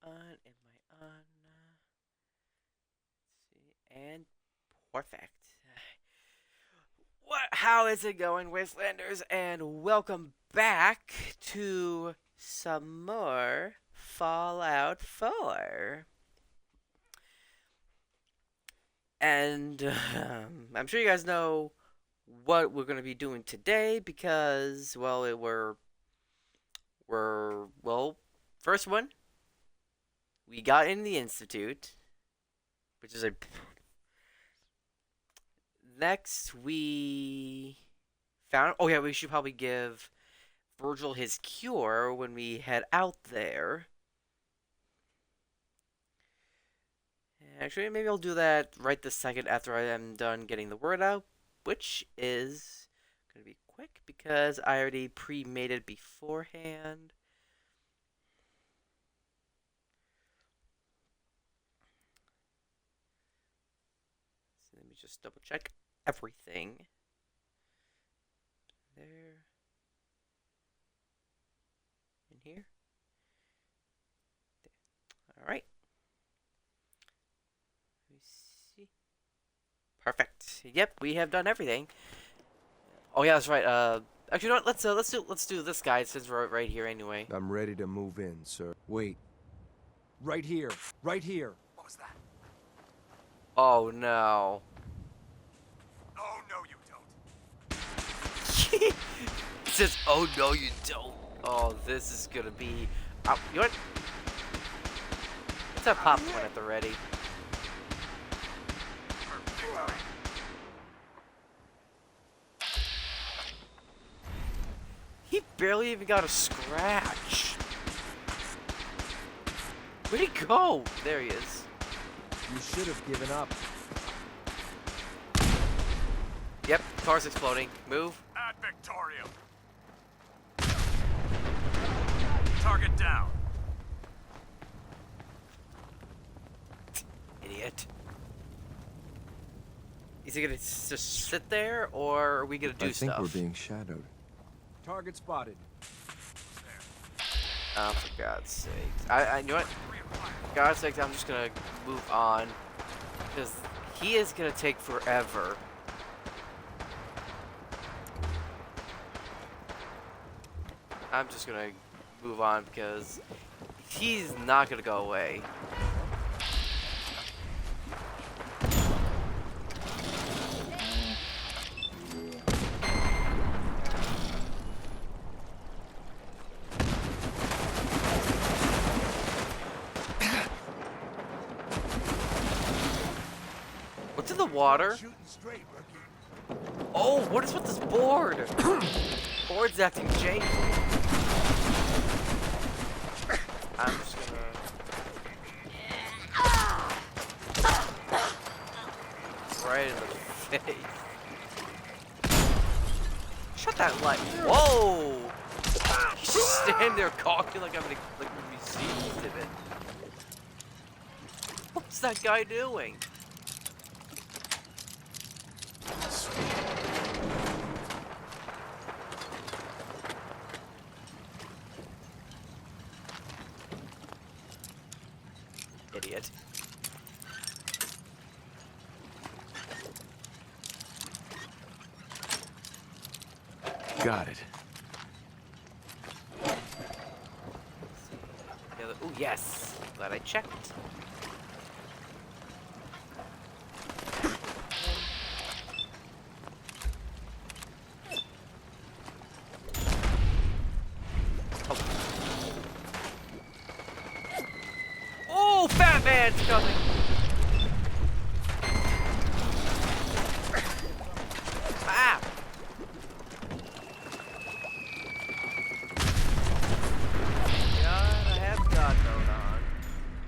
on? Am I on? Let's see. And perfect. What? How is it going, Wastelanders? And welcome back to some more Fallout 4. And I'm sure you guys know what we're going to be doing today because, well, well, first one, we got in the Institute, which is a. Next, we found. Oh, yeah, we should probably give Virgil his cure when we head out there. Actually, maybe I'll do that right this second after I am done getting the word out, which is going to be quick because I already pre-made it beforehand. So let me just double check everything. There. In here. There. All right. Let me see. Perfect. Yep, we have done everything. Oh yeah, that's right. Actually, you know what? Let's do this guy since we're right here anyway. I'm ready to move in, sir. Wait. Right here. Right here. What was that? Oh no. Oh, no, you don't. It says, "Oh no, you don't." Oh, this is gonna be. You know what? Let's have popcorn at the ready. He barely even got a scratch. Where'd he go? There he is. You should have given up. Yep, car's exploding. Move. At Victoria. Target down. Idiot. Is he gonna just sit there, or are we gonna do I think stuff? we're being shadowed. Target spotted. Oh, for God's sakes. You know what? For God's sakes, I'm just gonna move on. Because he is gonna take forever. I'm just gonna move on because he's not gonna go away. What's in the water? Shooting straight, rookie. Oh, what is with this board? Board's acting janky. I'm just gonna. Right in the face. Shut that light. Whoa! He's just standing there gawking like I'm gonna be seized of it. What's that guy doing? Idiot. Got it. Oh yes. Glad I checked. Oh, Fat Man's coming! Ah! God, I have God mode on.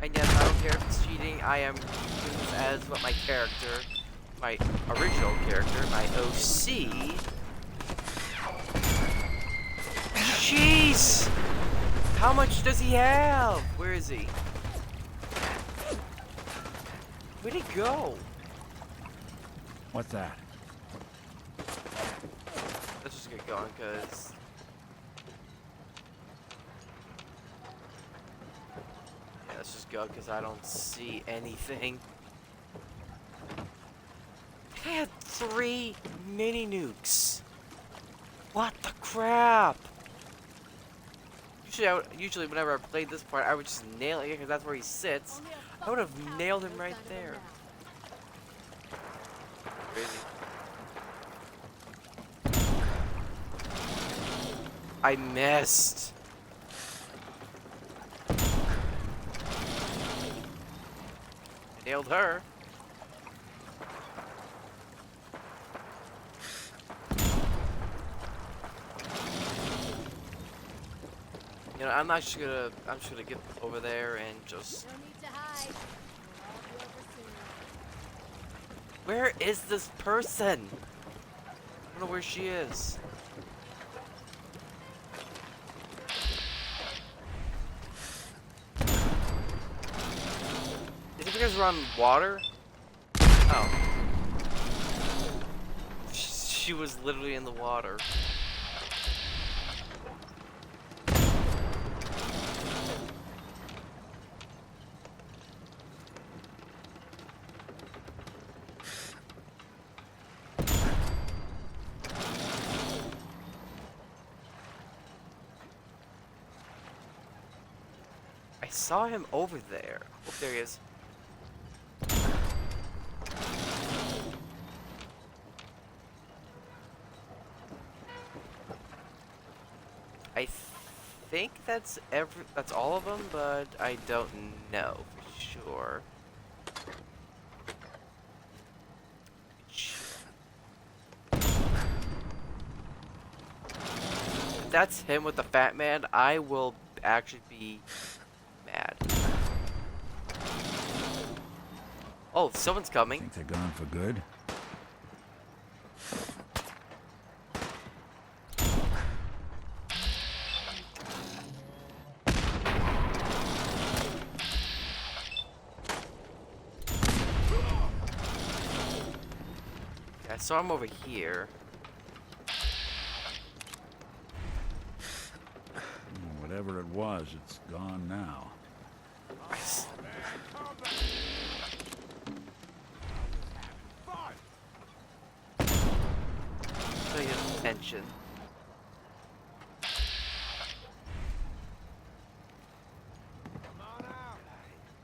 And yes, I don't care if it's cheating, I am using this as what my character, my original character, my OC. Jeez! How much does he have? Where is he? Where'd he go? What's that? Let's just get going, cause yeah, let's go because I don't see anything. I had 3 mini nukes. What the crap? Usually whenever I played this part, I would just nail it because that's where he sits. I would have nailed him right there. Crazy. I missed. I nailed her. You know, I'm just gonna get over there and just. No need to hide. We'll all be over soon. Where is this person? I don't know where she is. Is it because we're on water? Oh. She was literally in the water. I saw him over there. Oh, there he is. I think that's all of them, but I don't know for sure. If that's him with the fat man, I will actually be mad. Oh, someone's coming. Think they're gone for good? Yeah, I saw him over here. Whatever it was, it's gone now. Pay attention.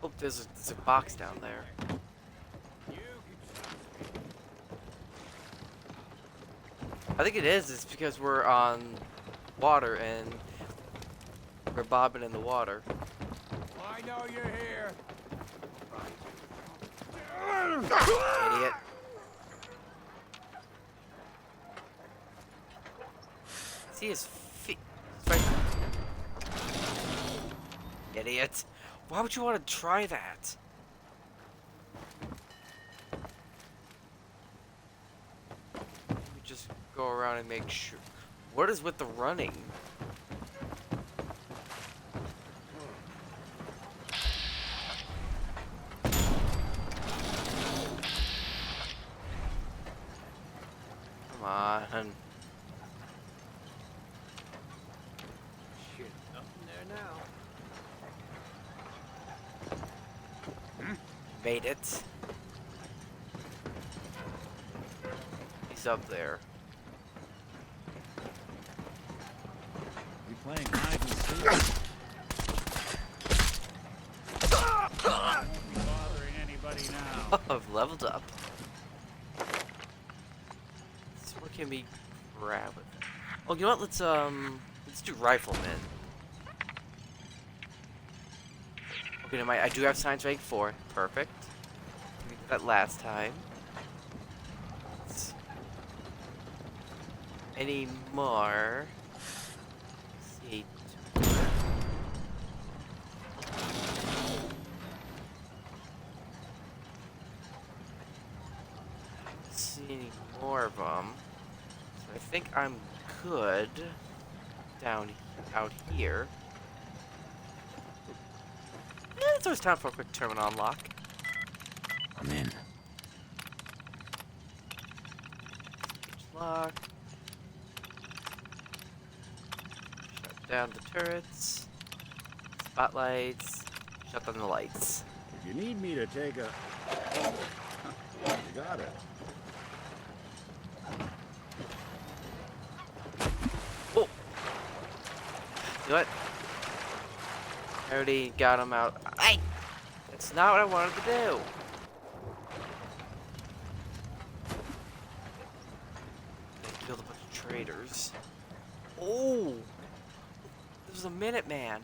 Oh, there's a box down there. I think it is. It's because we're on water and we're bobbing in the water. I know you're here. Idiot. See his feet. Right. Idiot. Why would you want to try that? Let me just go around and make sure. What is with the running? Come on. Shit, nothing there now. Made it. He's up there. We playing hide and seek? Won't be bothering anybody now. I've leveled up. So what can we grab with it? Oh, you know what? Let's do rifleman. Okay, now I do have science rank 4. Perfect. We did that last time. Any more? Let's see. See any more of them. So I think I'm good out here. So it's time for a quick terminal unlock. I'm in. Lock. Shut down the turrets. Spotlights. shut on the lights. If you need me to take a... You got it. Oh! You know what? I already got him out. Hey! That's not what I wanted to do. They killed a bunch of traitors. Oh! This was a Minuteman.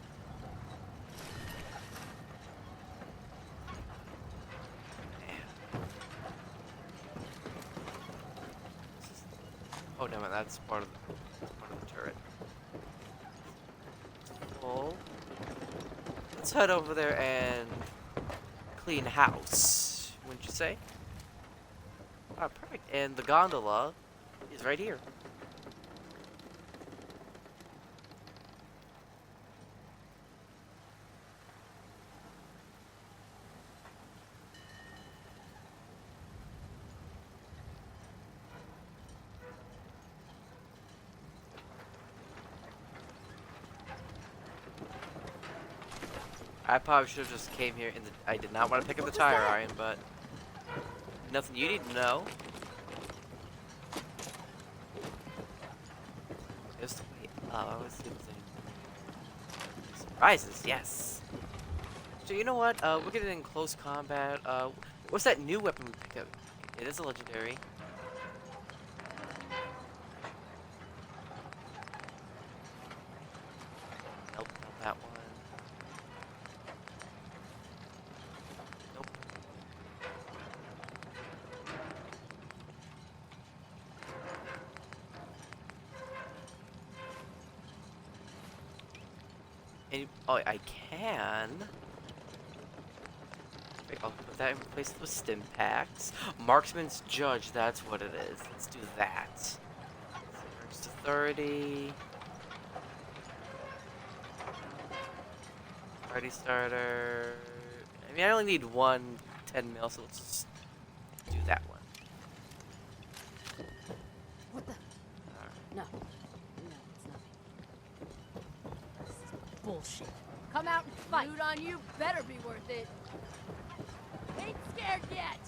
Oh, damn it, that's part of the turret. Full. Let's head over there and clean house, wouldn't you say? Ah, perfect. And the gondola is right here. I probably should have just came here in the... I did not want to pick up the tire iron, but... Nothing you need to know. Just wait. Oh, let's see if there's any surprises. Yes. So you know what? We're getting in close combat. What's that new weapon we picked up? It is a legendary. Nope, not that one. Nope. Oh, I can. Wait, I'll put that in place with stim packs. Marksman's Judge, that's what it is. Let's do that. Works to 30. Party starter. I mean, I only need one 10 mil, so let's just do that one. What the? No. No, it's nothing. This is bullshit. Come out and fight. Loot on you better be worth it. Ain't scared yet.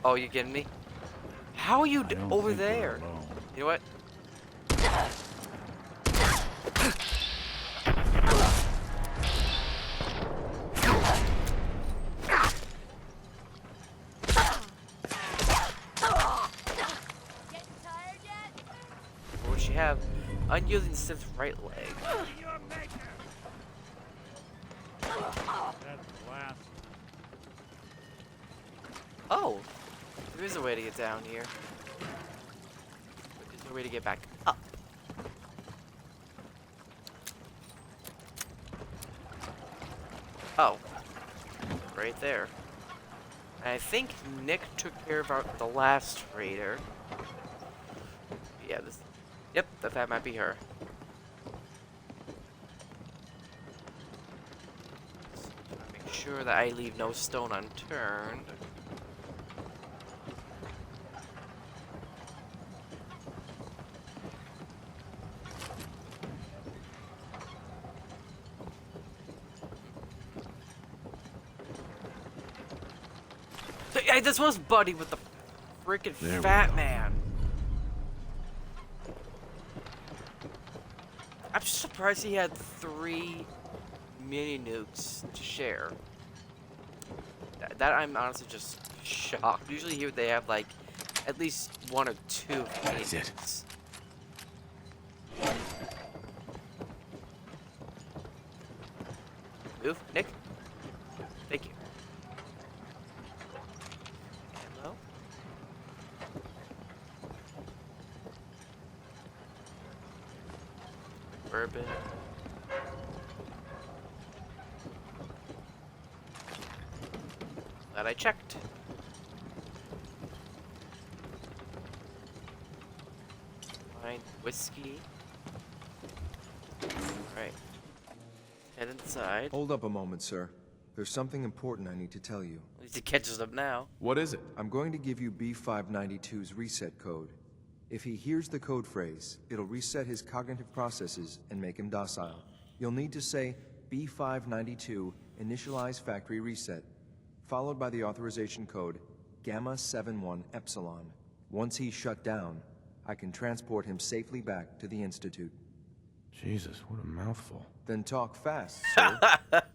Oh, you kidding me? How are you I don't over think we're there? alone. You know what? Getting tired yet? What would she have? Unyielding synth right leg. That's the last. Oh, there is a way to get down here. But there's no way to get back up. Oh, right there. And I think Nick took care of the last raider. Yeah, this. Yep, that might be her. Make sure that I leave no stone unturned. Hey, this was Buddy with the freaking There we fat go. man. I'm just surprised he had 3 mini nukes to share. That I'm honestly just shocked. Usually here they have like at least 1 or 2 mini That's it. nukes. Move, Nick. Thank you. Ammo. Bourbon. Glad I checked. Fine. Whiskey. Alright. Head inside. Hold up a moment, sir. There's something important I need to tell you. At least he catches up now. What is it? I'm going to give you B592's reset code. If he hears the code phrase, it'll reset his cognitive processes and make him docile. You'll need to say, B592 initialize factory reset, followed by the authorization code Gamma 71 Epsilon. Once he's shut down, I can transport him safely back to the Institute. Jesus, what a mouthful. Then talk fast, sir.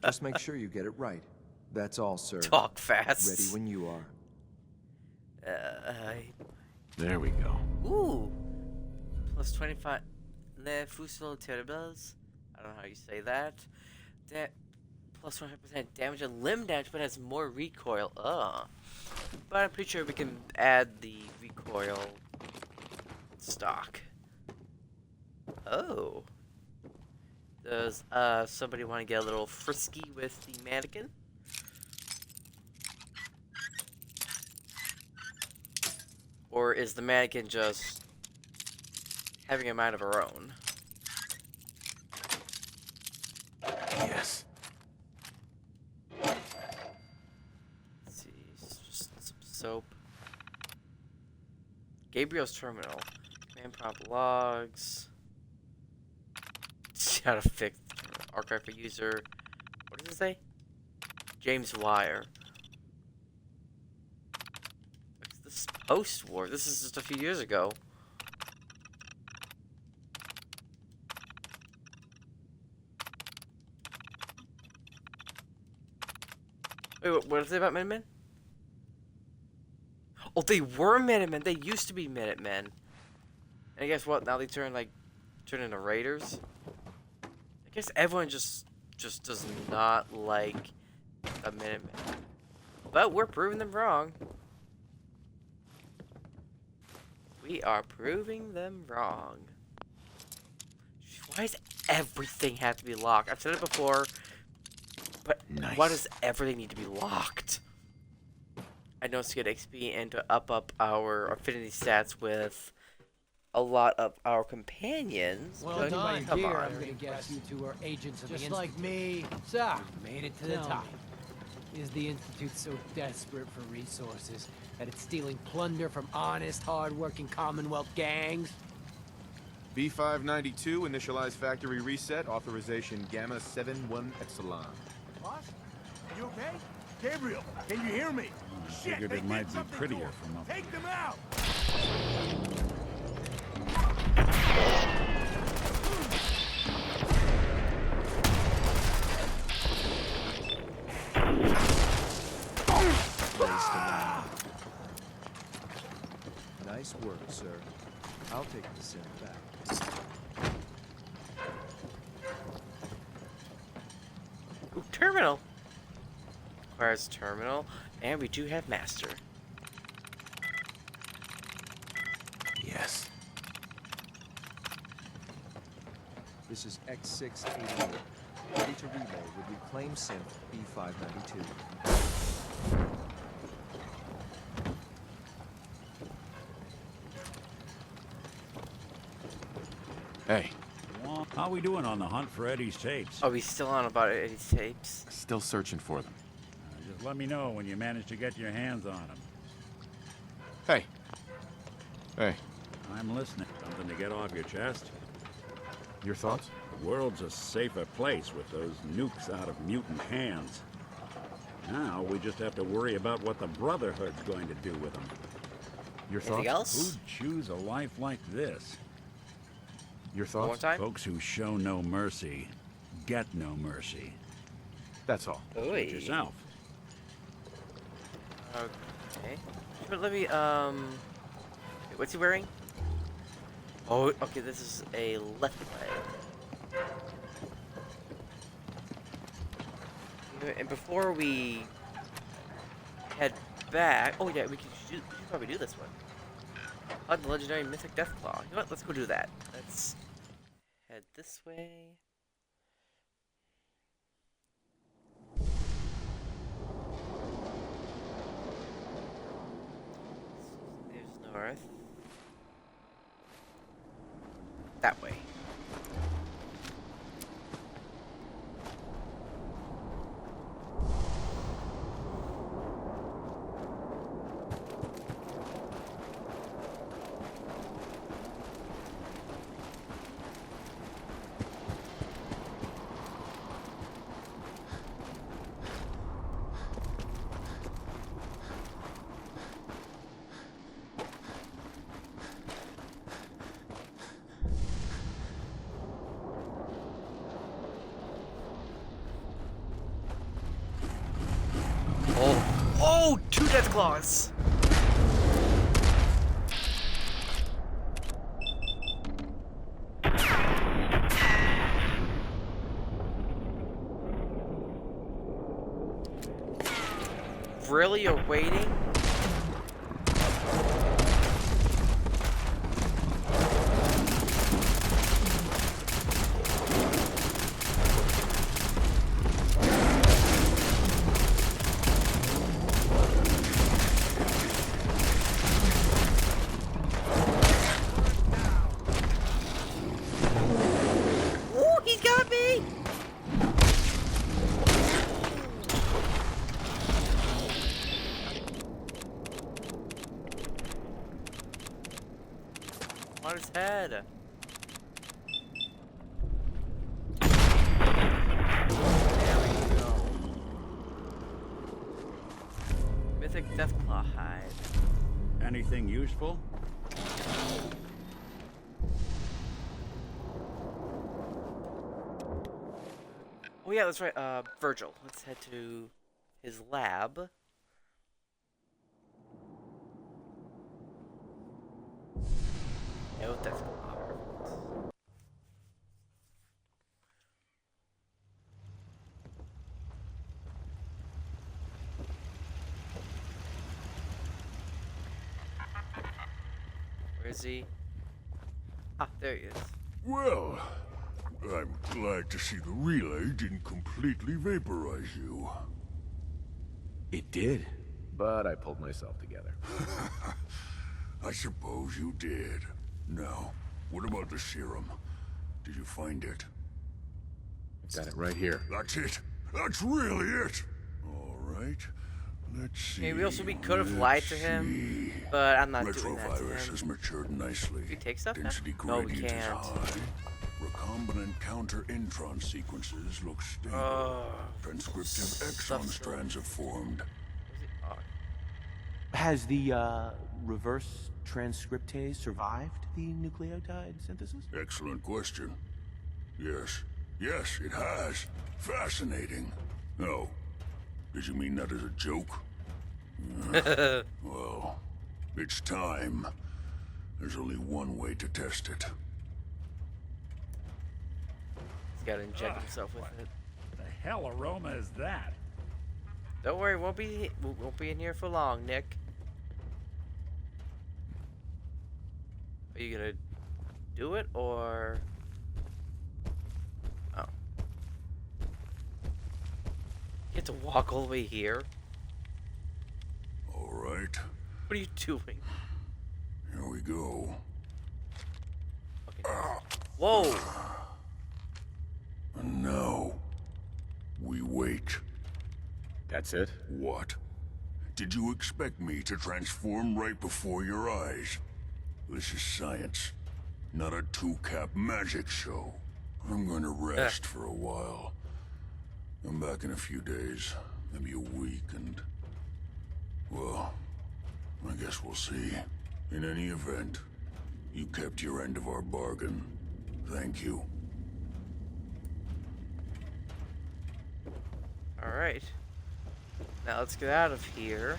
Just make sure you get it right. That's all, sir. Talk fast. Ready when you are. There we go. Ooh. Plus 25. Le Fusil Terribles. I don't know how you say that. That plus 100% damage and limb damage, but has more recoil. But I'm pretty sure we can add the recoil stock. Oh. Does somebody want to get a little frisky with the mannequin? Or is the mannequin just having a mind of her own? Yes. Let's see, just some soap. Gabriel's terminal. Command prompt logs. How to fix archive for user. What does it say? James Wire. This is post-war. This is just a few years ago. Wait, what did it say about Minutemen? Oh, they were Minutemen. They used to be Minutemen. And guess what? Now they turn into Raiders. I guess everyone just does not like a Minutemen. But we're proving them wrong. We are proving them wrong. Why does everything have to be locked? I've said it before, but Nice. why does everything need to be locked? I know it's to get XP and to up our affinity stats with a lot of our companions. Well but done, come dear. on. I'm gonna guess you two are agents of the Just Institute. like me. So, made it to the Tell top. me, is the Institute so desperate for resources that it's stealing plunder from honest, hard-working Commonwealth gangs? B592, initialize factory reset, authorization Gamma 71 Epsilon. Boss? You okay? Gabriel, can you hear me? I Shit, figured they it did might be something to prettier him. from up Take here. them out! Nice work, sir. I'll take the sim back. Ooh, terminal. Requires terminal, and we do have master. Yes. This is X688. Ready to relay with reclaim synth B592. Hey, How we doing on the hunt for Eddie's tapes? Are we still on about Eddie's tapes? still searching for them. Just let me know when you manage to get your hands on them. Hey. Hey, I'm listening. Something to get off your chest? your thoughts? The world's a safer place with those nukes out of mutant hands. Now we just have to worry about what the Brotherhood's going to do with them. Your Anything thoughts? else? Who'd choose a life like this? Your One more thoughts? time? Folks who show no mercy get no mercy. That's all. Ooh. Yourself. Okay. But let me, wait, what's he wearing? Oh, okay, this is a left leg. You know, and before we head back, oh yeah, we should probably do this one. Hunt the legendary mythic Deathclaw. You know what? Let's go do that. Let's head this way. There's north. That way. Oh, 2 death claws. Really, you're waiting? Ooh, he's got me! On his head. There we go. Mythic Deathclaw hide. Anything useful? Oh yeah, that's right. Virgil. Let's head to his lab. No Deathclaw. Where is he? Ah, there he is. Well, I'm glad to see the relay didn't completely vaporize you. It did. But I pulled myself together. I suppose you did. Now, what about the serum? Did you find it? I've got it right here. That's it. That's really it. All right. Let's see. Maybe also we could have lied to him, but I'm not doing that to Retrovirus him. has matured nicely. We take stuff now? Density No, we gradient is can't. high. Recombinant counter intron sequences look stable. Transcriptive exon strands have formed. Oh, Has the reverse transcriptase survived the nucleotide synthesis? Excellent question. Yes. Yes, it has. Fascinating. Oh, did you mean that as a joke? Well, it's time. There's only one way to test it. he's got to inject himself with it. The hell aroma is that? Don't worry, won't be in here for long, Nick. Are you gonna do it or? Oh, you have to walk all the way here. All right, What are you doing? here we go. Okay. Whoa! And now, we wait. That's it? What? Did you expect me to transform right before your eyes? This is science, not a two-cap magic show. I'm going to rest for a while. I'm back in a few days, maybe a week, and... well, I guess we'll see. In any event, you kept your end of our bargain. Thank you. Alright. Now let's get out of here.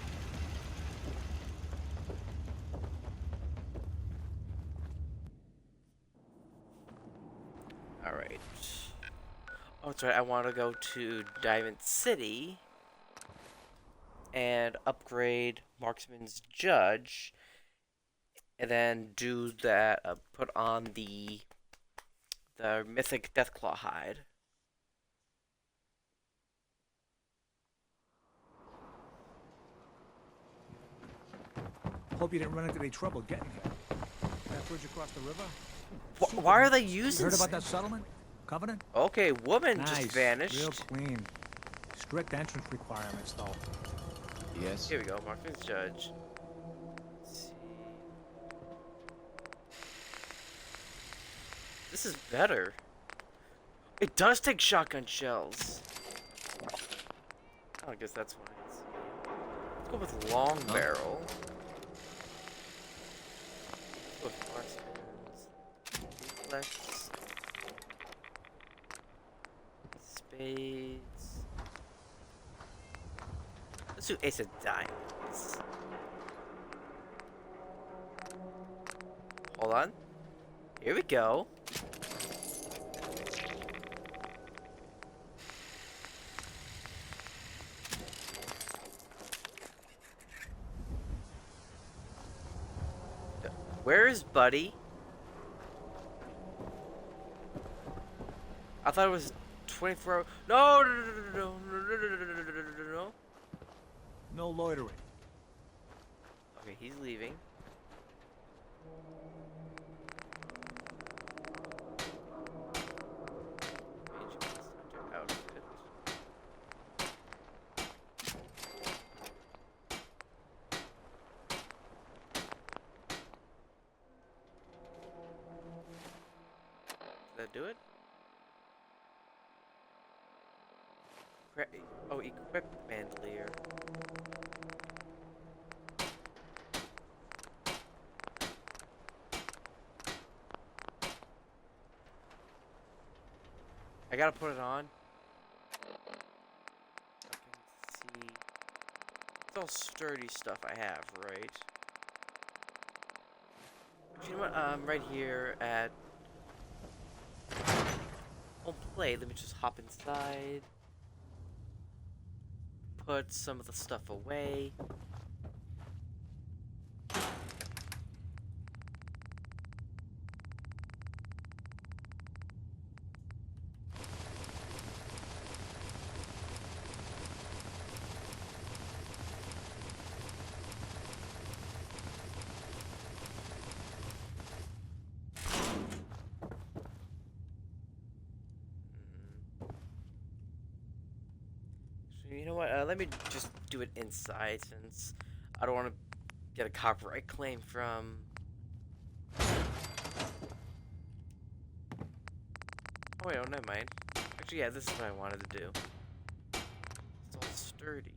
Alright. Oh, that's right. I want to go to Diamond City and upgrade Marksman's Judge, and then do that. Put on the Mythic Deathclaw hide. Hope you didn't run into any trouble getting here. That bridge across the river? Why are they using? Heard about that settlement? Covenant? Okay, woman just vanished. Real clean. Strict entrance requirements, though. Yes. Here we go, Marksman's Judge. Let's see. This is better. It does take shotgun shells. Oh, I guess that's why it's... Let's go with long barrel. Let's go with marksman's. Reflex. Spades. Let's do Ace of Diamonds. Hold on. Here we go. Where is Buddy? I thought it was 24 hours. No, no, no, no, no, no, no, no, no, no, no. No loitering. Okay, he's leaving. Outfit. Did that do it? Oh, equip bandolier. I gotta put it on. I can see. It's all sturdy stuff I have, right? But you know what? Right here at on play. Let me just hop inside. Put some of the stuff away. You know what? Let me just do it inside since I don't want to get a copyright claim from. Oh wait, oh never mind. Actually, yeah, this is what I wanted to do. It's all sturdy.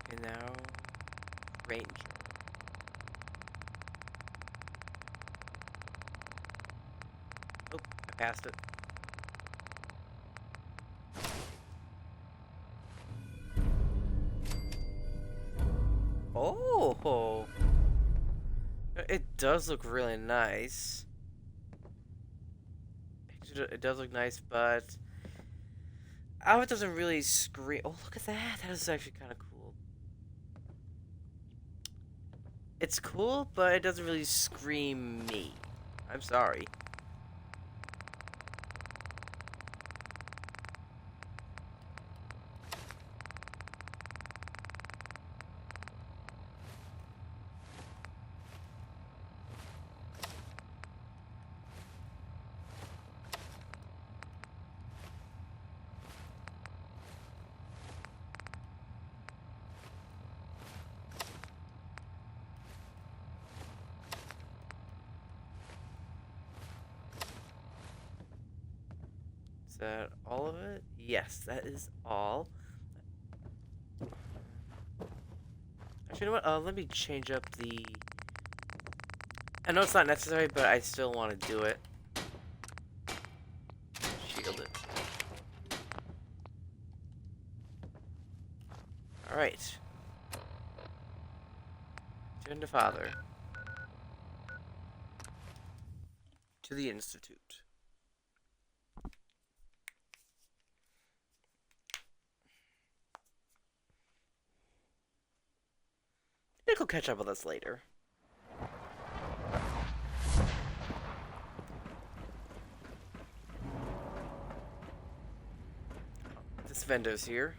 Okay, now range. Oh, I passed it. Oh, it does look really nice. It does look nice, but it doesn't really scream. Oh, look at that. That is actually kind of cool. It's cool, but it doesn't really scream me. I'm sorry. Is that all of it? Yes, that is all. Actually, you know what? Let me change up the... I know it's not necessary, but I still want to do it. Shield it. Alright. Turn to Father. To the Institute. Nick will catch up with us later. This vendor's here.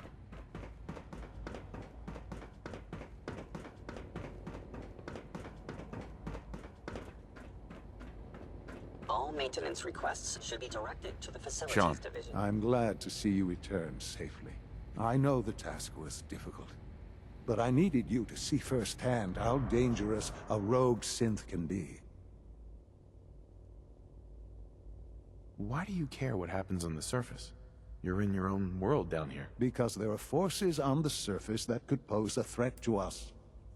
maintenance requests should be directed to the Facilities Sean. Division. I'm glad to see you return safely. I know the task was difficult, but I needed you to see firsthand how dangerous a rogue synth can be. Why do you care what happens on the surface? You're in your own world down here. Because there are forces on the surface that could pose a threat to us,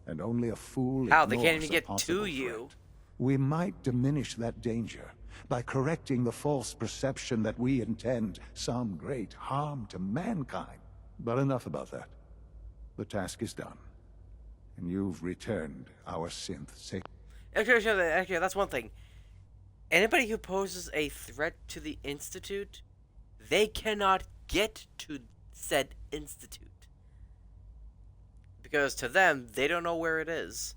and only a fool How? They can't ignores even a get possible to you. threat. We might diminish that danger by correcting the false perception that we intend some great harm to mankind. But enough about that. The task is done, and you've returned our synth safe. Actually, that's one thing. Anybody who poses a threat to the Institute, they cannot get to said Institute. Because to them, they don't know where it is.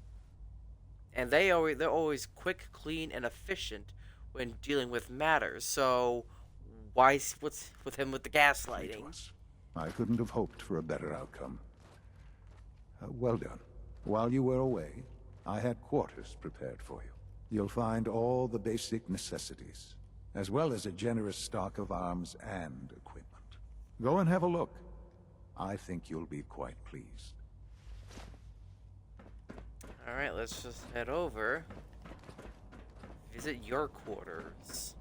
And they're always quick, clean, and efficient when dealing with matters. So, what's with him with the gaslighting? I couldn't have hoped for a better outcome. Well done. While you were away, I had quarters prepared for you. You'll find all the basic necessities, as well as a generous stock of arms and equipment. Go and have a look. I think you'll be quite pleased. Alright, let's just head over. Visit your quarters.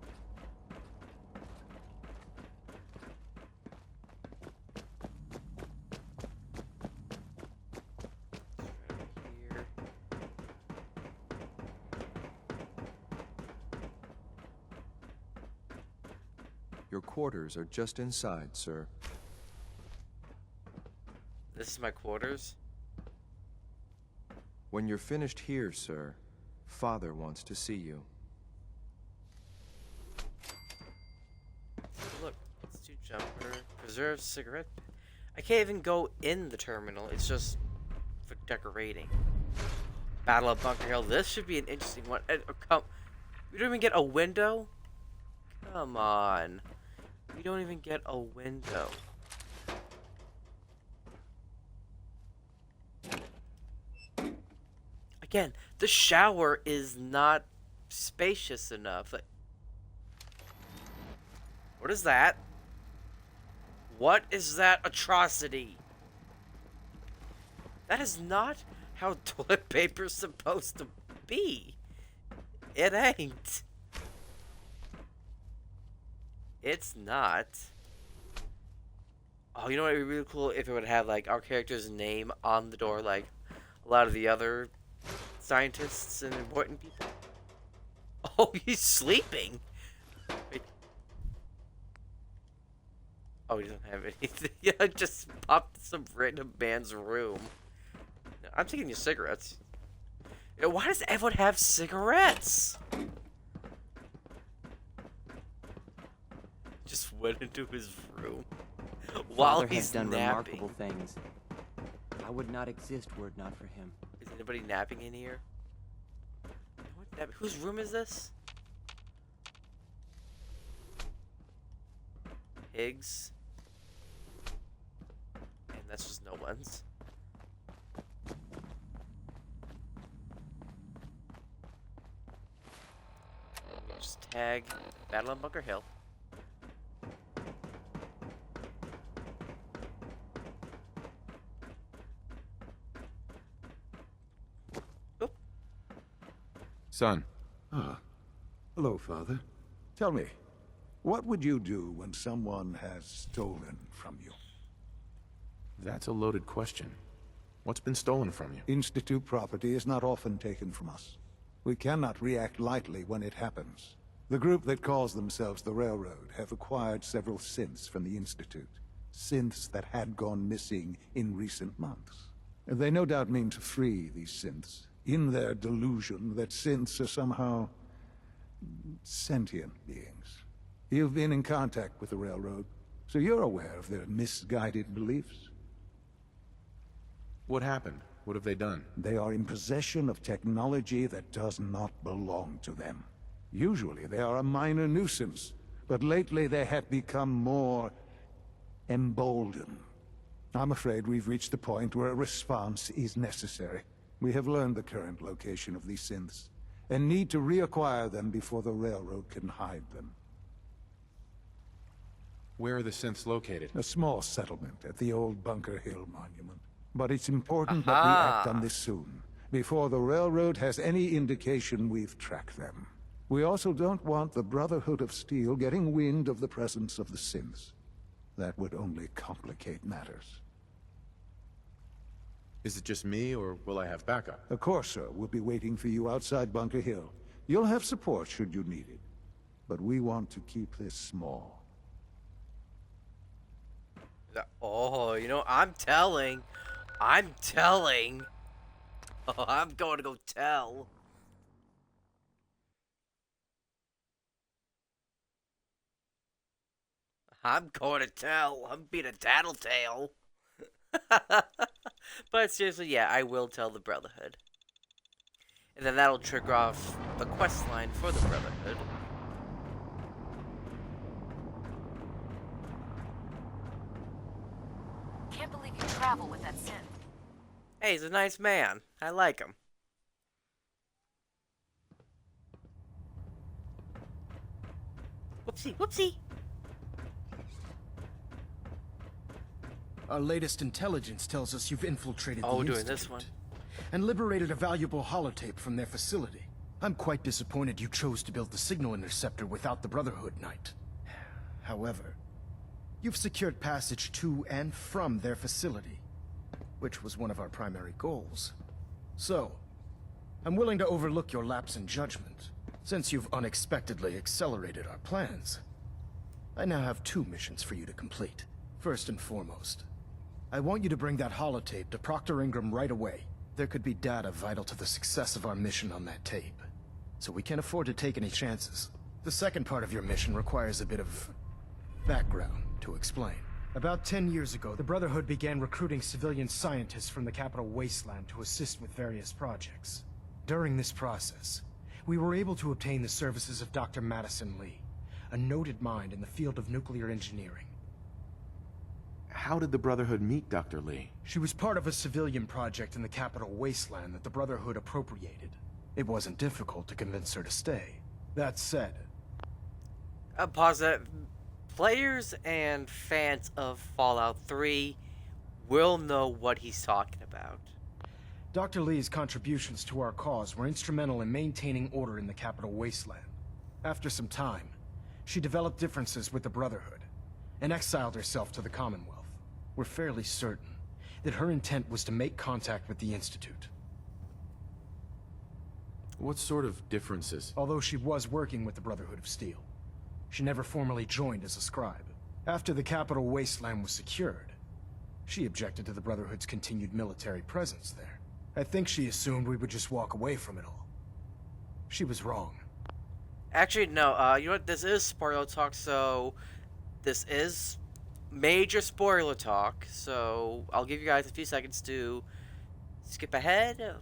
Here. Your quarters are just inside, sir. This is my quarters? When you're finished here, sir, Father wants to see you. Look, let's do jumper. Preserve cigarette. I can't even go in the terminal. It's just for decorating. Battle of Bunker Hill. This should be an interesting one. We don't even get a window? Come on. We don't even get a window. Again, the shower is not spacious enough. Like, what is that? What is that atrocity? That is not how toilet paper's supposed to be. It ain't. It's not. Oh, you know what would be really cool if it would have like our character's name on the door, like a lot of the other scientists and important people. Oh, he's sleeping. Wait. Oh, he doesn't have anything. Yeah, just popped some random man's room. No, I'm taking your cigarettes. Yeah, why does everyone have cigarettes? Just went into his room while Father he's has done napping. remarkable things. I would not exist were it not for him. Is anybody napping in here? Whose room is this? Higgs. And that's just no one's. Just tag Battle on Bunker Hill. Son. Ah. Hello, Father. Tell me, what would you do when someone has stolen from you? That's a loaded question. What's been stolen from you? Institute property is not often taken from us. We cannot react lightly when it happens. The group that calls themselves the Railroad have acquired several synths from the Institute. Synths that had gone missing in recent months. They no doubt mean to free these synths, in their delusion that synths are somehow sentient beings. You've been in contact with the Railroad, so you're aware of their misguided beliefs. What happened? What have they done? They are in possession of technology that does not belong to them. Usually they are a minor nuisance, but lately they have become more emboldened. I'm afraid we've reached a point where a response is necessary. We have learned the current location of these synths, and need to reacquire them before the railroad can hide them. Where are the synths located? A small settlement at the old Bunker Hill Monument. But it's important that we act on this soon, before the railroad has any indication we've tracked them. We also don't want the Brotherhood of Steel getting wind of the presence of the synths. That would only complicate matters. Is it just me, or will I have backup? The Corsair will be waiting for you outside Bunker Hill. You'll have support should you need it. But we want to keep this small. Oh, you know, I'm telling. Oh, I'm going to go tell. I'm going to tell. I'm being a tattletale. But seriously, yeah, I will tell the Brotherhood. And then that'll trigger off the quest line for the Brotherhood. Can't believe you travel with that synth. Hey, he's a nice man. I like him. Whoopsie, whoopsie. Our latest intelligence tells us you've infiltrated the we're doing Institute this one. and liberated a valuable holotape from their facility. I'm quite disappointed you chose to build the signal interceptor without the Brotherhood Knight. However, you've secured passage to and from their facility, which was one of our primary goals. So, I'm willing to overlook your lapse in judgment, since you've unexpectedly accelerated our plans. I now have 2 missions for you to complete. First and foremost, I want you to bring that holotape to Proctor Ingram right away. There could be data vital to the success of our mission on that tape, so we can't afford to take any chances. The second part of your mission requires a bit of background to explain. About 10 years ago, the Brotherhood began recruiting civilian scientists from the capital Wasteland to assist with various projects. During this process, we were able to obtain the services of Dr. Madison Lee, a noted mind in the field of nuclear engineering. How did the Brotherhood meet Dr. Lee? She was part of a civilian project in the capital Wasteland that the Brotherhood appropriated. It wasn't difficult to convince her to stay. That said... Pause that. Players and fans of Fallout 3 will know what he's talking about. Dr. Lee's contributions to our cause were instrumental in maintaining order in the capital Wasteland. After some time, she developed differences with the Brotherhood and exiled herself to the Commonwealth. We're fairly certain that her intent was to make contact with the Institute. What sort of differences? Although she was working with the Brotherhood of Steel, she never formally joined as a scribe. After the capital Wasteland was secured, she objected to the Brotherhood's continued military presence there. I think she assumed we would just walk away from it all. She was wrong. Actually, no, you know what? This is spoiler talk, so this is major spoiler talk, so I'll give you guys a few seconds to skip ahead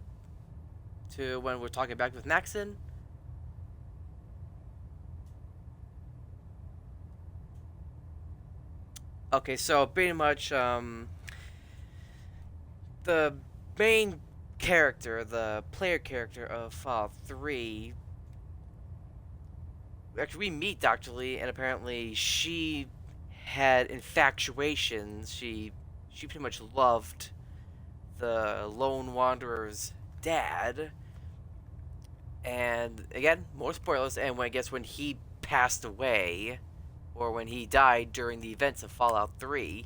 to when we're talking back with Maxon. Okay, so pretty much, the main character, the player character of Fallout 3, actually we meet Dr. Lee, and apparently she had infatuations. She pretty much loved the Lone Wanderer's dad. And again, more spoilers, and when I guess when he passed away, or when he died during the events of Fallout 3,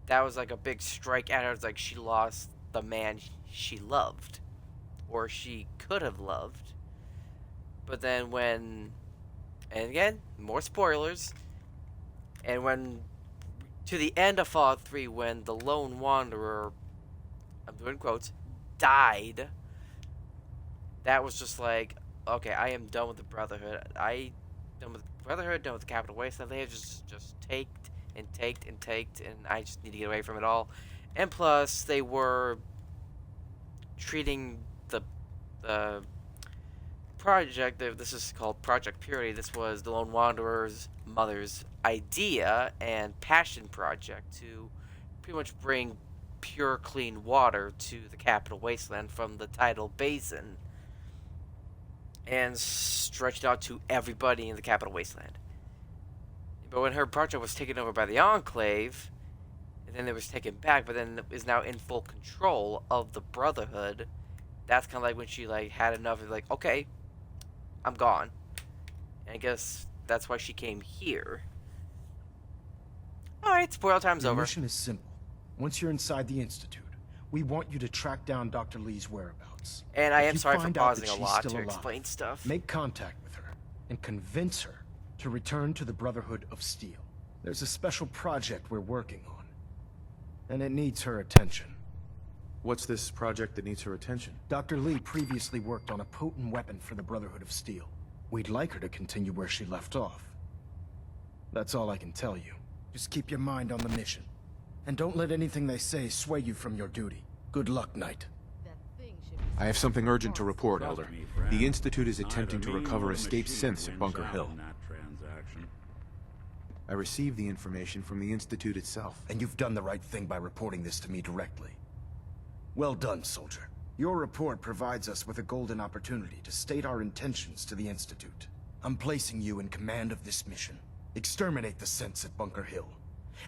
that was like a big strike at her. It's like she lost the man she loved, or she could have loved. But then when, and again, more spoilers, and when, to the end of Fallout 3, when the Lone Wanderer, I'm doing quotes, died, that was just like, okay, I am done with the Brotherhood. Done with the Brotherhood, done with the Capital Wasteland. They have just taked and taked and taked, and I just need to get away from it all. And plus, they were treating the project, this is called Project Purity. This was the Lone Wanderer's mother's idea and passion project to pretty much bring pure, clean water to the Capital Wasteland from the tidal basin. and stretched out to everybody in the capital wasteland. But when her project was taken over by the Enclave, and then it was taken back, but then is now in full control of the Brotherhood, that's kind of like when she like had enough of like, okay, I'm gone. And I guess that's why she came here. Alright, spoil time's Your over. mission is simple. Once you're inside the Institute, we want you to track down Dr. Lee's whereabouts. And I If am you sorry for find out pausing that a she's lot still to alive, explain stuff. Make contact with her and convince her to return to the Brotherhood of Steel. There's a special project we're working on, and it needs her attention. What's this project that needs her attention? Dr. Lee previously worked on a potent weapon for the Brotherhood of Steel. We'd like her to continue where she left off. That's all I can tell you. Just keep your mind on the mission. And don't let anything they say sway you from your duty. Good luck, Knight. I have something urgent to report, Trust Elder. me, friend. The Institute is Neither attempting to me recover nor the escaped machine synths at wins Bunker out Hill. in that transaction. I received the information from the Institute itself. And you've done the right thing by reporting this to me directly. Well done, soldier. Your report provides us with a golden opportunity to state our intentions to the Institute. I'm placing you in command of this mission. Exterminate the synths at Bunker Hill,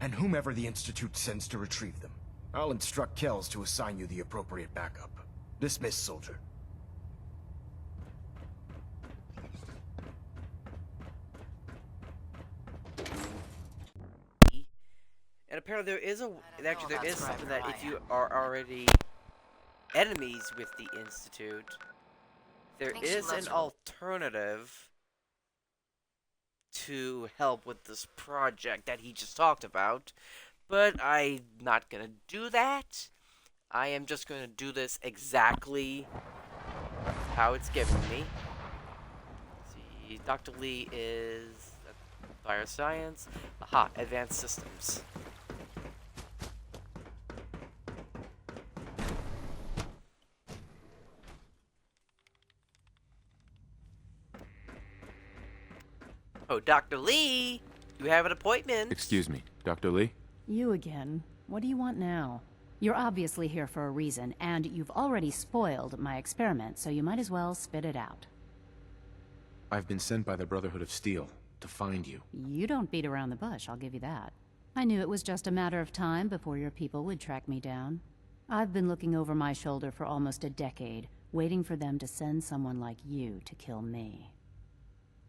and whomever the Institute sends to retrieve them. I'll instruct Kells to assign you the appropriate backup. Dismissed, soldier. And apparently there is something that if you are already enemies with the Institute, there is an alternative to help with this project that he just talked about. But I'm not gonna do that. I am just gonna do this exactly how it's given me. Let's see, Dr. Lee is Fire Science. Aha, Advanced Systems. Oh, Dr. Lee! You have an appointment! Excuse me, Dr. Lee? You again. What do you want now? You're obviously here for a reason, and you've already spoiled my experiment, so you might as well spit it out. I've been sent by the Brotherhood of Steel to find you. You don't beat around the bush, I'll give you that. I knew it was just a matter of time before your people would track me down. I've been looking over my shoulder for almost a decade, waiting for them to send someone like you to kill me.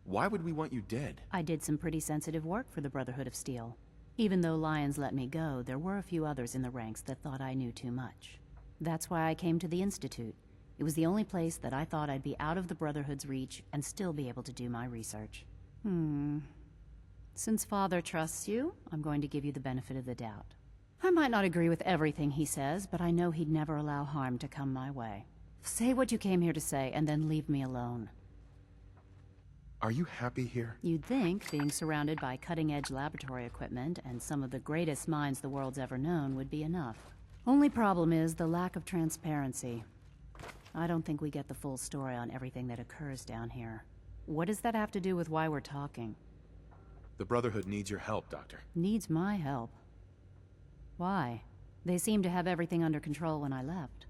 Why would we want you dead? I did some pretty sensitive work for the Brotherhood of Steel. Even though Lyons let me go, there were a few others in the ranks that thought I knew too much. That's why I came to the Institute. It was the only place that I thought I'd be out of the Brotherhood's reach and still be able to do my research. Since Father trusts you, I'm going to give you the benefit of the doubt. I might not agree with everything he says, but I know he'd never allow harm to come my way. Say what you came here to say, and then leave me alone. Are you happy here? You'd think being surrounded by cutting-edge laboratory equipment and some of the greatest minds the world's ever known would be enough. Only problem is the lack of transparency. I don't think we get the full story on everything that occurs down here. What does that have to do with why we're talking? The Brotherhood needs your help, Doctor. Needs my help. Why? They seemed to have everything under control when I left.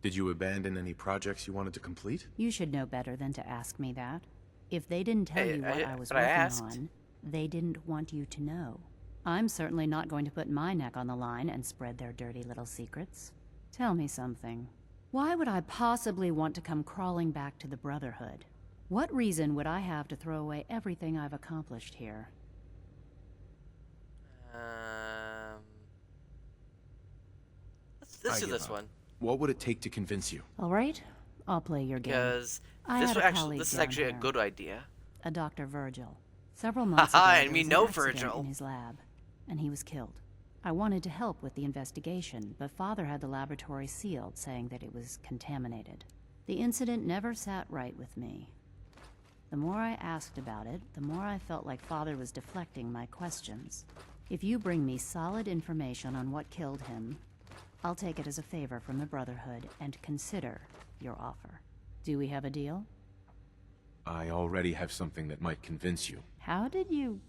Did you abandon any projects you wanted to complete? You should know better than to ask me that. If they didn't tell you what I was but I working asked. on, they didn't want you to know. I'm certainly not going to put my neck on the line and spread their dirty little secrets. Tell me something. Why would I possibly want to come crawling back to the Brotherhood? What reason would I have to throw away everything I've accomplished here? Let's do this one. What would it take to convince you? All right, I'll play your game. Because I this had would a actually colleague this is down actually a here, good idea. a Dr. Virgil. Several months ago, Haha, there and we was an know accident Virgil. in his lab, and he was killed. I wanted to help with the investigation, but Father had the laboratory sealed, saying that it was contaminated. The incident never sat right with me. The more I asked about it, the more I felt like Father was deflecting my questions. If you bring me solid information on what killed him, I'll take it as a favor from the Brotherhood and consider your offer. Do we have a deal? I already have something that might convince you. How did you...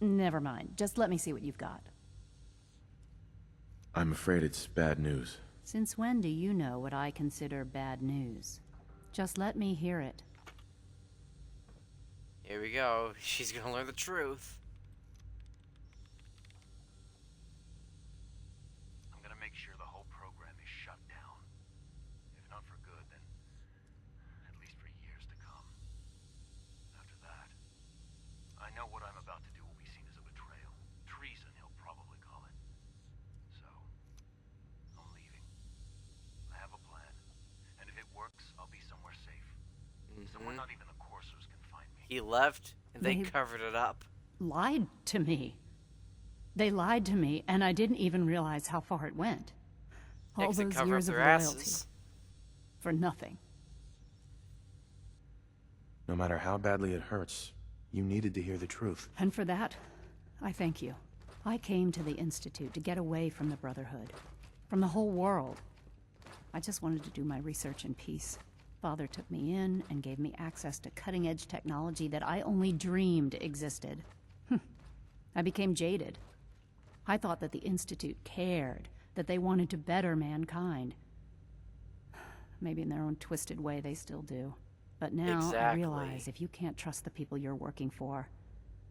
Never mind. Just let me see what you've got. I'm afraid it's bad news. Since when do you know what I consider bad news? Just let me hear it. Here we go. She's gonna learn the truth. I'm gonna make sure the whole program is shut down. If not for good, then at least for years to come. After that, I know what I'm about to do will be seen as a betrayal. Treason, he'll probably call it. So, I'm leaving. I have a plan. And if it works, I'll be somewhere safe. Somewhere not even the coursers can find me. He left, and they covered it up. Lied to me. They lied to me, and I didn't even realize how far it went. All Yeah, 'cause they those cover years up of their loyalty. asses. For nothing. No matter how badly it hurts, you needed to hear the truth. And for that, I thank you. I came to the Institute to get away from the Brotherhood. From the whole world. I just wanted to do my research in peace. Father took me in and gave me access to cutting-edge technology that I only dreamed existed. I became jaded. I thought that the Institute cared, that they wanted to better mankind. Maybe in their own twisted way they still do. But now I realize if you can't trust the people you're working for,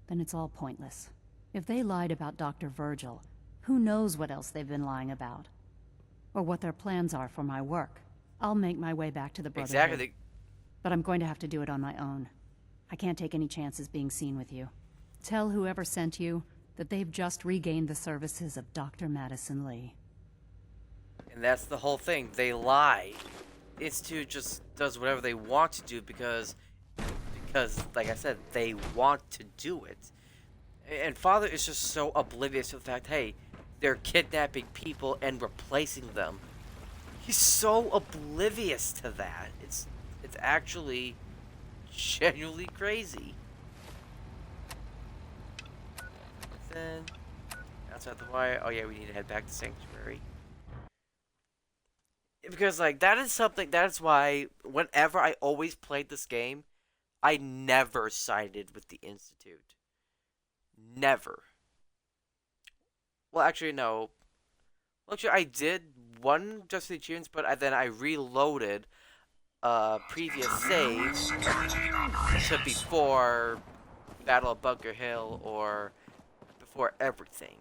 then it's all pointless. If they lied about Dr. Virgil, who knows what else they've been lying about? Or what their plans are for my work. I'll make my way back to the Brotherhood. Exactly. But I'm going to have to do it on my own. I can't take any chances being seen with you. Tell whoever sent you that they've just regained the services of Dr. Madison Lee. And that's the whole thing. They lie. The Institute just does whatever they want to do because, like I said, they want to do it. And Father is just so oblivious to the fact, hey, they're kidnapping people and replacing them. He's so oblivious to that. It's actually genuinely crazy. Then outside the wire. Oh yeah, we need to head back to Sanctuary. Because like that is why whenever I always played this game, I never sided with the Institute. Never. Well, actually no. Well, actually I did one just for the achievements, but then I reloaded previous saves to before Battle of Bunker Hill or before everything.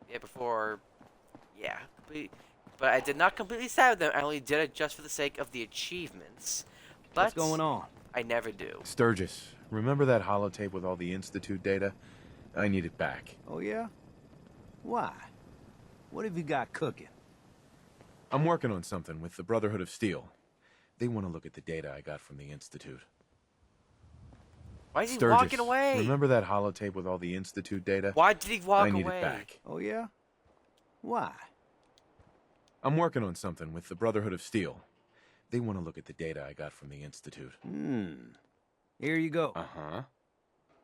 Yeah, before... Yeah. But I did not completely side with them. I only did it just for the sake of the achievements. But What's going on? I never do. Sturgis, remember that holotape with all the Institute data? I need it back. Oh, yeah? Why? What have you got cooking? I'm working on something with the Brotherhood of Steel. They want to look at the data I got from the Institute. Why is he Sturgis, walking away? Remember that holotape with all the Institute data? Why did he walk away? I need it back. Oh, yeah? Why? I'm working on something with the Brotherhood of Steel. They want to look at the data I got from the Institute. Here you go. Uh-huh.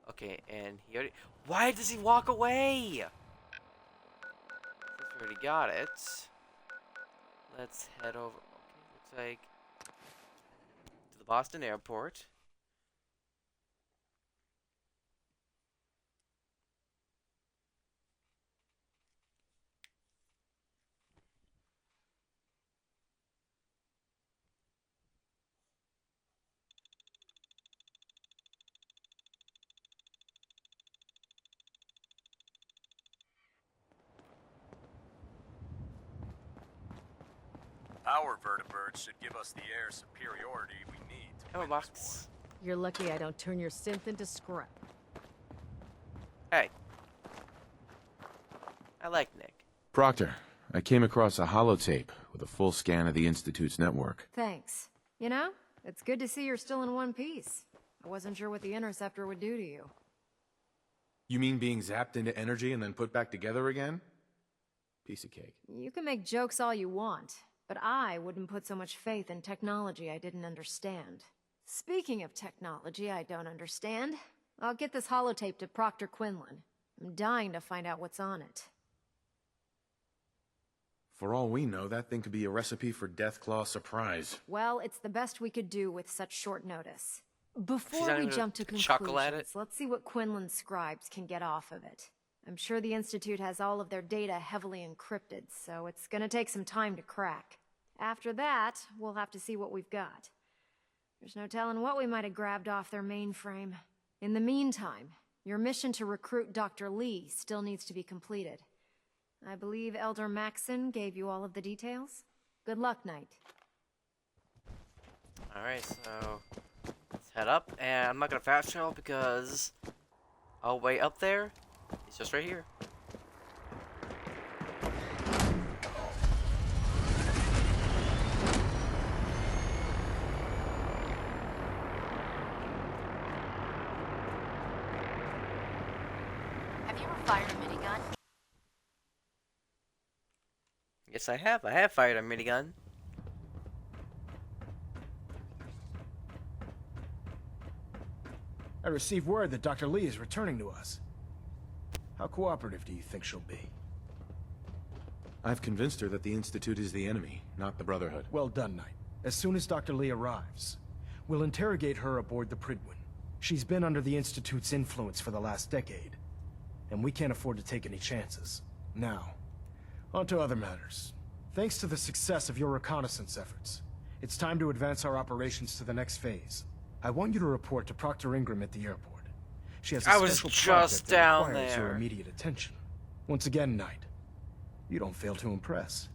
Okay, and he already... Why does he walk away? Since we already got it, let's head over... Okay, looks like... to the Boston airport. Our vertibirds should give us the air superiority we need to win this war. You're lucky I don't turn your synth into scrap. Hey. I like Nick. Proctor, I came across a holotape with a full scan of the Institute's network. Thanks. You know, it's good to see you're still in one piece. I wasn't sure what the Interceptor would do to you. You mean being zapped into energy and then put back together again? Piece of cake. You can make jokes all you want, but I wouldn't put so much faith in technology I didn't understand. Speaking of technology I don't understand, I'll get this holotape to Proctor Quinlan. I'm dying to find out what's on it. For all we know, that thing could be a recipe for Deathclaw surprise. Well, it's the best we could do with such short notice. Before we jump to conclusions, let's see what Quinlan's scribes can get off of it. I'm sure the Institute has all of their data heavily encrypted, so it's gonna take some time to crack. After that, we'll have to see what we've got. There's no telling what we might have grabbed off their mainframe. In the meantime, your mission to recruit Dr. Lee still needs to be completed. I believe Elder Maxon gave you all of the details. Good luck, Knight. Alright, so let's head up, and I'm not gonna fast travel because I'll wait up there. He's just right here. Have you ever fired a minigun? Yes, I have. I have fired a minigun. I received word that Dr. Lee is returning to us. How cooperative do you think she'll be? I've convinced her that the Institute is the enemy, not the Brotherhood. Well done, Knight. As soon as Dr. Lee arrives, we'll interrogate her aboard the Pridwin. She's been under the Institute's influence for the last decade, and we can't afford to take any chances. Now, on to other matters. Thanks to the success of your reconnaissance efforts, it's time to advance our operations to the next phase. I want you to report to Proctor Ingram at the airport. She has a special project that requires your immediate attention. Once again, Knight, you don't fail to impress.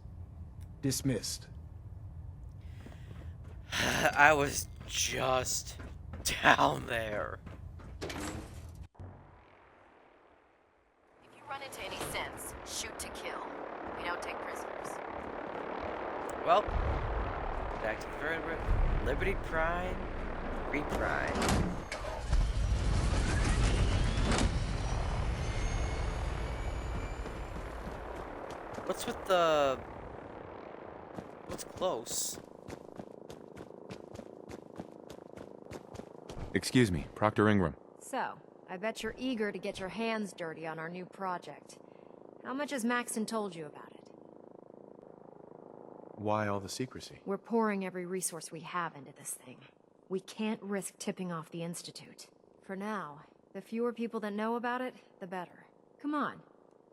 Dismissed. I was just down there. If you run into any sense, shoot to kill. We don't take prisoners. Well, back to the vertebrate. Liberty Prime. Reprime. What's with the... What's close? Excuse me, Proctor Ingram. So, I bet you're eager to get your hands dirty on our new project. How much has Maxon told you about it? Why all the secrecy? We're pouring every resource we have into this thing. We can't risk tipping off the Institute. For now, the fewer people that know about it, the better. Come on,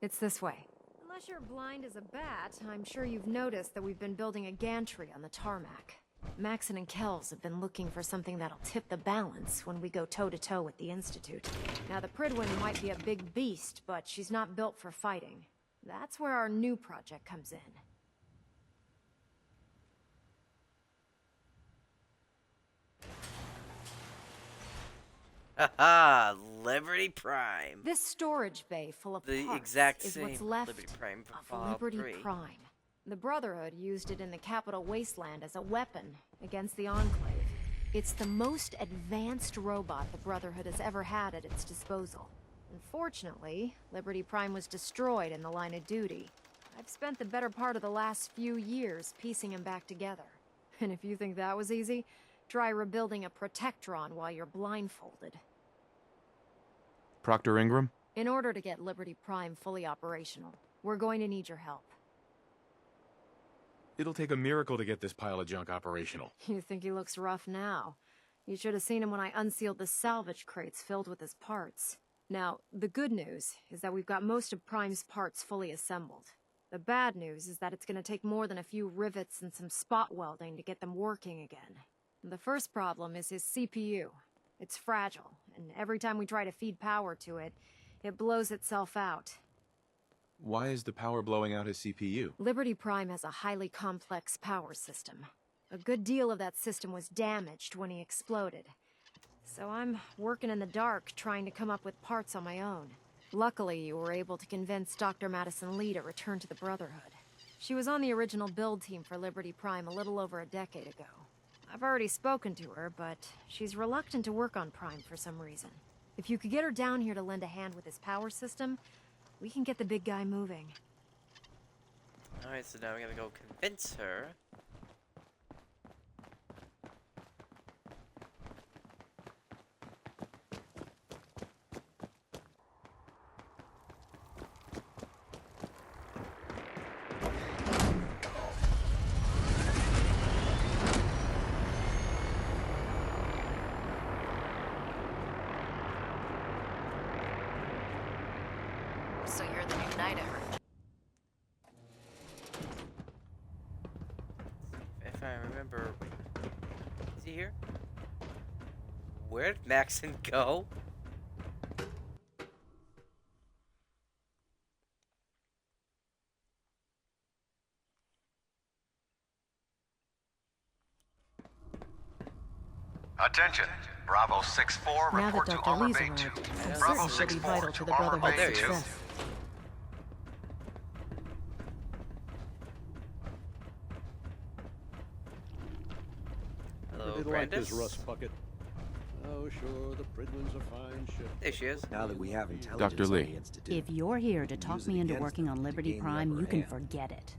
it's this way. Unless you're blind as a bat, I'm sure you've noticed that we've been building a gantry on the tarmac. Maxon and Kells have been looking for something that'll tip the balance when we go toe-to-toe with the Institute. Now, the Pridwin might be a big beast, but she's not built for fighting. That's where our new project comes in. Haha, Liberty Prime. This storage bay full of the parts exact is same what's left Liberty Prime from of Fallout Liberty 3. Prime. The Brotherhood used it in the capital Wasteland as a weapon against the Enclave. It's the most advanced robot the Brotherhood has ever had at its disposal. Unfortunately, Liberty Prime was destroyed in the line of duty. I've spent the better part of the last few years piecing him back together. And if you think that was easy, try rebuilding a Protectron while you're blindfolded. Proctor Ingram? In order to get Liberty Prime fully operational, we're going to need your help. It'll take a miracle to get this pile of junk operational. You think he looks rough now? You should have seen him when I unsealed the salvage crates filled with his parts. Now, the good news is that we've got most of Prime's parts fully assembled. The bad news is that it's going to take more than a few rivets and some spot welding to get them working again. The first problem is his CPU. It's fragile, and every time we try to feed power to it, it blows itself out. Why is the power blowing out his CPU? Liberty Prime has a highly complex power system. A good deal of that system was damaged when he exploded. So I'm working in the dark, trying to come up with parts on my own. Luckily, you were able to convince Dr. Madison Lee to return to the Brotherhood. She was on the original build team for Liberty Prime a little over a decade ago. I've already spoken to her, but she's reluctant to work on Prime for some reason. If you could get her down here to lend a hand with his power system, we can get the big guy moving. Alright, so now we gotta go convince her. So you're the new knight, I heard. If I remember... Is he here? Where did Maxon go? Attention. Bravo 6-4, Now that report to Dr. Armor Lee's Bay arrived, 2. I'm Bravo certain she'll be 6-4 vital to the Armor Brotherhood's Bay 2. success. Hello, Did like this Brandis. rust bucket. Oh, sure, the Pridlin's a fine ship. There she is. Now that we have intelligence Dr. on Lee. the Institute, If you're here to talk use me it into against working them on to Liberty gain the Prime, upper you can hand. forget it.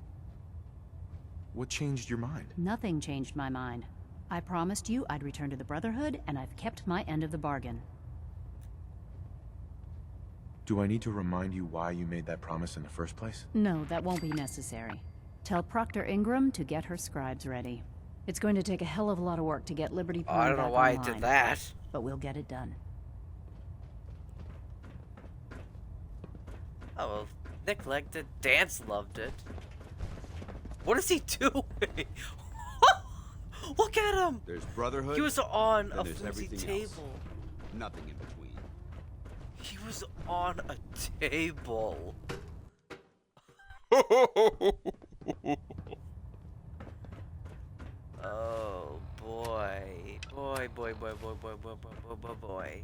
What changed your mind? Nothing changed my mind. I promised you I'd return to the Brotherhood, and I've kept my end of the bargain. Do I need to remind you why you made that promise in the first place? No, that won't be necessary. Tell Proctor Ingram to get her scribes ready. It's going to take a hell of a lot of work to get Liberty Prime I don't know back why I online, did that. but we'll get it done. Oh, well, Nick liked it. Dance loved it. What is he doing? Look at him! There's Brotherhood. He was on then a there's flimsy everything table. else. Nothing in between. He was on a table. Oh boy. Boy, boy, boy, boy, boy, boy, boy, boy, boy, boy.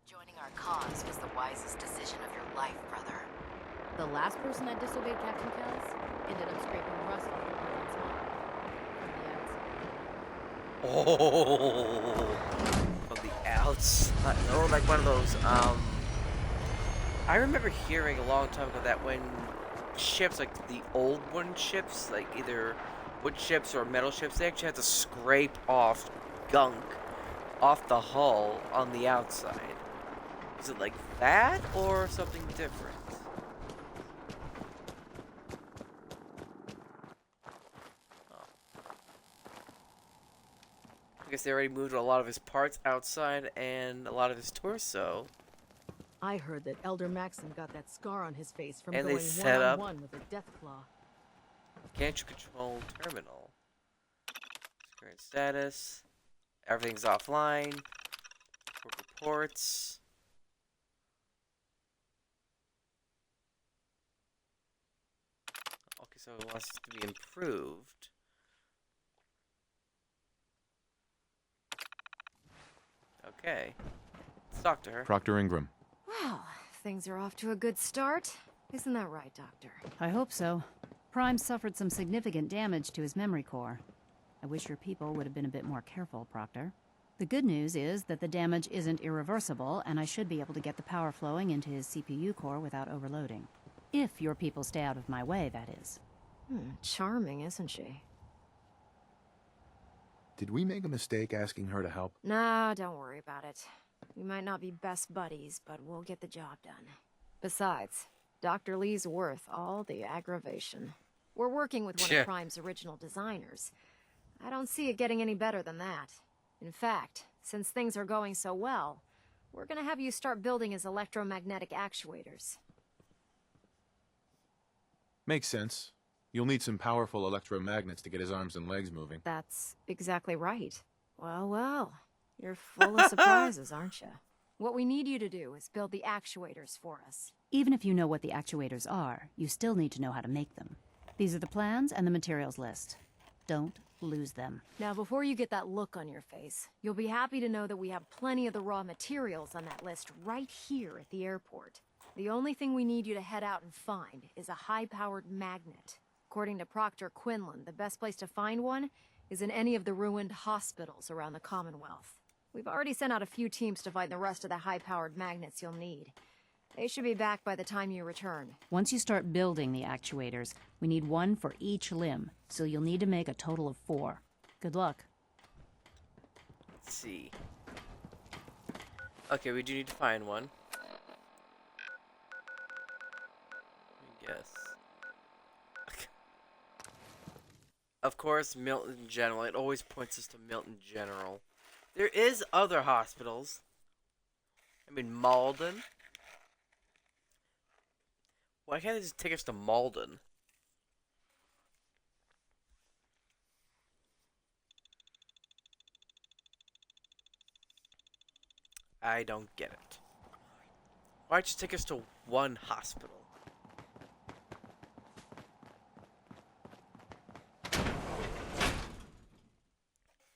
Joining our cause was the wisest decision of your life, brother. The last person that disobeyed Captain Kells ended up scraping rust off the Pridlin's hull. From the outside. Oh, from the outside. Or like one of those, I remember hearing a long time ago that when ships, like the old wooden ships, like either wood ships or metal ships, they actually had to scrape off gunk off the hull on the outside. Is it like that or something different? I guess they already moved a lot of his parts outside and a lot of his torso. I heard that Elder Maxon got that scar on his face from And they going set up- one-on-one with a Deathclaw. Can't control terminal. Current status. Everything's offline. Report reports. Okay, so it wants to be improved. Okay. Let's talk to her. Proctor Ingram. Well, things are off to a good start. Isn't that right, Doctor? I hope so. Prime suffered some significant damage to his memory core. I wish your people would have been a bit more careful, Proctor. The good news is that the damage isn't irreversible, and I should be able to get the power flowing into his CPU core without overloading. If your people stay out of my way, that is. Charming, isn't she? Did we make a mistake asking her to help? Nah, don't worry about it. We might not be best buddies, but we'll get the job done. Besides, Dr. Lee's worth all the aggravation. We're working with one of Prime's original designers. I don't see it getting any better than that. In fact, since things are going so well, we're gonna have you start building his electromagnetic actuators. Makes sense. You'll need some powerful electromagnets to get his arms and legs moving. That's exactly right. Well, well, you're full of surprises, aren't you? What we need you to do is build the actuators for us. Even if you know what the actuators are, you still need to know how to make them. These are the plans and the materials list. Don't lose them. Now, before you get that look on your face, you'll be happy to know that we have plenty of the raw materials on that list right here at the airport. The only thing we need you to head out and find is a high-powered magnet. According to Proctor Quinlan, the best place to find one is in any of the ruined hospitals around the Commonwealth. We've already sent out a few teams to find the rest of the high-powered magnets you'll need. They should be back by the time you return. Once you start building the actuators, we need one for each limb, so you'll need to make a total of 4. Good luck. Let's see. Okay, we do need to find one. Yes. Of course, Milton General. It always points us to Milton General. There is other hospitals. I mean, Malden. Why can't they just take us to Malden? I don't get it. Why'd you take us to one hospital?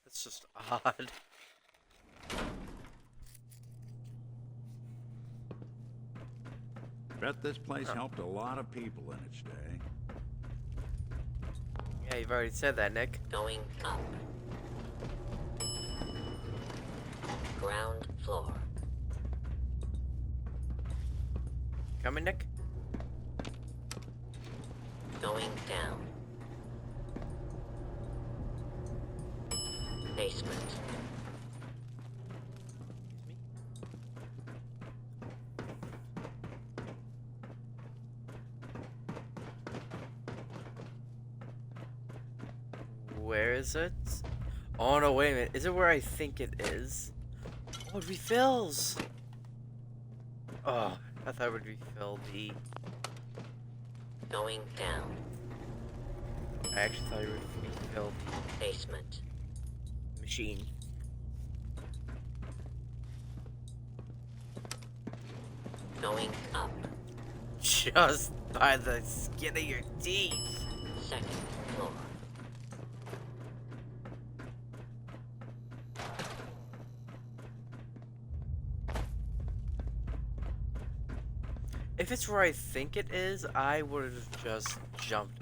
That's just odd. Bet this place helped a lot of people in its day. Yeah, you've already said that, Nick. Going up. Ground floor. Coming, Nick? Going down. Basement. Where is it? Oh no, wait a minute. Is it where I think it is? Oh, it refills! Oh, I thought it would refill the... Going down. I actually thought it would refill the... Basement. Machine. Going up. Just by the skin of your teeth. Second floor. If it's where I think it is, I would have just jumped.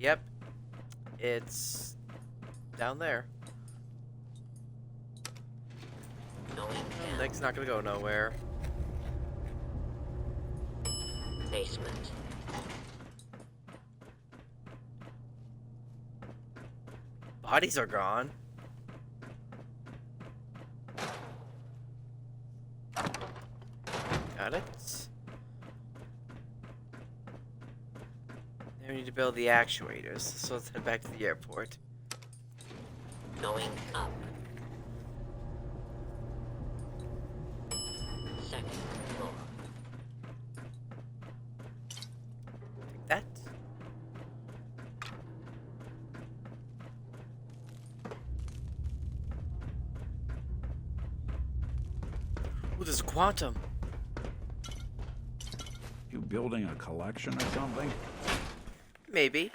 Yep. It's down there. Going down. Nick's not gonna go nowhere. Basement. Bodies are gone. Got it. Now we need to build the actuators, so let's head back to the airport. Going up. Second floor. Take that. Ooh, there's a quantum. You building a collection or something? Maybe.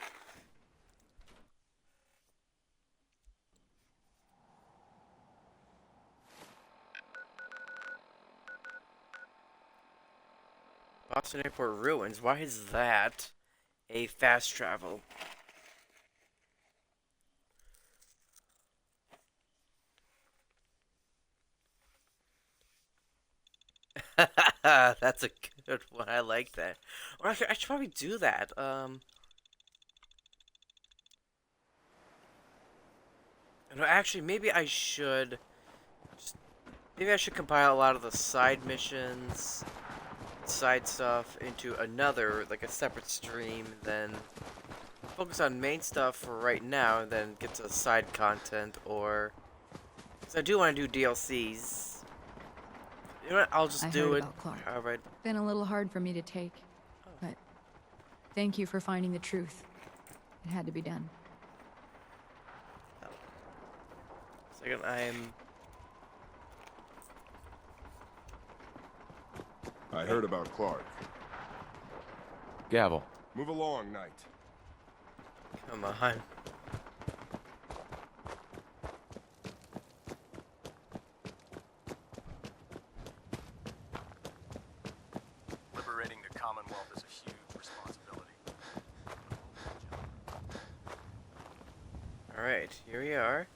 Boston Airport ruins. Why is that a fast travel? That's a good one. I like that. Or I should probably do that. No, actually, maybe I should. Maybe I should compile a lot of the side missions, side stuff into another, like a separate stream. Then focus on main stuff for right now, and then get to side content. Or because I do want to do DLCs. You know what? I'll just do it. All right. Been a little hard for me to take, but thank you for finding the truth. It had to be done. Second, I heard about Clark. Gavel. Move along, Knight. Come on. Liberating the Commonwealth is a huge responsibility. Alright, here we are.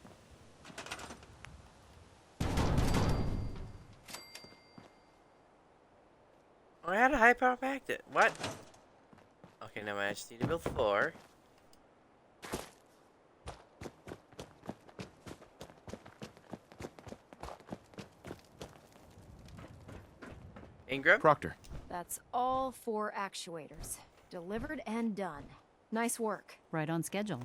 Oh, I had a high power magnet. What? Okay, now I just need to build 4. Ingram? Proctor. That's all 4 actuators. Delivered and done. Nice work. Right on schedule.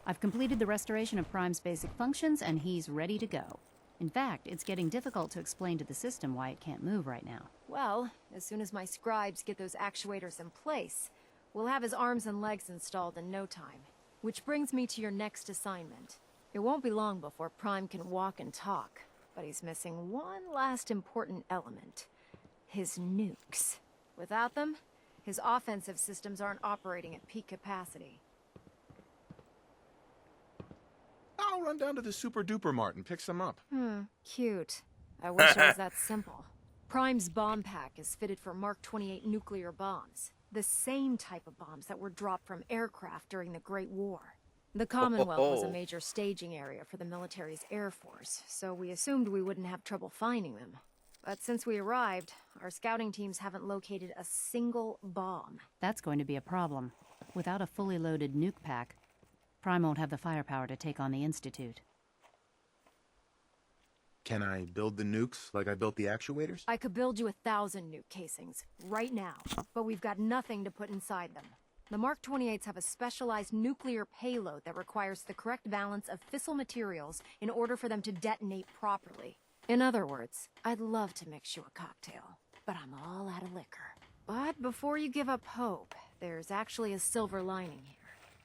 I've completed the restoration of Prime's basic functions, and he's ready to go. In fact, it's getting difficult to explain to the system why it can't move right now. Well, as soon as my scribes get those actuators in place, we'll have his arms and legs installed in no time. Which brings me to your next assignment. It won't be long before Prime can walk and talk. But he's missing one last important element. His nukes. Without them, his offensive systems aren't operating at peak capacity. I'll run down to the Super Duper Mart and pick some up. Cute. I wish it was that simple. Prime's bomb pack is fitted for Mark 28 nuclear bombs. The same type of bombs that were dropped from aircraft during the Great War. The Commonwealth was a major staging area for the military's Air Force, so we assumed we wouldn't have trouble finding them. But since we arrived, our scouting teams haven't located a single bomb. That's going to be a problem. Without a fully loaded nuke pack, Prime won't have the firepower to take on the Institute. Can I build the nukes like I built the actuators? I could build you 1,000 nuke casings, right now, but we've got nothing to put inside them. The Mark 28s have a specialized nuclear payload that requires the correct balance of fissile materials in order for them to detonate properly. In other words, I'd love to mix you a cocktail, but I'm all out of liquor. But before you give up hope, there's actually a silver lining here.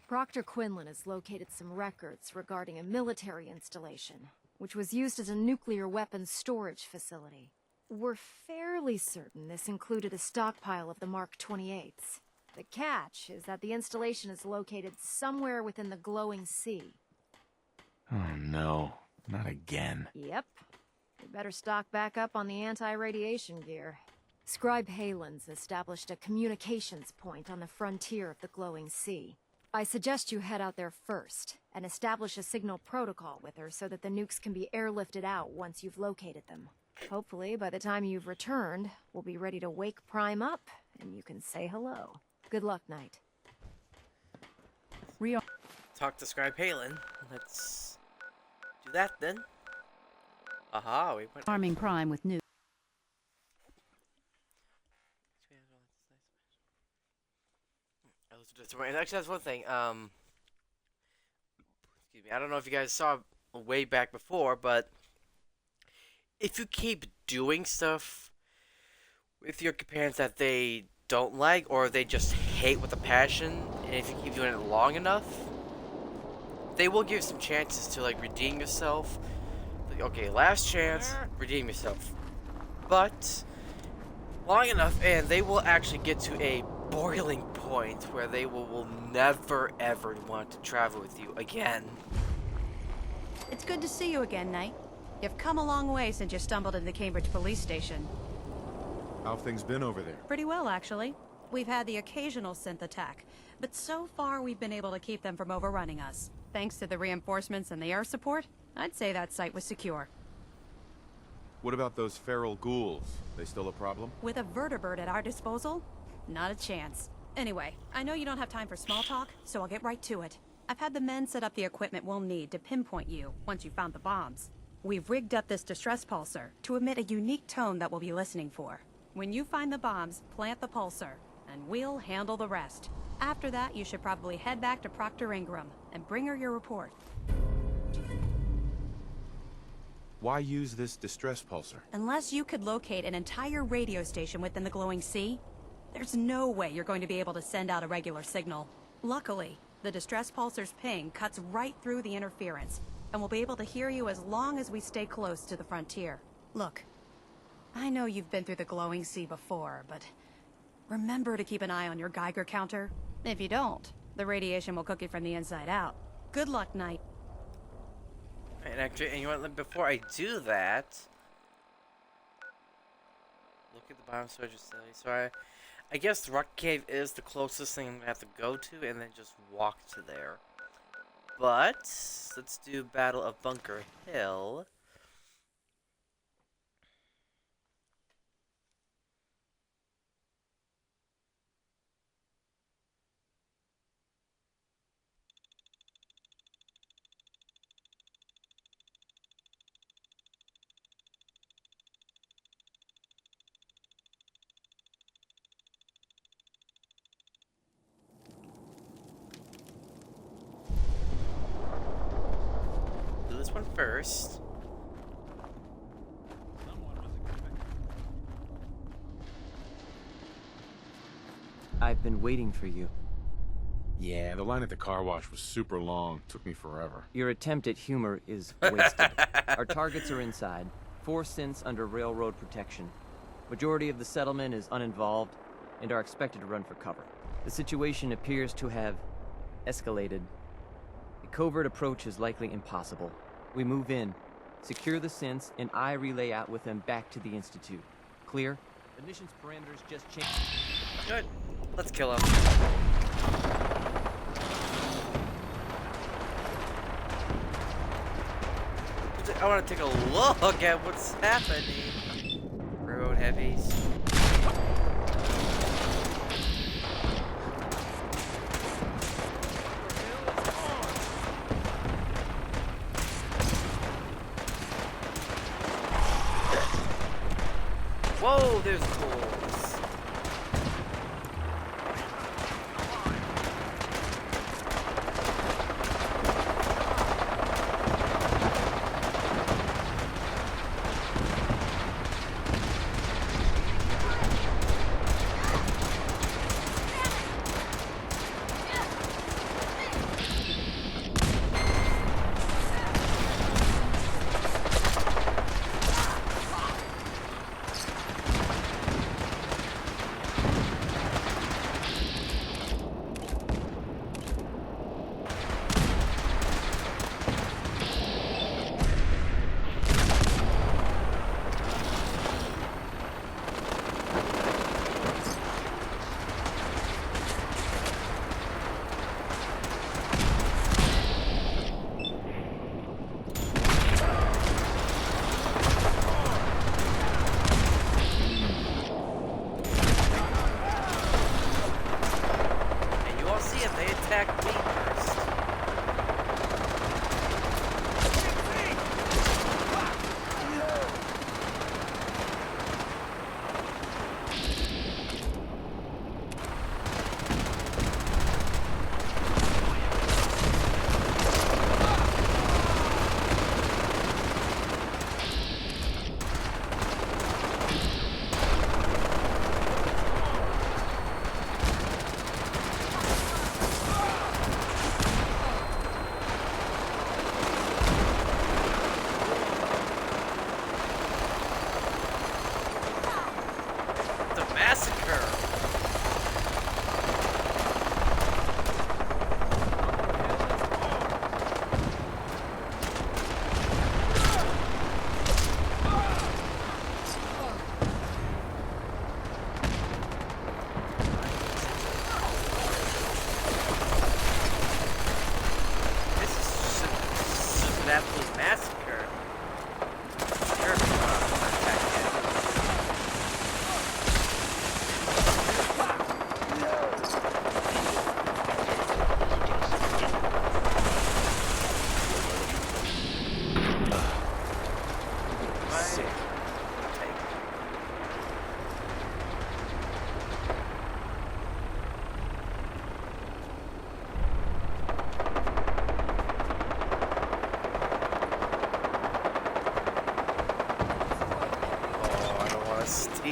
Proctor Quinlan has located some records regarding a military installation, which was used as a nuclear weapons storage facility. We're fairly certain this included a stockpile of the Mark 28s. The catch is that the installation is located somewhere within the glowing sea. Oh no, not again. Yep. We better stock back up on the anti-radiation gear. Scribe Halen's established a communications point on the frontier of the glowing sea. I suggest you head out there first, and establish a signal protocol with her so that the nukes can be airlifted out once you've located them. Hopefully, by the time you've returned, we'll be ready to wake Prime up, and you can say hello. Good luck, Knight. Talk to Scribe Halen. Let's do that then. Aha, we went. Arming Prime with nukes. Actually, that's one thing. Excuse me. I don't know if you guys saw way back before, but if you keep doing stuff with your companions that they don't like or they just hate with a passion, and if you keep doing it long enough, they will give you some chances to like redeem yourself. Like, okay, last chance, redeem yourself. But long enough, and they will actually get to a boiling point where they will never ever want to travel with you again. It's good to see you again, Knight. You've come a long way since you stumbled into the Cambridge police station. How have things been over there? Pretty well, actually. We've had the occasional synth attack, but so far we've been able to keep them from overrunning us. Thanks to the reinforcements and the air support, I'd say that site was secure. What about those feral ghouls? They still a problem? With a vertibird at our disposal? Not a chance. Anyway, I know you don't have time for small talk, so I'll get right to it. I've had the men set up the equipment we'll need to pinpoint you once you found the bombs. We've rigged up this distress pulsar to emit a unique tone that we'll be listening for. When you find the bombs, plant the pulsar, and we'll handle the rest. After that, you should probably head back to Proctor Ingram and bring her your report. Why use this distress pulsar? Unless you could locate an entire radio station within the glowing sea, there's no way you're going to be able to send out a regular signal. Luckily, the distress pulsar's ping cuts right through the interference, and we'll be able to hear you as long as we stay close to the frontier. Look, I know you've been through the glowing sea before, but remember to keep an eye on your Geiger counter. If you don't, the radiation will cook you from the inside out. Good luck, Knight. And actually, and you know what, before I do that, look at the bottom storage facility. So I guess the Rock Cave is the closest thing I'm gonna have to go to, and then just walk to there. But let's do Battle of Bunker Hill. This one first. I've been waiting for you. Yeah, the line at the car wash was super long. Took me forever. Your attempt at humor is wasted. Our targets are inside. 4 synths under railroad protection. Majority of the settlement is uninvolved and are expected to run for cover. The situation appears to have escalated. A covert approach is likely impossible. We move in, secure the synths, and I relay out with them back to the Institute. Clear? The mission's parameters just changed. Good. Let's kill him. I want to take a look at what's happening. Road heavies. Whoa, there's ghouls.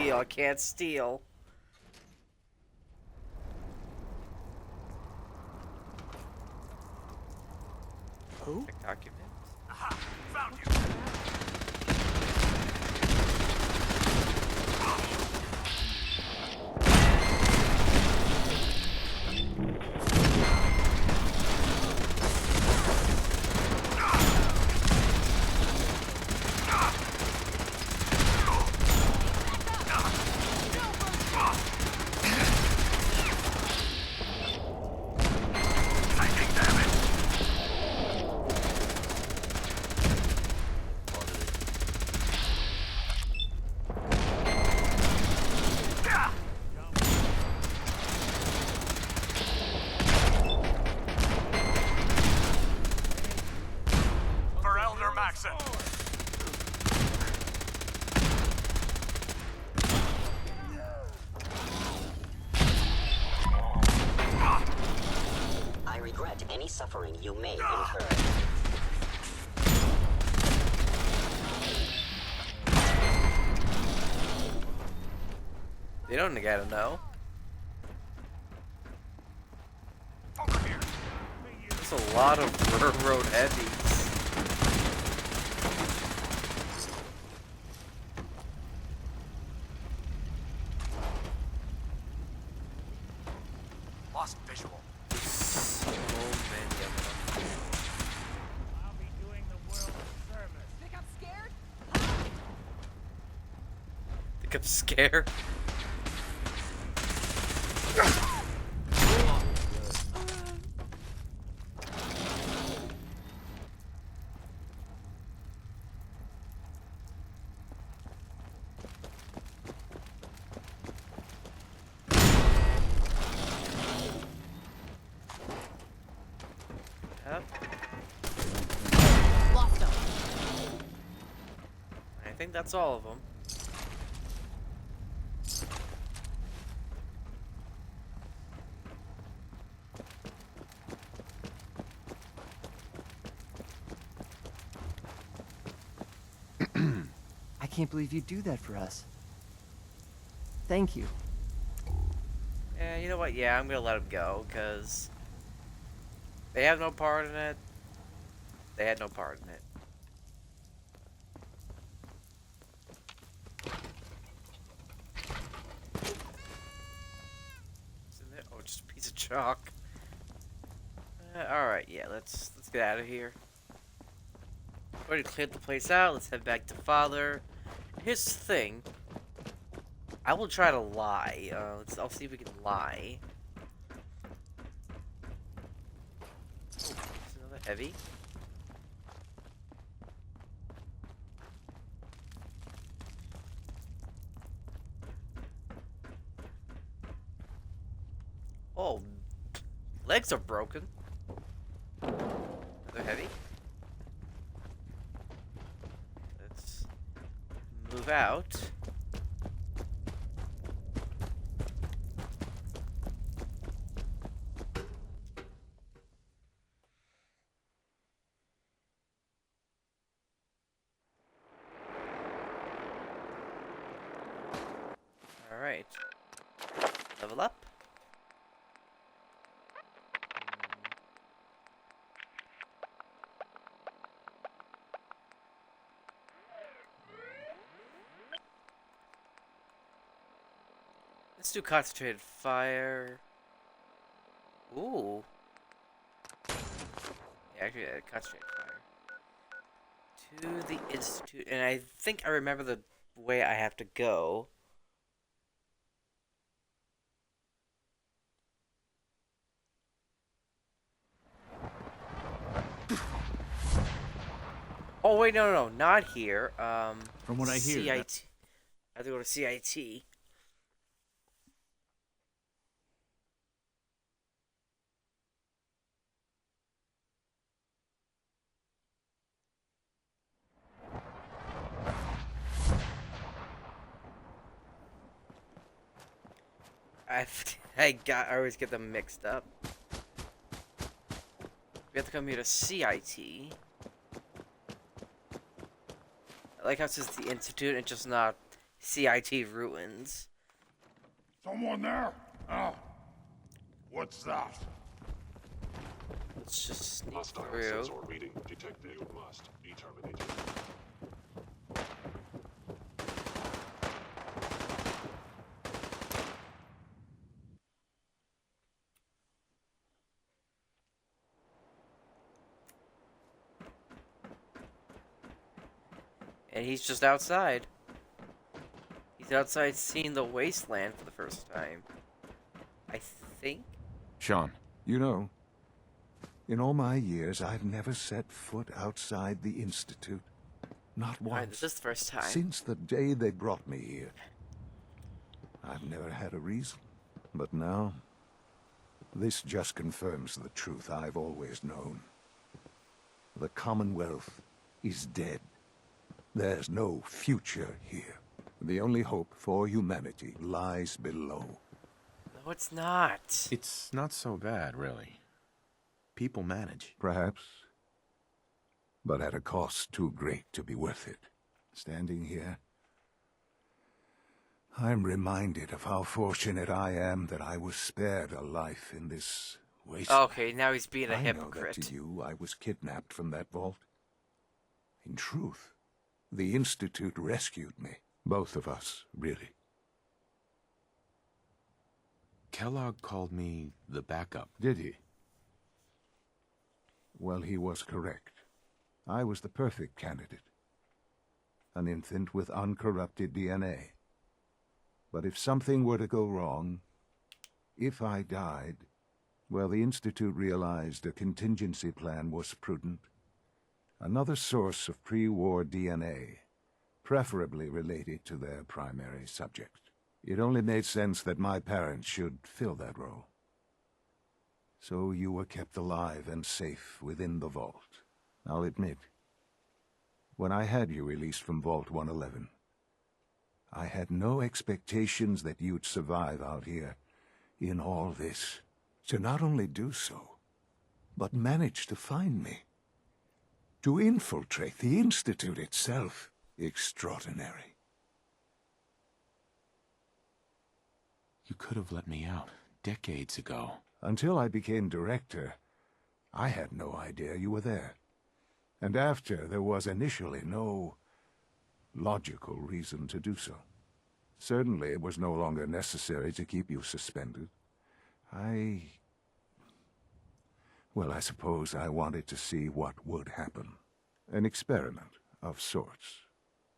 I can't steal. Who? Document. Aha! Found you. I regret any suffering you may incur. They don't gotta know. There's a lot of railroad heavies. Lost visual. There's so many of them. I'll be doing the world a service. Think I'm scared? Think I'm scared? Lost them. I think that's all of them. I can't believe you do that for us. Thank you. Yeah, you know what? Yeah, I'm gonna let them go, because they have no part in it. They had no part in it. Isn't it? Oh, just a piece of chalk. Alright, yeah, let's get out of here. Already cleared the place out. Let's head back to Father. Here's the thing. I will try to lie. I'll see if we can lie. Oh, there's another heavy. Oh, legs are broken. Another heavy. Let's move out. Alright. Level up. Let's do concentrated fire. Ooh. Yeah, actually, concentrated fire. To the Institute. And I think I remember the way I have to go. Oh, wait, no, not here. From what I hear, CIT. I have to go to CIT. I always get them mixed up. We have to come here to CIT. I like how it says the Institute and just not CIT Ruins. Someone there? Oh. What's that? Let's just sneak Hostile through. sensor reading detected. You must be terminated. And he's just outside. He's outside seeing the wasteland for the first time. I think. Sean. You know, in all my years, I've never set foot outside the Institute. Not once. Alright, this is the first time. Since the day they brought me here. I've never had a reason. But now, this just confirms the truth I've always known. The Commonwealth is dead. There's no future here. The only hope for humanity lies below. No, it's not. It's not so bad, really. People manage. Perhaps. But at a cost too great to be worth it. Standing here, I'm reminded of how fortunate I am that I was spared a life in this Okay, now he's being a I know that hypocrite. to you, I was kidnapped from that vault. In truth, the Institute rescued me. Both of us, really. Kellogg called me the backup. Did he? Well, he was correct. I was the perfect candidate. An infant with uncorrupted DNA. But if something were to go wrong, if I died, well, the Institute realized a contingency plan was prudent. Another source of pre-war DNA, preferably related to their primary subject. It only made sense that my parents should fill that role. So you were kept alive and safe within the vault. I'll admit, when I had you released from Vault 111, I had no expectations that you'd survive out here in all this. To not only do so, but manage to find me. To infiltrate the Institute itself. Extraordinary. You could have let me out decades ago. Until I became director, I had no idea you were there. And after, there was initially no logical reason to do so. Certainly, it was no longer necessary to keep you suspended. Well, I suppose I wanted to see what would happen. An experiment of sorts.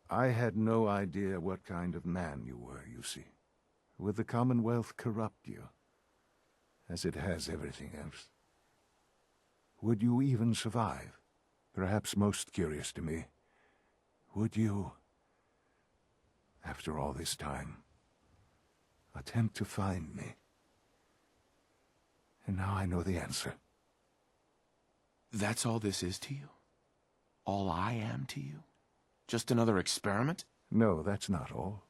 I had no idea what kind of man you were, you see. Would the Commonwealth corrupt you, as it has everything else? Would you even survive? Perhaps most curious to me, would you, after all this time, attempt to find me? And now I know the answer. That's all this is to you? All I am to you? Just another experiment? No, that's not all.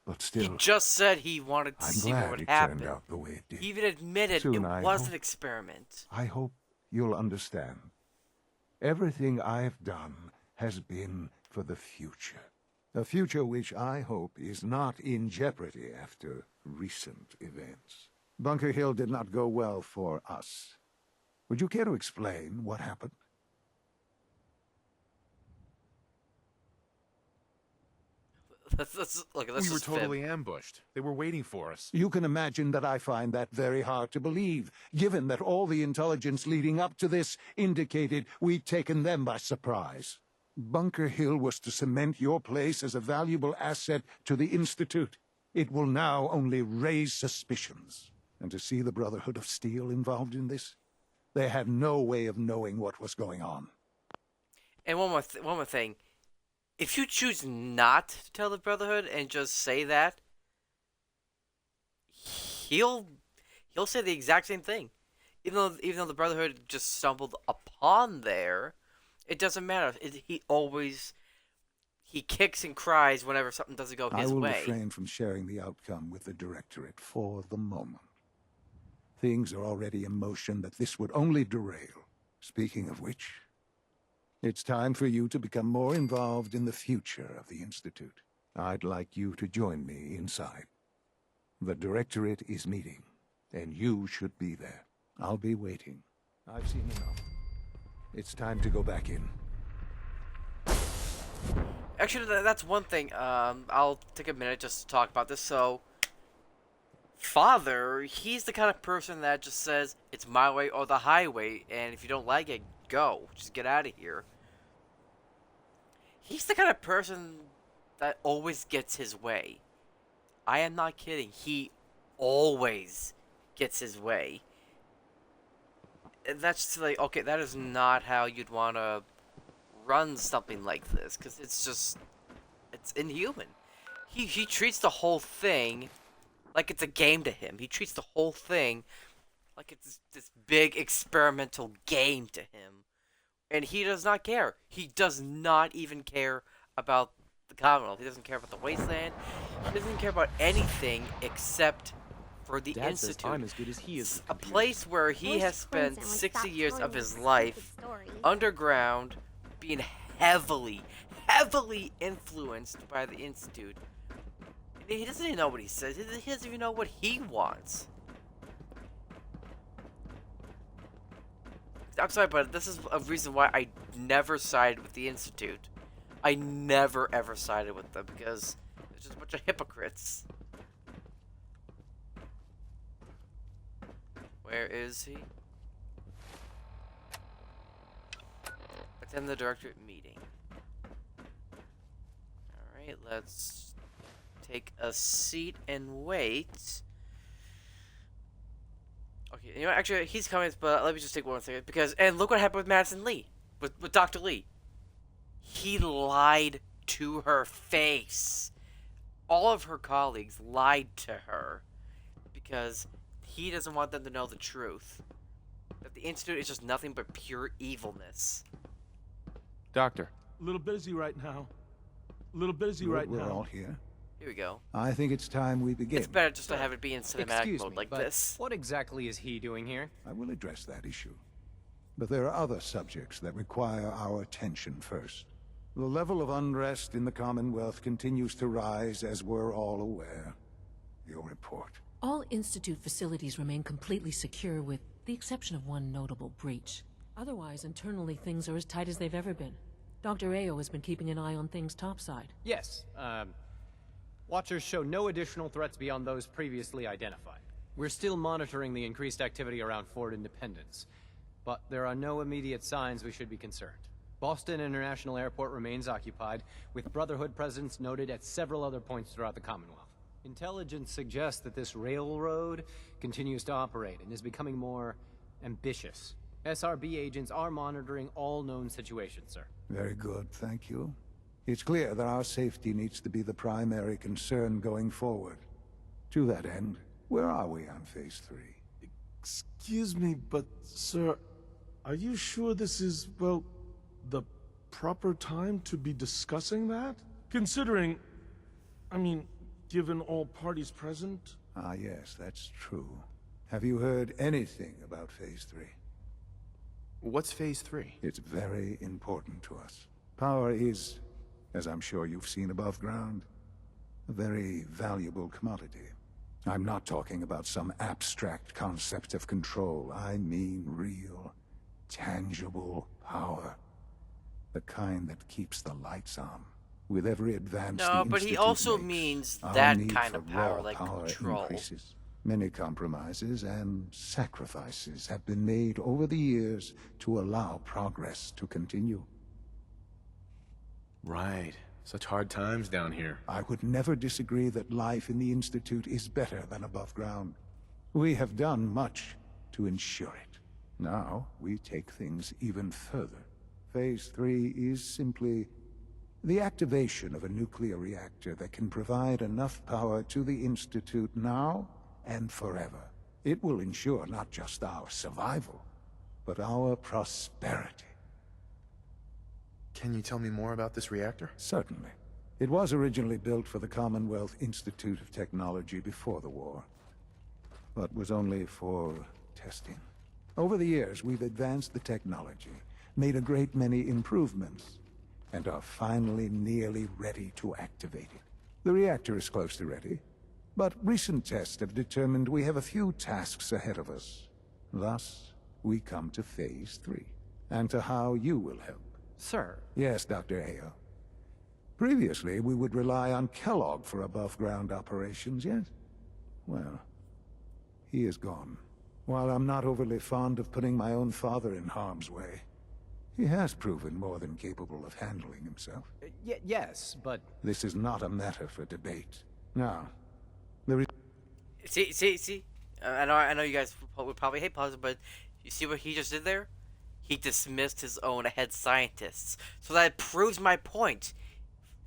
But still, He just said he wanted to see what would happen. Turned out the way it did. He even admitted Soon, it was an experiment. I hope you'll understand. Everything I've done has been for the future. A future which I hope is not in jeopardy after recent events. Bunker Hill did not go well for us. Would you care to explain what happened? We were totally ambushed. They were waiting for us. You can imagine that I find that very hard to believe, given that all the intelligence leading up to this indicated we'd taken them by surprise. Bunker Hill was to cement your place as a valuable asset to the Institute. It will now only raise suspicions. And to see the Brotherhood of Steel involved in this, they had no way of knowing what was going on. And one more thing. If you choose not to tell the Brotherhood and just say that, he'll say the exact same thing. Even though the Brotherhood just stumbled upon there, it doesn't matter. He kicks and cries whenever something doesn't go his way. I will refrain from sharing the outcome with the Directorate for the moment. Things are already in motion that this would only derail. Speaking of which, it's time for you to become more involved in the future of the Institute. I'd like you to join me inside. The Directorate is meeting, and you should be there. I'll be waiting. I've seen enough. It's time to go back in. Actually, that's one thing. I'll take a minute just to talk about this. So, Father, he's the kind of person that just says, it's my way or the highway, and if you don't like it, go. Just get out of here. He's the kind of person that always gets his way. I am not kidding. He always gets his way. And that's just like, okay, that is not how you'd want to run something like this, because it's inhuman. He treats the whole thing like it's a game to him. He treats the whole thing like it's this big experimental game to him. And he does not care. He does not even care about the Commonwealth. He doesn't care about the Wasteland. He doesn't care about anything except for the Dad Institute. says I'm as good as he is. A place where he has spent 60 years of his life underground, being heavily influenced by the Institute. He doesn't even know what he says. He doesn't even know what he wants. I'm sorry, but this is a reason why I never sided with the Institute. I never ever sided with them because they're just a bunch of hypocrites. Where is he? Attend the directorate meeting. Alright, let's take a seat and wait. Okay, you know, actually, he's coming, but let me just take 1 second. Because, and look what happened with Madison Lee. With Dr. Lee. He lied to her face. All of her colleagues lied to her. Because he doesn't want them to know the truth. That the Institute is just nothing but pure evilness. Doctor. A little busy right now. A little busy right now. We're all here. Here we go. I think it's time we begin. It's better just to have it be in cinematic mode like this. What exactly is he doing here? I will address that issue. But there are other subjects that require our attention first. The level of unrest in the Commonwealth continues to rise, as we're all aware. Your report. All Institute facilities remain completely secure with the exception of one notable breach. Otherwise, internally, things are as tight as they've ever been. Dr. Ayo has been keeping an eye on things topside. Yes, Watchers show no additional threats beyond those previously identified. We're still monitoring the increased activity around Fort Independence, but there are no immediate signs we should be concerned. Boston International Airport remains occupied, with Brotherhood presence noted at several other points throughout the Commonwealth. Intelligence suggests that this railroad continues to operate and is becoming more ambitious. SRB agents are monitoring all known situations, sir. Very good, thank you. It's clear that our safety needs to be the primary concern going forward. To that end, where are we on Phase 3? Excuse me, but, sir, are you sure this is, well, the proper time to be discussing that? Considering, I mean, given all parties present? Ah, yes, that's true. Have you heard anything about Phase 3? What's Phase 3? It's very important to us. Power is, as I'm sure you've seen above ground, a very valuable commodity. I'm not talking about some abstract concept of control. I mean real, tangible power. The kind that keeps the lights on. With every advance No, the but he Institute also makes, means our that need kind for of power, raw like power control. increases. Many compromises and sacrifices have been made over the years to allow progress to continue. Right. Such hard times down here. I would never disagree that life in the Institute is better than above ground. We have done much to ensure it. Now, we take things even further. Phase 3 is simply the activation of a nuclear reactor that can provide enough power to the Institute now and forever. It will ensure not just our survival, but our prosperity. Can you tell me more about this reactor? Certainly. It was originally built for the Commonwealth Institute of Technology before the war, but was only for testing. Over the years, we've advanced the technology, made a great many improvements, and are finally nearly ready to activate it. The reactor is close to ready, but recent tests have determined we have a few tasks ahead of us. Thus, we come to Phase 3, and to how you will help. Sir. Yes, Dr. Ayo. Previously, we would rely on Kellogg for above-ground operations, yes? Well, he is gone. While I'm not overly fond of putting my own father in harm's way, he has proven more than capable of handling himself. Yes, but... This is not a matter for debate. Now, there is... See? I know you guys would probably hate positive, but you see what he just did there? He dismissed his own head scientists. So that proves my point.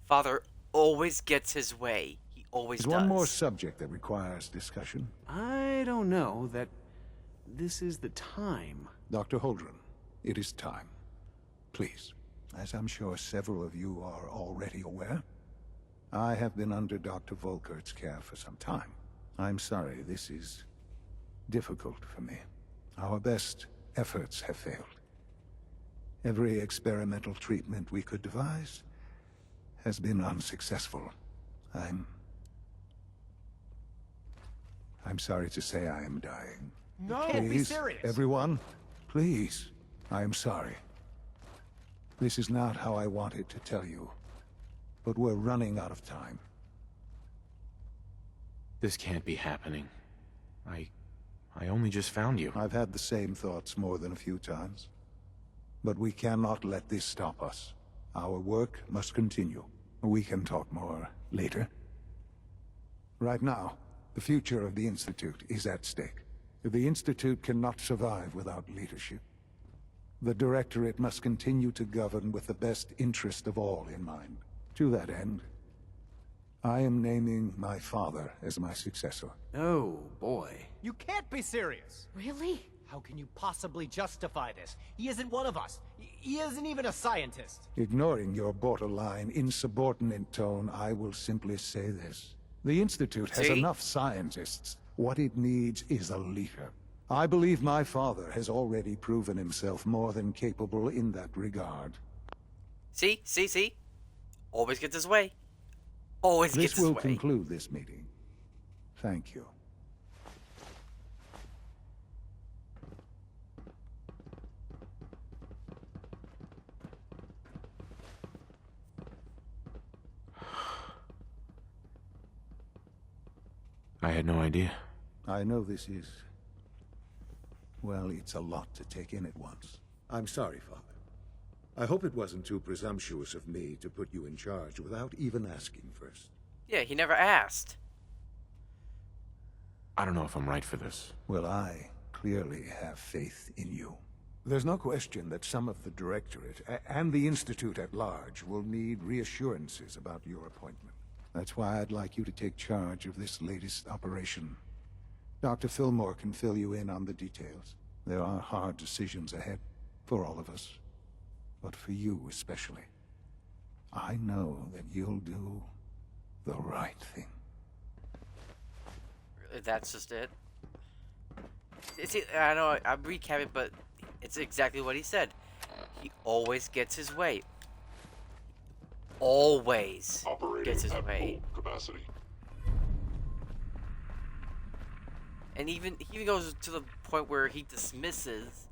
Father always gets his way. He always does. There's one more subject that requires discussion. I don't know that this is the time. Dr. Holdren, it is time. Please, as I'm sure several of you are already aware, I have been under Dr. Volkert's care for some time. I'm sorry, this is difficult for me. Our best efforts have failed. Every experimental treatment we could devise has been unsuccessful. I'm sorry to say I am dying. No, Please, be serious. Everyone, please. I am sorry. This is not how I wanted to tell you, but we're running out of time. This can't be happening. I only just found you. I've had the same thoughts more than a few times. But we cannot let this stop us. Our work must continue. We can talk more later. Right now, the future of the Institute is at stake. The Institute cannot survive without leadership. The Directorate must continue to govern with the best interest of all in mind. To that end, I am naming my father as my successor. Oh, boy. You can't be serious! Really? How can you possibly justify this? He isn't one of us. He isn't even a scientist. Ignoring your borderline, insubordinate tone, I will simply say this. The Institute has enough scientists. What it needs is a leader. I believe my father has already proven himself more than capable in that regard. See? Always gets his way. Always gets his way. This will conclude this meeting. Thank you. I had no idea. I know this is... well, it's a lot to take in at once. I'm sorry, Father. I hope it wasn't too presumptuous of me to put you in charge without even asking first. Yeah, he never asked. I don't know if I'm right for this. Well, I clearly have faith in you. There's no question that some of the Directorate and the Institute at large will need reassurances about your appointment. That's why I'd like you to take charge of this latest operation. Dr. Fillmore can fill you in on the details. There are hard decisions ahead, for all of us. But for you especially. I know that you'll do the right thing. That's just it. See, I know I'm recapping, but it's exactly what he said. He always gets his way. Always gets his way. Capacity. And he even goes to the point where he dismisses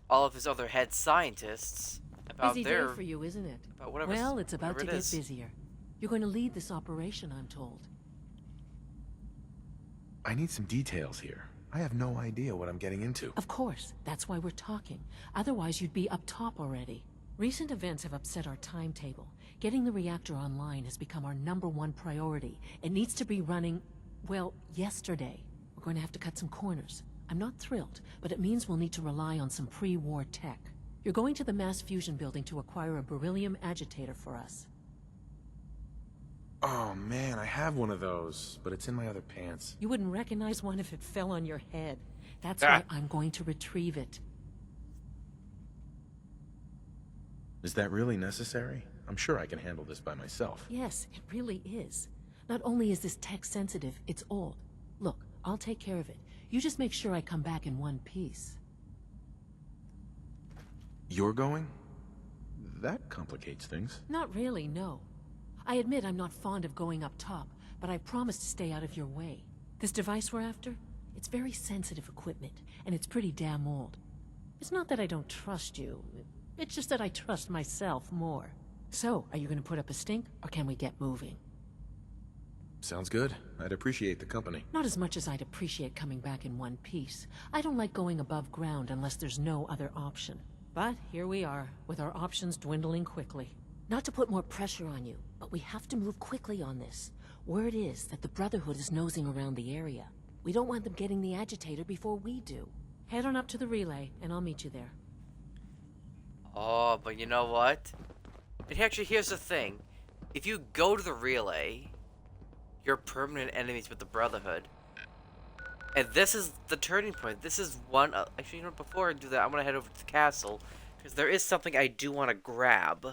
all of his other head scientists about Busy their day for you, isn't it? about whatever. Well, it's about to whatever it get is. busier. You're going to lead this operation, I'm told. I need some details here. I have no idea what I'm getting into. Of course, that's why we're talking. Otherwise, you'd be up top already. Recent events have upset our timetable. Getting the reactor online has become our #1 priority. It needs to be running, well, yesterday. We're going to have to cut some corners. I'm not thrilled, but it means we'll need to rely on some pre-war tech. You're going to the mass fusion building to acquire a beryllium agitator for us. Oh man, I have one of those, but it's in my other pants. You wouldn't recognize one if it fell on your head. That's why I'm going to retrieve it. Is that really necessary? I'm sure I can handle this by myself. Yes, it really is. Not only is this tech sensitive, it's old. Look, I'll take care of it. You just make sure I come back in one piece. You're going? That complicates things. Not really, no. I admit I'm not fond of going up top, but I promise to stay out of your way. This device we're after? It's very sensitive equipment, and it's pretty damn old. It's not that I don't trust you. It's just that I trust myself more. So, are you going to put up a stink, or can we get moving? Sounds good. I'd appreciate the company. Not as much as I'd appreciate coming back in one piece. I don't like going above ground unless there's no other option. But here we are, with our options dwindling quickly. Not to put more pressure on you, but we have to move quickly on this. Word is that the Brotherhood is nosing around the area. We don't want them getting the agitator before we do. Head on up to the relay, and I'll meet you there. Oh, but you know what? And actually, here's the thing. If you go to the relay, you're permanent enemies with the Brotherhood. And this is the turning point. This is one... actually, you know what? Before I do that, I'm going to head over to the castle. Because there is something I do want to grab.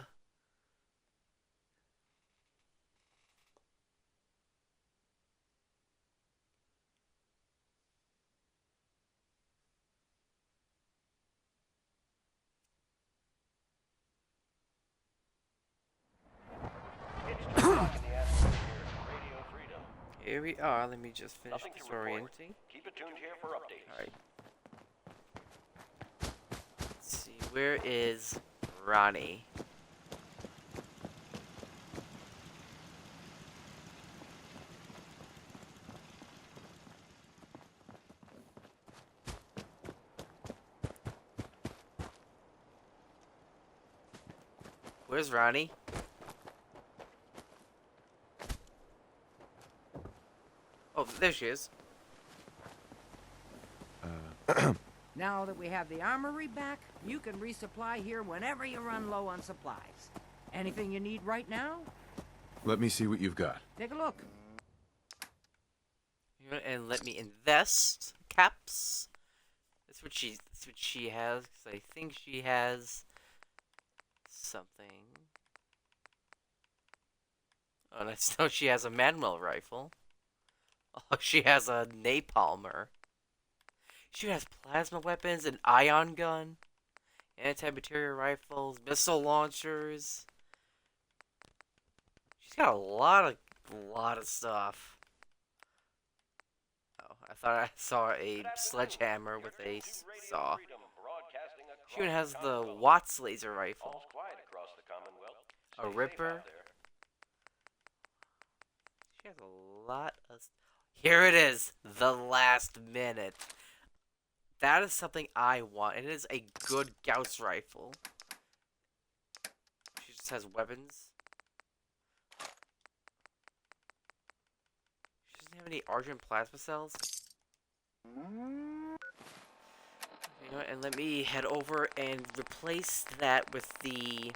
Here we are. Let me just finish disorienting. Keep it tuned here for updates. Alright. Let's see, where is Ronnie? Where's Ronnie? Oh, there she is. Now that we have the armory back, you can resupply here whenever you run low on supplies. Anything you need right now? Let me see what you've got. Take a look. And let me invest caps. That's what she has. 'Cause I think she has something. Oh, that's no. She has a manual rifle. Oh, she has a napalmer. She has plasma weapons, an ion gun, anti-material rifles, missile launchers. She's got a lot of stuff. Oh, I thought I saw a sledgehammer with a saw. She even has the Watts laser rifle. A Ripper. She has a lot of... Here it is! The last minute. That is something I want. It is a good Gauss rifle. She just has weapons. She doesn't have any argent plasma cells. You know what, and let me head over and replace that with the...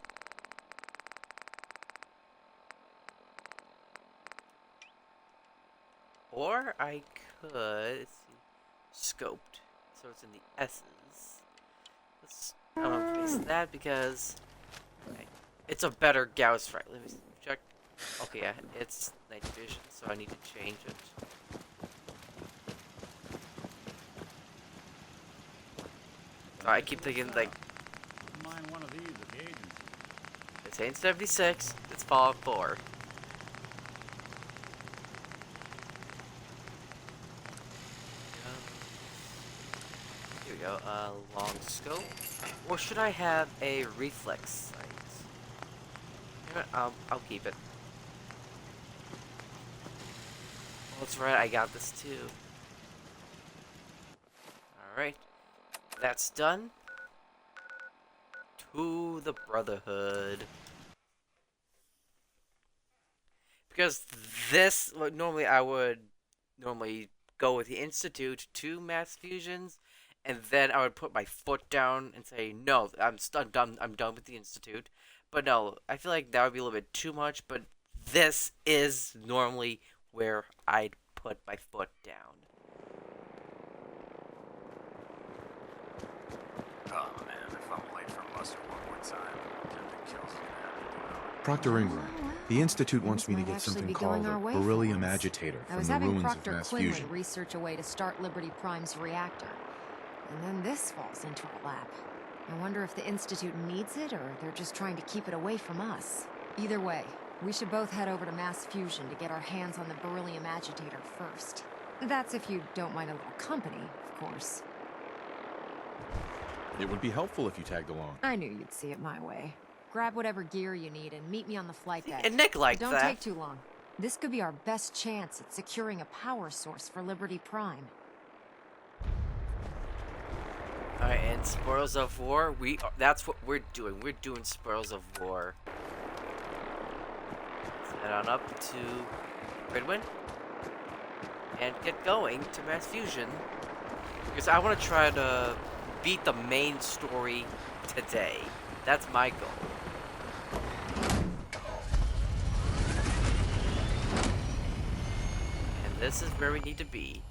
Or I could... Let's see, scoped. So it's in the S's. Let's replace that because it's a better Gauss rifle. Let me check. Okay, yeah, it's night vision, so I need to change it. Oh, I keep thinking like Mind one of these at the agency. it's ain't 76. It's Fallout 4. Here we go, long scope. Or should I have a reflex sight? You know what, I'll keep it. Oh, that's right, I got this too. Alright. That's done. To the Brotherhood. Because this, normally I would go with the Institute to mass fusions, and then I would put my foot down and say, no, I'm done with the Institute. But no, I feel like that would be a little bit too much, but this is normally where I'd put my foot down. Oh man, if I'm late for muster one more time, tempting kills me. Proctor Ingram, the Institute wants me to get something called a beryllium agitator I from was the having ruins of Proctor mass Quinlan fusion. research a way to start Liberty Prime's reactor. And then this falls into our lap. I wonder if the Institute needs it, or they're just trying to keep it away from us. Either way, we should both head over to mass fusion to get our hands on the beryllium agitator first. That's if you don't mind a little company, of course. It would be helpful if you tagged along. I knew you'd see it my way. Grab whatever gear you need and meet me on the flight deck. And Nick liked Don't that. take too long. This could be our best chance at securing a power source for Liberty Prime. Alright, and Spoils of War, that's what we're doing. We're doing Spoils of War. Let's head on up to Gridwin and get going to Mass Fusion. Because I want to try to beat the main story today. That's my goal. And this is where we need to be.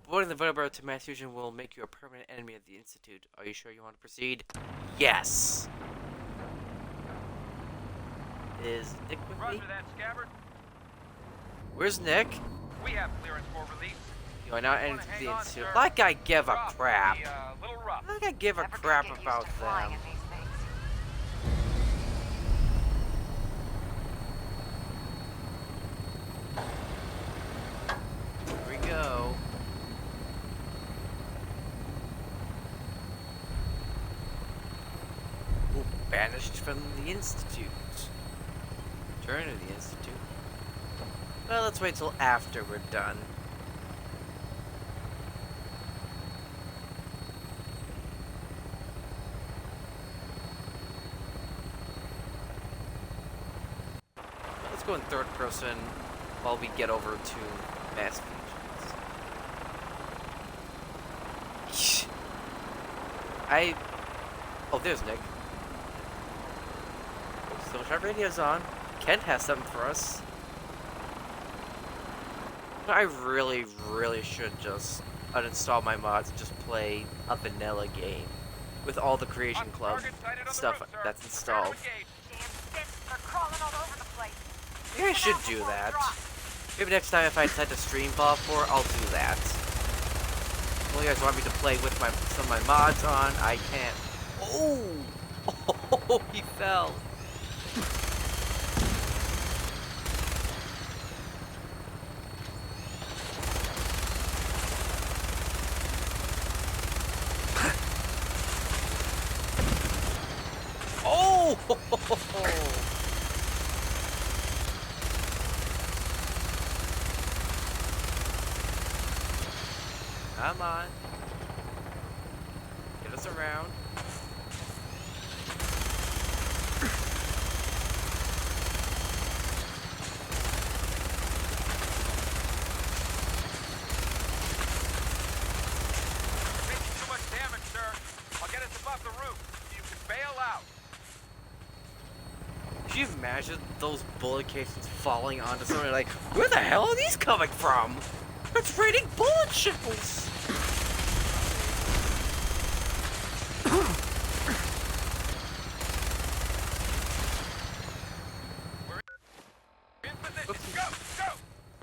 Avoiding the Vertebra to Mass Fusion will make you a permanent enemy of the Institute. Are you sure you want to proceed? Yes! Is Nick with me? Roger that, Scabbard. Where's Nick? We have clearance for release. You are now entering the Institute. Like I give a crap. Like I give a crap about them. Here we go. banished from the Institute. Return to the Institute. Well, let's wait till after we're done. Let's go in third person while we get over to mass fusions. Oh, there's Nick. Still our radio's on. Kent has something for us. I really should just uninstall my mods and just play a vanilla game with all the Creation Club stuff that's installed. Maybe I should do that. Maybe next time if I decide to stream Fallout 4, I'll do that. Well, you guys want me to play with some of my mods on? I can't. Oh! Oh, he fell. Oh! Come on. Get us around. Taking too much damage, sir. I'll get us above the roof. You can bail out. Could you imagine those bullet casings falling onto someone like, where the hell are these coming from? It's raining bullet shells! We're in position. Go! Go!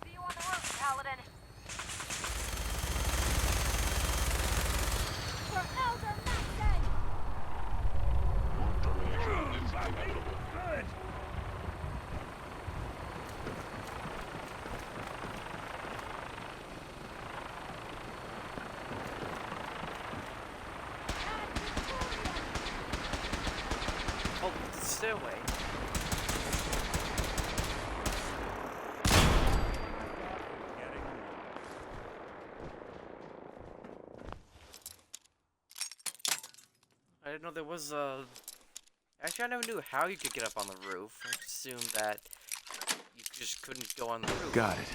See you on the roof, Paladin. For Elder Maxson! Good. Oh, the stairway. I didn't know there was a... Actually, I never knew how you could get up on the roof. I assumed that you just couldn't go on the roof. Got it.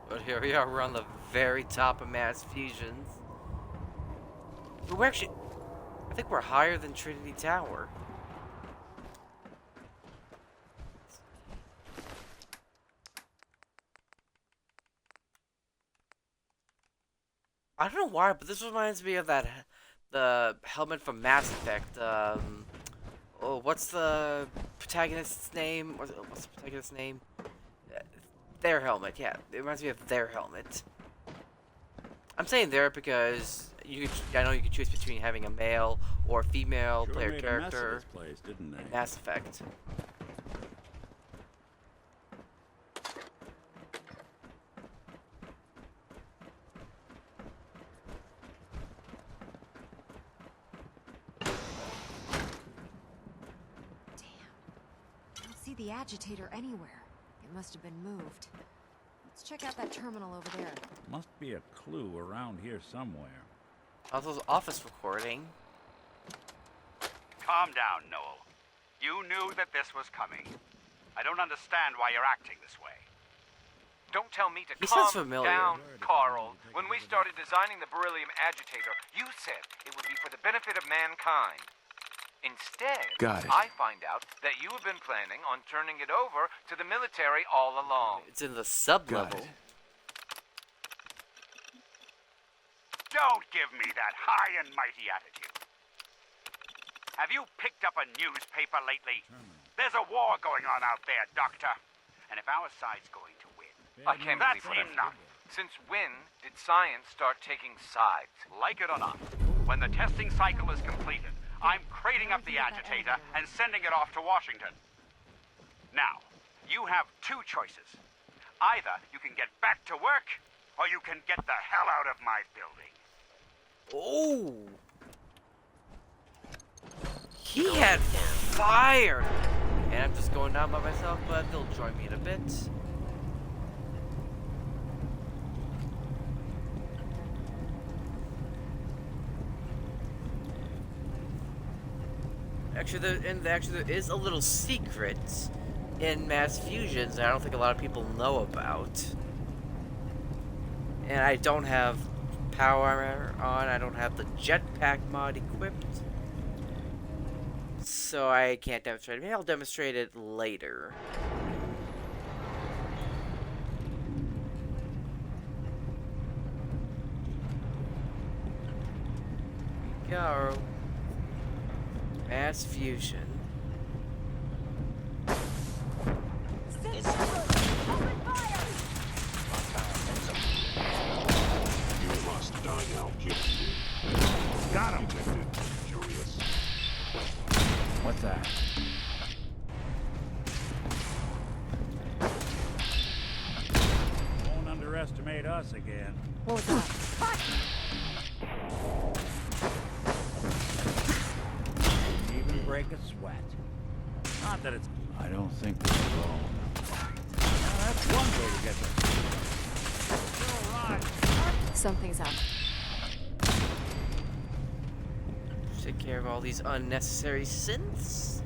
But here we are, we're on the very top of mass fusions. But we're actually... I think we're higher than Trinity Tower. I don't know why, but this reminds me of the helmet from Mass Effect. Oh, what's the protagonist's name? What's the protagonist's name? Their helmet, yeah. It reminds me of their helmet. I'm saying there because I know you can choose between having a male or female player character in Mass Effect. I don't see the agitator anywhere. It must have been moved. Let's check out that terminal over there. Must be a clue around here somewhere. Also, office recording. Calm down, Noel. You knew that this was coming. I don't understand why you're acting this way. Don't tell me to He calm sounds familiar. down, Carl. When we started designing the beryllium agitator, you said it would be for the benefit of mankind. Instead, Got it. I find out that you have been planning on turning it over to the military all along. It's in the sub-level. Don't give me that high and mighty attitude. Have you picked up a newspaper lately? There's a war going on out there, Doctor. And if our side's going to win, I can't that's believe it. enough. Since when did science start taking sides? Like it or not, when the testing cycle is completed, I'm crating up the agitator and sending it off to Washington. Now, you have two choices. Either you can get back to work, or you can get the hell out of my building. Oh! He had fire! And I'm just going down by myself, but they'll join me in a bit. Actually, there is a little secret in mass fusions that I don't think a lot of people know about. And I don't have power armor on. I don't have the jetpack mod equipped. So I can't demonstrate it. Maybe I'll demonstrate it later. Here we go. Mass fusion. You must die now, kid. Got him. Detected. Curious. What's that? Won't underestimate us again. What was that? Even break a sweat. Not that it's... I don't think we're wrong. That's one way to get this. Something's up. Take care of all these unnecessary synths.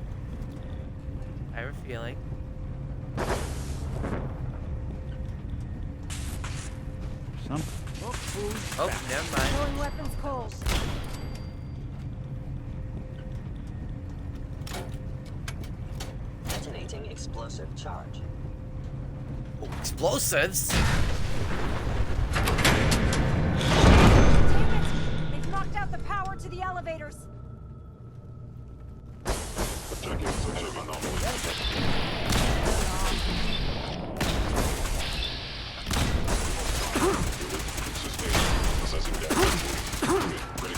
I have a feeling. Oh, never mind. Throwing weapons cold. Detonating explosive charge. Oh, explosives? They've knocked out the power to the elevators. Attacking such an anomaly. Assessing damage.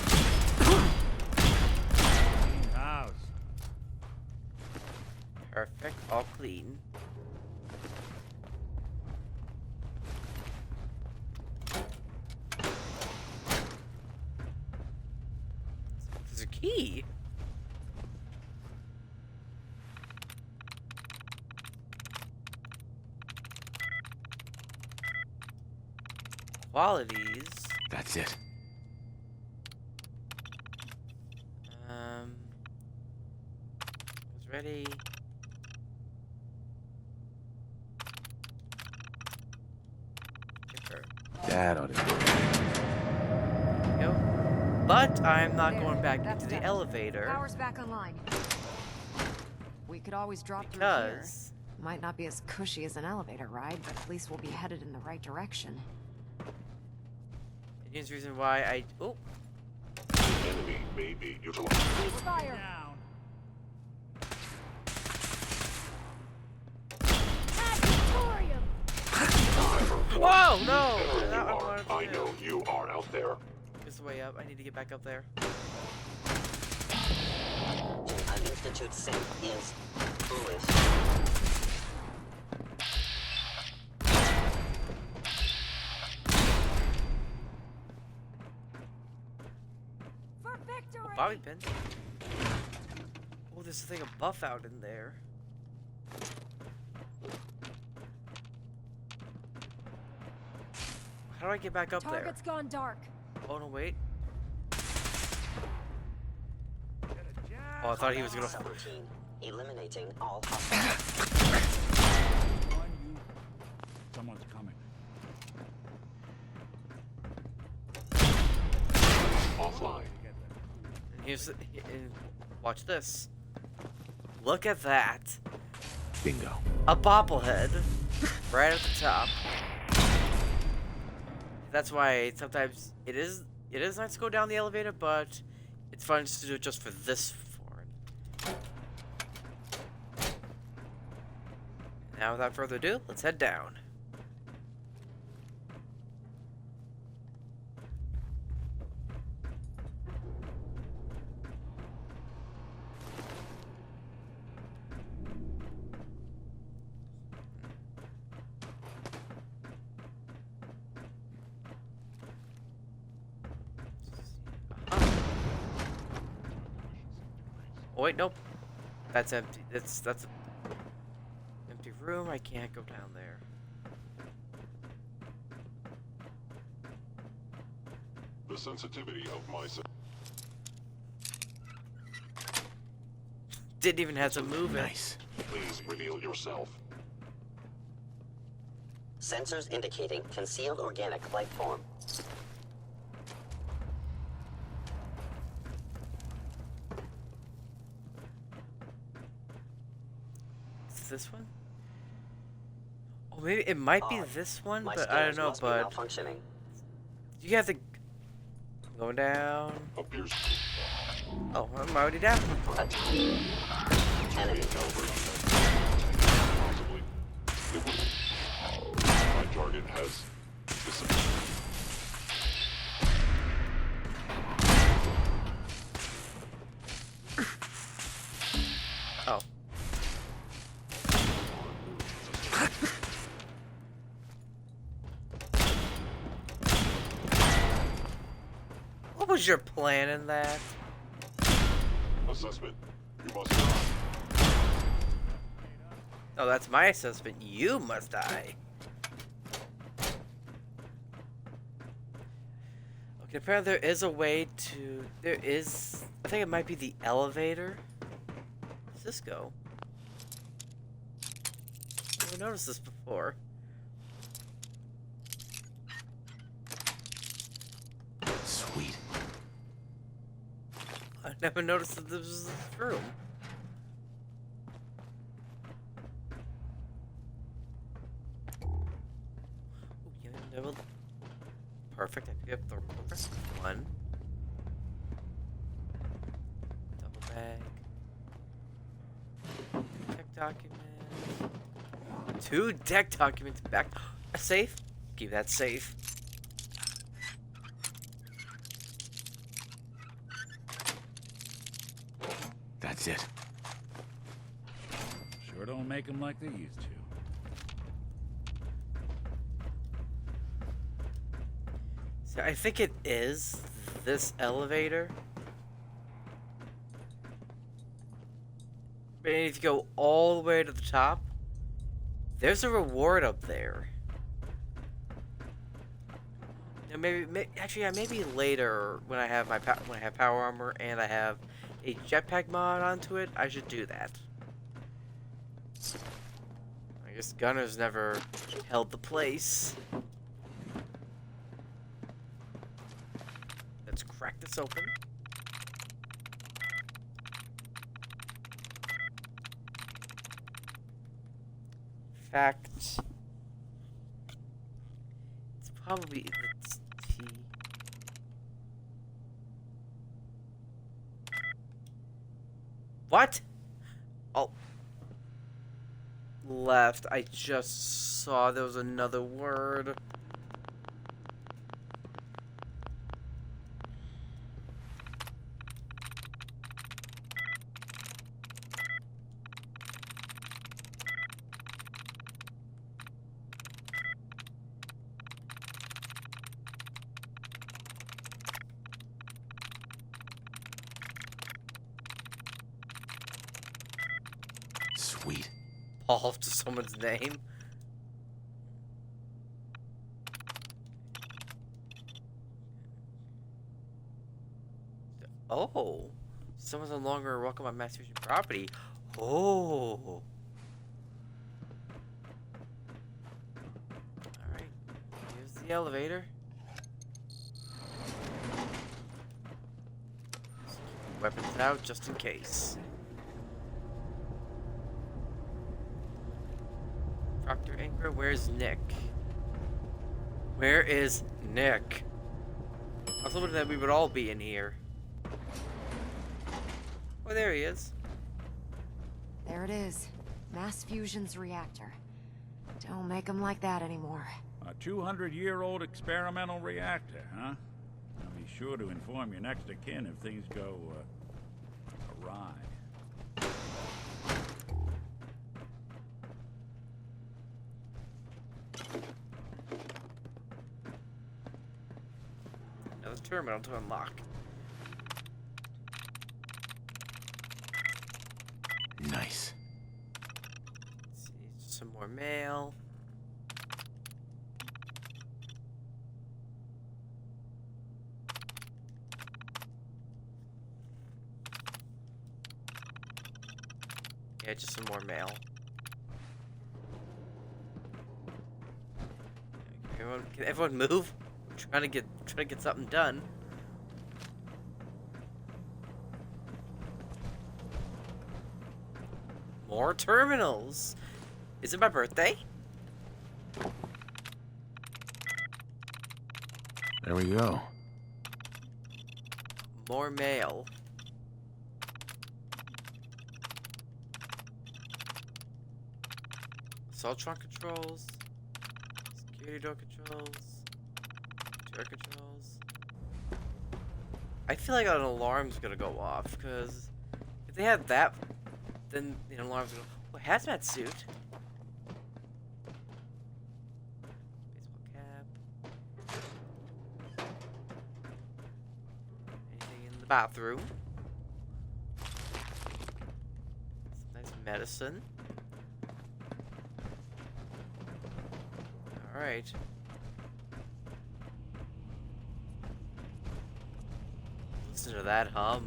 House. Perfect, all clean. There's a key. Qualities. That's it. Was ready. That ought to do it. Go. But I'm not There, going back that's into the done. elevator. Power's back online. We could always drop through here. Because Might not be as cushy as an elevator ride, but at least we'll be headed in the right direction. here's the reason why I. Oh, Enemy may be utilized. Fire! Down. whoa, no! Wherever That you I are, wanted to I do. know you are out there. Here's the way up. I need to get back up there. An institute synth is foolish. For victory! Oh, bobby pin. Oh, there's a thing of buff out in there. How do I get back up Target's gone dark. there? Oh, no, wait. Oh, I thought he was gonna. Subroutine. Eliminating all hostiles. Someone's coming. Offline. And here's the, and watch this. Look at that. Bingo. A bobblehead right at the top. That's why sometimes it is nice to go down the elevator, but it's fun to do it just for this foreign. Now, without further ado, let's head down. Oh wait, nope. That's empty. That's an empty room. I can't go down there. The sensitivity of my Didn't even have to move it. Nice. Please reveal yourself. Sensors indicating concealed organic life form. Is this one? Oh, maybe it might be this one, but I don't know, bud. You have to go down. Oh, I'm already down. My target has disappeared. Oh. What was your plan in that? Assessment. You must die. Oh, that's my assessment. You must die. Okay, apparently there is a way to... There is... I think it might be the elevator. Where does this go? I never noticed this before. Sweet. I never noticed that there was this room. Level. Perfect. I pick up the first one. Double bag. Deck document. 2 deck documents back. A safe? Keep that safe. That's it. Sure don't make them like they used to. So I think it is this elevator. But if you go all the way to the top, there's a reward up there. And actually, yeah, maybe later when I have my power armor and I have a jetpack mod onto it, I should do that. I guess Gunner's never held the place. Let's crack this open. Fact. It's probably the T. What? Oh. Left. I just saw there was another word. Sweet. Paul to someone's name. Oh. Someone's no longer welcome on Mass Fusion property. Oh. Alright. Here's the elevator. Weapons out just in case. Proctor Anchor, where's Nick? Where is Nick? I was hoping that we would all be in here. Oh, there he is. There it is. Mass Fusion's reactor. Don't make them like that anymore. A 200-year-old experimental reactor, huh? I'll be sure to inform your next of kin if things go, awry. Another terminal to unlock. more mail. Yeah, just some more mail. Can everyone move? I'm trying to get something done. More terminals. Is it my birthday? There we go. More mail. Assaultron controls. Security door controls. Door controls. I feel like an alarm's gonna go off, because if they had that, then the alarm's gonna... Oh, hazmat suit. Baseball cap. Anything in the bathroom. Some nice medicine. Alright. Listen to that hum.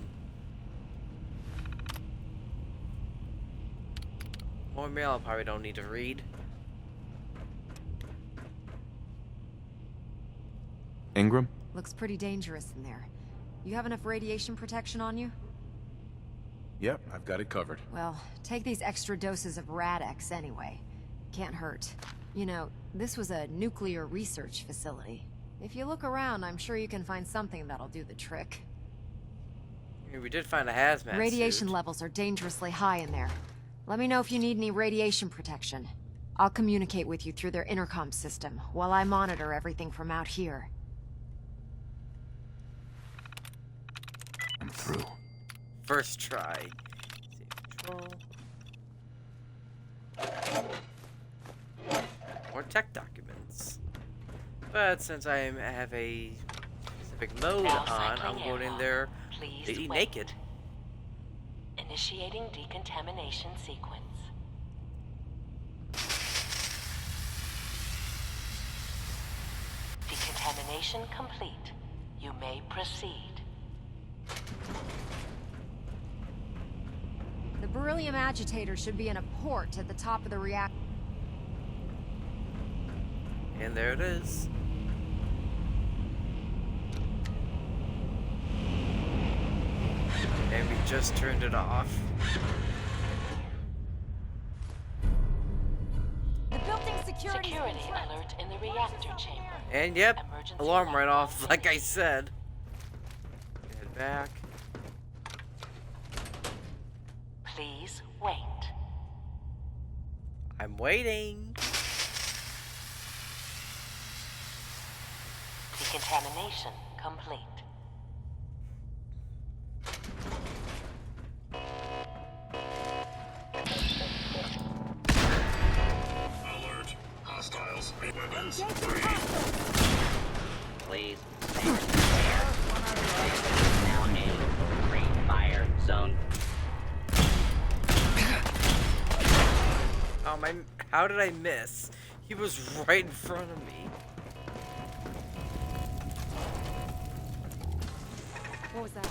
More mail I probably don't need to read. Ingram? Looks pretty dangerous in there. You have enough radiation protection on you? Yep, I've got it covered. Well, take these extra doses of Rad-X anyway. Can't hurt. You know, this was a nuclear research facility. If you look around, I'm sure you can find something that'll do the trick. I mean, we did find a hazmat Radiation suit. levels are dangerously high in there. Let me know if you need any radiation protection. I'll communicate with you through their intercom system, while I monitor everything from out here. I'm through. First try. Save control. More tech documents. But since I have a specific mode on, I'm going in there completely naked. Initiating decontamination sequence. Decontamination complete. You may proceed. The beryllium agitator should be in a port at the top of the reactor. And there it is. And we just turned it off. The building security alert in the reactor chamber. And yep, alarm right off, like I said. Head back. Please wait. I'm waiting. Decontamination complete. Alert. Hostiles. Weapons. Please. Now in free fire zone. Oh my! How did I miss? He was right in front of me. What was that?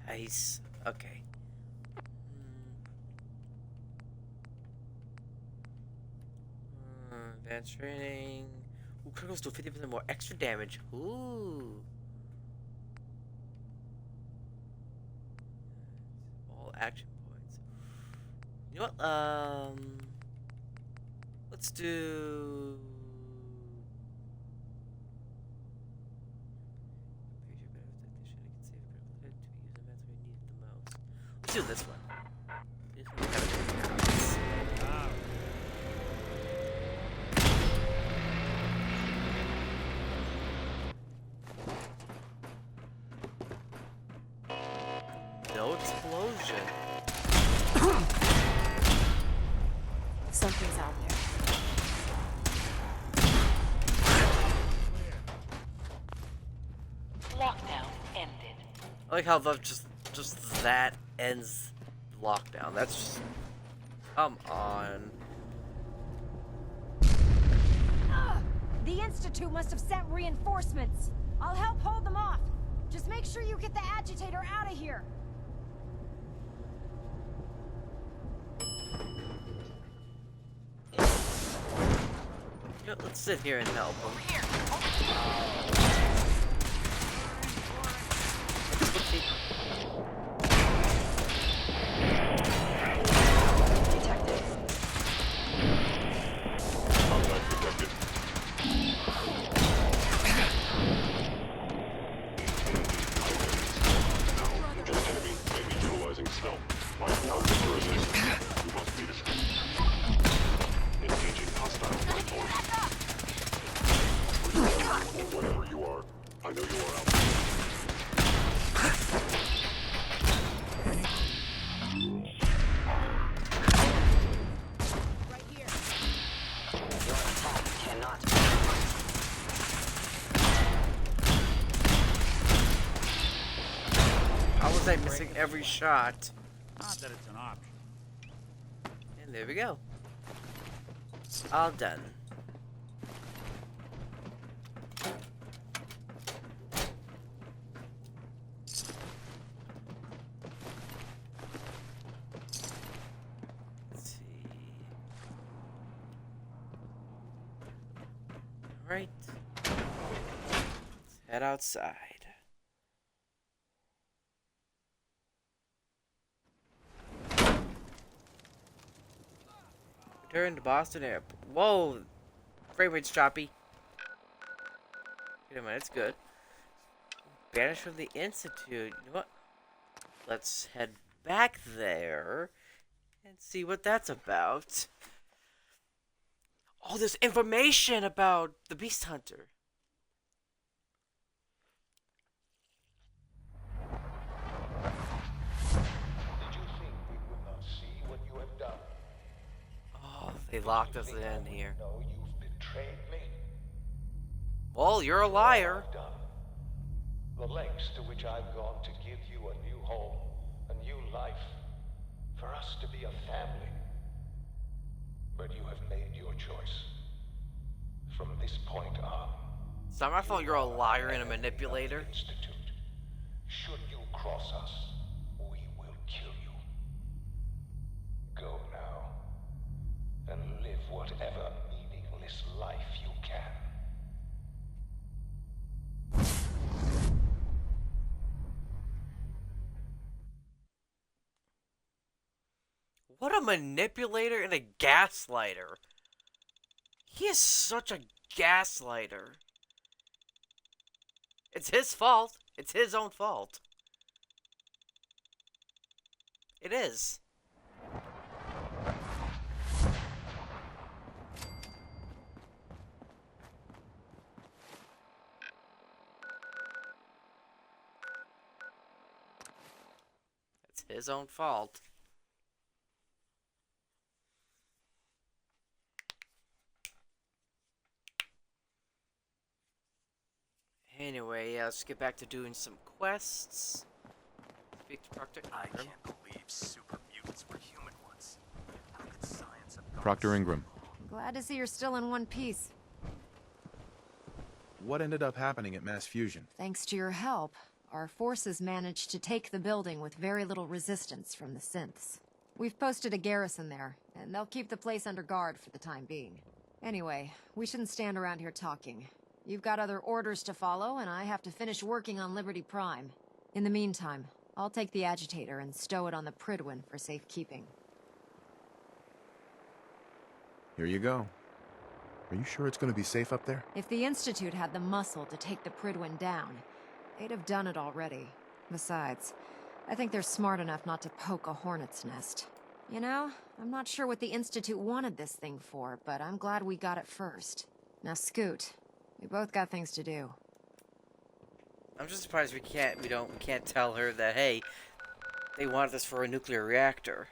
Nice. Okay. Advanced training. Ooh, criticals do 50% more extra damage. Ooh. All action points. You know what? Let's do. Let's do this one. No explosion. Something's out there. Lockdown I like how just that ends lockdown. That's just... Come on. The Institute must have sent reinforcements. I'll help hold them off. Just make sure you get the agitator out of here. Let's sit here and help him. Whatever you are, I know you are out. Right here. Your attack cannot. How was I missing every shot? Not that it's an option. And there we go. All done. Let's see. All right. Let's head outside. Return to Boston Airport. Whoa! Frame rate's choppy. Wait a minute, it's good. Banished from the Institute. You know what? Let's head back there and see what that's about. Oh, there's information about the Beast Hunter. Did you think we would not see what you have done? Oh, they locked us in here. No, you've betrayed me. Well, you're a liar. The lengths to which I've gone to give you a new home, a new life, for us to be a family. But you have made your choice. From this point on, It's not my fault you're a liar and a manipulator. should you cross us, we will kill you. Go now, and live whatever meaningless life you can. What a manipulator and a gaslighter. He is such a gaslighter. It's his fault. It's his own fault. It is. It's his own fault. Anyway, let's get back to doing some quests. Speak to Proctor Ingram. I can't believe super mutants were human once. How could science have gone Proctor Ingram, Glad to see you're still in one piece. what ended up happening at Mass Fusion? Thanks to your help, our forces managed to take the building with very little resistance from the synths. We've posted a garrison there, and they'll keep the place under guard for the time being. Anyway, we shouldn't stand around here talking. You've got other orders to follow, and I have to finish working on Liberty Prime. In the meantime, I'll take the agitator and stow it on the Pridwin for safekeeping. Here you go. Are you sure it's going to be safe up there? If the Institute had the muscle to take the Pridwin down, they'd have done it already. Besides, I think they're smart enough not to poke a hornet's nest. You know, I'm not sure what the Institute wanted this thing for, but I'm glad we got it first. Now scoot. We both got things to do. I'm just surprised we can't tell her that, hey, they wanted this for a nuclear reactor.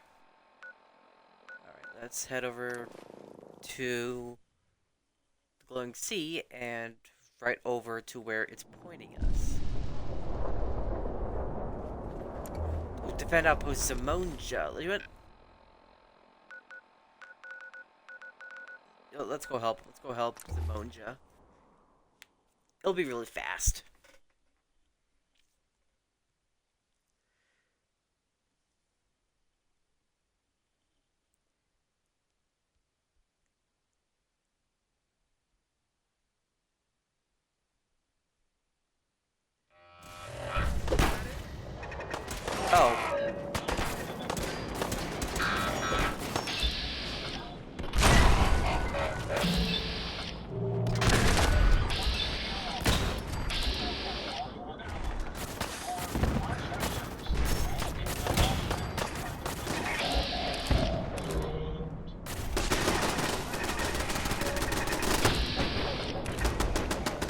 Alright, let's head over to the glowing sea and right over to where it's pointing us. Defend outpost Simonja. What? Yo, let's go help. Let's go help Simonja. It'll be really fast. Oh.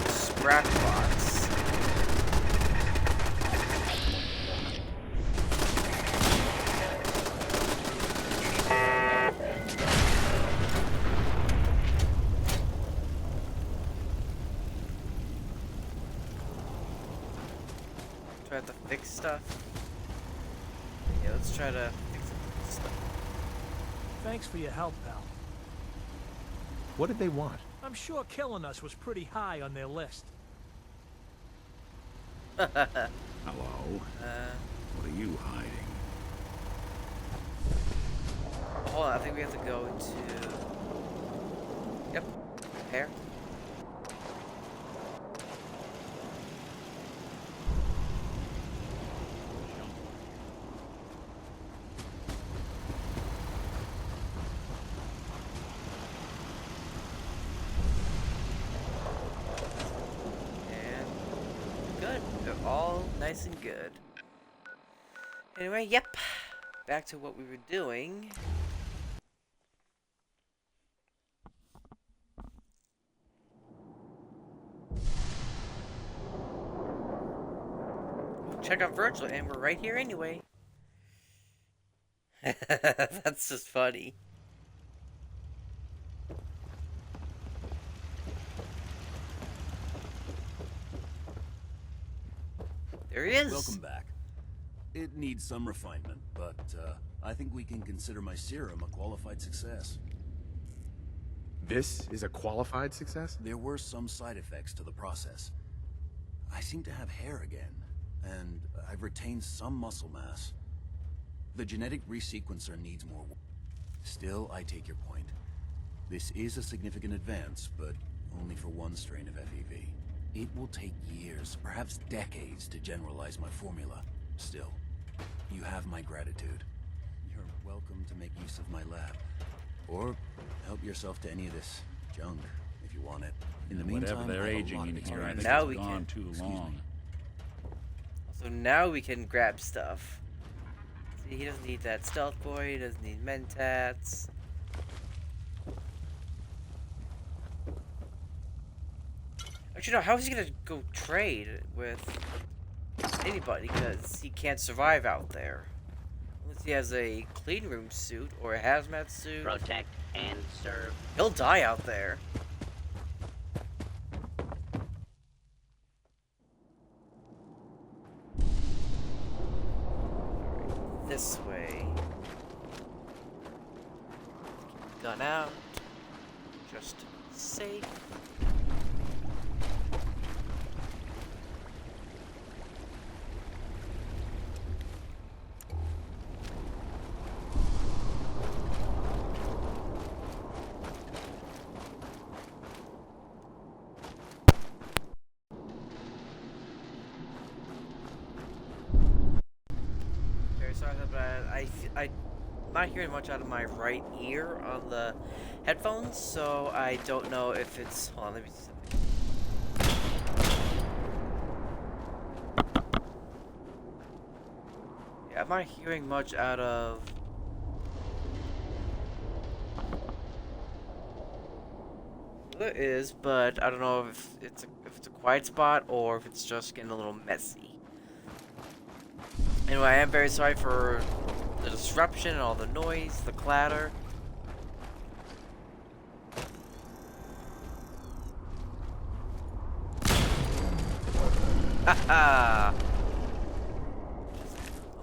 Sprat bots. Try to fix stuff. Yeah, let's try to fix stuff. Thanks for your help, pal. What did they want? I'm sure killing us was pretty high on their list. Hello. What are you hiding? Hold on, I think we have to go to... Yep. Repair. All nice and good. Anyway, yep. Back to what we were doing. Check on Virgil, and we're right here anyway. That's just funny. There he is. Welcome back. It needs some refinement, but I think we can consider my serum a qualified success. This is a qualified success? There were some side effects to the process. I seem to have hair again, and I've retained some muscle mass. The genetic resequencer needs more work. Still, I take your point. This is a significant advance, but only for one strain of FEV. It will take years, perhaps decades, to generalize my formula. Still, you have my gratitude. You're welcome to make use of my lab. Or help yourself to any of this junk, if you want it. In the meantime, whatever they're I have a aging lot in of here, I experience. think Now it's we gone can- too long. So now we can grab stuff. See, he doesn't need that stealth boy, he doesn't need mentats. Actually, no, how is he gonna go trade with anybody? Because he can't survive out there. Unless he has a clean room suit or a hazmat suit. Protect and serve. He'll die out there. This way. Keep the gun out. Just safe. Very sorry about that. I'm not hearing much out of my right ear on the headphones, so I don't know if it's... Hold on, let me see something. Yeah, I'm not hearing much out of... There is, but I don't know if it's a quiet spot or if it's just getting a little messy. Anyway, I am very sorry for the disruption and all the noise, the clatter. Haha!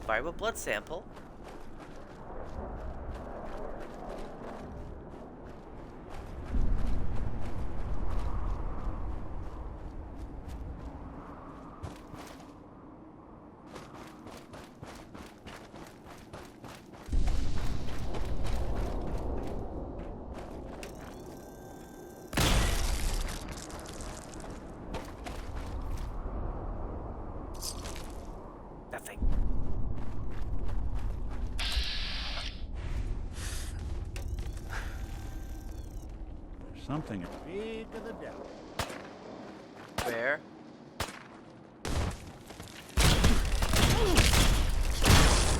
viable blood sample. Nothing. There's something big to the devil. Where?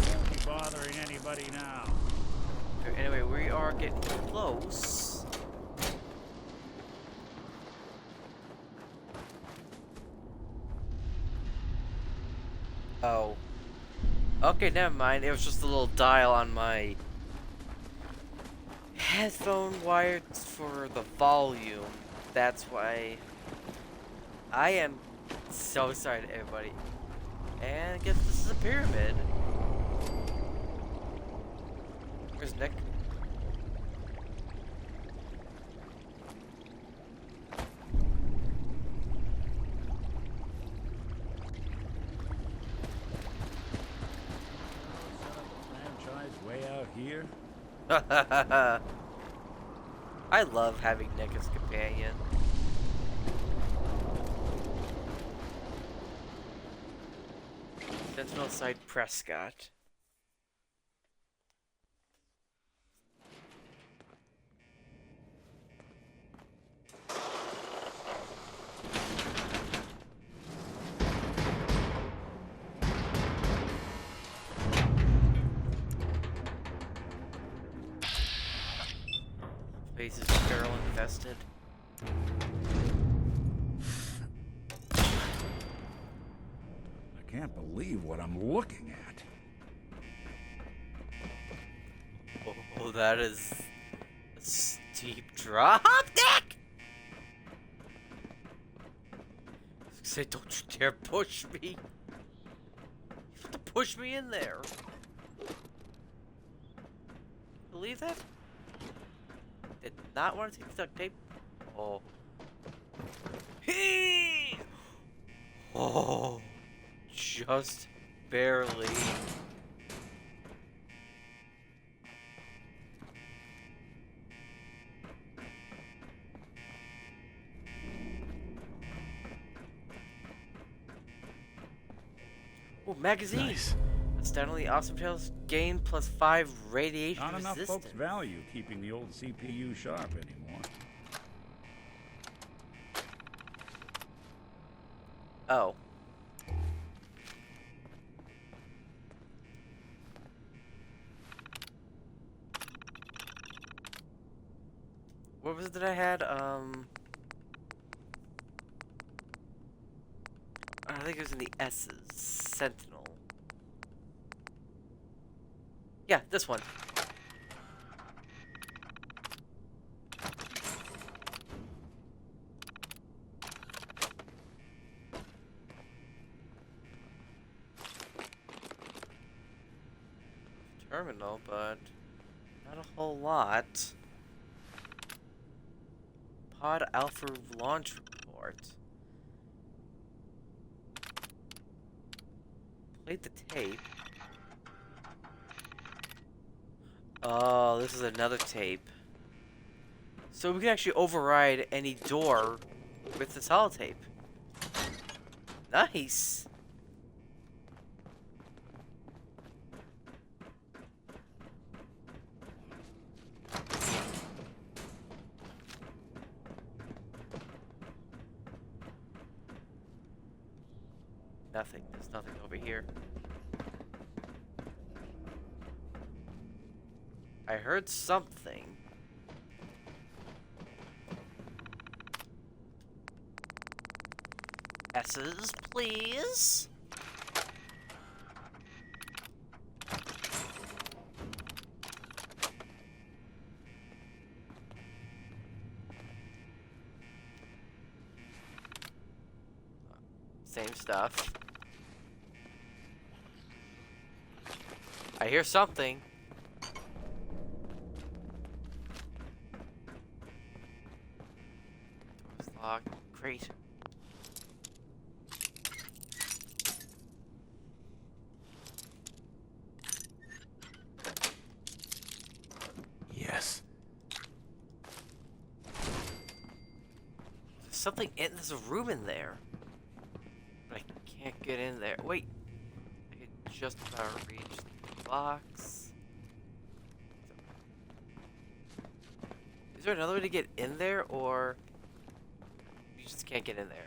Won't be bothering anybody now. Anyway, we are getting close. Oh. Okay, never mind. It was just a little dial on my headphone wired for the volume. That's why. I am so sorry to everybody. And I guess this is a pyramid. Where's Nick? Franchise way out here. I love having Nick as companion. Sentinel side Prescott. Space is feral infested. I can't believe what I'm looking at. Oh, that is a steep drop, Nick! Say, don't you dare push me. You have to push me in there. Believe that? Did not want to take the duct tape. Oh. Hee! Oh. Just barely. Oh, magazine. Nice. Astoundingly awesome tales. Gain +5 radiation Not enough resistance. folks value keeping the old CPU sharp anymore. Oh. What was it that I had? I think it was in the S's. Sentinel. Yeah, this one. Terminal, but not a whole lot. Pod Alpha launch report. Played the tape. Oh, this is another tape. So we can actually override any door with this holotape. Nice. Nothing. There's nothing over here. I heard something. S's, please. Same stuff. I hear something. Door's locked. Great. Yes. There's something in there's a room in there. But I can't get in there. Wait. I can just about reach the box. Is there another way to get in there, or you just can't get in there?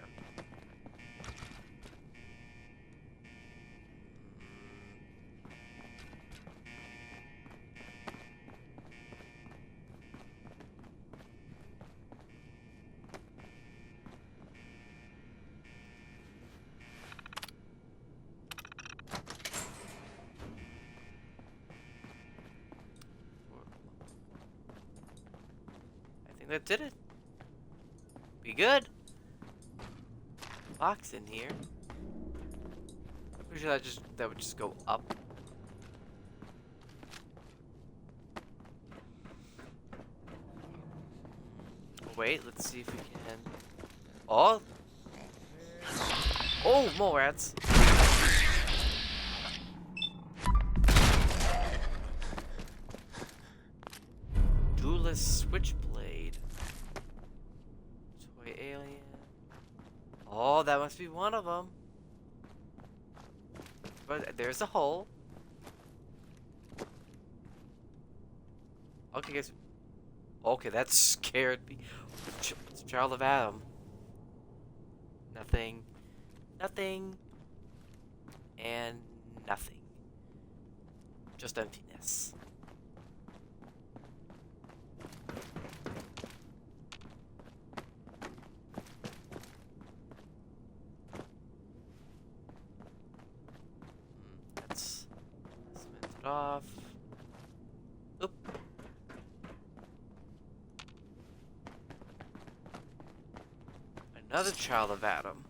That did it. Be good. Box in here. I'm pretty sure that would just go up. Wait, let's see if we can. Oh. Oh, more rats. Duelist switchblade. Toy alien. Oh, that must be one of them. But there's a hole. Okay, guys. Okay, that scared me. It's Child of Adam. Nothing. Nothing. And nothing. Just emptiness. Let's cement it off. Oop. Another Child of Adam.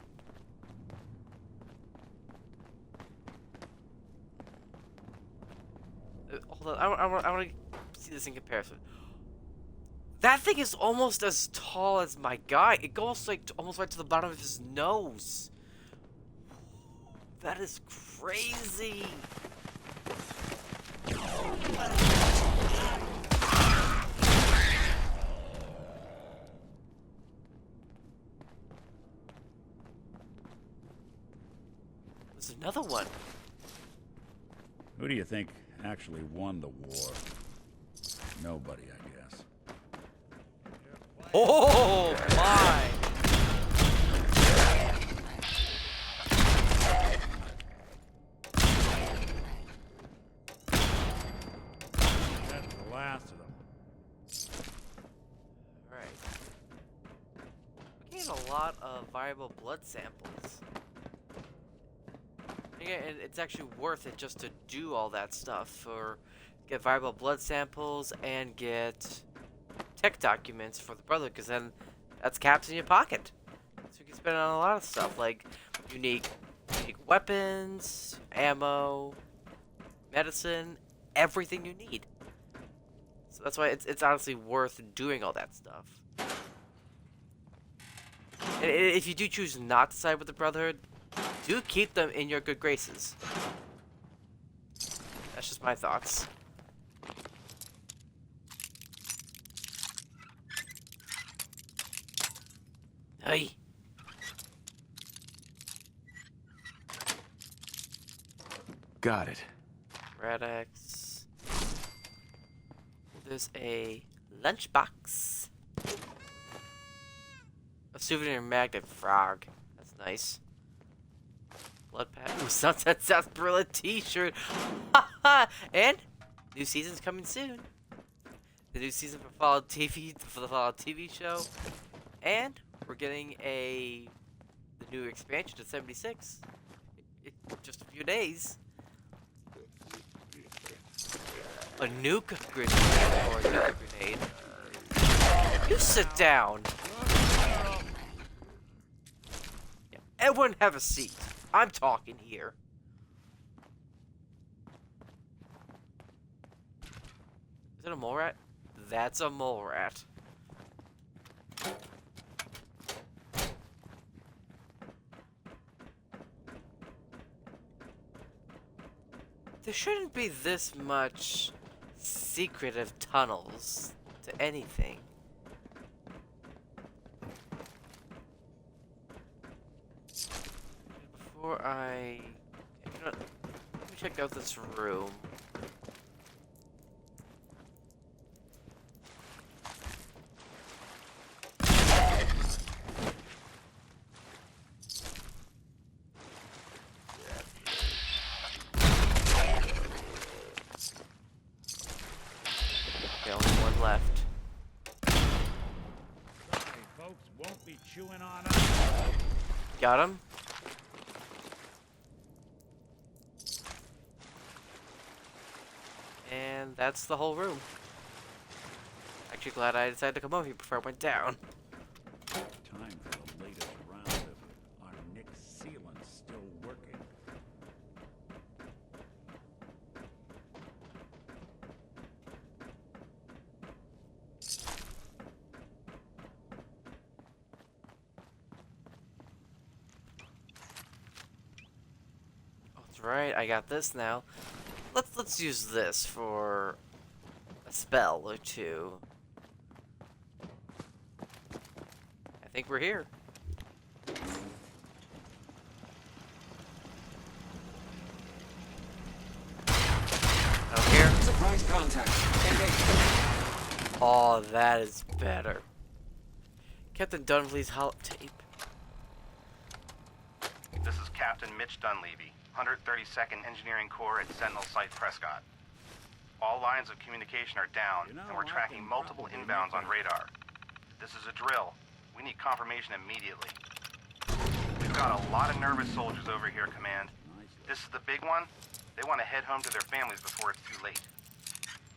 Hold on, I want to see this in comparison. That thing is almost as tall as my guy. It goes like almost right to the bottom of his nose. That is crazy. There's another one. Who do you think actually won the war? Nobody, I guess. Oh my! That's the last of them. Alright. We're getting a lot of viable blood samples. Yeah, and it's actually worth it just to do all that stuff, or get viable blood samples and get tech documents for the brother, because then that's caps in your pocket. So you can spend it on a lot of stuff, like unique weapons, ammo, medicine, everything you need. So that's why it's honestly worth doing all that stuff. And if you do choose not to side with the Brotherhood, do keep them in your good graces. That's just my thoughts. Hey. Got it. Radix. There's a lunchbox. A souvenir magnet frog. That's nice. Blood pack. Ooh, Sunset Sarsaparilla t-shirt. And new season's coming soon. The new season for the Fallout TV show. And we're getting the new expansion to 76. Just a few days. A nuke grenade or a nuke grenade. You sit down. Yeah, everyone have a seat. I'm talking here. it a mole rat? That's a mole rat. There shouldn't be this much secretive tunnels to anything. Before I... You know, let me check out this room. Okay, only one left. Hey, folks won't be chewing on us. Got him? And that's the whole room. Actually glad I decided to come over here before I went down. Time for the latest round of our Nick sealant still working. Oh, that's right, I got this now. Let's use this for a spell or two. I think we're here. I don't care. Surprise contact. Engage. Oh, that is better. Captain Dunleavy's holotape. This is Captain Mitch Dunleavy, 132nd Engineering Corps at Sentinel Site Prescott. All lines of communication are down, and we're tracking multiple inbounds on radar. This is a drill. We need confirmation immediately. We've got a lot of nervous soldiers over here, Command. This is the big one. They want to head home to their families before it's too late.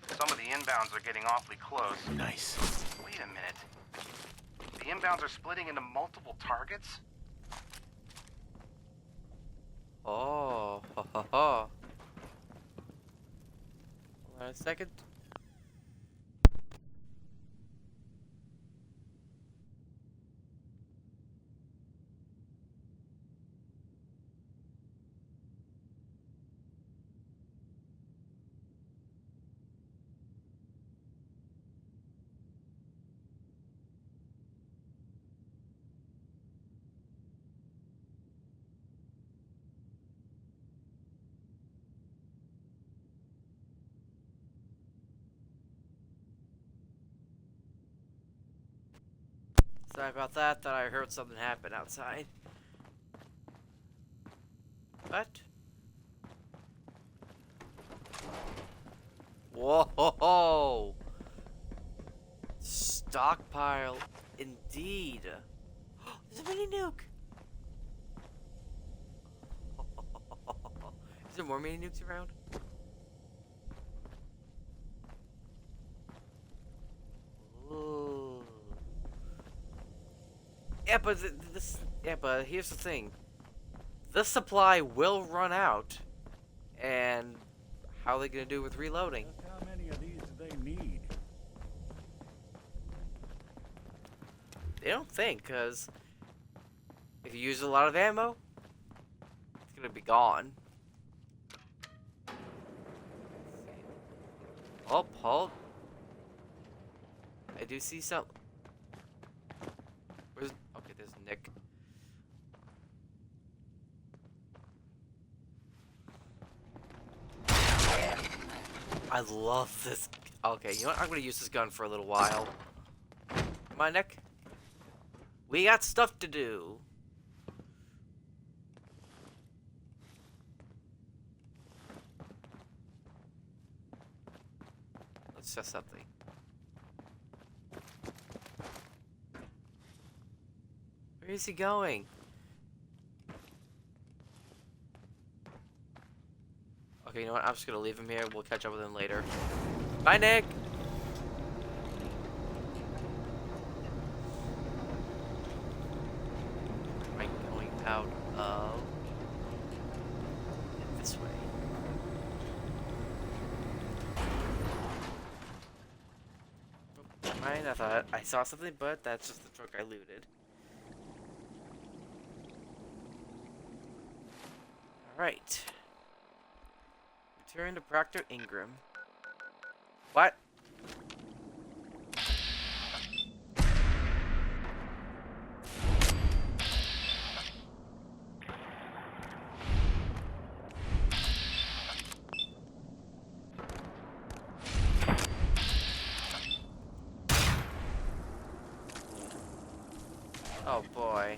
Some of the inbounds are getting awfully close. Nice. Wait a minute. The inbounds are splitting into multiple targets? Oh, ha ha ha. Hold on a second. Sorry about that. Thought I heard something happen outside. What? Whoa! Stockpile, indeed. There's a mini nuke. Is there more mini nukes around? Ooh. Yeah, but but here's the thing. This supply will run out, and how are they gonna do with reloading? How many of these do they need? They don't think, cause if you use a lot of ammo, it's gonna be gone. Oh, hold. I do see some. Where's? Okay, there's Nick. I love this. Okay, you know what? I'm gonna use this gun for a little while. Come on, Nick. We got stuff to do. Let's test something. Where is he going? Okay, you know what? I'm just gonna leave him here. We'll catch up with him later. Bye, Nick! Am I going out of... this way? fine. I thought I saw something, but that's just the truck I looted. Alright. Return to Proctor Ingram. What? Oh boy.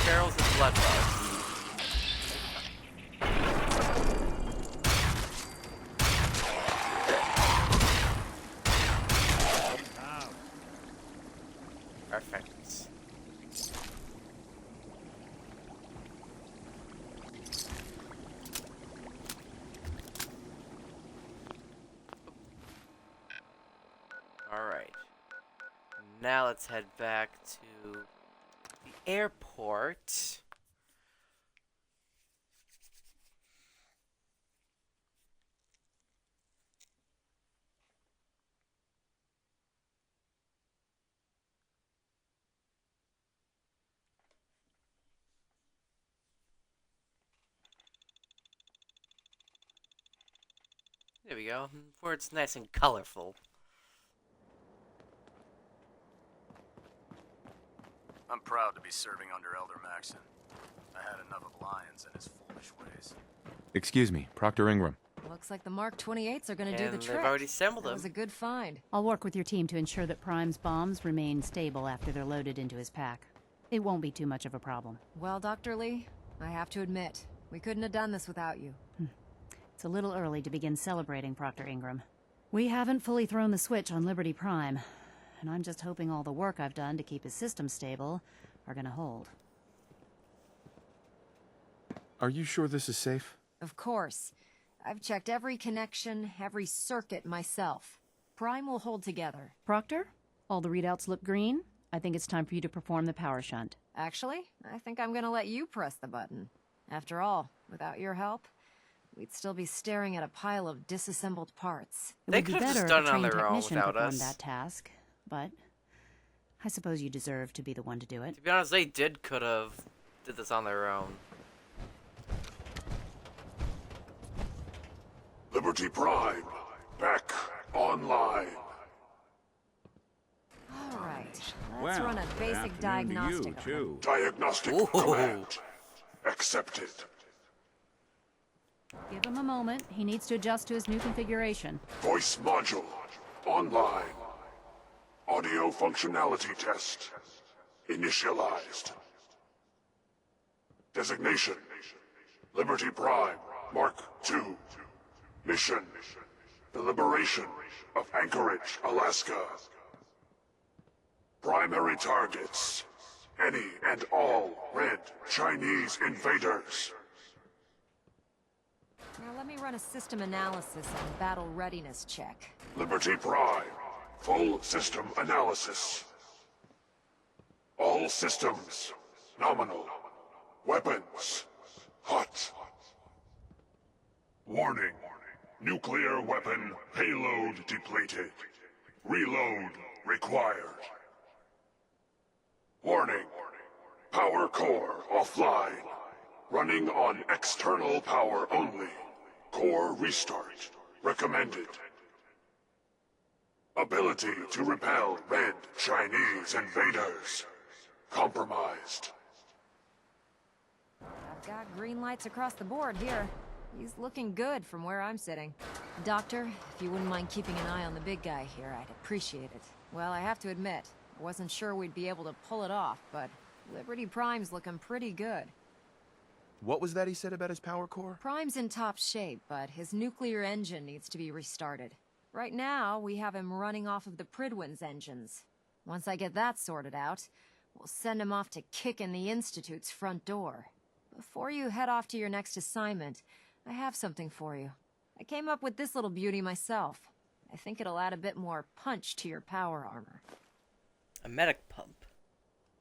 Barrels of blood bugs. Perfect. Alright. Now let's head back to the airport. There we go, where it's nice and colorful. I'm proud to be serving under Elder Maxon. I had enough of Lyons and his foolish ways. Excuse me, Proctor Ingram. Looks like the Mark 28s are gonna do the trick. They've already assembled them. That was a good find. I'll work with your team to ensure that Prime's bombs remain stable after they're loaded into his pack. It won't be too much of a problem. Well, Dr. Lee, I have to admit, we couldn't have done this without you. It's a little early to begin celebrating, Proctor Ingram. We haven't fully thrown the switch on Liberty Prime, and I'm just hoping all the work I've done to keep his system stable are gonna hold. Are you sure this is safe? Of course. I've checked every connection, every circuit myself. Prime will hold together. Proctor, all the readouts look green. I think it's time for you to perform the power shunt. Actually, I think I'm gonna let you press the button. After all, without your help, we'd still be staring at a pile of disassembled parts. It would be better if a trained technician performed that task, but I suppose you deserve to be the one to do it. To be honest, they could have did this on their own. Liberty Prime, back online. All right, let's run a basic diagnostic. Diagnostic command accepted. Give him a moment. He needs to adjust to his new configuration. Voice module online. Audio functionality test initialized. Designation: Liberty Prime Mark II. Mission: the liberation of Anchorage, Alaska. Primary targets: any and all red Chinese invaders. Now let me run a system analysis and battle readiness check. Liberty Prime, full system analysis. All systems nominal. Weapons hot. Warning. Nuclear weapon payload depleted. Reload required. Warning. Power core offline. Running on external power only. Core restart recommended. Ability to repel red Chinese invaders compromised. I've got green lights across the board here. He's looking good from where I'm sitting. Doctor, if you wouldn't mind keeping an eye on the big guy here, I'd appreciate it. Well, I have to admit, I wasn't sure we'd be able to pull it off, but Liberty Prime's looking pretty good. What was that he said about his power core? Prime's in top shape, but his nuclear engine needs to be restarted. Right now, we have him running off of the Pridwin's engines. Once I get that sorted out, we'll send him off to kick in the Institute's front door. Before you head off to your next assignment, I have something for you. I came up with this little beauty myself. I think it'll add a bit more punch to your power armor. A medic pump.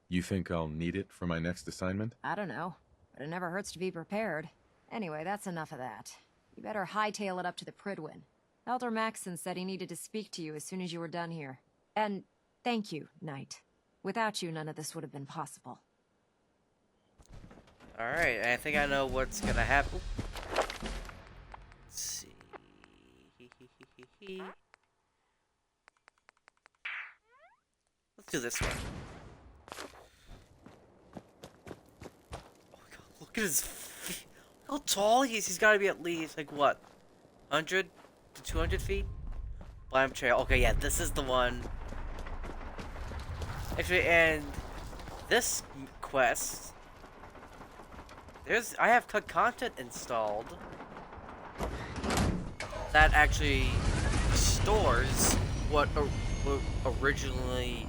You think I'll need it for my next assignment? I don't know, but it never hurts to be prepared. Anyway, that's enough of that. You better hightail it up to the Pridwin. Elder Maxson said he needed to speak to you as soon as you were done here. And thank you, Knight. Without you, none of this would have been possible. Alright, I think I know what's gonna happen. Let's see. Let's do this one. Oh my god, look at his feet. How tall he is. He's gotta be at least, like, what? 100 to 200 feet? Blind Trail. Okay, yeah, this is the one. Actually, and this quest, I have content installed that actually stores what originally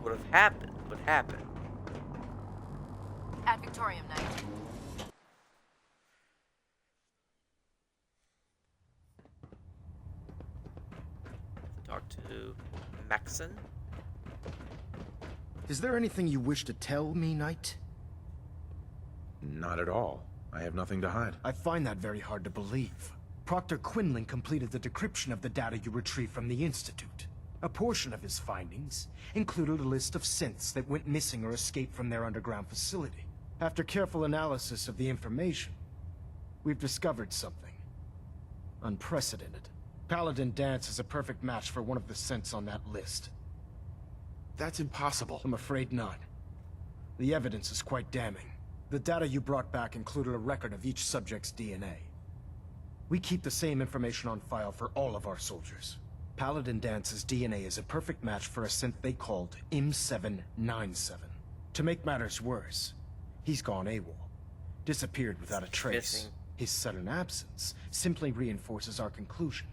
would happen. At Victorium, Knight. Talk to Maxson. Is there anything you wish to tell me, Knight? Not at all. I have nothing to hide. I find that very hard to believe. Proctor Quinlan completed the decryption of the data you retrieved from the Institute. A portion of his findings included a list of synths that went missing or escaped from their underground facility. After careful analysis of the information, we've discovered something unprecedented. Paladin Dance is a perfect match for one of the synths on that list. That's impossible. I'm afraid not. The evidence is quite damning. The data you brought back included a record of each subject's DNA. We keep the same information on file for all of our soldiers. Paladin Dance's DNA is a perfect match for a synth they called M797. To make matters worse, he's gone AWOL. Disappeared without a trace. Missing. His sudden absence simply reinforces our conclusion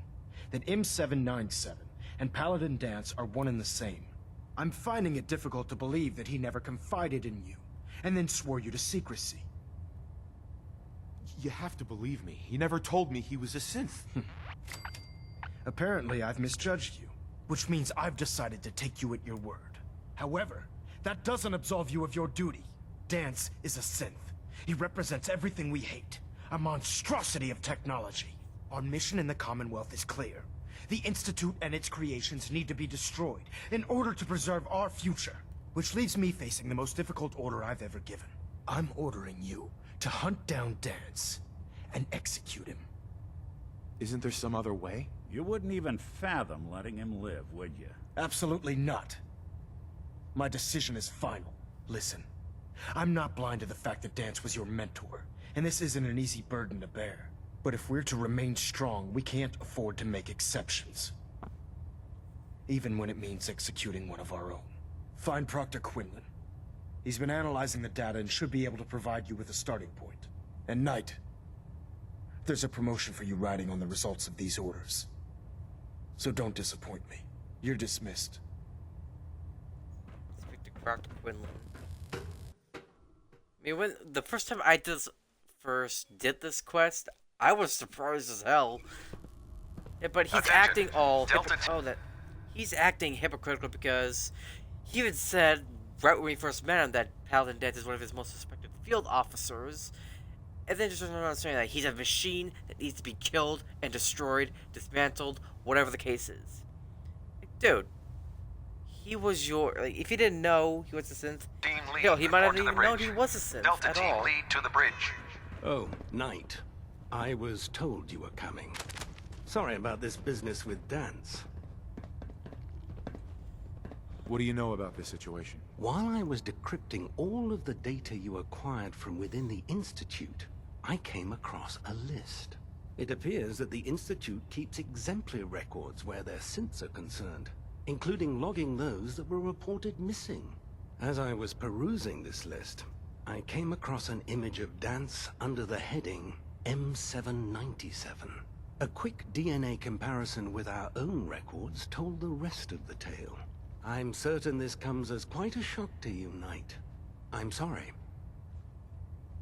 that M797 and Paladin Dance are one and the same. I'm finding it difficult to believe that he never confided in you, and then swore you to secrecy. You have to believe me. He never told me he was a synth. Apparently, I've misjudged you, which means I've decided to take you at your word. However, that doesn't absolve you of your duty. Dance is a synth. He represents everything we hate, a monstrosity of technology. Our mission in the Commonwealth is clear. The Institute and its creations need to be destroyed in order to preserve our future. Which leaves me facing the most difficult order I've ever given. I'm ordering you to hunt down Dance and execute him. Isn't there some other way? You wouldn't even fathom letting him live, would you? Absolutely not. My decision is final. Listen, I'm not blind to the fact that Dance was your mentor, and this isn't an easy burden to bear. But if we're to remain strong, we can't afford to make exceptions. Even when it means executing one of our own. Find Proctor Quinlan. He's been analyzing the data and should be able to provide you with a starting point. And Knight, there's a promotion for you riding on the results of these orders. So don't disappoint me. You're dismissed. Speak to Proctor Quinlan. I mean, when the first time I did this quest, I was surprised as hell. Yeah, but he's acting all he's acting hypocritical because he even said right when we first met him that Paladin Dance is one of his most suspected field officers, and then just turns around saying that he's a machine that needs to be killed and destroyed, dismantled, whatever the case is. Like, dude, he was if you didn't know he was a synth, hell, he might not even known he was a synth Delta at team all. lead to the bridge. Oh, Knight. I was told you were coming. Sorry about this business with Dance. What do you know about this situation? While I was decrypting all of the data you acquired from within the Institute, I came across a list. It appears that the Institute keeps exemplary records where their synths are concerned, including logging those that were reported missing. As I was perusing this list, I came across an image of Dance under the heading M797. A quick DNA comparison with our own records told the rest of the tale. I'm certain this comes as quite a shock to you, Knight. I'm sorry.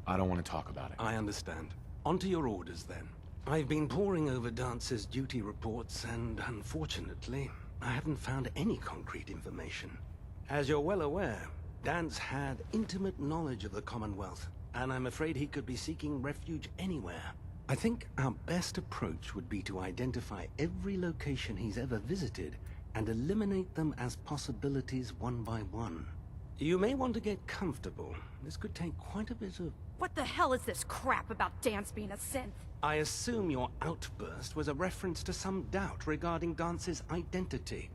I don't want to talk about it. I understand. On to your orders, then. I've been poring over Dance's duty reports, and unfortunately, I haven't found any concrete information. As you're well aware, Dance had intimate knowledge of the Commonwealth, and I'm afraid he could be seeking refuge anywhere. I think our best approach would be to identify every location he's ever visited and eliminate them as possibilities one by one. You may want to get comfortable. This could take quite a bit of... What the hell is this crap about Dance being a synth? I assume your outburst was a reference to some doubt regarding Dance's identity.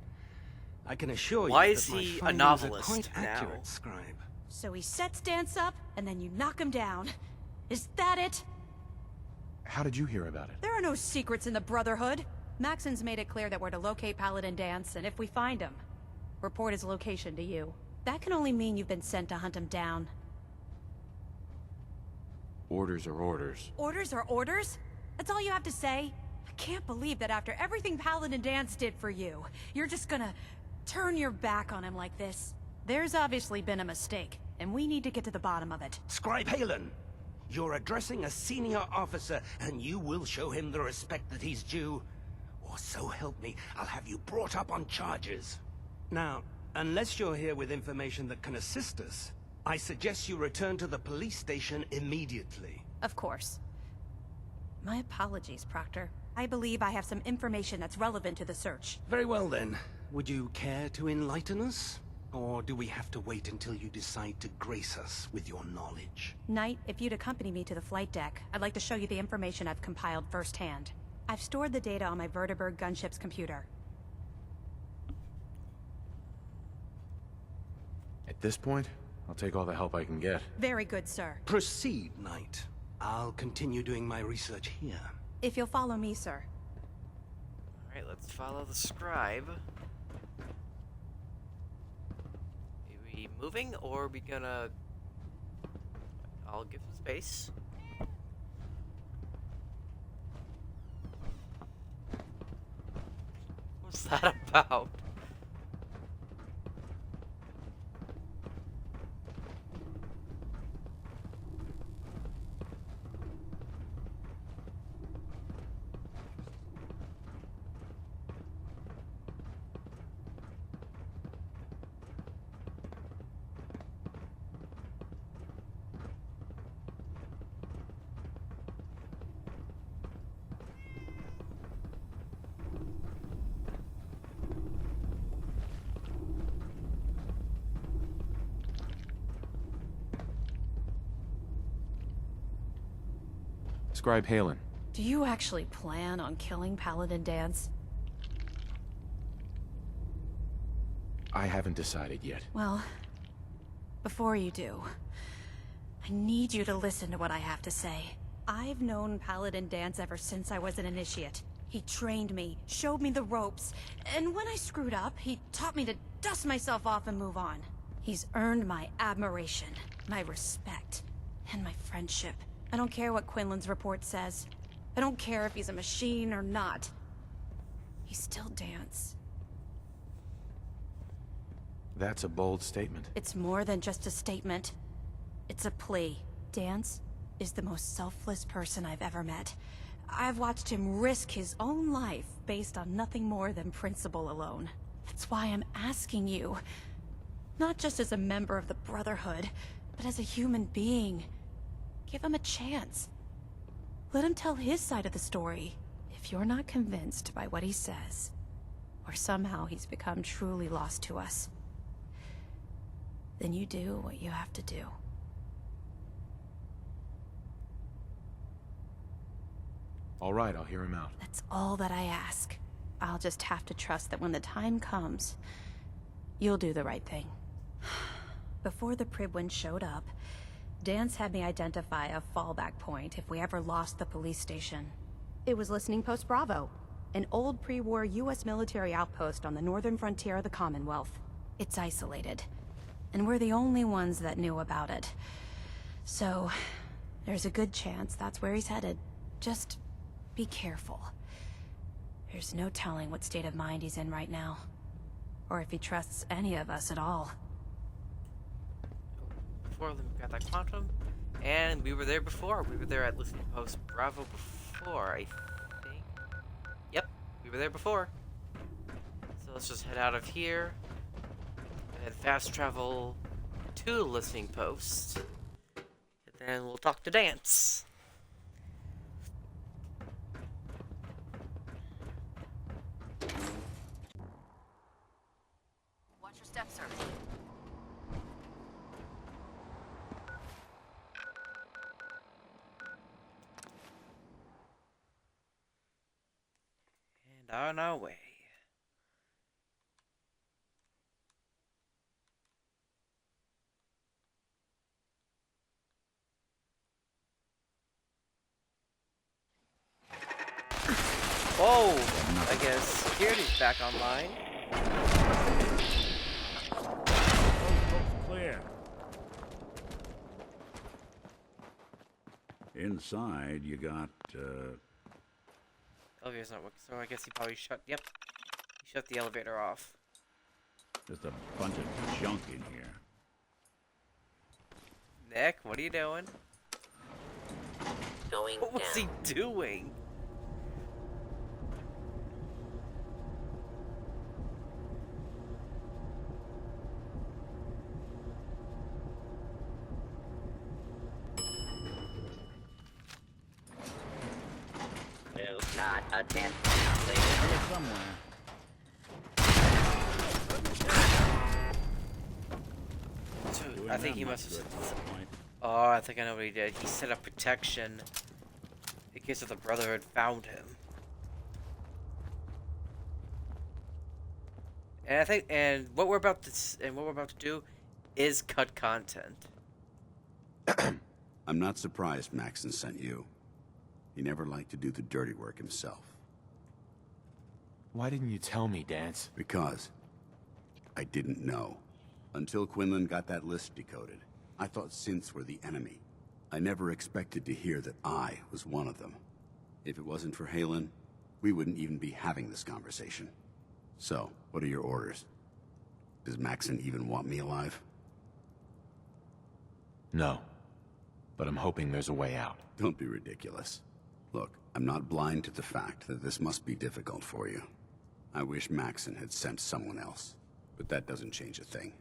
I can assure you Why that is my he a findings novelist are quite now? accurate, Scribe. So he sets Dance up, and then you knock him down. Is that it? How did you hear about it? There are no secrets in the Brotherhood. Maxon's made it clear that we're to locate Paladin Dance, and if we find him, report his location to you. That can only mean you've been sent to hunt him down. Orders are orders. Orders are orders? That's all you have to say? I can't believe that after everything Paladin Dance did for you, you're just gonna turn your back on him like this. There's obviously been a mistake, and we need to get to the bottom of it. Scribe Halen, you're addressing a senior officer, and you will show him the respect that he's due. Or so help me, I'll have you brought up on charges. Now, unless you're here with information that can assist us, I suggest you return to the police station immediately. Of course. My apologies, Proctor. I believe I have some information that's relevant to the search. Very well then. Would you care to enlighten us? Or do we have to wait until you decide to grace us with your knowledge? Knight, if you'd accompany me to the flight deck, I'd like to show you the information I've compiled firsthand. I've stored the data on my Vertibird gunship's computer. At this point, I'll take all the help I can get. Very good, sir. Proceed, Knight. I'll continue doing my research here. If you'll follow me, sir. Alright, let's follow the scribe. Are we moving, or are we gonna... I'll give him space. What's that about? Scribe Halen. Do you actually plan on killing Paladin Dance? I haven't decided yet. Well, before you do, I need you to listen to what I have to say. I've known Paladin Dance ever since I was an initiate. He trained me, showed me the ropes, and when I screwed up, he taught me to dust myself off and move on. He's earned my admiration, my respect, and my friendship. I don't care what Quinlan's report says. I don't care if he's a machine or not. He's still Dance. That's a bold statement. It's more than just a statement. It's a plea. Dance is the most selfless person I've ever met. I've watched him risk his own life based on nothing more than principle alone. That's why I'm asking you. Not just as a member of the Brotherhood, but as a human being. Give him a chance. Let him tell his side of the story. If you're not convinced by what he says, or somehow he's become truly lost to us, then you do what you have to do. All right, I'll hear him out. That's all that I ask. I'll just have to trust that when the time comes, you'll do the right thing. Before the Pribwin showed up, Dance had me identify a fallback point if we ever lost the police station. It was Listening Post Bravo, an old pre-war US military outpost on the northern frontier of the Commonwealth. It's isolated, and we're the only ones that knew about it. So, there's a good chance that's where he's headed. Just be careful. There's no telling what state of mind he's in right now, or if he trusts any of us at all. Before, then we've got that quantum, and we were there before. We were there at Listening Post Bravo before, I think. Yep, we were there before. So let's just head out of here, and then fast travel to Listening Post, and then we'll talk to Dance. sir. And on our way. Whoa! I guess security's back online. Clear. Inside, you got, Elevator's not working, so I guess he probably shut. Yep. He shut the elevator off. just a bunch of junk in here. Nick, what are you doing? Going What was he doing? No, not a tent. Here somewhere. I think he must have. Oh, I think I know what he did. He set up protection in case if the Brotherhood found him. And I think, and what we're about to do, is cut content. I'm not surprised Maxon sent you. He never liked to do the dirty work himself. Why didn't you tell me, Dance? Because I didn't know. Until Quinlan got that list decoded, I thought synths were the enemy. I never expected to hear that I was one of them. If it wasn't for Halen, we wouldn't even be having this conversation. So, what are your orders? Does Maxon even want me alive? No. But I'm hoping there's a way out. Don't be ridiculous. Look, I'm not blind to the fact that this must be difficult for you. I wish Maxon had sent someone else, but that doesn't change a thing.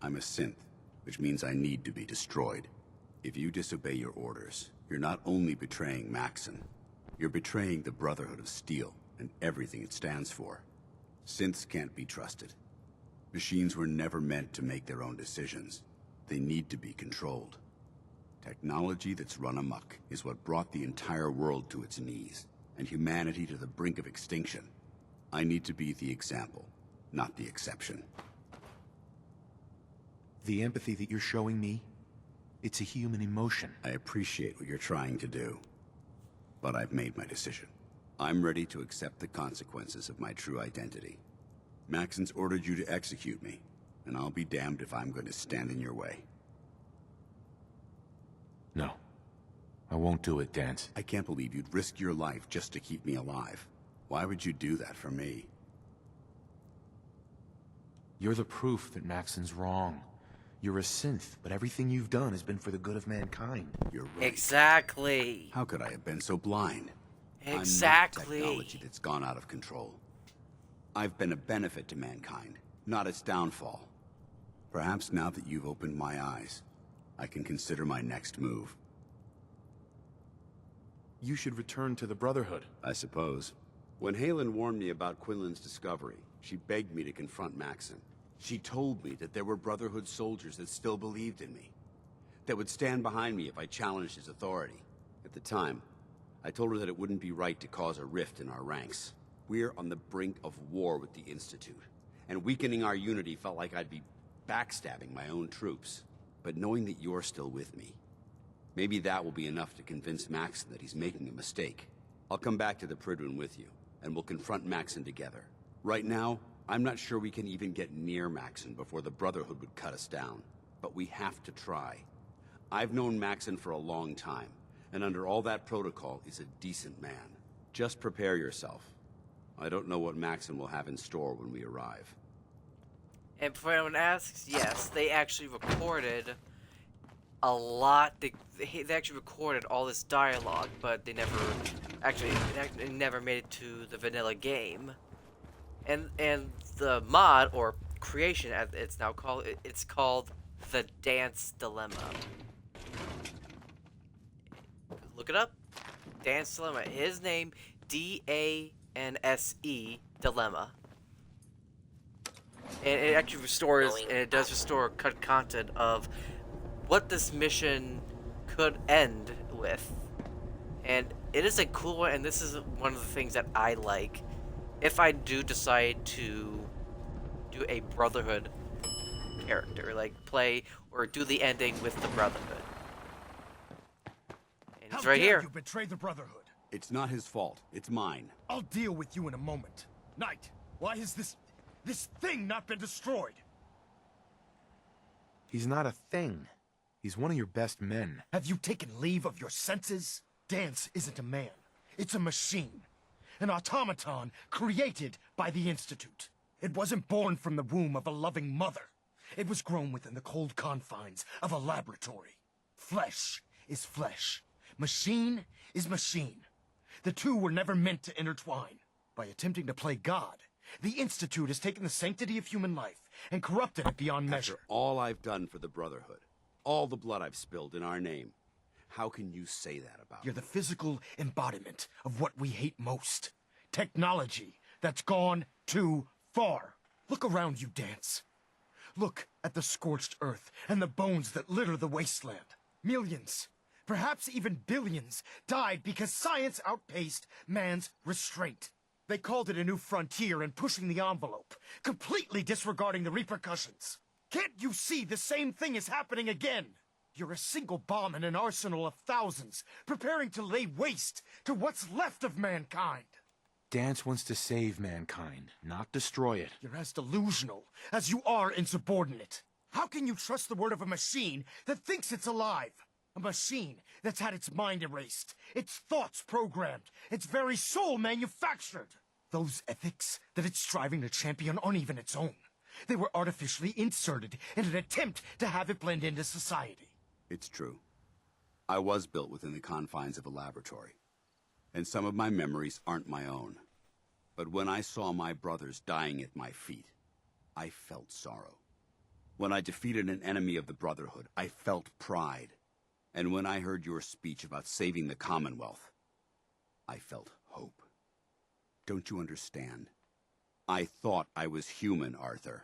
I'm a synth, which means I need to be destroyed. If you disobey your orders, you're not only betraying Maxon, you're betraying the Brotherhood of Steel and everything it stands for. Synths can't be trusted. Machines were never meant to make their own decisions. They need to be controlled. Technology that's run amok is what brought the entire world to its knees, and humanity to the brink of extinction. I need to be the example, not the exception. The empathy that you're showing me, it's a human emotion. I appreciate what you're trying to do, but I've made my decision. I'm ready to accept the consequences of my true identity. Maxon's ordered you to execute me, and I'll be damned if I'm going to stand in your way. No. I won't do it, Dance. I can't believe you'd risk your life just to keep me alive. Why would you do that for me? You're the proof that Maxon's wrong. You're a synth, but everything you've done has been for the good of mankind. You're right. Exactly. How could I have been so blind? Exactly. I'm not technology that's gone out of control. I've been a benefit to mankind, not its downfall. Perhaps now that you've opened my eyes, I can consider my next move. You should return to the Brotherhood. I suppose. When Halen warned me about Quinlan's discovery, she begged me to confront Maxon. She told me that there were Brotherhood soldiers that still believed in me, that would stand behind me if I challenged his authority. At the time, I told her that it wouldn't be right to cause a rift in our ranks. We're on the brink of war with the Institute, and weakening our unity felt like I'd be backstabbing my own troops. But knowing that you're still with me, maybe that will be enough to convince Maxon that he's making a mistake. I'll come back to the Prydwen with you, and we'll confront Maxon together. Right now, I'm not sure we can even get near Maxon before the Brotherhood would cut us down. But we have to try. I've known Maxon for a long time, and under all that protocol is a decent man. Just prepare yourself. I don't know what Maxon will have in store when we arrive. And before anyone asks, yes, they actually recorded a lot. They actually recorded all this dialogue, but they never actually it never made it to the vanilla game. And the mod or creation, as it's now called, it's called the Dance Dilemma. Look it up. Dance Dilemma. His name, DANSE Dilemma. And it actually restores, and it does restore content of what this mission could end with. And it is a cool one, and this is one of the things that I like. If I do decide to do a Brotherhood character, like play or do the ending with the Brotherhood. And it's right here. You betrayed the Brotherhood. It's not his fault. It's mine. I'll deal with you in a moment. Knight, why has this thing not been destroyed? He's not a thing. He's one of your best men. Have you taken leave of your senses? Dance isn't a man. It's a machine. An automaton created by the Institute. It wasn't born from the womb of a loving mother. It was grown within the cold confines of a laboratory. Flesh is flesh. Machine is machine. The two were never meant to intertwine. By attempting to play God, the Institute has taken the sanctity of human life and corrupted it beyond measure. After all I've done for the Brotherhood, all the blood I've spilled in our name, how can you say that about You're the physical embodiment of what we hate most. Technology that's gone too far. Look around you, Dance. Look at the scorched earth and the bones that litter the wasteland. Millions, perhaps even billions, died because science outpaced man's restraint. They called it a new frontier and pushing the envelope, completely disregarding the repercussions. Can't you see the same thing is happening again? You're a single bomb in an arsenal of thousands, preparing to lay waste to what's left of mankind. Dance wants to save mankind, not destroy it. You're as delusional as you are insubordinate. How can you trust the word of a machine that thinks it's alive? A machine that's had its mind erased, its thoughts programmed, its very soul manufactured. Those ethics that it's striving to champion aren't even its own. They were artificially inserted in an attempt to have it blend into society. It's true. I was built within the confines of a laboratory, and some of my memories aren't my own. But when I saw my brothers dying at my feet, I felt sorrow. When I defeated an enemy of the Brotherhood, I felt pride. And when I heard your speech about saving the Commonwealth, I felt hope. Don't you understand? I thought I was human, Arthur.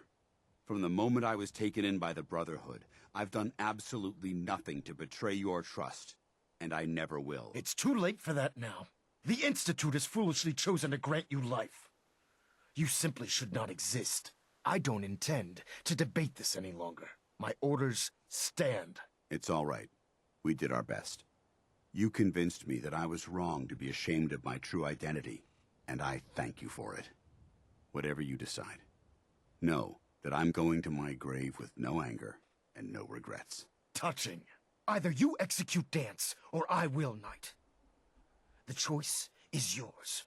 From the moment I was taken in by the Brotherhood, I've done absolutely nothing to betray your trust, and I never will. It's too late for that now. The Institute has foolishly chosen to grant you life. You simply should not exist. I don't intend to debate this any longer. My orders stand. It's all right. We did our best. You convinced me that I was wrong to be ashamed of my true identity, and I thank you for it. Whatever you decide, know that I'm going to my grave with no anger and no regrets. Touching. Either you execute Dance, or I will, Knight. The choice is yours.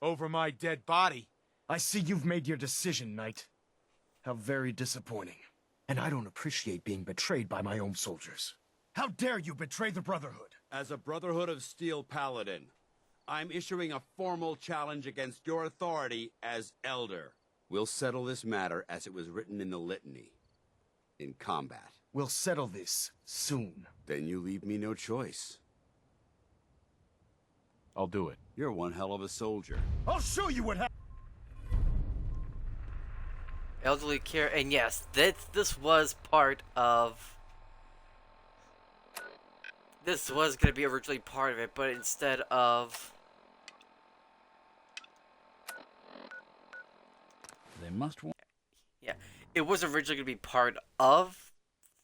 Over my dead body. I see you've made your decision, Knight. How very disappointing. And I don't appreciate being betrayed by my own soldiers. How dare you betray the Brotherhood? As a Brotherhood of Steel Paladin, I'm issuing a formal challenge against your authority as Elder. We'll settle this matter as it was written in the litany. In combat. We'll settle this soon. Then you leave me no choice. I'll do it. You're one hell of a soldier. I'll show you what happens. Elderly care, and yes, this was part of. This was going to be originally part of it, but instead of. They must want. Yeah, it was originally going to be part of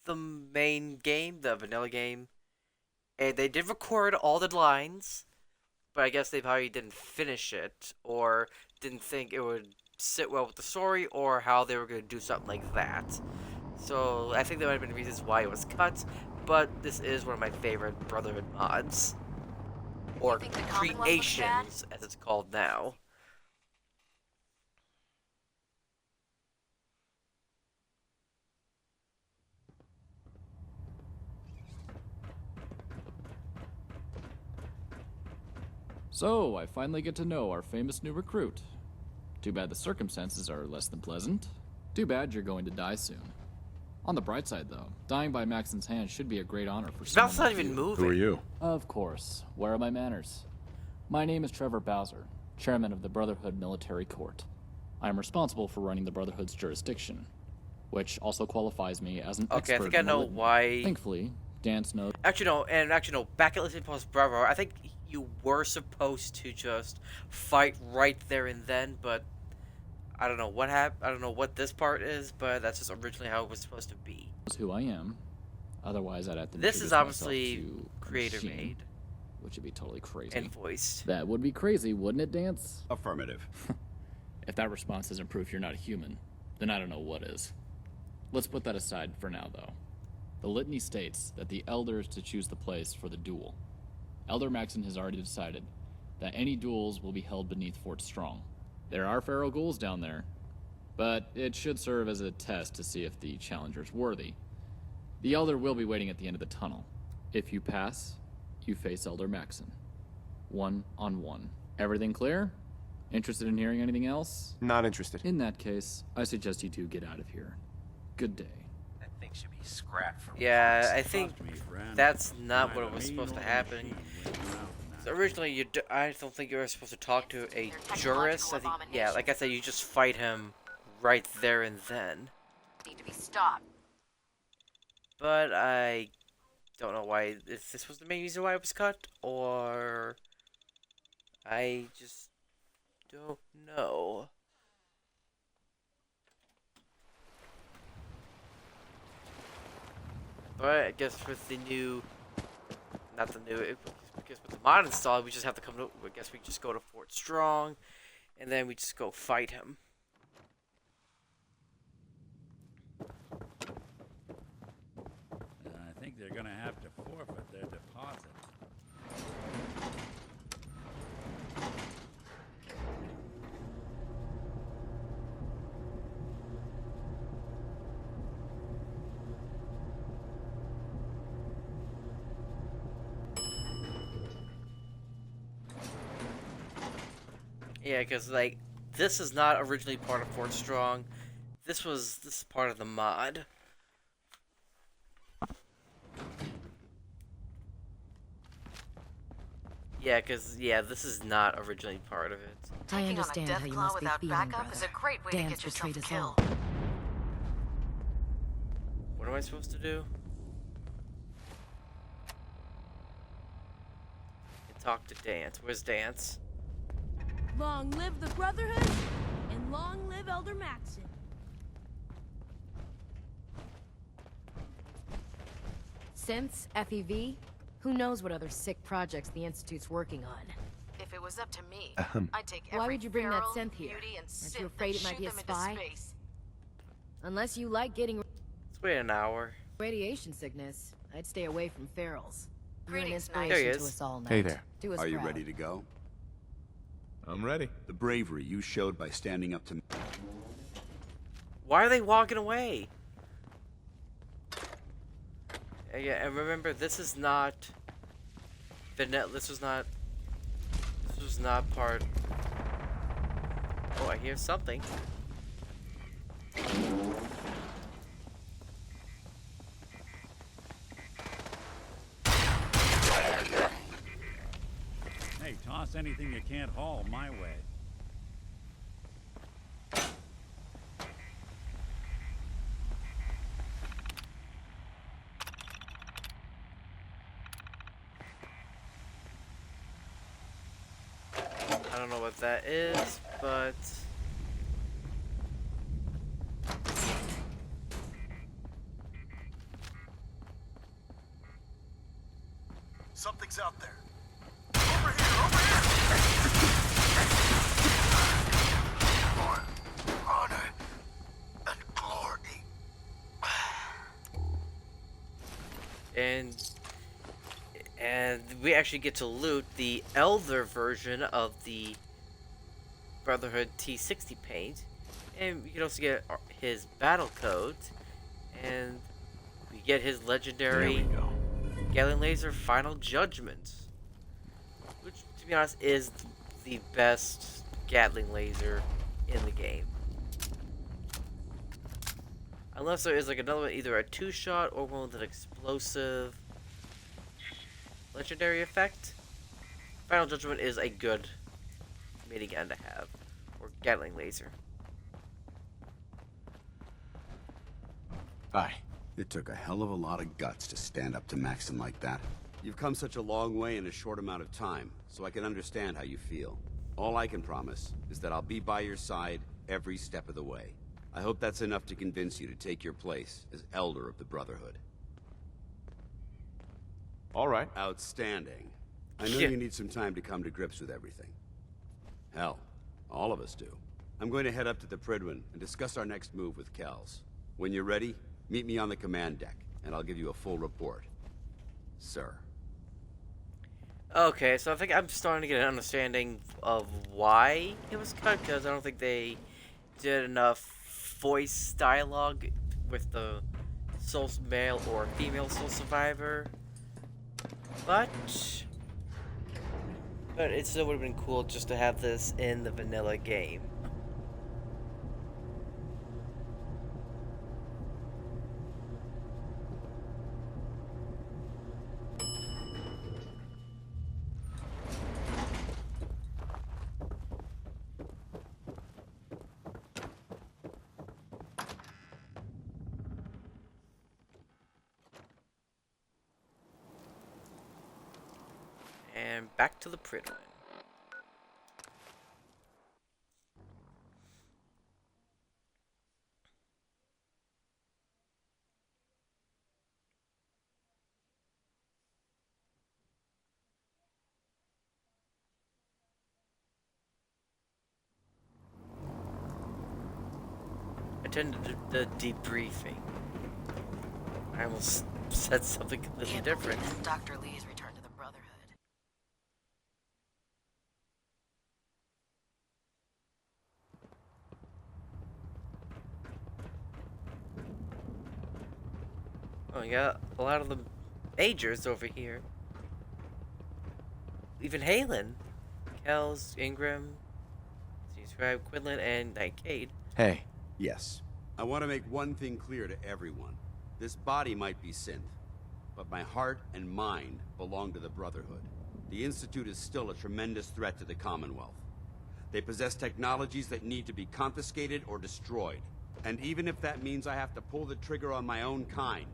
the main game, the vanilla game, and they did record all the lines, but I guess they probably didn't finish it, or didn't think it would sit well with the story, or how they were going to do something like that. So I think there might have been reasons why it was cut, but this is one of my favorite Brotherhood mods. Or creations, as it's called now. So, I finally get to know our famous new recruit. Too bad the circumstances are less than pleasant. Too bad you're going to die soon. On the bright side, though, dying by Maxon's hand should be a great honor for someone not even moving. Who are you? Of course. Where are my manners? My name is Trevor Bowser. chairman of the Brotherhood Military Court. I am responsible for running the Brotherhood's jurisdiction, which also qualifies me as an expert. Okay, I think I know why. Thankfully, Dance knows. Actually, no. Back at Listening Post Bravo, I think you were supposed to just fight right there and then, but I don't know what happened. I don't know what this part is, but that's just originally how it was supposed to be. Who I am. Otherwise, I'd have to. This is obviously creator made, which would be totally crazy. And voiced. That would be crazy, wouldn't it, Dance? Affirmative. If that response isn't proof you're not a human, then I don't know what is. Let's put that aside for now, though. The litany states that the Elder is to choose the place for the duel. Elder Maxon has already decided that any duels will be held beneath Fort Strong. There are feral ghouls down there, but it should serve as a test to see if the challenger's worthy. The Elder will be waiting at the end of the tunnel. If you pass, you face Elder Maxon. 1-on-1. Everything clear? Interested in hearing anything else? Not interested. In that case, I suggest you two get out of here. Good day. That thing should be scrapped from Yeah, I think that's not what was supposed to happen. So originally, I don't think you were supposed to talk to a jurist. I think, yeah, like I said, you just fight him right there and then. Need to be stopped. But I don't know why, if this was the main reason why it was cut, or I just don't know. But I guess with the new, not the new, because with the mod installed, we just have to come to, I guess we just go to Fort Strong, and then we just go fight him. I think they're gonna have to forfeit their deposit. Yeah, because, like, this is not originally part of Fort Strong. This is part of the mod. Yeah, because, yeah, this is not originally part of it. I understand how you must be feeling, brother. Is a great way Dan's to get betrayed yourself us all. killed. What am I supposed to do? Talk to Dance. Where's Dance? Long live the Brotherhood, and long live Elder Maxon. Since FEV, who knows what other sick projects the Institute's working on? If it was up to me, I'd take every Why would you bring that feral synth here? beauty and Aren't Sith you afraid and it might be a shoot them into spy? space. Unless you like getting Let's wait an hour. radiation sickness, I'd stay away from ferals. You're an Greetings, inspiration There he to is. us all, Knight. Hey there. Do us Are you proud. ready to go? I'm ready. The bravery you showed by standing up to me. Why are they walking away? Yeah, and remember, this is not vanilla. This was not part. Oh, I hear something. Hey, toss anything you can't haul my way. I don't know what that is, but Something's out there. Over here, over here! Honor and glory. and we actually get to loot the Elder version of the Brotherhood T60 paint, and we can also get his battle code, and we get his legendary Gatling Laser Final Judgment, which, to be honest, is the best Gatling laser in the game. Unless there is like another one, either a 2-shot or one with an explosive legendary effect. Final Judgment is a good minigun to have. Or Gatling laser. Hi. It took a hell of a lot of guts to stand up to Maxon like that. You've come such a long way in a short amount of time, so I can understand how you feel. All I can promise is that I'll be by your side every step of the way. I hope that's enough to convince you to take your place as Elder of the Brotherhood. All right. Outstanding. I know you need some time to come to grips with everything. Hell, all of us do. I'm going to head up to the Pridwin and discuss our next move with Kells. When you're ready, meet me on the command deck, and I'll give you a full report. Sir. Okay, so I think I'm starting to get an understanding of why it was cut, because I don't think they did enough voice dialogue with the male or female soul survivor. But it still would have been cool just to have this in the vanilla game. And back to the Pridwin. Attended the debriefing. I almost said something completely different. Dr. Lee's return to the Brotherhood. Oh, yeah, a lot of the majors over here. Even Halen. Kells, Ingram, Subscribe, Quinlan, and Nightcade. Hey. Yes. I want to make one thing clear to everyone. This body might be synth, but my heart and mind belong to the Brotherhood. The Institute is still a tremendous threat to the Commonwealth. They possess technologies that need to be confiscated or destroyed. And even if that means I have to pull the trigger on my own kind,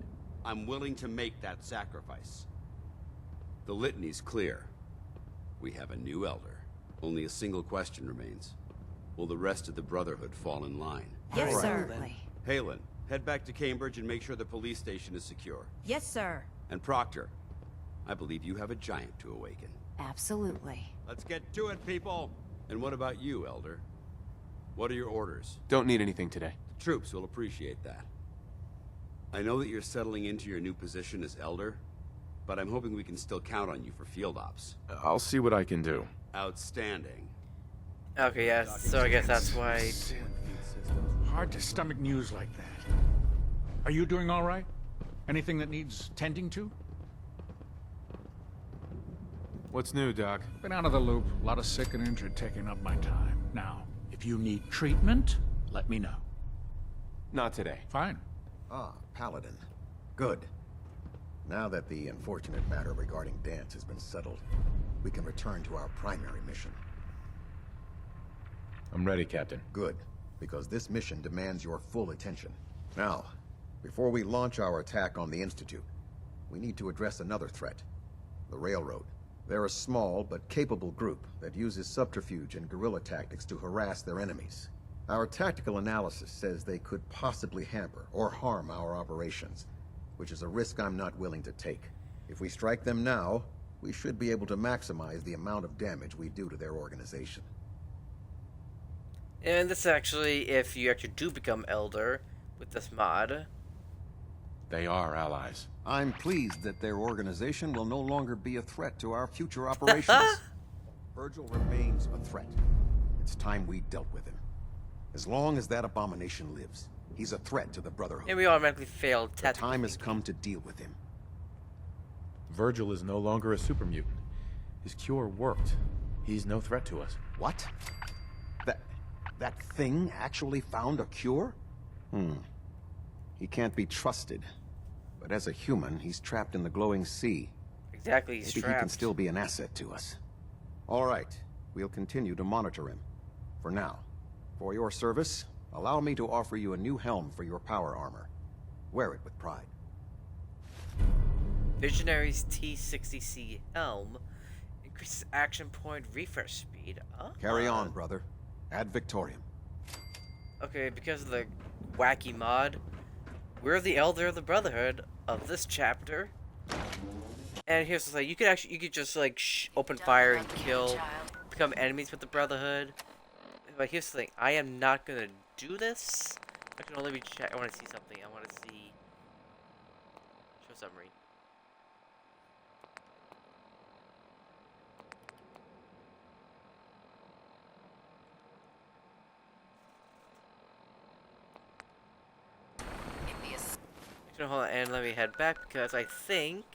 I'm willing to make that sacrifice. The litany's clear. We have a new Elder. Only a single question remains. Will the rest of the Brotherhood fall in line? Yes, sir. Halen, head back to Cambridge and make sure the police station is secure. Yes, sir. And Proctor, I believe you have a giant to awaken. Absolutely. Let's get to it, people! And what about you, Elder? What are your orders? Don't need anything today. The troops will appreciate that. I know that you're settling into your new position as Elder, but I'm hoping we can still count on you for field ops. I'll see what I can do. Outstanding. Okay, yeah, so I guess that's why... Hard to stomach news like that. Are you doing all right? Anything that needs tending to? What's new, Doc? Been out of the loop. A lot of sick and injured taking up my time. Now, if you need treatment, let me know. Not today. Fine. Ah, Paladin. Good. Now that the unfortunate matter regarding Dance has been settled, we can return to our primary mission. I'm ready, Captain. Good, because this mission demands your full attention. Now, before we launch our attack on the Institute, we need to address another threat. The Railroad. They're a small but capable group that uses subterfuge and guerrilla tactics to harass their enemies. Our tactical analysis says they could possibly hamper or harm our operations, which is a risk I'm not willing to take. If we strike them now, we should be able to maximize the amount of damage we do to their organization. And this actually, if you actually do become Elder with this mod. They are allies. I'm pleased that their organization will no longer be a threat to our future operations. Virgil remains a threat. It's time we dealt with him. As long as that abomination lives, he's a threat to the Brotherhood. And we automatically failed. The time has come to deal with him. Virgil is no longer a super mutant. His cure worked. He's no threat to us. What? That thing actually found a cure? He can't be trusted. But as a human, he's trapped in the glowing sea. Exactly, he's Maybe trapped. he can still be an asset to us. All right. we'll continue to monitor him. For now. For your service, allow me to offer you a new helm for your power armor. Wear it with pride. Visionary's T-60C helm increases action point refresh speed. Carry on, brother. Ad Victoriam. Okay, because of the wacky mod, we're the Elder of the Brotherhood of this chapter. And here's the thing: you could just like open fire and kill, become enemies with the Brotherhood. But here's the thing: I am not gonna do this. I can only be check. I want to see something. I want to see. Show summary. Hold on, and let me head back because I think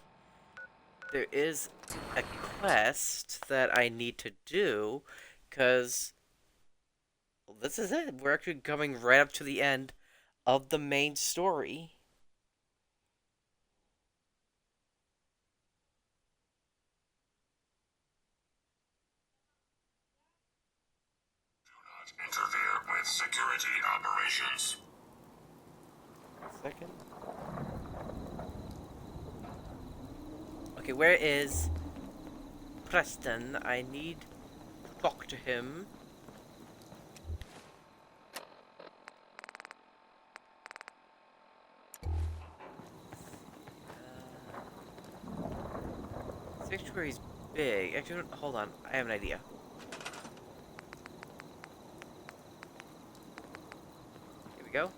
there is a quest that I need to do, because well, this is it. We're actually coming right up to the end of the main story. Do not interfere with security operations. Second. Okay, where is Preston? I need to talk to him. Sanctuary's big. Actually, hold on. I have an idea. Here we go.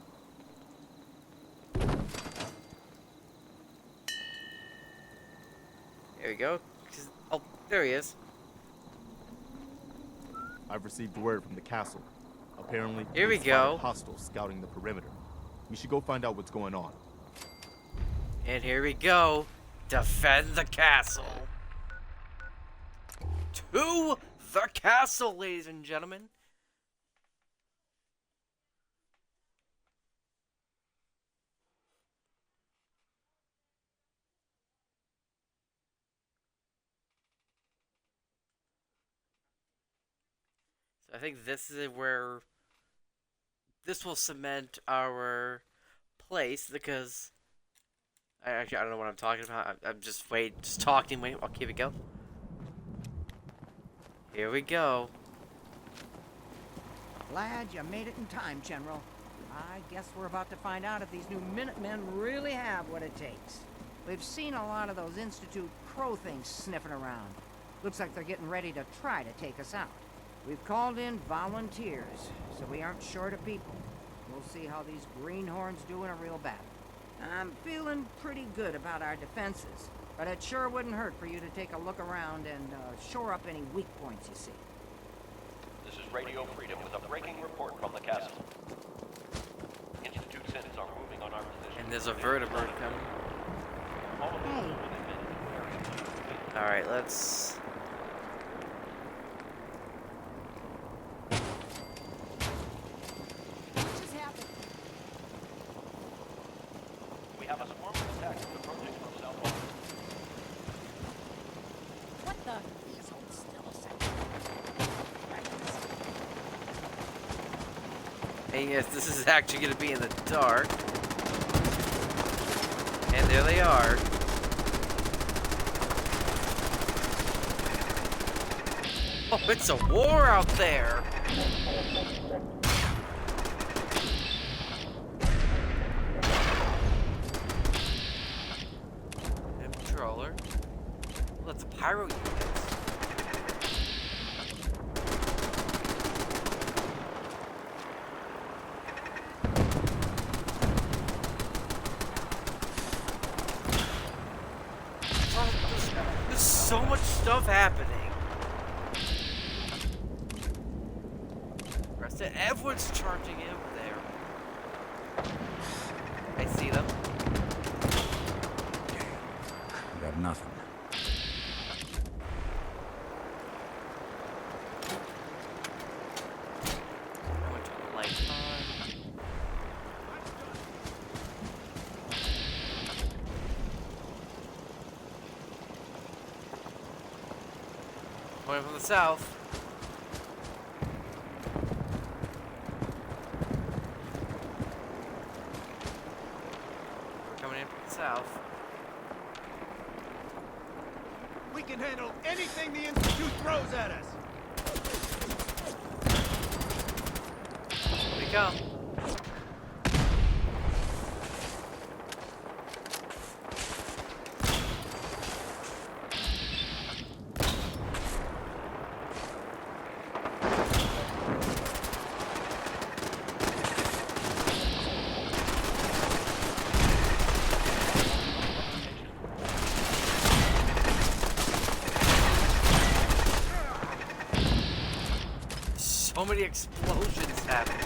There we go. Oh, there he is. I've received word from the castle. Apparently, here we spotted go. Hostiles scouting the perimeter. We should go find out what's going on. And here we go. Defend the castle. To the castle, ladies and gentlemen. I think this is where this will cement our place, because I don't know what I'm talking about. I'm just talking. Wait, okay, here we go. Here we go. Glad you made it in time, General. I guess we're about to find out if these new Minutemen really have what it takes. We've seen a lot of those Institute Crow things sniffing around. Looks like they're getting ready to try to take us out. We've called in volunteers, so we aren't short of people. We'll see how these greenhorns do in a real battle. I'm feeling pretty good about our defenses, but it sure wouldn't hurt for you to take a look around and shore up any weak points you see. This is Radio Freedom with a breaking report from the castle. Institute synths are moving on our position. And there's a vertebrate coming. Hey. Alright, let's... We have a swarm of attacks approaching from southwest. What the? Please hold still a second. And yes, this is actually going to be in the dark. And there they are. Oh, it's a war out there! Controller. Well, that's a pyro unit. There's so much stuff happening. Everyone's charging over there. I see them. We got nothing. I went to the light on. Going from the south. anything the Institute throws at us! Here we come. So many explosions happening.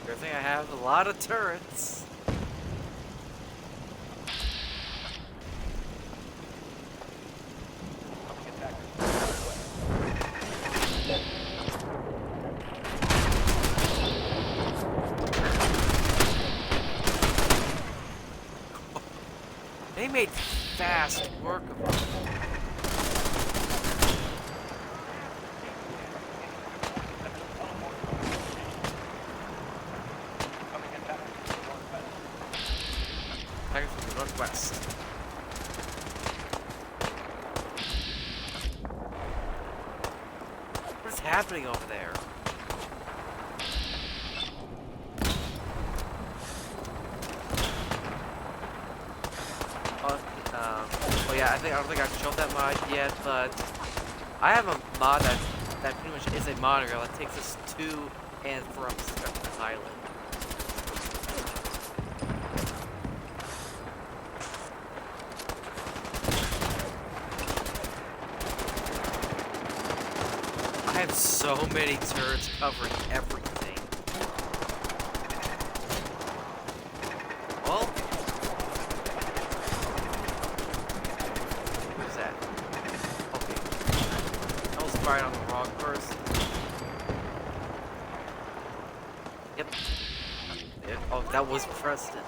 Good thing I have a lot of turrets. They made fast work of it. Attacking from the northwest. What is happening over there? Oh yeah, I don't think I've showed that mod yet, but I have a mod that pretty much is a monorail that takes us to and from Spectre's Island. I have so many turrets covering everything. Well, who's that? Okay. I was firing on the wrong person. Yep. Oh, that was Preston.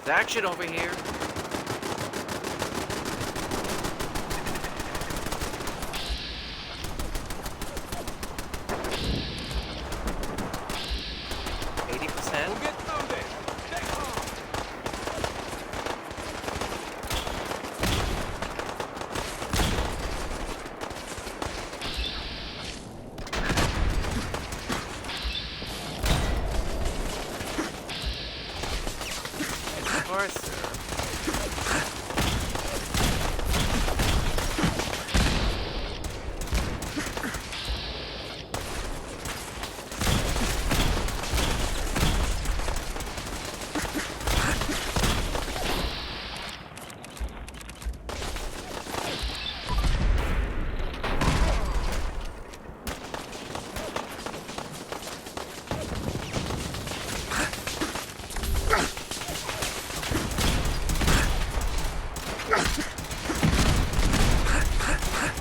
There's action over here.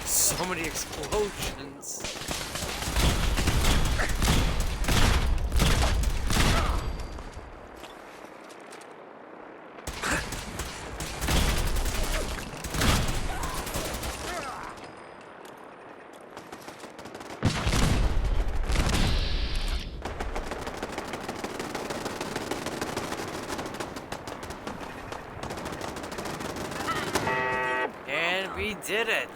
So many explosions. And we did it.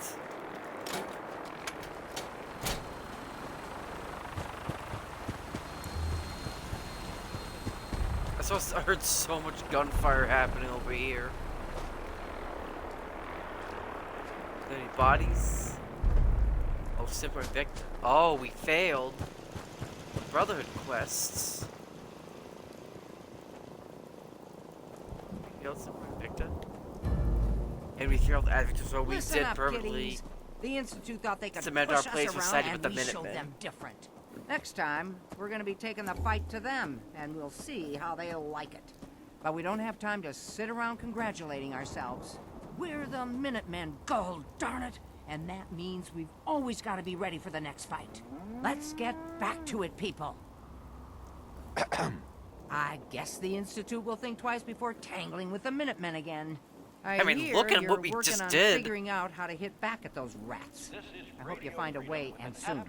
I heard so much gunfire happening over here. Any bodies? Oh, Simper Victor. Oh, we failed. Brotherhood quests. We killed Simper Victor. And we killed Advocate, so we Listen did up, perfectly. kiddies. The Institute thought they could cement push our place us with around siding and with the we showed Minutemen. them different. Next time, we're going to be taking the fight to them, and we'll see how they'll like it. But we don't have time to sit around congratulating ourselves. We're the Minutemen, gold darn it! And that means we've always got to be ready for the next fight. Let's get back to it, people. I guess the Institute will think twice before tangling with the Minutemen again. I mean, hear look at you're what we working just on did. figuring out how to hit back at those rats. I hope you find a way, and soon.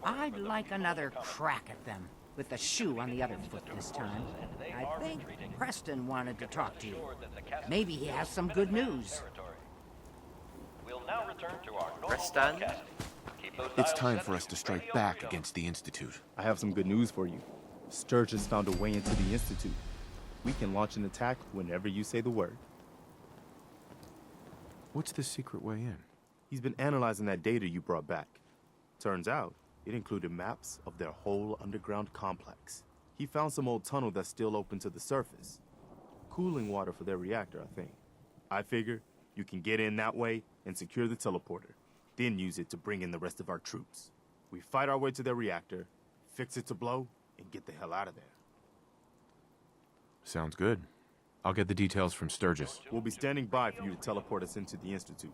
I'd like another crack at them, with the shoe on the other foot this time. I think Preston wanted to talk to you. Maybe he has some good news. We'll now return to our normal Preston? broadcasting. Keep those It's dials time set for us to strike Radio back Freedom. against the Institute. I have some good news for you. Sturgis found a way into the Institute. We can launch an attack whenever you say the word. What's the secret way in? He's been analyzing that data you brought back. Turns out, it included maps of their whole underground complex. He found some old tunnel that's still open to the surface. Cooling water for their reactor, I think. I figure you can get in that way and secure the teleporter, then use it to bring in the rest of our troops. We fight our way to their reactor, fix it to blow, and get the hell out of there. Sounds good. I'll get the details from Sturgis. We'll be standing by for you to teleport us into the Institute.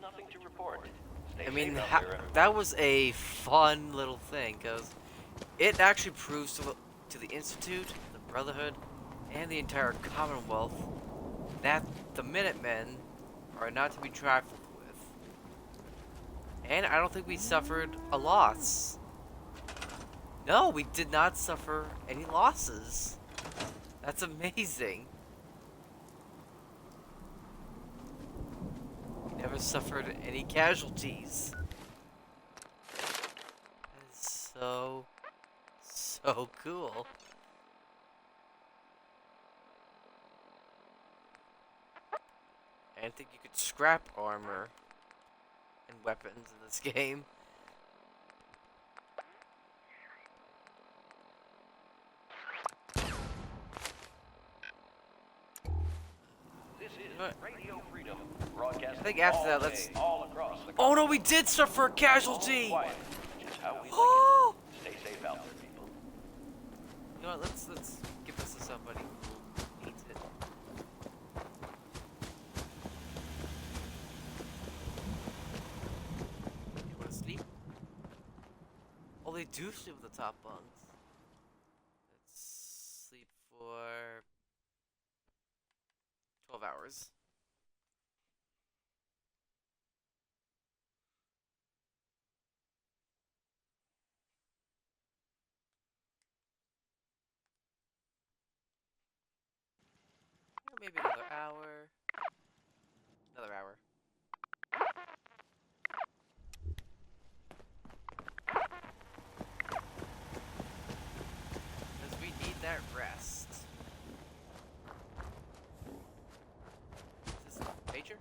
Nothing to report. Stay I mean, safe out there, everyone. that was a fun little thing, because it actually proves to the Institute, the Brotherhood, and the entire Commonwealth that the Minutemen are not to be trifled with. And I don't think we suffered a loss. No, we did not suffer any losses. That's amazing. We never suffered any casualties. That is so cool. I didn't think you could scrap armor and weapons in this game. This is Radio Freedom, broadcasting I think after all that, day, let's... all across the Oh no, we did suffer a casualty! quiet, which is how we like Oh! it. Stay safe out there, people. You know what, let's give this to somebody who needs it. You wanna sleep? Oh, they do sleep with the top bunks. Let's sleep for 12 hours. Maybe another hour. Another hour. Because we need that rest. Is this Major?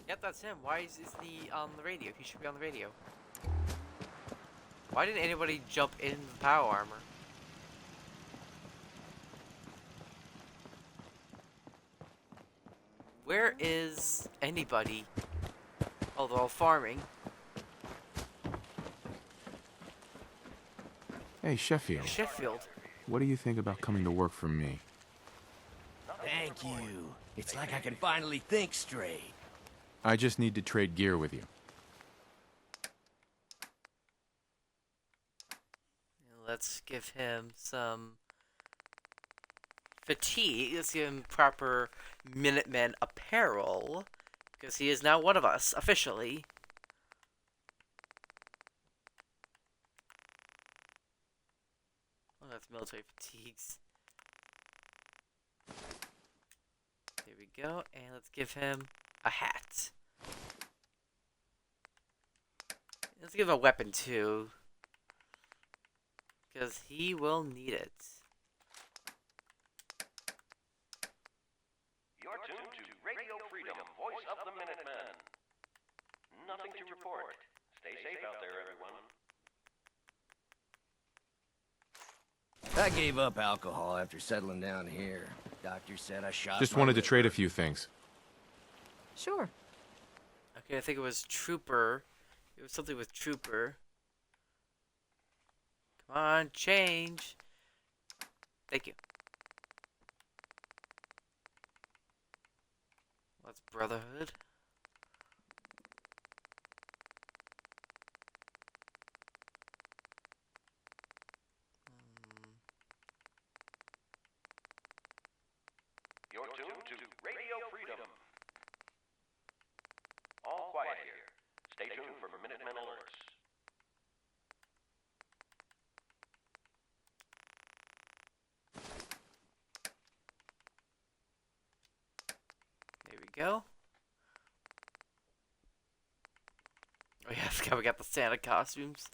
Yep, that's him. Why is he on the radio? He should be on the radio. Why didn't anybody jump in the power armor? Where is anybody? Oh, they're all farming. Hey, Sheffield. Sheffield. What do you think about coming to work for me? Thank you. It's like I can finally think straight. I just need to trade gear with you. Let's give him some fatigue. Let's give him proper Minutemen apparel. Because he is now one of us, officially. Oh, that's military fatigues. There we go. And let's give him a hat. Let's give him a weapon, too. Because he will need it. You're tuned to Radio Freedom, voice of the Minutemen. Nothing to report. Stay safe out there, everyone. I gave up alcohol after settling down here. Doctor said I shot Just my wanted to liver. trade a few things. Sure. Okay, I think it was Trooper. It was something with Trooper. Come on, change. Thank you. That's Brotherhood. You're tuned to Radio Freedom. All quiet here. Stay tuned for Minutemen alerts. There we go. Oh yeah, I forgot we got the Santa costumes.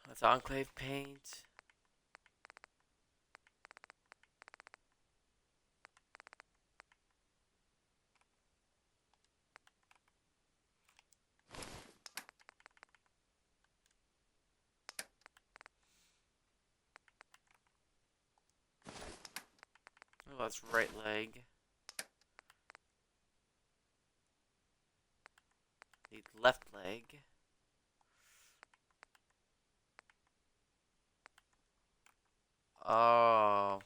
That's Enclave paint. Oh, that's right leg. Need left leg. Oh.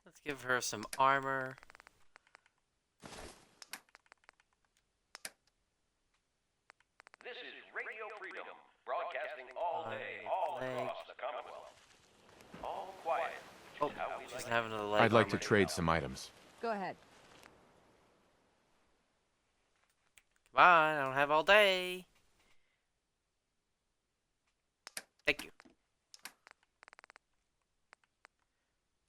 Let's give her some armor. This is Radio Freedom, broadcasting all day, all across the Commonwealth. All quiet, which is how we Just like have another leg. I'd like to armor. trade some items. Go ahead. Come on, I don't have all day. Thank you.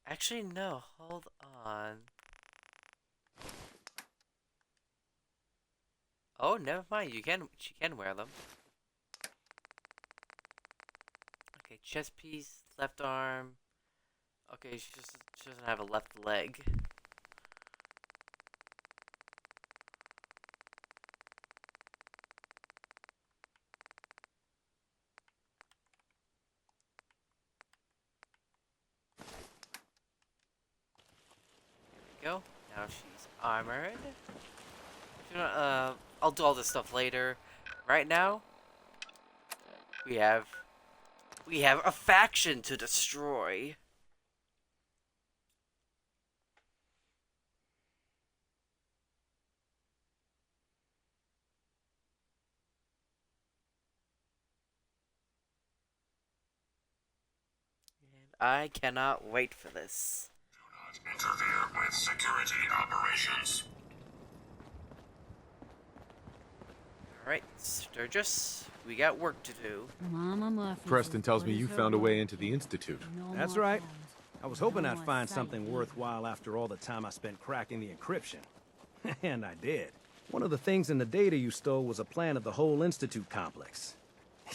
Actually, no. Hold on. Oh, never mind. She can wear them. Okay, chest piece, left arm. Okay, she doesn't have a left leg. Go. Now she's armored. I'll do all this stuff later. Right now, we have a faction to destroy. And I cannot wait for this. Interfere with security operations. Alright, Sturgis, we got work to do. Mama Muffin. Preston tells me you found a way into the Institute. That's right. I was hoping I'd find something worthwhile after all the time I spent cracking the encryption. And I did. One of the things in the data you stole was a plan of the whole Institute complex,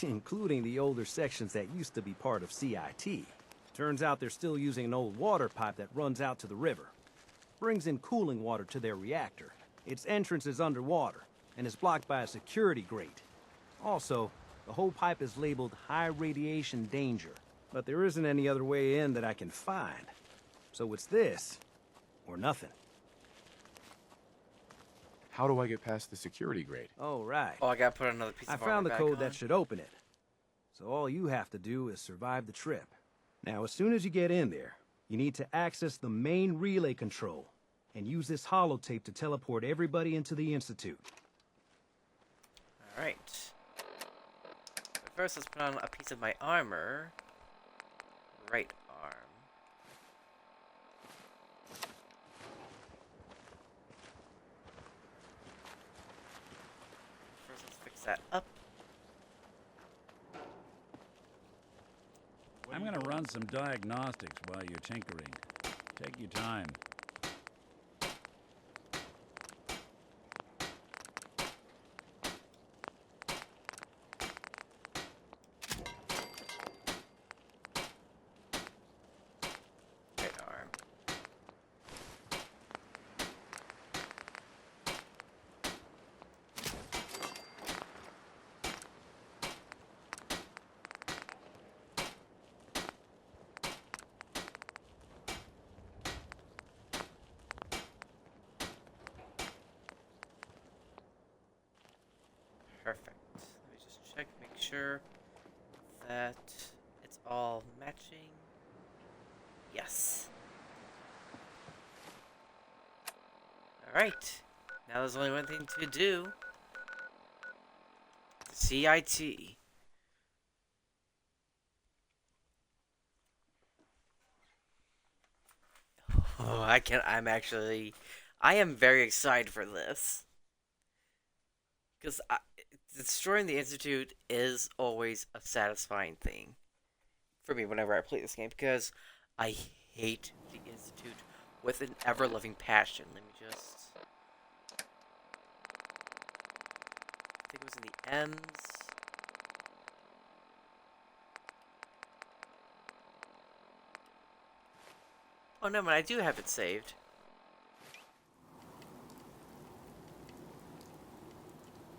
including the older sections that used to be part of CIT. Turns out they're still using an old water pipe that runs out to the river. Brings in cooling water to their reactor. Its entrance is underwater, and is blocked by a security grate. Also, the whole pipe is labeled high radiation danger, but there isn't any other way in that I can find. So it's this, or nothing. How do I get past the security grate? Oh, right. Oh, I gotta put another piece I of armor found the back code on. that should open it. So all you have to do is survive the trip. Now, as soon as you get in there, you need to access the main relay control and use this holotape to teleport everybody into the Institute. Alright. But first, let's put on a piece of my armor. Right arm. First, let's fix that up. I'm gonna run some diagnostics while you're tinkering. Take your time. Right arm. Perfect. Let me just check, make sure that it's all matching. Yes. Alright. Now there's only one thing to do. CIT. Oh, I am very excited for this. Because destroying the Institute is always a satisfying thing for me whenever I play this game, because I hate the Institute with an ever-loving passion. Let me just... I think it was in the M's. Oh no, man, I do have it saved.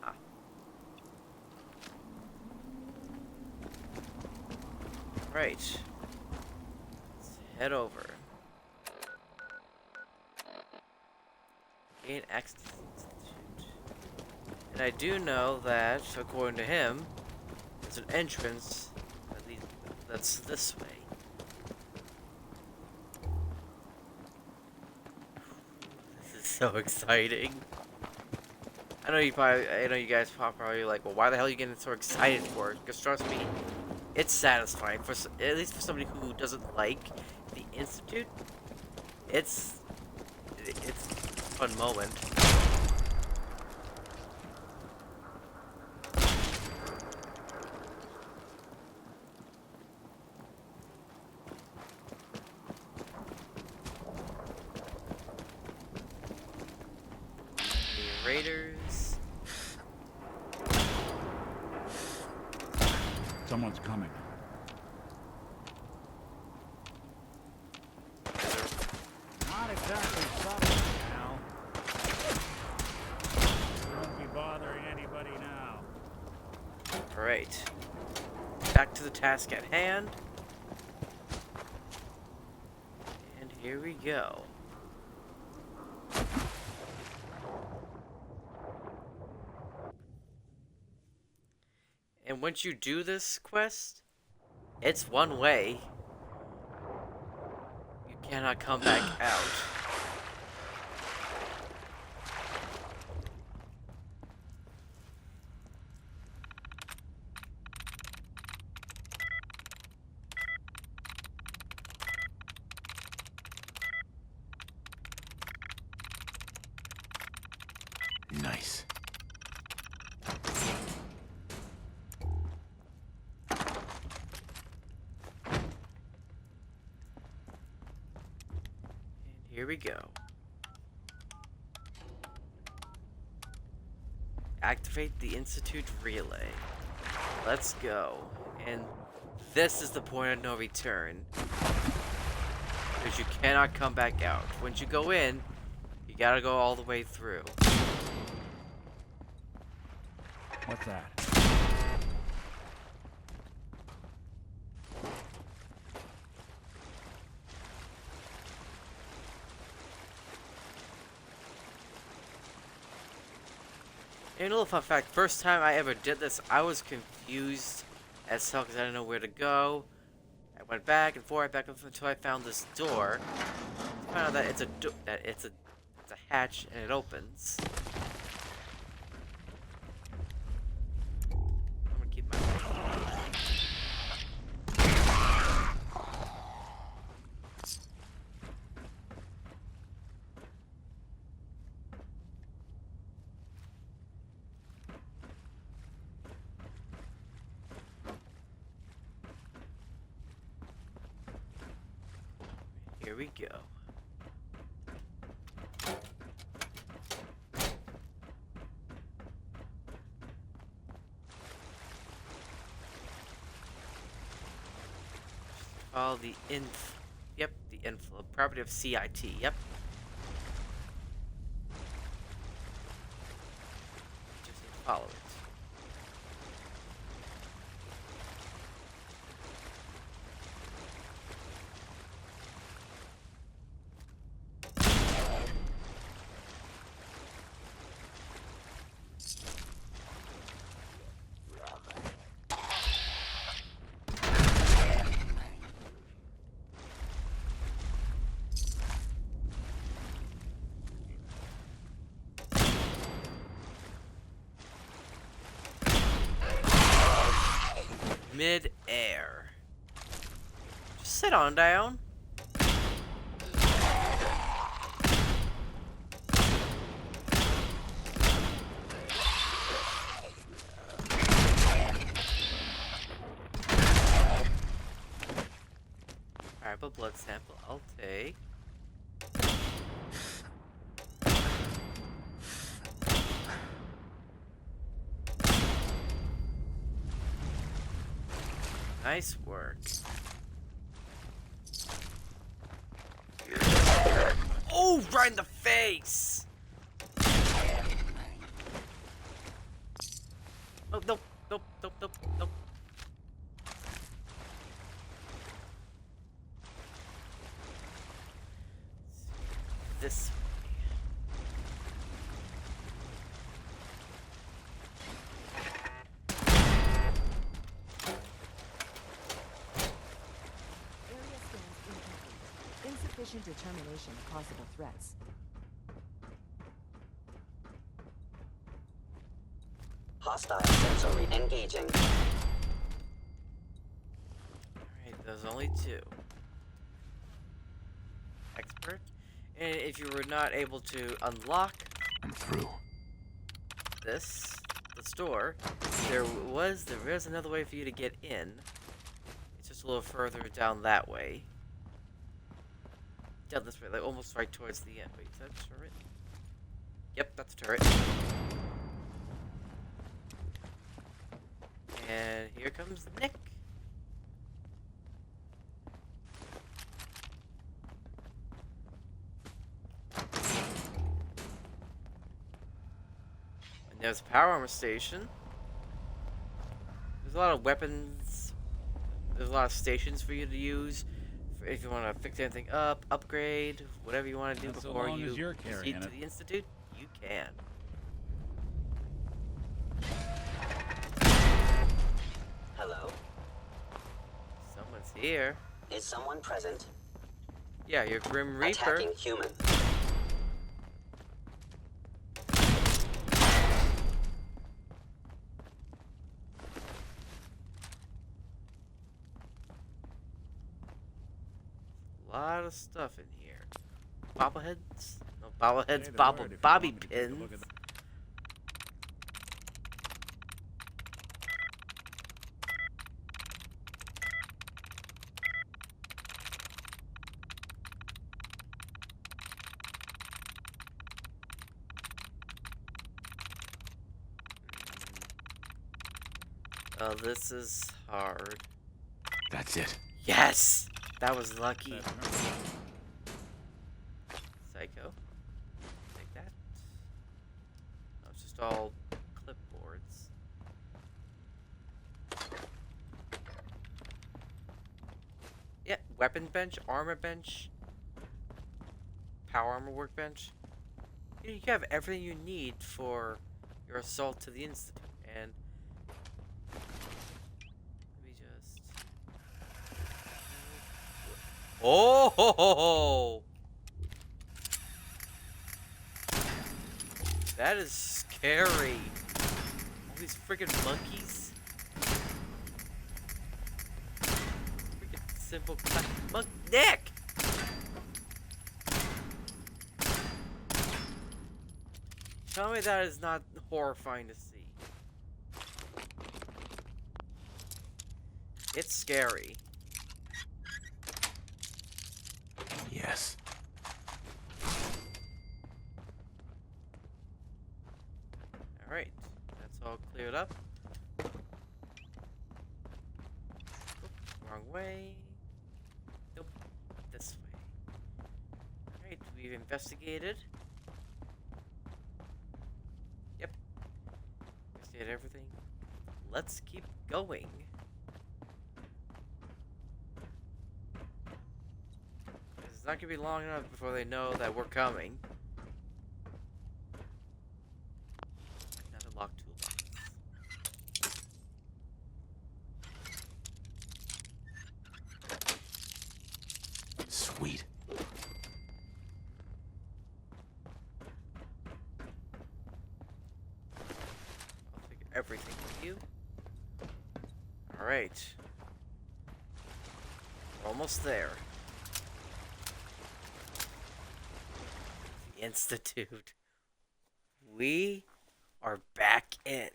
Ah. Right. Let's head over. Gain access to the Institute. And I do know that, according to him, there's an entrance that's this way. This is so exciting. I know you guys probably like, well, why the hell are you getting so excited for it? Because trust me, it's satisfying at least for somebody who doesn't like the Institute. It's a fun moment. The Raiders. Someone's coming. Not exactly subtle now. Won't be bothering anybody now. Alright. Back to the task at hand. And here we go. And once you do this quest, it's one way. You cannot come back out. Nice. Here we go. Activate the Institute relay. Let's go. And this is the point of no return. Because you cannot come back out. Once you go in, you gotta go all the way through. What's that? And a little fun fact, first time I ever did this, I was confused as hell because I didn't know where to go. I went back and forth, until I found this door. I found out that it's a hatch and it opens. I'm gonna keep my... Here we go. Follow the the inflow. Property of CIT, yep. Just need to follow it. mid-air. Just sit on down. Alright, but blood sample I'll take. Nice work. Oh, right in the face! Oh, nope, nope, nope, nope, nope. This way. Area scans incomplete. Insufficient determination of possible threats. Hostile sensory engaging. Alright, there's only two. Expert. And if you were not able to unlock the store, there is another way for you to get in. It's just a little further down that way. Down this way, like almost right towards the end. Wait, is that a turret? Yep, that's a turret. And here comes Nick. And there's a power armor station. There's a lot of weapons. There's a lot of stations for you to use if you want to fix anything up, upgrade, whatever you want to do before you proceed to the Institute. You can. Hello? Someone's here. Is someone present? Yeah, your Grim Reaper. Attacking human. A lot of stuff in here. Bobbleheads? No, bobbleheads, bobby pins. Oh, this is hard. That's it. Yes! That was lucky. Psycho. Take that. Oh, it's just all clipboards. Yeah, weapon bench, armor bench, power armor workbench. You have everything you need for your assault to the Institute. And oh ho ho ho! That is scary. All these freaking monkeys. Freaking simple Nick! Tell me that is not horrifying to see. It's scary. Yes. Alright, that's all cleared up. Oops, wrong way. Nope, this way. Alright, we've investigated. Yep. Investigated everything. Let's keep going. It's not gonna be long enough before they know that we're coming. Another locked toolbox. Sweet. I'll take everything with you. Alright. Alright. Almost there. The Institute. We are back in.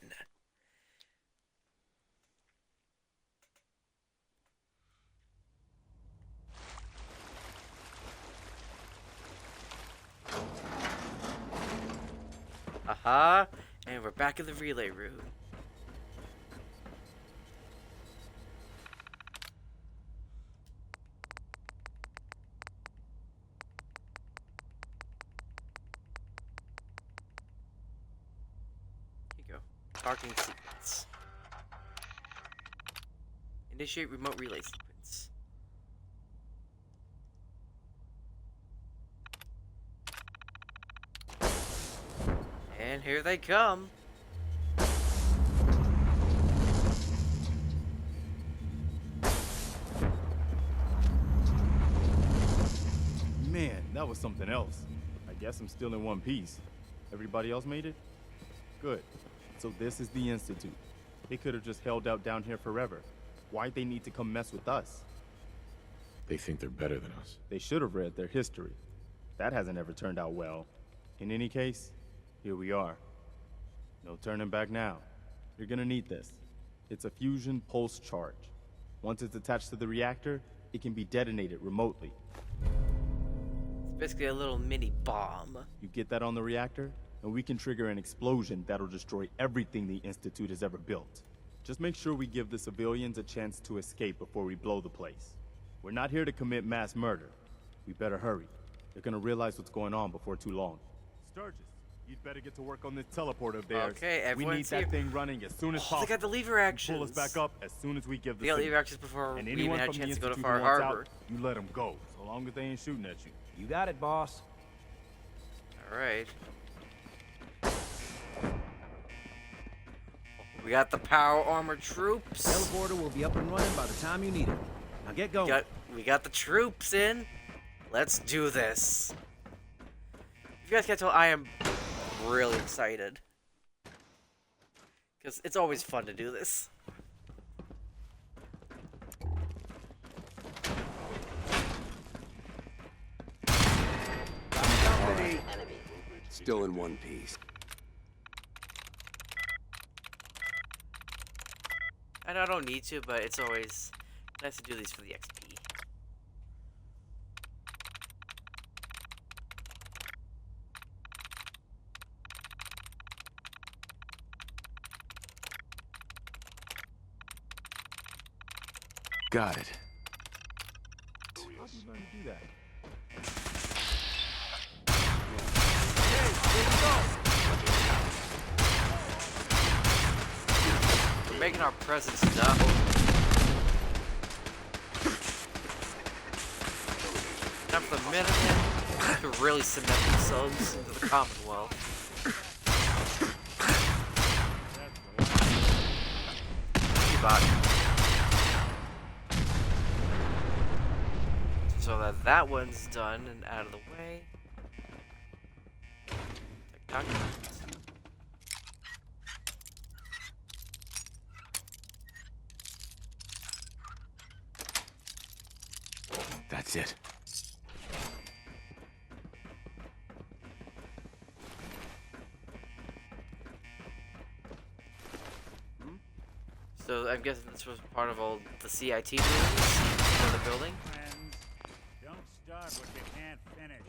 Aha, and we're back in the relay room. Here you go. Parking sequence. Initiate remote relay sequence. And here they come. Man, that was something else. I guess I'm still in one piece. Everybody else made it? Good. So this is the Institute. They could have just held out down here forever. Why'd they need to come mess with us? They think they're better than us. They should have read their history. That hasn't ever turned out well. In any case, here we are. No turning back now. You're gonna need this. It's a fusion pulse charge. Once it's attached to the reactor, it can be detonated remotely. It's basically a little mini bomb. You get that on the reactor, and we can trigger an explosion that'll destroy everything the Institute has ever built. Just make sure we give the civilians a chance to escape before we blow the place. We're not here to commit mass murder. We better hurry. They're gonna realize what's going on before too long. Sturgis, you'd better get to work on this teleporter of theirs. Okay, we everyone's need here. that thing running as soon as possible. They got the lever actions. Pull us back up as soon as we give the They got signal. lever actions before And we anyone even had a from the chance to go to Institute Far who wants Harbor. out, you let them go, so long as they ain't shooting at you. You got it, boss. Alright. We got the power armor troops. Teleporter will be up and running by the time you need it. Now get going. We got the troops in. Let's do this. If you guys can't tell, I am really excited. Because it's always fun to do this. Enemy. Still in one piece. I know I don't need to, but it's always nice to do these for the XP. Got it. How'd you learn to do that? We're making our presence known. Now for the Minutemen to really cement themselves into the Commonwealth. So that one's done and out of the way. Documents. That's it. So I'm guessing this was part of all the CIT rooms for the building. Friends, don't start what you can't finish.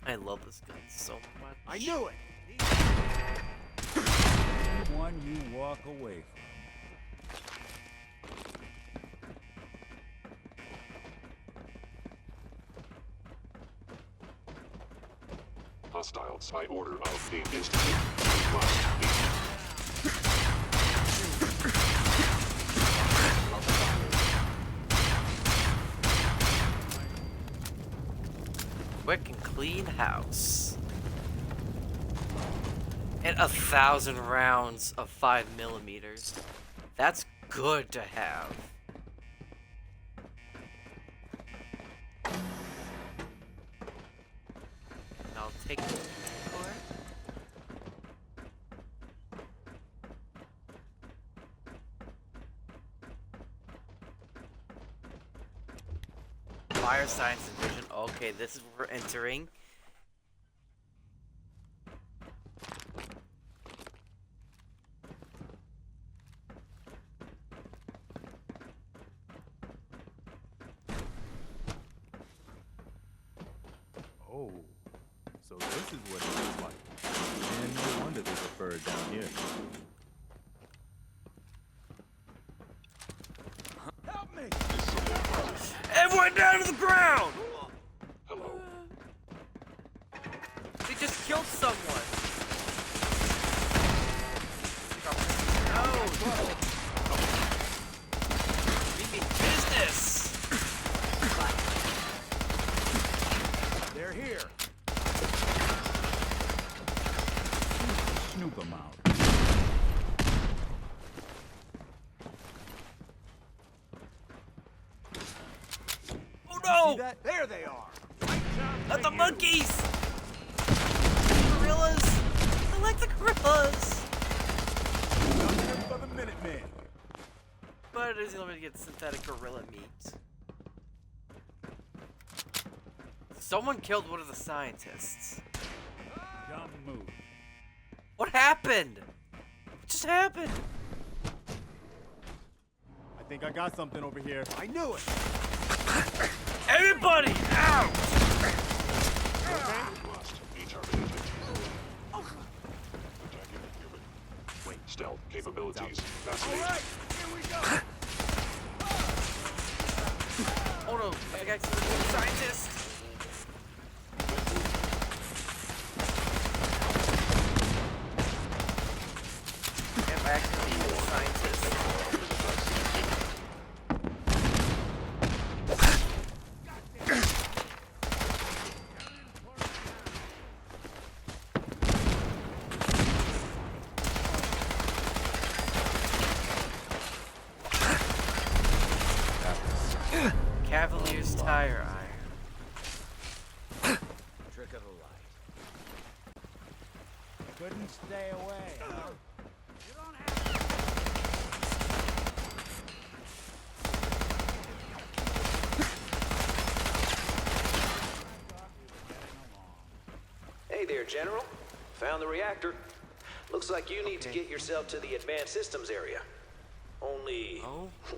I love this gun so much. I knew it! One you walk away from. Hostiles by order of the Institute. Must be. Quick and clean house. And 1,000 rounds of 5mm. That's good to have. And I'll take the core. Fire Science Division. Okay, this is where we're entering. Oh, so this is what it looks like. And no wonder there's a bird down here. Help me! Everyone down to the ground! Hello. They just killed someone. No! We mean business! They're here. Snoop them out. Oh no! See that? There they are. Not the monkeys! Gorillas! I like the gorillas! For the Minutemen. But it is only to get synthetic gorilla meat. Someone killed one of the scientists. Dumb move. What happened? What just happened? I think I got something over here. I knew it. Everybody out! Lost. Be terminated. Attacking human. Wait, stealth capabilities. Fascinating. Alright, here we go. Oh no, I got the scientist! I accidentally killed the scientist. Cavalier's tire iron. Trick of the light. Couldn't stay away, huh? You don't have Hey there, General. Found the reactor. Looks like you need to get yourself to the advanced systems area. Only,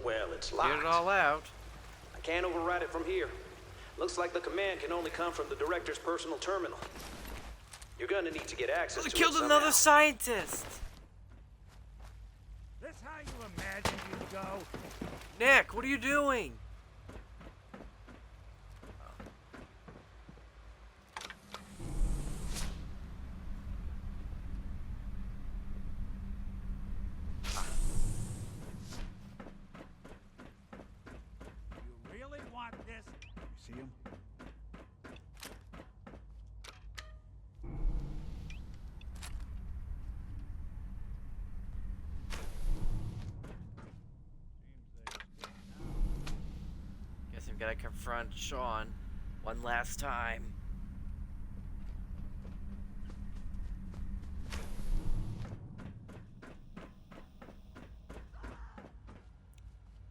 well, it's locked. Get it all out. I can't override it from here. Looks like the command can only come from the director's personal terminal. You're gonna need to get access They to killed it another somehow. scientist. This how you imagine you'd go? Nick, what are you doing? You really want this? You see him? Guess we've got to confront Sean one last time.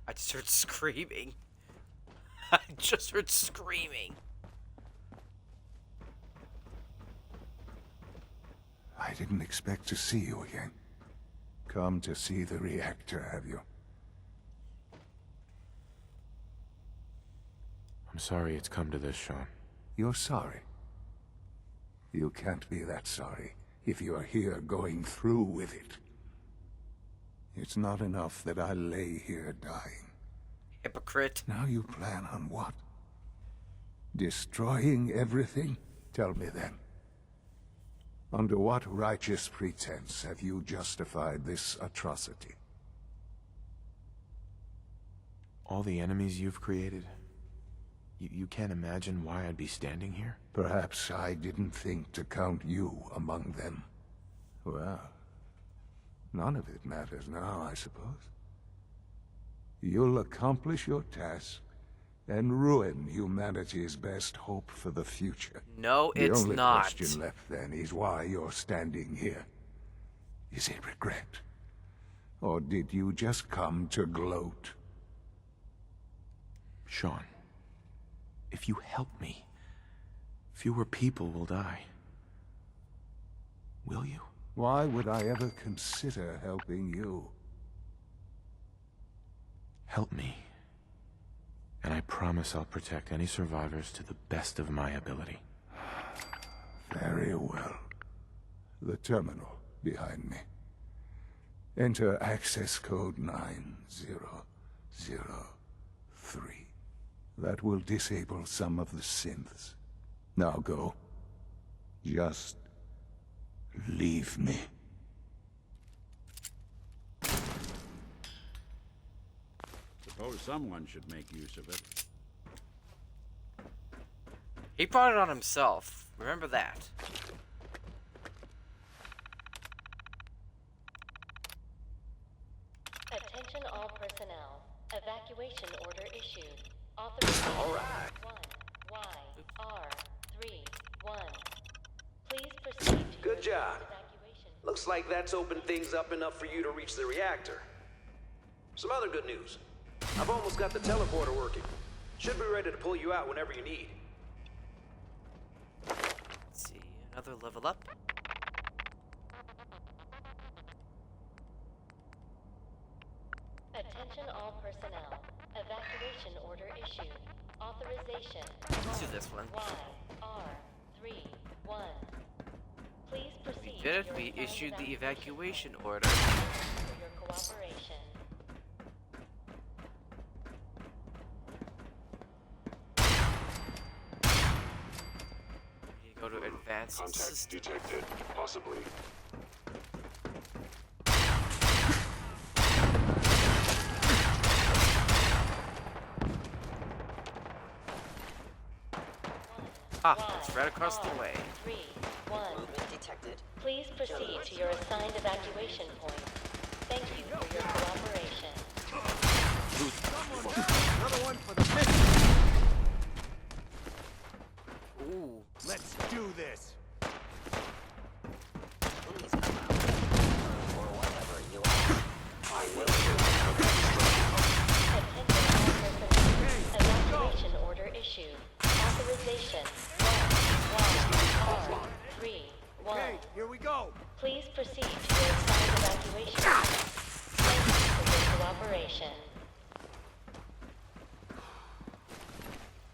I just heard screaming. I just heard screaming. I didn't expect to see you again. Come to see the reactor, have you? I'm sorry it's come to this, Sean. You're sorry. You can't be that sorry if you're here going through with it. It's not enough that I lay here dying. Hypocrite. Now you plan on what? Destroying everything? Tell me then. Under what righteous pretense have you justified this atrocity? All the enemies you've created? You can't imagine why I'd be standing here? Perhaps I didn't think to count you among them. Well, none of it matters now, I suppose. You'll accomplish your task and ruin humanity's best hope for the future. No, it's the only not. question left then is why you're standing here. Is it regret? Or did you just come to gloat? Sean, If you help me, fewer people will die. Will you? Why would I ever consider helping you? Help me. And I promise I'll protect any survivors to the best of my ability. Very well. The terminal behind me. Enter access code 9003. That will disable some of the synths. Now go. Just leave me. Suppose someone should make use of it. He brought it on himself. Remember that. Attention all personnel. Evacuation order issued. Authorization All right. 1YR31. Please proceed to Good your job. Looks like that's opened things up enough for you to reach the reactor. Some other good news. I've almost got the teleporter working. Should be ready to pull you out whenever you need. Let's see, another level up. Attention all personnel. Evacuation order issued. Authorization. Let's do this one. YR31. Please proceed. Good, to your we assigned issued the evacuation order. Thank you for your cooperation. We need to go to advanced Contact system. detected, possibly. Ah, it's right across the way. 3-1. Movement detected. Please proceed to your assigned evacuation point. Thank you for your cooperation. Another one for the mission. Ooh. Let's do this. Please come out. Or whatever you are. I will Attention all personnel. Evacuation order issued. Authorization 1YR31. Okay, here we go. Please proceed to your assigned evacuation point. Thank you for your cooperation.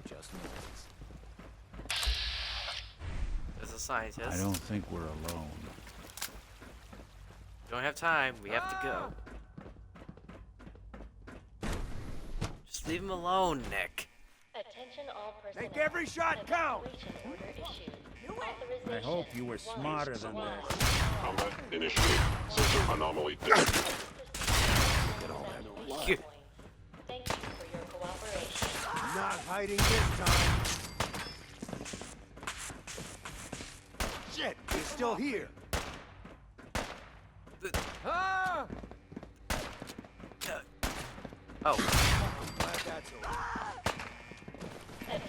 Just noises. There's a scientist. I don't think we're alone. Don't have time. We have to go. Just leave him alone, Nick. Attention all personnel. Make every shot count. Evacuation order issued. I hope you were smarter than that. Combat initiate. Sensor anomaly detected. Thank you for your cooperation. Not hiding this time. Shit, he's still here. Ah! Oh. I'm glad that's over.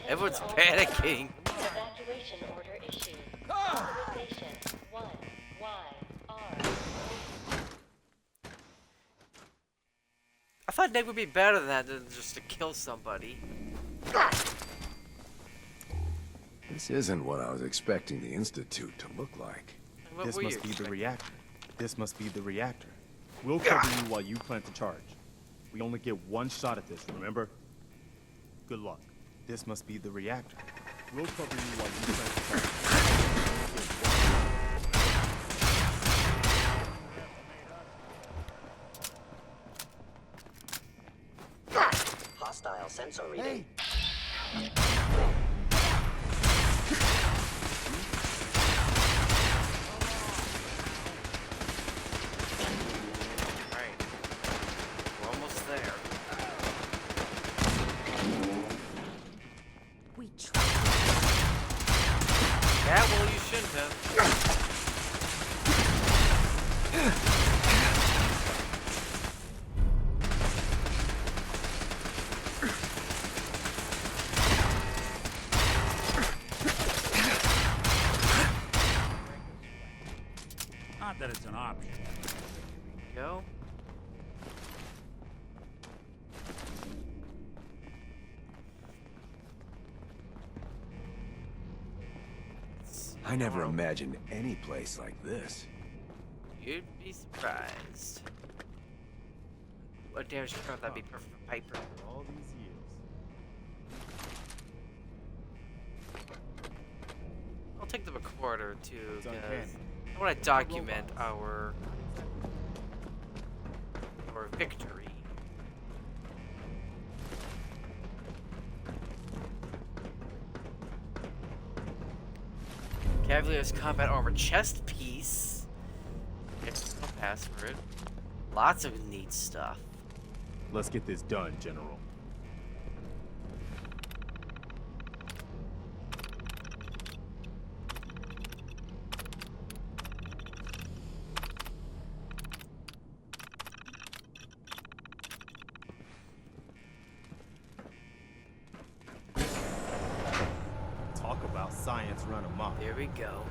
Everyone's panicking. Evacuation order issued. Authorization 1YR. I thought Nick would be better than that than just to kill somebody. This isn't what I was expecting the Institute to look like. What This were must you be the expecting? reactor. This must be the reactor. We'll cover you while you plant the charge. We only get one shot at this, remember? Good luck. This must be the reactor. We'll cover you while you plant the charge. Hostile sensor reading. Right. We're almost there. We tried. Yeah, well, you shouldn't have. Not that it's an option. Go. I never imagined any place like this. You'd be surprised. What damage control that'd be perfect for Piper. All these years. I'll take the recorder too, because I want to document our victory. Cavalier's combat armor chest piece. It's no pass for it. Lots of neat stuff. Let's get this done, General. Talk about science run amok. There we go.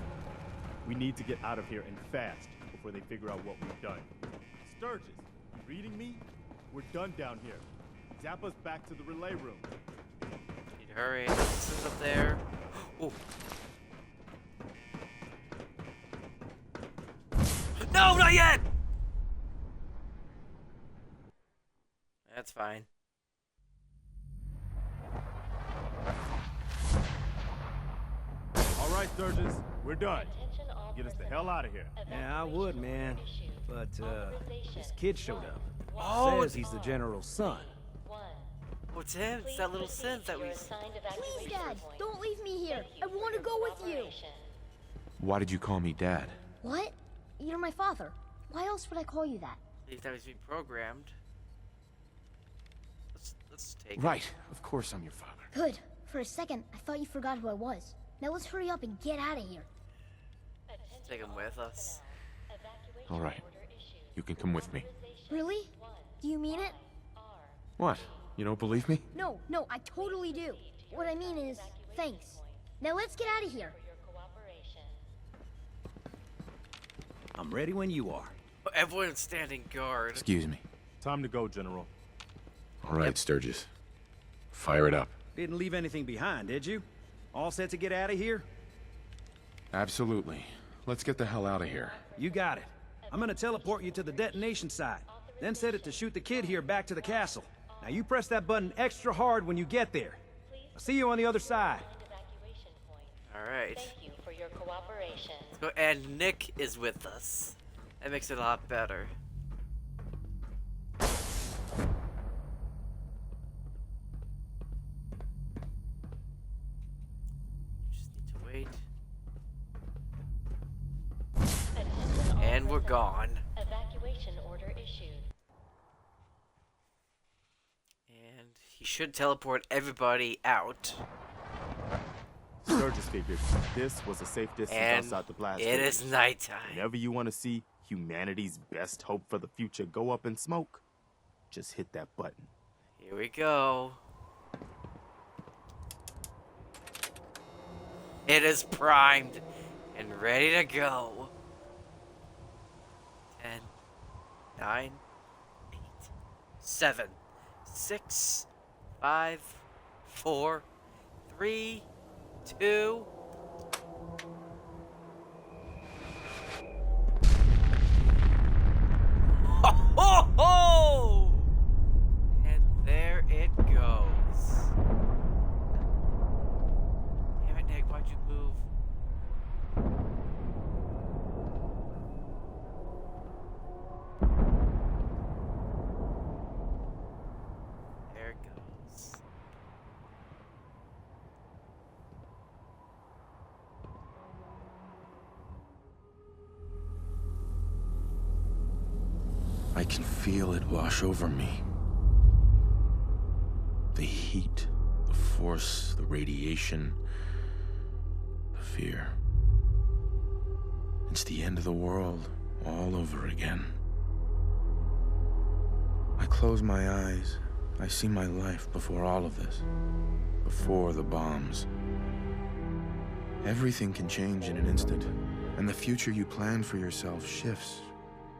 We need to get out of here and fast before they figure out what we've done. Sturgis, you reading me? We're done down here. Zap us back to the relay room. Need to hurry. This is up there. Oh. No, not yet! That's fine. All right, Sturgis, we're done. Get us the hell out of here. Yeah, I would, man. But, this kid showed up. Oh, Says he's the general's son. What's him? It's that little synth that we... Please, Dad, don't leave me here. I want to go with you. Why did you call me Dad? What? You're my father. Why else would I call you that? Believe that was being programmed. Let's take it. Right. Of course I'm your father. Good. For a second, I thought you forgot who I was. Now let's hurry up and get out of here. Let's take him with us. All right. You can come with me. Really? Do you mean it? What? You don't believe me? No, I totally do. What I mean is, thanks. Now let's get out of here. I'm ready when you are. Everyone's standing guard. Excuse me. Time to go, General. All right, Sturgis. Fire it up. Didn't leave anything behind, did you? All set to get out of here? Absolutely. Let's get the hell out of here. You got it. I'm gonna teleport you to the detonation site, then set it to shoot the kid here back to the castle. Now you press that button extra hard when you get there. I'll see you on the other side. Alright. Thank you for your cooperation. Let's go, and Nick is with us. That makes it a lot better. Just need to wait. And we're gone. Evacuation order issued. And he should teleport everybody out. Sturgis figured this was a safe distance And outside the blast. it is nighttime. Whenever you want to see humanity's best hope for the future go up in smoke, just hit that button. Here we go. It is primed and ready to go. 10, 9, 8, 7, 6, 5, 4, 3, 2. Ho ho ho! And there it goes. Damn it, Nick, why'd you move? There it goes. I can feel it wash over me. The heat, the force, the radiation, the fear. It's the end of the world all over again. I close my eyes. I see my life before all of this. Before the bombs. Everything can change in an instant, and the future you plan for yourself shifts,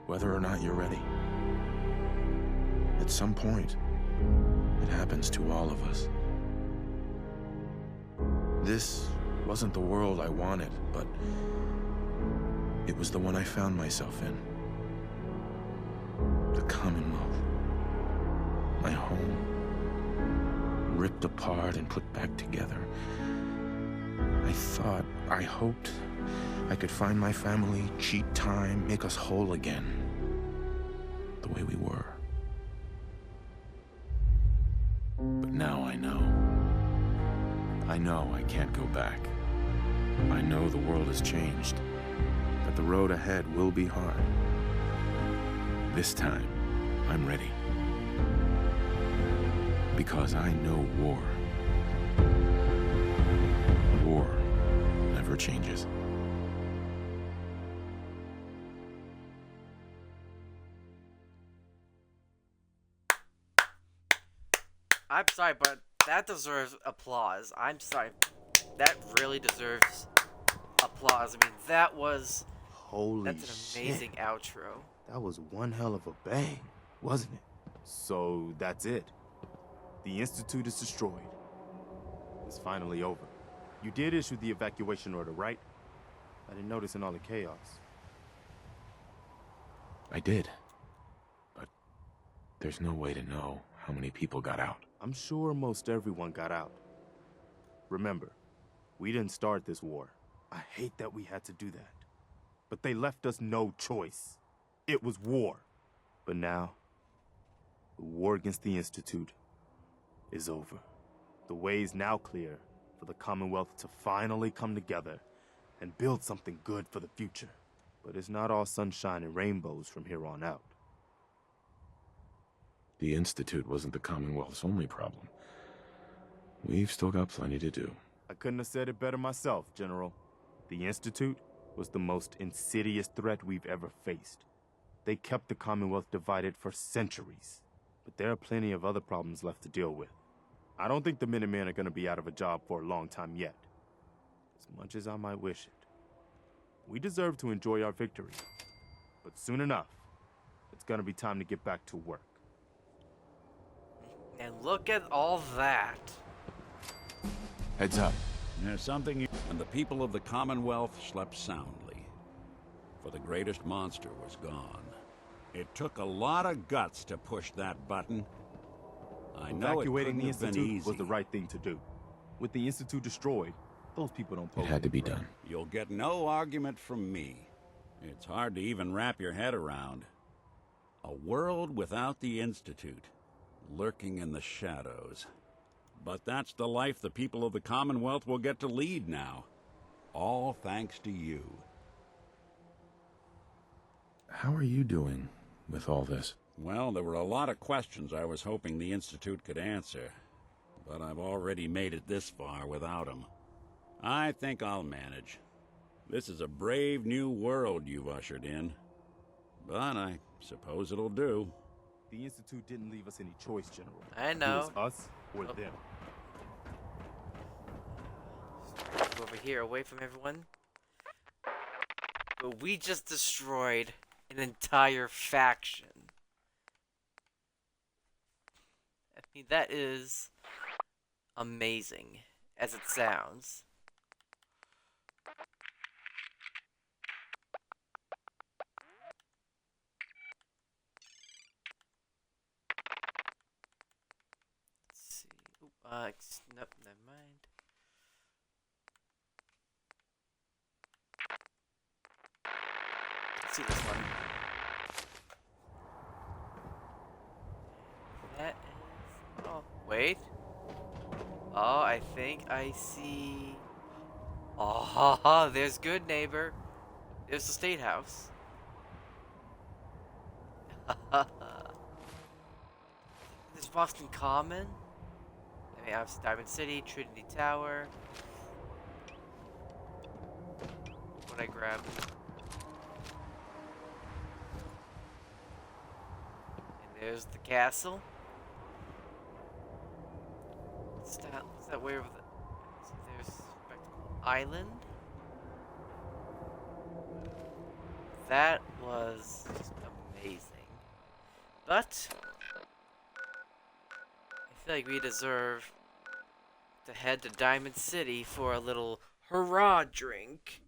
whether or not you're ready. At some point, it happens to all of us. This wasn't the world I wanted, but it was the one I found myself in. The Commonwealth. My home. Ripped apart and put back together. I hoped I could find my family, cheat time, make us whole again. The way we were. But now I know. I know I can't go back. I know the world has changed. That the road ahead will be hard. This time, I'm ready. Because I know war. War never changes. I'm sorry, but that deserves applause. I'm sorry. That really deserves applause. I mean, that's Holy an amazing outro. That was one hell of a bang, wasn't it? So that's it. The Institute is destroyed. It's finally over. You did issue the evacuation order, right? I didn't notice in all the chaos. I did. But there's no way to know how many people got out. I'm sure most everyone got out. Remember, we didn't start this war. I hate that we had to do that. But they left us no choice. It was war. But now, the war against the Institute is over. The way is now clear for the Commonwealth to finally come together and build something good for the future. But it's not all sunshine and rainbows from here on out. The Institute wasn't the Commonwealth's only problem. We've still got plenty to do. I couldn't have said it better myself, General. The Institute was the most insidious threat we've ever faced. They kept the Commonwealth divided for centuries. But there are plenty of other problems left to deal with. I don't think the Minutemen are going to be out of a job for a long time yet. As much as I might wish it. We deserve to enjoy our victory. But soon enough, it's going to be time to get back to work. And look at all that. Heads up. There's something, and the people of the Commonwealth slept soundly. For the greatest monster was gone. It took a lot of guts to push that button. I know Evacuating the it couldn't have been Institute easy. was the right thing to do. With the Institute destroyed, those people don't pose It had to be any threat. done. You'll get no argument from me. It's hard to even wrap your head around. A world without the Institute, lurking in the shadows. But that's the life the people of the Commonwealth will get to lead now. All thanks to you. How are you doing with all this? Well, there were a lot of questions I was hoping the Institute could answer. But I've already made it this far without them. I think I'll manage. This is a brave new world you've ushered in. But I suppose it'll do. The Institute didn't leave us any choice, General. I know. It was us or them. Go over here, away from everyone. But we just destroyed an entire faction. I mean, that is amazing, as it sounds. Let's see. Nope, never mind. Let's see this one. That is... Oh, wait. Oh, I think I see... Oh, there's good neighbor. There's the State House. There's Boston Common. I mean, obviously Diamond City, Trinity Tower. What I grabbed. And there's the castle. Is that where the... So there's Spectacle Island. That was just amazing. But I feel like we deserve to head to Diamond City for a little hurrah drink.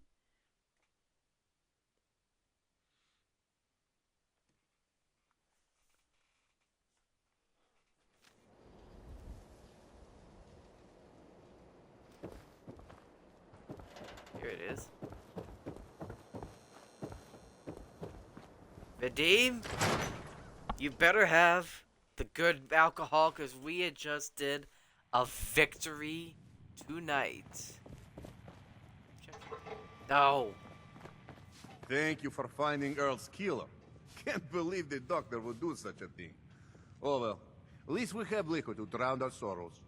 Here it is. Vadim, you better have the good alcohol, because we had just did a victory tonight. No. Thank you for finding Earl's killer. Can't believe the doctor would do such a thing. Oh well, at least we have liquor to drown our sorrows.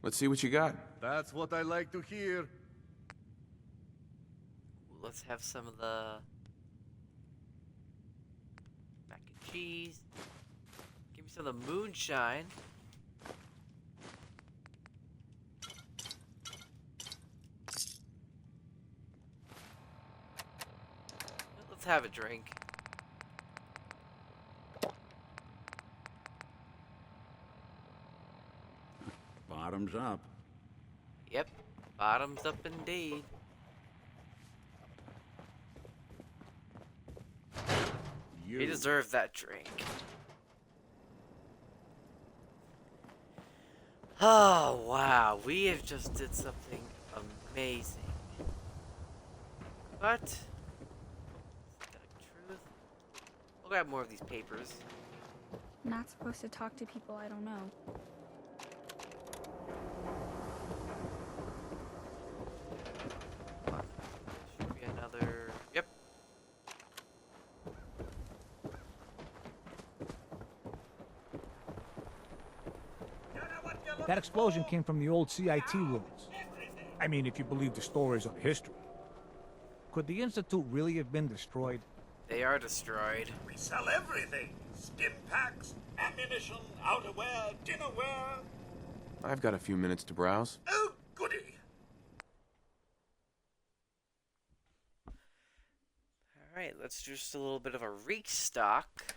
Let's see what you got. That's what I like to hear. Let's have some of the mac and cheese. Give me some of the moonshine. Let's have a drink. Bottoms up. Yep, bottoms up indeed. He deserved that drink. Oh, wow. We have just did something amazing. But, is that truth? We'll grab more of these papers. Not supposed to talk to people I don't know. Should be another... Yep. That explosion came from the old CIT ruins. I mean, if you believe the stories of history. Could the Institute really have been destroyed? They are destroyed. We sell everything. Stim packs, ammunition, outerwear, dinnerware. I've got a few minutes to browse. Oh, goody. Alright, let's do just a little bit of a restock.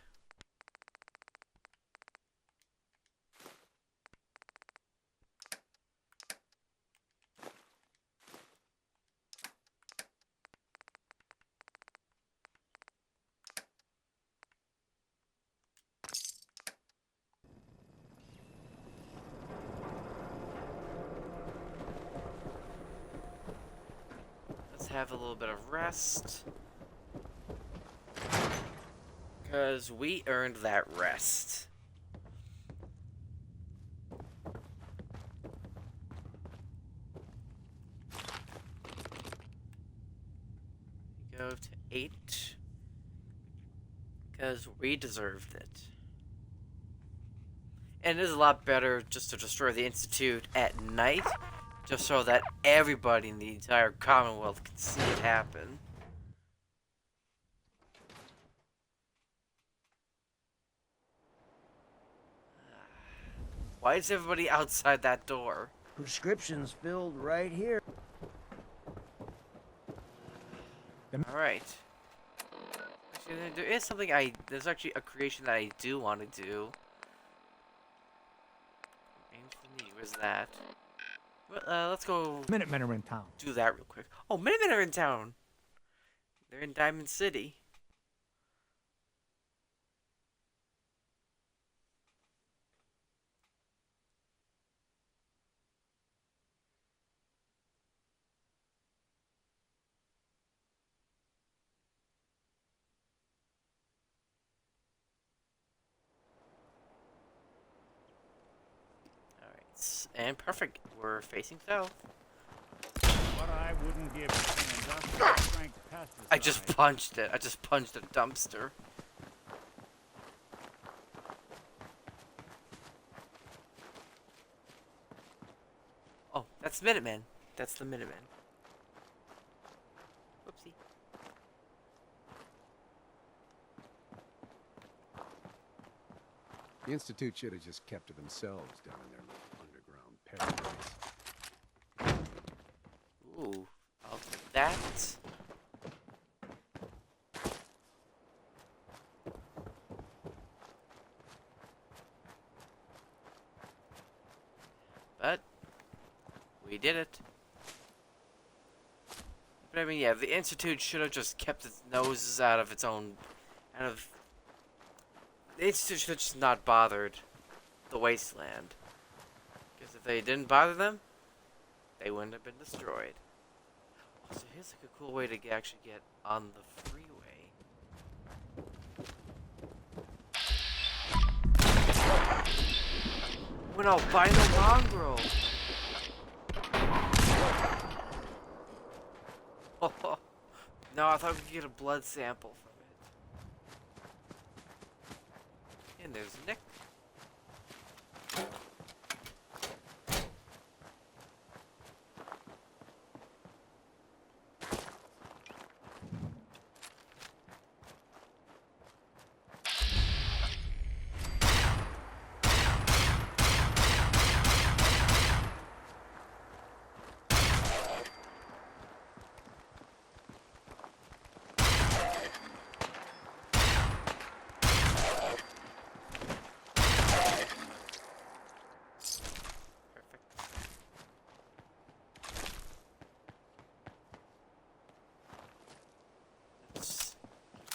Have a little bit of rest, because we earned that rest. Go to 8, because we deserved it. And it is a lot better just to destroy the Institute at night, just so that everybody in the entire Commonwealth can see it happen. Why is everybody outside that door? Prescriptions filled right here. Alright. Actually, there is something there's actually a creation that I do want to do. Aim for me, where's that? Well, let's go... Minutemen are in town. Do that real quick. Oh, Minutemen are in town! They're in Diamond City. Alright, and perfect. We're facing south. What I wouldn't give for an industrial strength pesticide. I just punched it. I just punched a dumpster. Oh, that's Minutemen. That's the Minutemen. Whoopsie. The Institute should have just kept to themselves down in their little underground paradise. Ooh, I'll do that. But we did it. But I mean, yeah, the Institute should have just kept its noses out of its own, the Institute should have just not bothered the Wasteland. Because if they didn't bother them, they wouldn't have been destroyed. Oh, so here's like a cool way to actually get on the freeway. An albino mongrel. Oh, no, I thought we could get a blood sample from it. And there's Nick.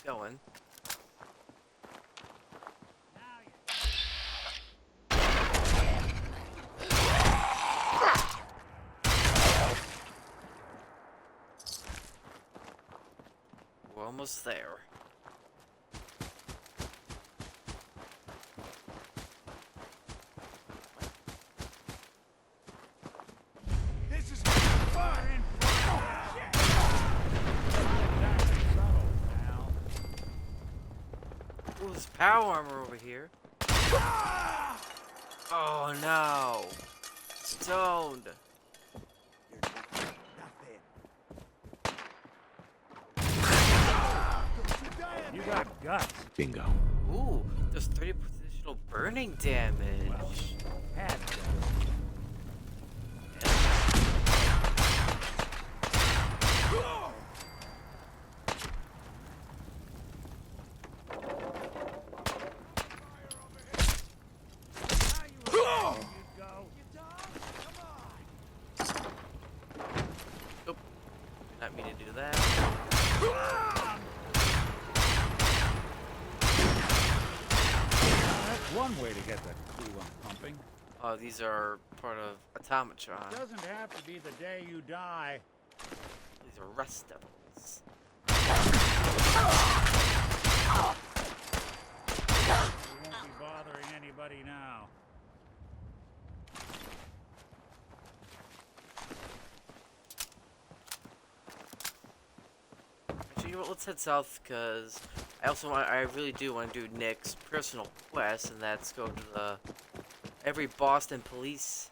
Going. We're almost there. This is far in Oh, there's power armor over here. Oh no! Stoned. You got guts. Bingo. Ooh, there's 30 positional burning damage. Oop. Not mean to do that. That's one way to get that coolant pumping. Oh, these are part of Automatron. It doesn't have to be the day you die. These are rust devils. We won't be bothering anybody now. Actually, you know what, let's head south, because I really do want to do Nick's personal quest, and that's go to every Boston police.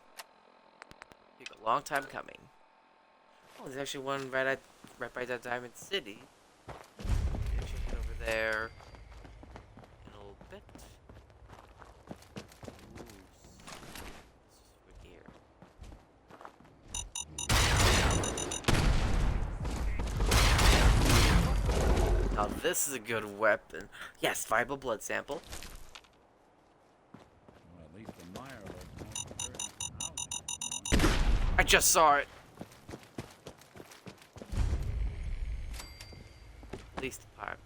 Take a long time coming. Oh, there's actually one right by that Diamond City. Actually head over there in a little bit. Now this is a good weapon. Yes, viable blood sample. Well, at least the Meyer looks nice. I just saw it. Police department.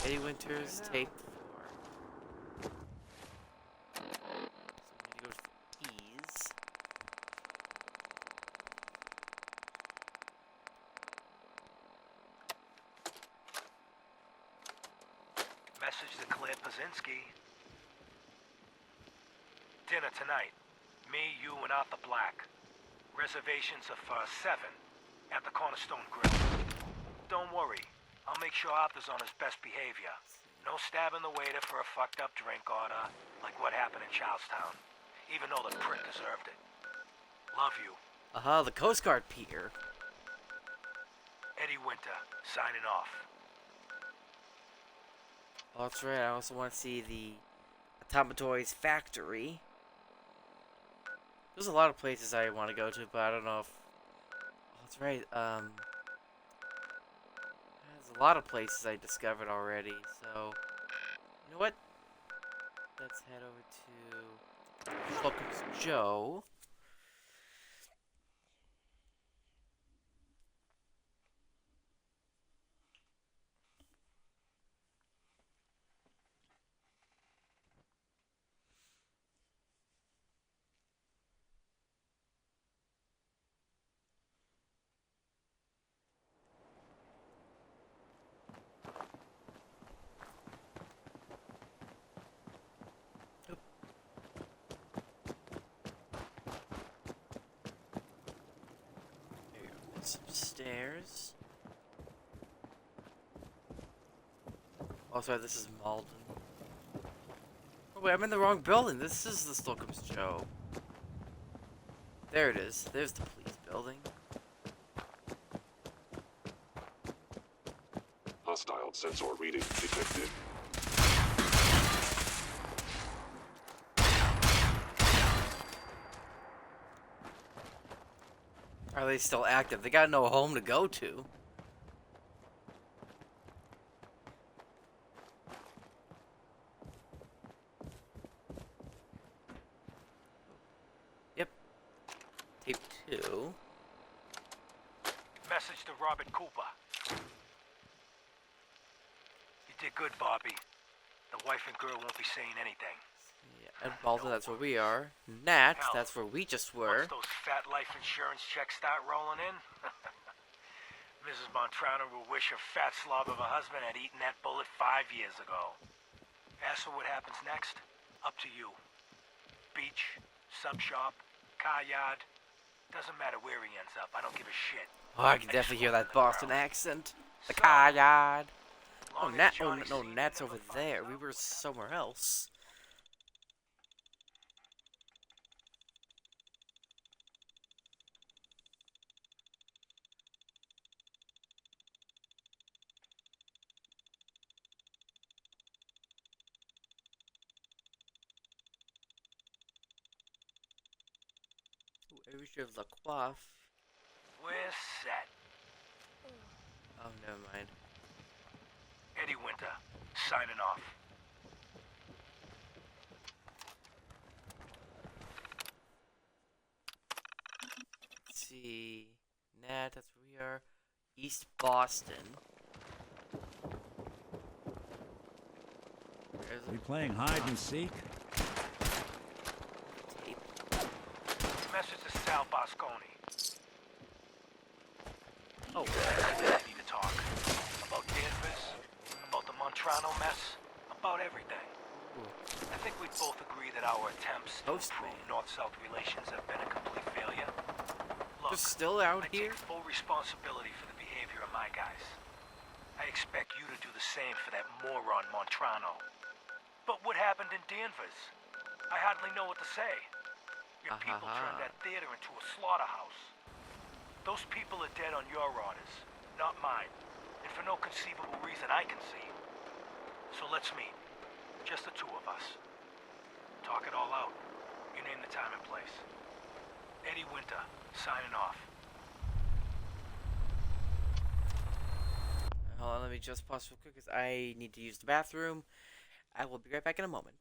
Eddie Winters, take 4. So we need to go to ease. Message to Claire Pazinski. Dinner tonight. Me, you, and Arthur Black. Reservations are for 7 at the Cornerstone Grill. Don't worry. I'll make sure Arthur's on his best behavior. No stabbing the waiter for a fucked up drink order, like what happened in Charlestown. Even though the prick deserved it. Love you. Aha, the Coast Guard Peter. Eddie Winter, signing off. Oh, that's right. I also want to see the Automatoys factory. There's a lot of places I want to go to, but I don't know if... Oh, that's right. There's a lot of places I discovered already, so... You know what? Let's head over to Slocum's Joe. Some stairs. Oh, sorry, this is Malden. Oh, wait, I'm in the wrong building. This is the Slocum's Joe. There it is. There's the police building. Hostile sensor reading detected. Are they still active? They got no home to go to. Yep. Tape 2. Message to Robert Cooper. You did good, Bobby. The wife and girl won't be saying anything. Yeah, and Malden, that's where we are. Nat, that's where we just were. Once those fat life insurance checks start rolling in, Mrs. Montrano will wish her fat slob of a husband had eaten that bullet 5 years ago. As for what happens next, up to you. Beach, sub shop, car yard, doesn't matter where he ends up. I don't give a shit. Oh, I can definitely hear that Boston accent. The car yard. Oh, Nat, no, Nat's over there. We were somewhere else. Ooh, we should have LaQuaff. We're set. Oh, never mind. Eddie Winter, signing off. Let's see. Nat, that's where we are. East Boston. We playing hide and seek? Message to Sal Bosconi. Oh, I need to talk. About Danvers, about the Montrano mess, about everything. I think we both agree that our attempts to improve North-South relations have been a complete failure. Look, they're still out here? I take full responsibility for the behavior of my guys. I expect you to do the same for that moron Montrano. But what happened in Danvers? I hardly know what to say. Your people turned that theater into a slaughterhouse. Those people are dead on your orders, not mine. And for no conceivable reason I can see. So let's meet. Just the two of us. Talk it all out. You name the time and place. Eddie Winter, signing off. Hold on, let me just pause real quick because I need to use the bathroom. I will be right back in a moment.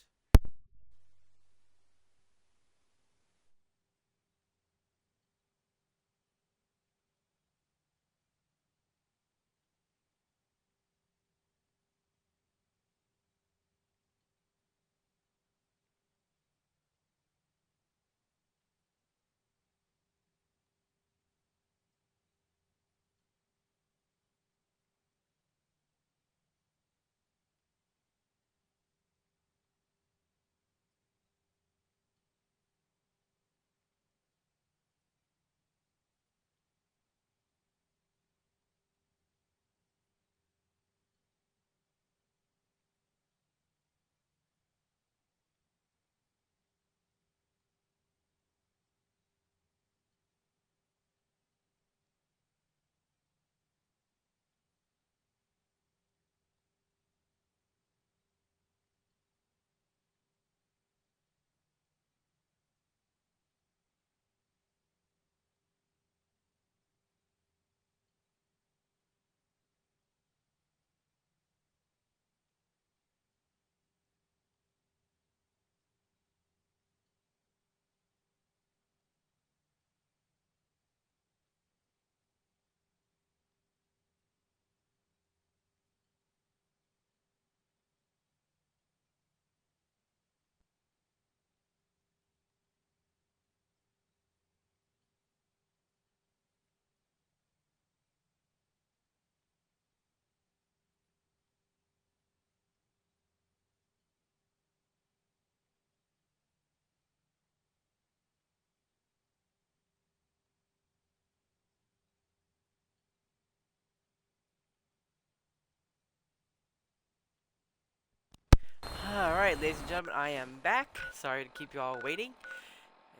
Alright, ladies and gentlemen, I am back. Sorry to keep you all waiting.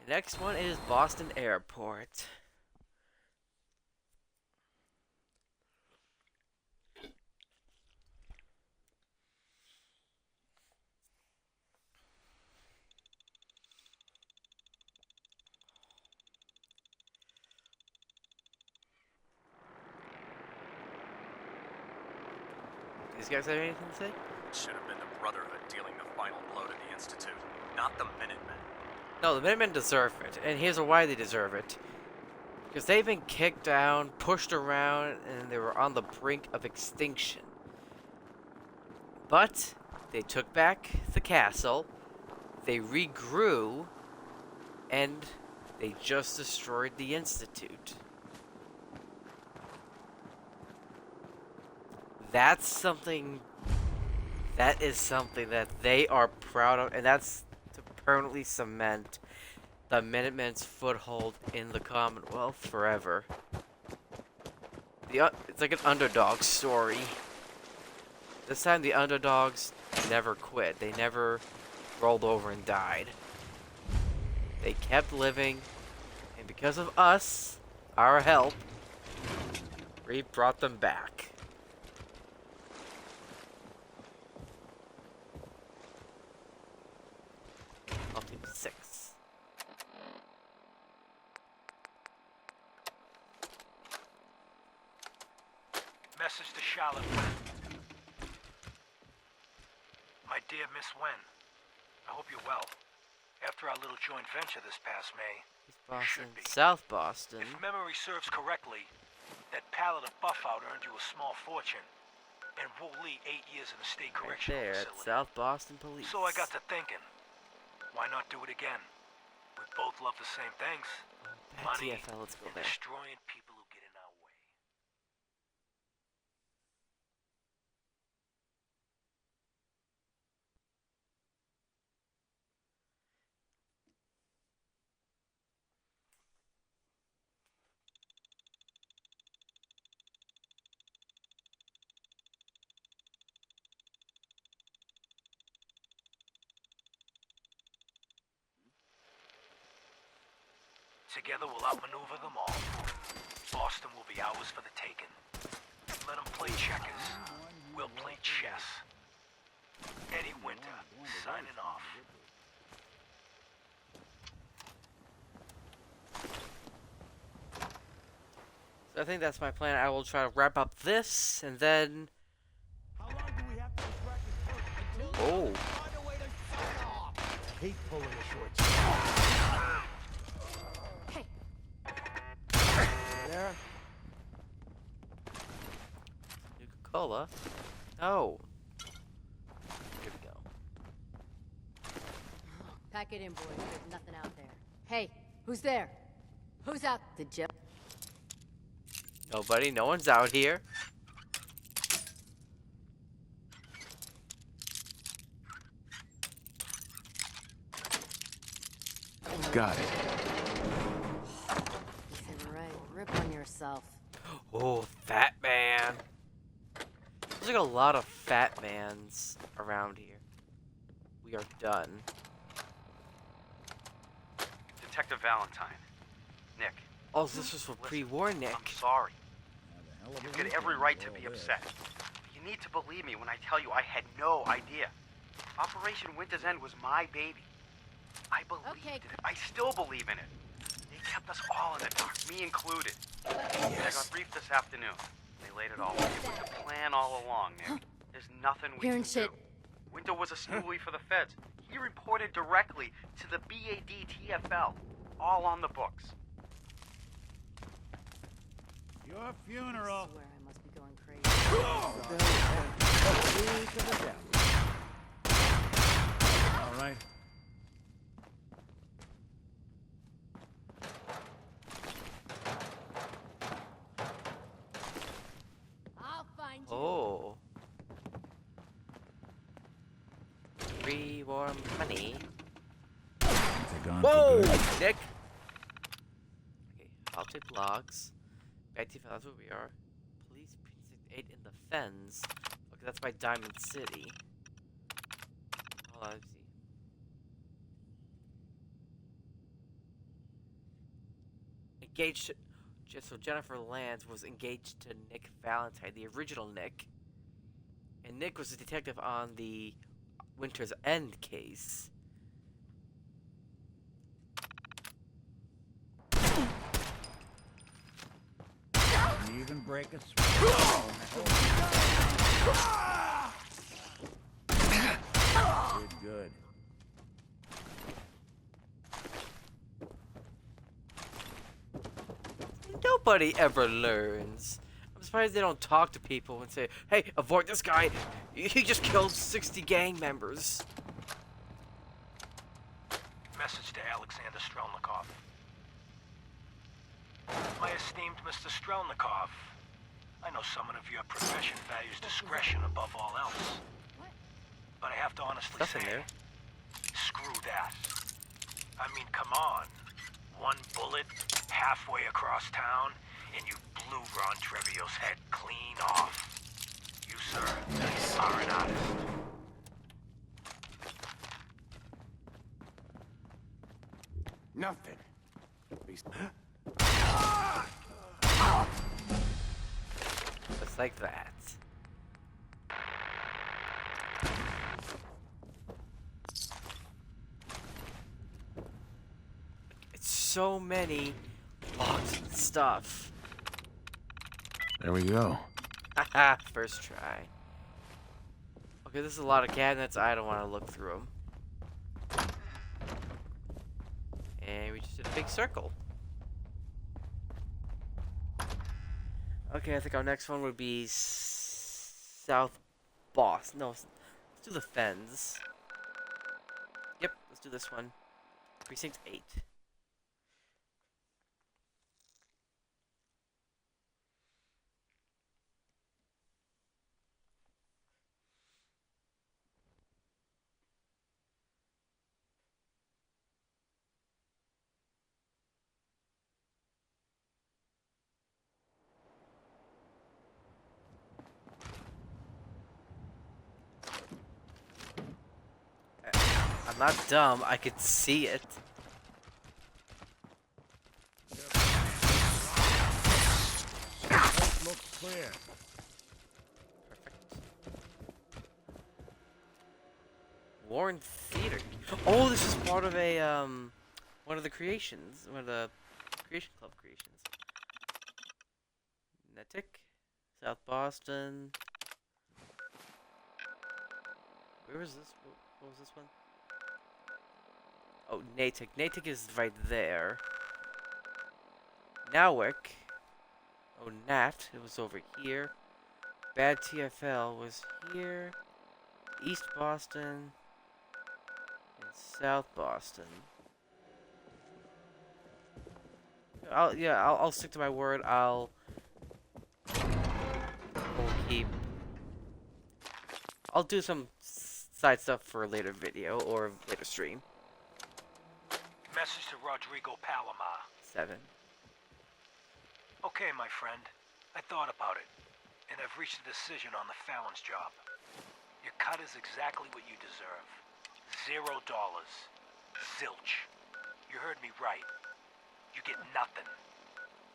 The next one is Boston Airport. These guys have anything to say? It should have been the Brotherhood dealing the final blow to the Institute, not the Minutemen. No, the Minutemen deserve it, and here's why they deserve it. Because they've been kicked down, pushed around, and they were on the brink of extinction. But they took back the castle, they regrew, and they just destroyed the Institute. That is something that they are proud of, and that's to permanently cement the Minutemen's foothold in the Commonwealth forever. It's like an underdog story. This time the underdogs never quit. They never rolled over and died. They kept living, and because of us, our help, we brought them back. Ultimate 6. Message to Charlotte. My dear Miss Wen, I hope you're well. After our little joint venture this past May, East Boston, South Boston. if memory serves correctly, that pallet of buff-out earned you a small fortune, and Wu Li 8 years in a state correctional There, at facility. South Boston Police. So I got to thinking, why not do it again? We both love the same things. Money TFL, let's go and there. destroying people who get in our way. Together we'll outmaneuver them all. Boston will be ours for the taking. Let them play checkers. We'll play chess. Eddie Winter, signing off. So I think that's my plan. I will try to wrap up this, and then... Oh. Hate pulling the shorts. Hey. There. Nuka-Cola? Oh. Here we go. Pack it in, boys. There's nothing out there. Hey, who's there? Who's out? The Jill. Nobody, no one's out here. Got it. This ain't right. Rip on yourself. Oh, Fat Man. There's like a lot of Fat Mans around here. We are done. Detective Valentine. Nick. Oh, this was for pre-war Nick. I'm sorry. You've got every right to be upset. You need to believe me when I tell you I had no idea. Operation Winter's End was my baby. I believed in it. I still believe in it. They kept us all in the dark, me included. I got briefed this afternoon. They laid it all out. It was the plan all along, Nick. There's nothing we Hearing can shit. do. Winter was a stoolie for the feds. He reported directly to the BAD-TFL. All on the books. Your funeral. I swear I must be going crazy. All right. I'll find you. Oh. Pre-war money. Whoa, Nick. Okay, halted logs. Back to that's where we are. Police precinct 8 in the Fens. Okay, that's by Diamond City. Hold on, let's see. Engaged. So Jennifer Lance was engaged to Nick Valentine, the original Nick. And Nick was a detective on the Winter's End case. Can even break a sweat. Good. Nobody ever learns. I'm surprised they don't talk to people and say, hey, avoid this guy. He just killed 60 gang members. Message to Alexander Strelnikov. My esteemed Mr. Strelnikov, I know someone of your profession values discretion above all else. But I have to honestly say, screw that. I mean, come on. One bullet, halfway across town, and you blew Ron Treviot's head clean off. You, sir, are an artist. Nothing. Just like that. It's so many boxes and stuff. There we go. Haha, first try. Okay, this is a lot of cabinets. I don't want to look through them. And we just did a big circle. Okay, I think our next one would be South Boston. No, let's do the Fens. Yep, let's do this one. Precinct 8. I'm not dumb, I could see it. Looks clear. Perfect. Warren Theater. Oh, this is part of a one of the creations, one of the Creation Club creations. Natick, South Boston. Where was this? What was this one? Oh, Natick. Natick is right there. Nowick. Oh, Nat. It was over here. Bad TFL was here. East Boston. And South Boston. I'll stick to my word. I'll do some side stuff for a later video or later stream. Message to Rodrigo Palomar. 7. Okay, my friend. I thought about it, and I've reached a decision on the Fallon's job. Your cut is exactly what you deserve. $0. Zilch. You heard me right. You get nothing.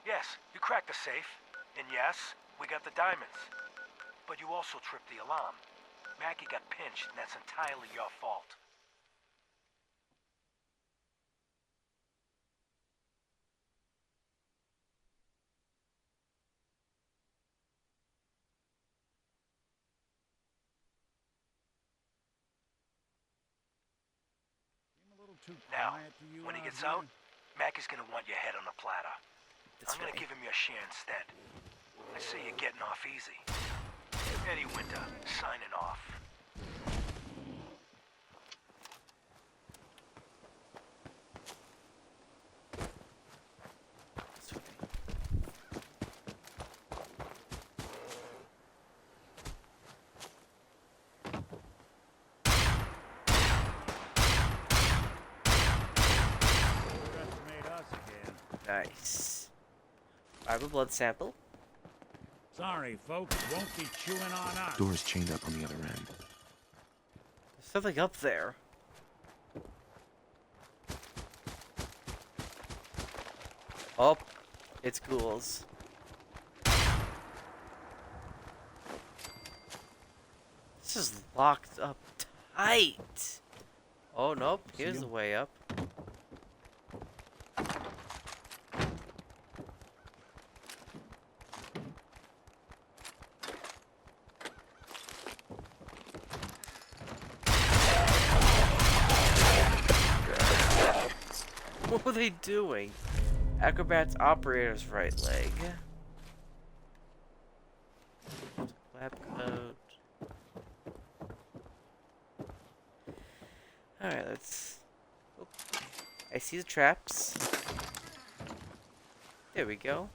Yes, you cracked the safe, and yes, we got the diamonds. But you also tripped the alarm. Mackie got pinched, and that's entirely your fault. Now, when he gets out, Mac is gonna want your head on a platter. I'm gonna give him your share instead. I say you're getting off easy. Eddie Winter, signing off. Nice. I have a blood sample. Sorry, folks, won't be chewing on us. Door's chained up on the other end. Something up there. Oh, it's ghouls. This is locked up tight. Oh, nope. Here's the way up. What were they doing? Acrobat's operator's right leg. Lab coat. Alright, let's... Oh. I see the traps. There we go.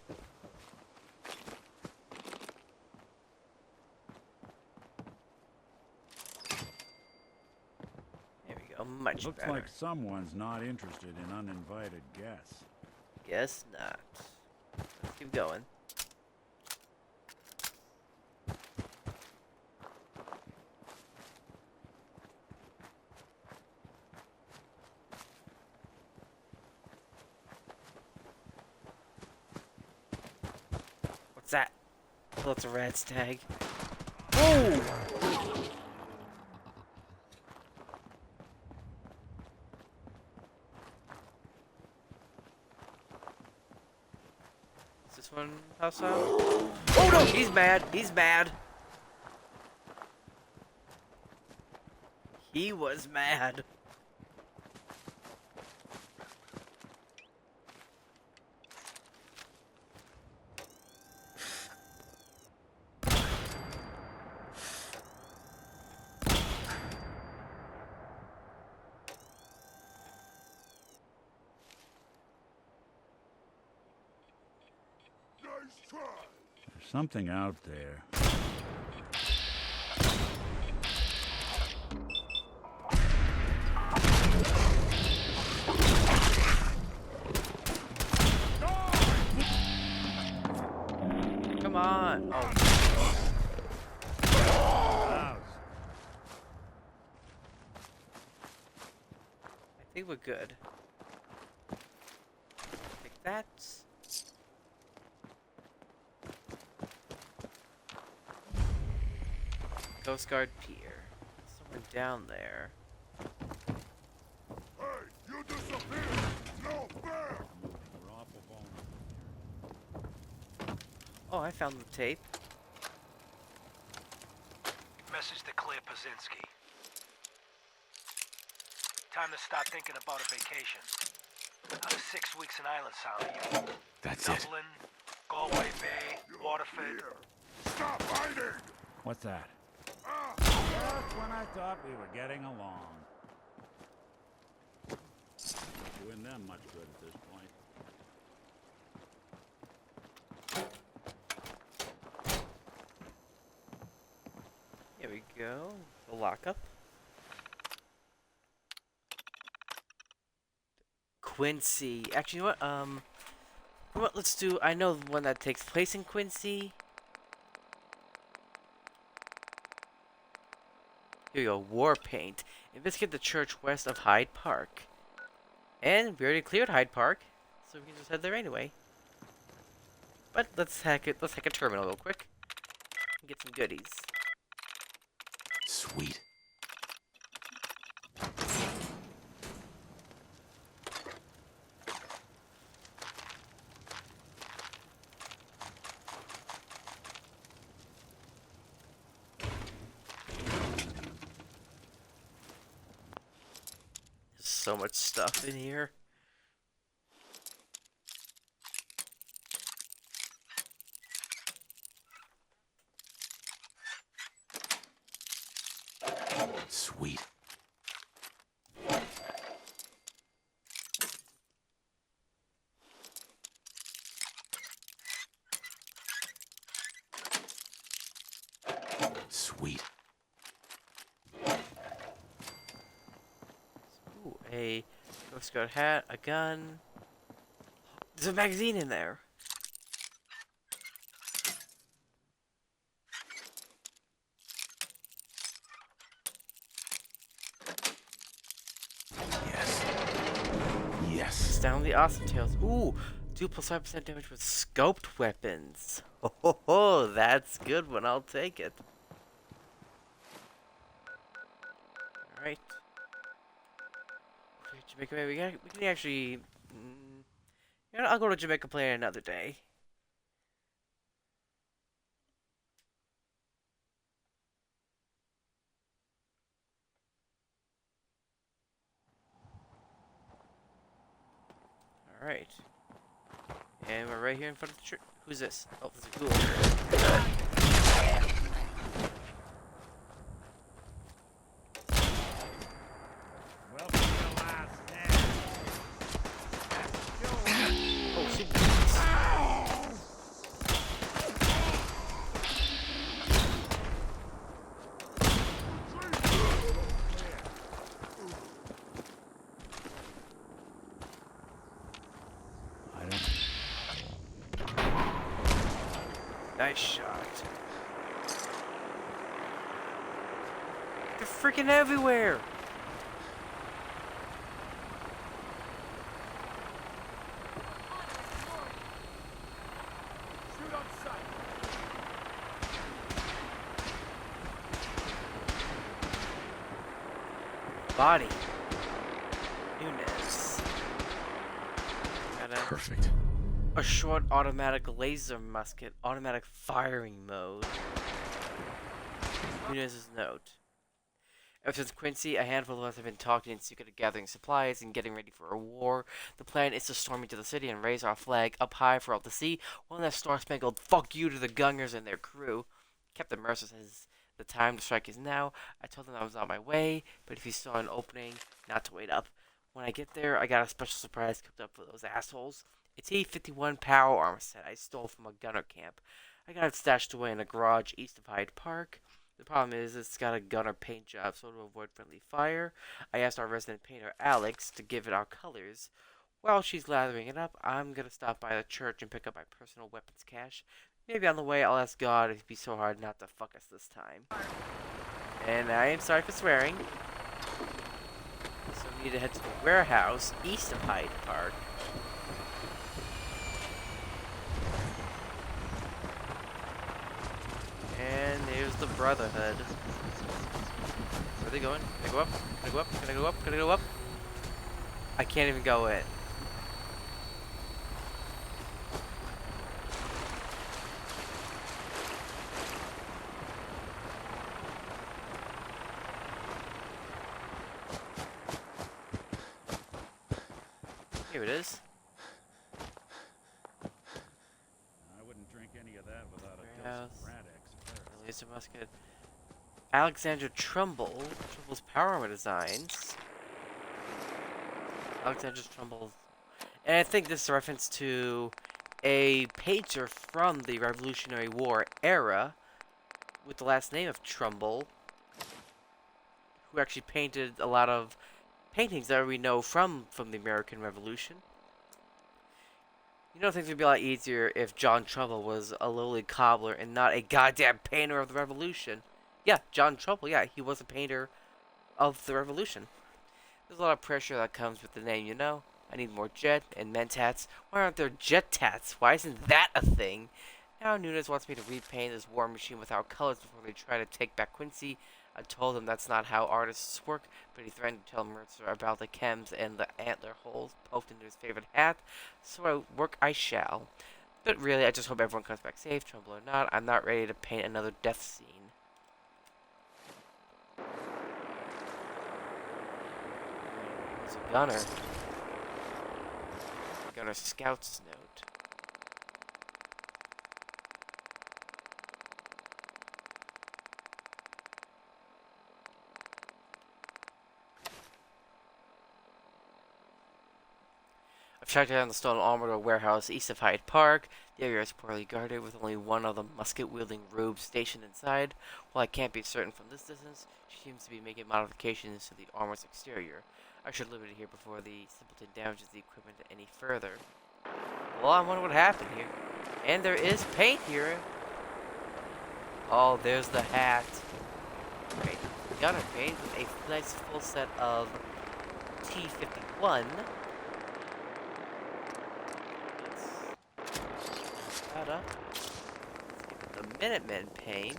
There we go, much Looks better. like someone's not interested in uninvited guests. Guess not. Let's keep going. What's that? Oh, it's a rat's tag. Oh! Is this one house out? Oh no! He's mad! He's mad! He was mad. There's something out there. Come on! Oh. I think we're good. Take that. Coast Guard Pier. Someone down there. Hey, you disappear! No fair! We're awful vulnerable. Oh, I found the tape. Message to Claire Pazinski. Time to start thinking about a vacation. Out of 6 weeks in Island Sound, you... That's it. Dublin, Galway Bay, Waterford. Stop hiding! What's that? Just when I thought we were getting along. Doing them much good at this point. Here we go. The lockup. Quincy. Actually, you know what? Let's do. I know the one that takes place in Quincy. Here we go. War paint. Investigate the church west of Hyde Park. And we already cleared Hyde Park, so we can just head there anyway. But let's hack it. Let's hack a terminal real quick. And get some goodies. Sweet. So much stuff in here. Sweet. Sweet. Ooh, a Coast Guard hat, a gun. There's a magazine in there. Bust down the awesome tails. Ooh, 2 plus 5% damage with scoped weapons. Oh, that's a good one. I'll take it. Alright. Jamaica, we can actually... you know, I'll go to Jamaica Plain another day. Alright. And we're right here in front of the church. Who's this? Oh, this is a ghoul. Oh, super. Nice shot. They're freaking everywhere. Shoot on sight. Body. Nunez. Perfect. A short automatic laser musket, automatic firing mode. Nunez's note. Ever since Quincy, a handful of us have been talking in secret, gathering supplies and getting ready for a war. The plan is to storm into the city and raise our flag up high for all to see. One that star-spangled fuck you to the Gungers and their crew. Captain Mercer says the time to strike is now. I told him I was on my way, but if he saw an opening, not to wait up. When I get there, I got a special surprise cooked up for those assholes. It's a 51 power armor set I stole from a gunner camp. I got it stashed away in a garage east of Hyde Park. The problem is it's got a gunner paint job, so to avoid friendly fire, I asked our resident painter Alex to give it our colors. While she's lathering it up, I'm gonna stop by the church and pick up my personal weapons cache. Maybe on the way I'll ask God if he'd be so hard not to fuck us this time. And I am sorry for swearing. So we need to head to the warehouse east of Hyde Park. And there's the Brotherhood. Where are they going? Can I go up? Can I go up? Can I go up? Can I go up? I can't even go in. Here it is. I wouldn't drink any of that without a dose of Radex. Laser musket. Alexander Trumbull. Trumbull's power armor designs. Alexander Trumbull. And I think this is a reference to a painter from the Revolutionary War era with the last name of Trumbull, who actually painted a lot of paintings that we know from the American Revolution. You know, things would be a lot easier if John Trumbull was a lowly cobbler and not a goddamn painter of the Revolution. Yeah, John Trumbull, yeah, he was a painter of the Revolution. There's a lot of pressure that comes with the name, you know? I need more jet and mentats. Why aren't there jet tats? Why isn't that a thing? Now Nunez wants me to repaint this war machine with our colors before they try to take back Quincy. I told him that's not how artists work, but he threatened to tell Mercer about the chems and the antler holes poked into his favorite hat, so work I shall. But really, I just hope everyone comes back safe, Trumbull or not. I'm not ready to paint another death scene. There's a gunner. Gunner Scout's note. I've tracked down the stolen armor to a warehouse east of Hyde Park. The area is poorly guarded, with only one of the musket-wielding rubes stationed inside. While I can't be certain from this distance, she seems to be making modifications to the armor's exterior. I should leave it here before the simpleton damages the equipment any further. Well, I wonder what happened here. And there is paint here. Oh, there's the hat. Right. Gunner paint with a nice full set of T-51. Nevada. The Minutemen paint.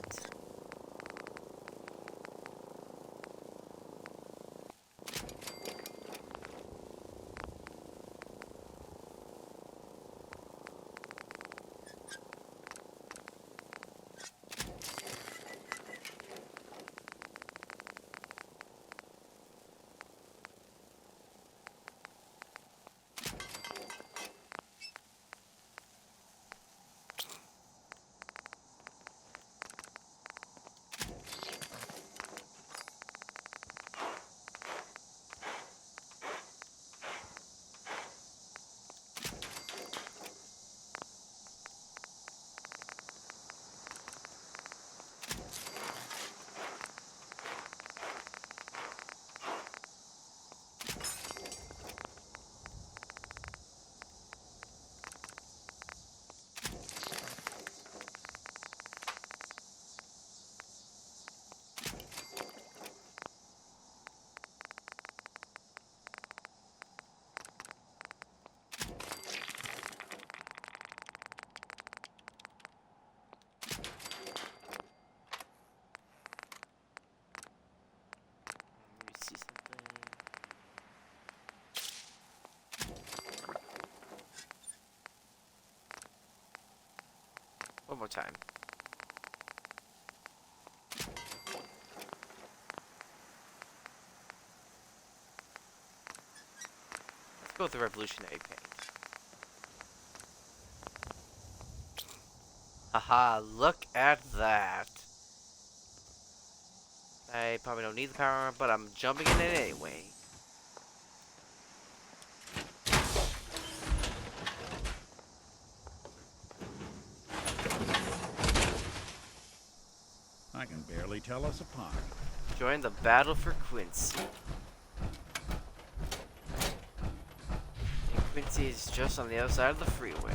One more time. Let's go with the revolutionary paint. Haha, look at that. I probably don't need the power, but I'm jumping in it anyway. I can barely tell us apart. Join the battle for Quincy. And Quincy is just on the other side of the freeway.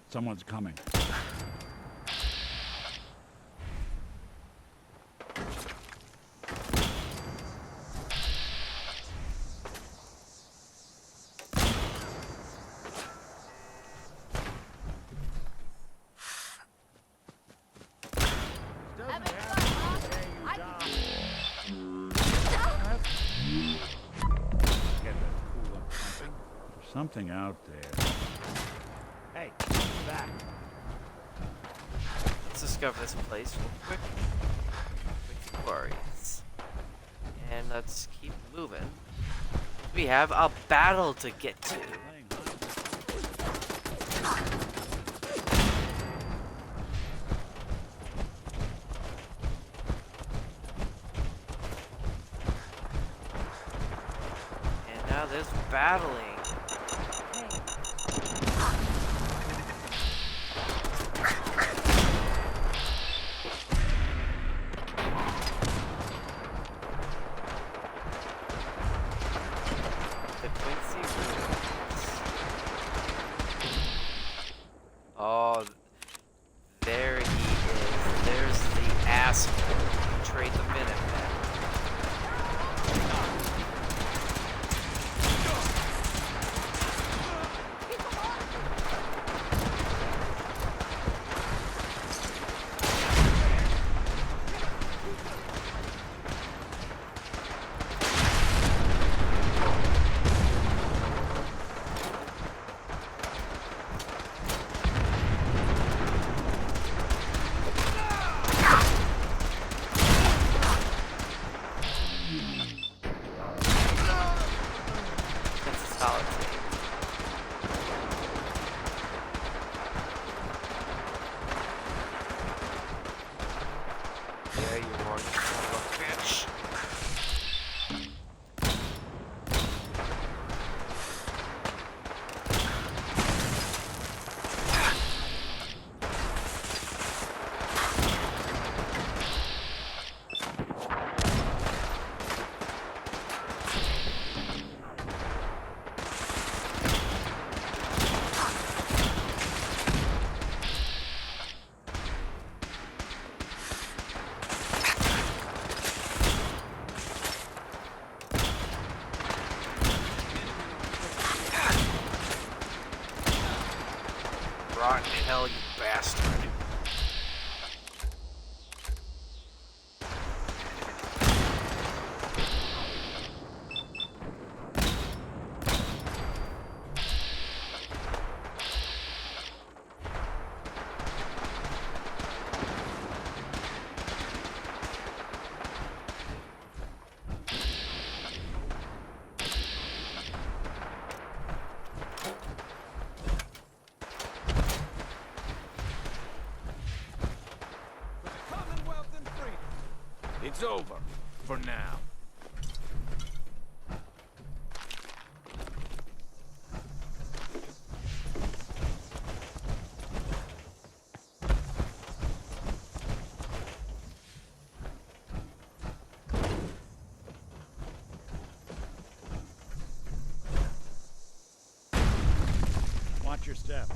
Someone's coming. Something out there. Hey, back. Let's discover this place real quick. Quick Aquarius. And let's keep moving. We have a battle to get to. And now there's battling. Oh, there he is. There's the asshole who betrayed the Minutemen. Rot in hell, you bastard. It's over. For now. Watch your step.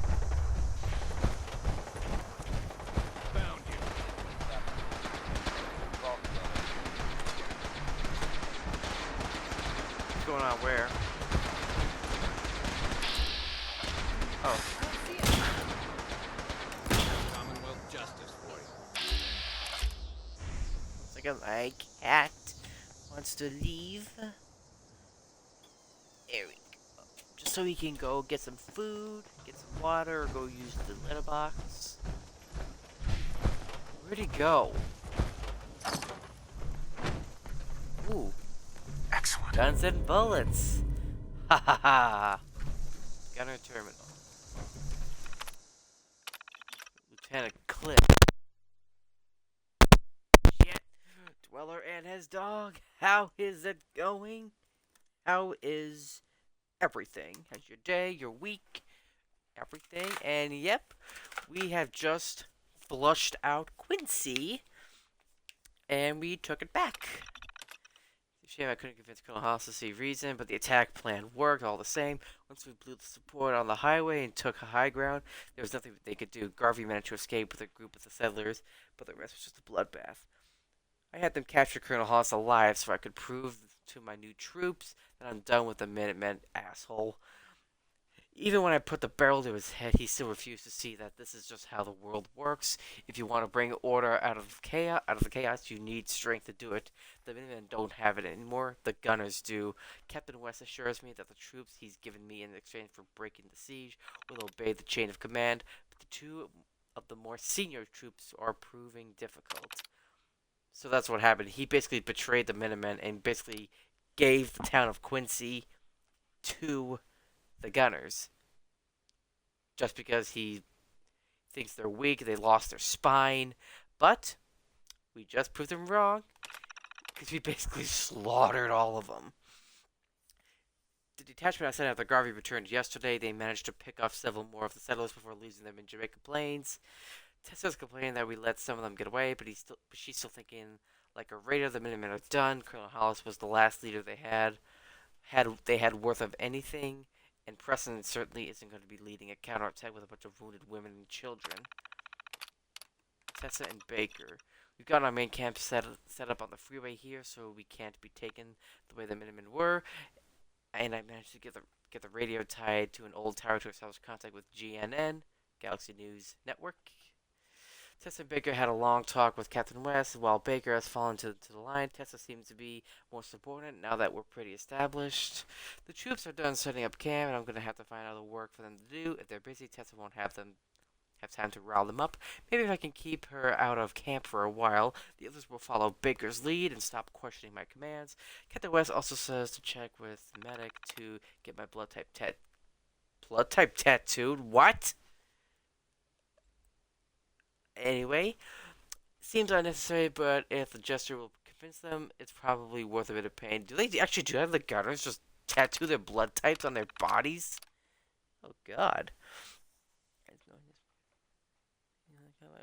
Found you. What's going on where? Oh. Commonwealth justice for you. Looks like my cat wants to leave. There we go. Just so he can go get some food, get some water, or go use the letterbox. Where'd he go? Ooh. Excellent. Guns and bullets. Ha ha ha. Gunner terminal. Lieutenant Cliff. Shit. Dweller and his dog. How is it going? How is everything? How's your day, your week, everything? And yep, we have just flushed out Quincy. And we took it back. It's a shame I couldn't convince Colonel Haas to see reason, but the attack plan worked all the same. Once we blew the support on the highway and took high ground, there was nothing they could do. Garvey managed to escape with a group of the settlers, but the rest was just a bloodbath. I had them capture Colonel Haas alive so I could prove to my new troops that I'm done with the Minutemen, asshole. Even when I put the barrel to his head, he still refused to see that this is just how the world works. If you want to bring order out of the chaos, you need strength to do it. The Minutemen don't have it anymore. The gunners do. Captain West assures me that the troops he's given me in exchange for breaking the siege will obey the chain of command, but the two of the more senior troops are proving difficult. So that's what happened. He basically betrayed the Minutemen and basically gave the town of Quincy to the gunners. Just because he thinks they're weak, they lost their spine. But we just proved them wrong, because we basically slaughtered all of them. The detachment I sent out the Garvey returned yesterday. They managed to pick off several more of the settlers before losing them in Jamaica Plains. Tessa's complaining that we let some of them get away, but she's still thinking like a raider. The Minutemen are done. Colonel Hollis was the last leader they had worth of anything, and Preston certainly isn't going to be leading a counterattack with a bunch of wounded women and children. Tessa and Baker. We've got our main camp set up on the freeway here, so we can't be taken the way the Minutemen were. And I managed to get the radio tied to an old tower to establish contact with GNN, Galaxy News Network. Tessa and Baker had a long talk with Captain West, and while Baker has fallen to the line, Tessa seems to be more subordinate now that we're pretty established. The troops are done setting up camp, and I'm going to have to find other work for them to do. If they're busy, Tessa won't have time to rile them up. Maybe if I can keep her out of camp for a while, the others will follow Baker's lead and stop questioning my commands. Captain West also says to check with the medic to get my blood type tattooed. What? Anyway, seems unnecessary, but if the gesture will convince them, it's probably worth a bit of pain. Do they actually do have the gunners just tattoo their blood types on their bodies? Oh God.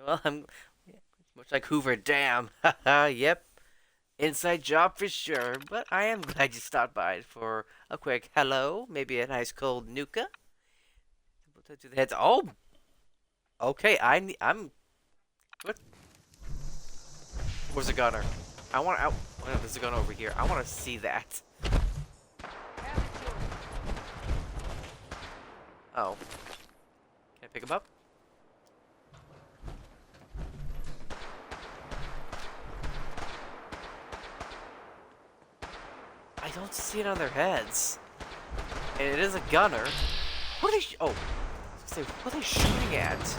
Well, I'm much like Hoover Dam. Haha, yep. Inside job for sure, but I am glad you stopped by for a quick hello, maybe a nice cold nuka. To the heads. Oh, okay. I'm. What? Where's the gunner? I want out. Oh, there's a gunner over here. I want to see that. Oh. Can I pick him up? don't see it on their heads. And it is a gunner. What are they? Oh, I was gonna say, what are they shooting at?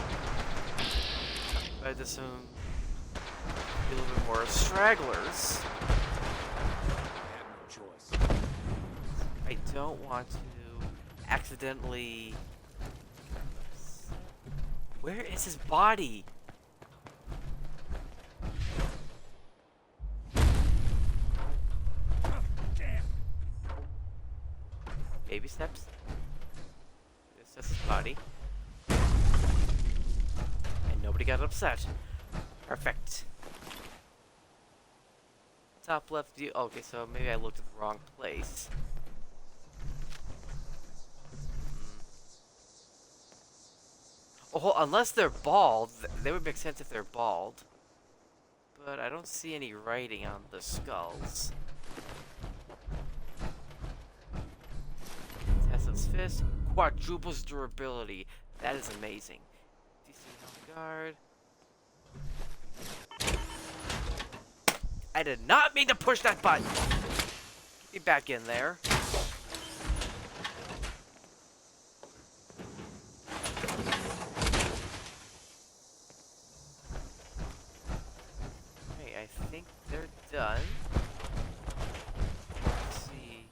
I just a little bit more stragglers. I have no choice. I don't want to accidentally. Where is his body? Damn. Baby steps. That's his body. And nobody got upset. Perfect. Top left view. Okay, so maybe I looked at the wrong place. Oh, unless they're bald, they would make sense if they're bald. But I don't see any writing on the skulls. Tesla's fist, quadruples durability. That is amazing. DC health guard. I did not mean to push that button. Get me back in there. I think they're done. Let's see.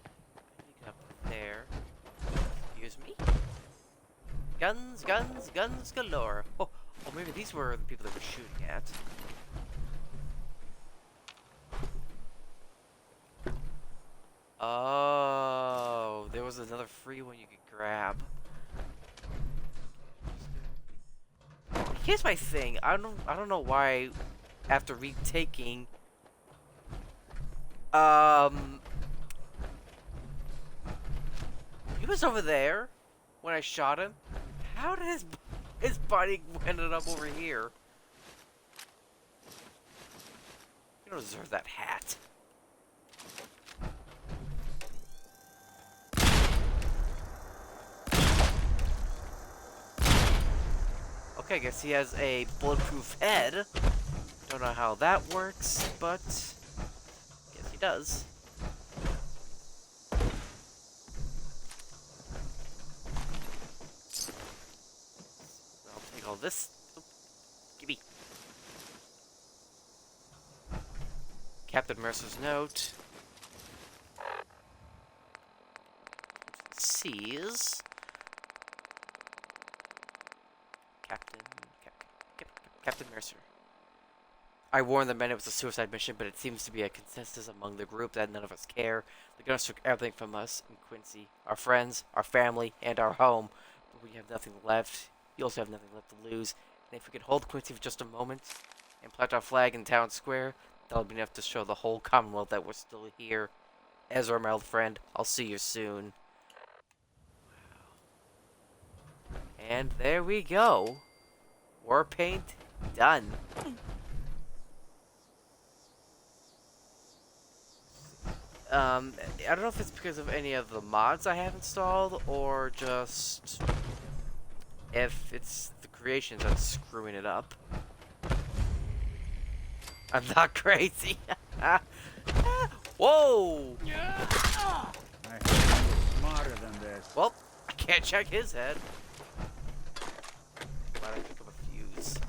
Anything up there? Excuse me? Guns, guns, guns galore. Oh, maybe these were the people that we're shooting at. Oh, there was another free one you could grab. Here's my thing. I don't know why. After retaking, he was over there when I shot him. How did his body ended up over here? You don't deserve that hat. Okay, I guess he has a bulletproof head. Don't know how that works, but guess he does. I'll take all this. Oop. Gimme. Captain Mercer's note. Sees. Captain Mercer. I warned the men it was a suicide mission, but it seems to be a consensus among the group that none of us care. The gunners took everything from us in Quincy. Our friends, our family, and our home. But we have nothing left. You also have nothing left to lose. And if we could hold Quincy for just a moment and plant our flag in town square, that'll be enough to show the whole Commonwealth that we're still here. Ezra, my old friend, I'll see you soon. And there we go. War paint done. I don't know if it's because of any of the mods I have installed, or just if it's the creations that's screwing it up. I'm not crazy. Whoa! I think you're smarter than this. Well, I can't check his head. Glad I pick up a fuse.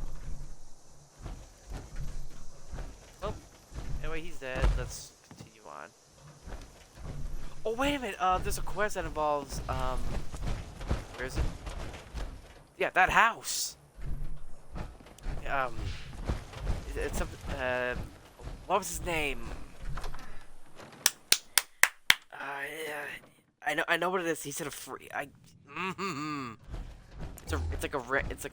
Oh, anyway, he's dead. Let's continue on. Oh, wait a minute. There's a quest that involves, where is it? Yeah, that house. It's something, what was his name? I know what it is. He said a free. It's like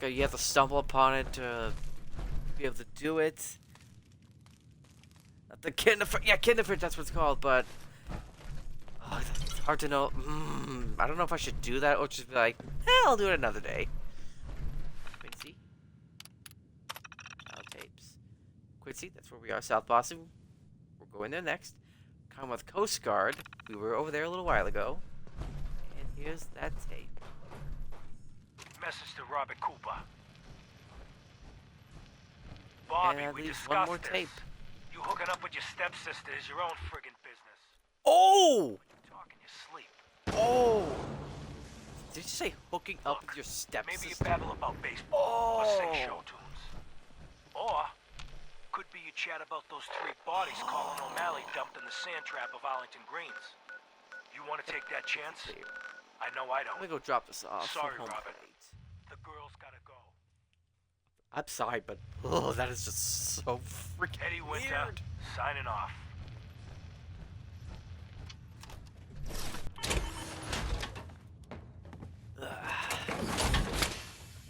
a. You have to stumble upon it to be able to do it. Not the Kinderford. Yeah, Kinderford. That's what it's called. But it's hard to know. I don't know if I should do that or just be like, I'll do it another day. Quincy. Tapes. Quincy. That's where we are. South Boston. We're going there next. Commonwealth Coast Guard. We were over there a little while ago. And here's that tape. Message to Robert Cooper. Bobby, and we leaves discussed one more this. tape. You hooking up with your stepsister is your own friggin' business. Oh! Talk in your sleep. Oh! Did you say hooking up with your stepsister? Maybe you babble about baseball or sing show tunes. Or could be you chat about those 3 bodies Colin O'Malley dumped in the sand trap of Arlington Greens. You want to take that chance? I know I don't. Let me go drop this off. Sorry, Home Robert. plate. The girl's gotta go. I'm sorry, but that is just so freaking Eddie Winter, weird. signing off.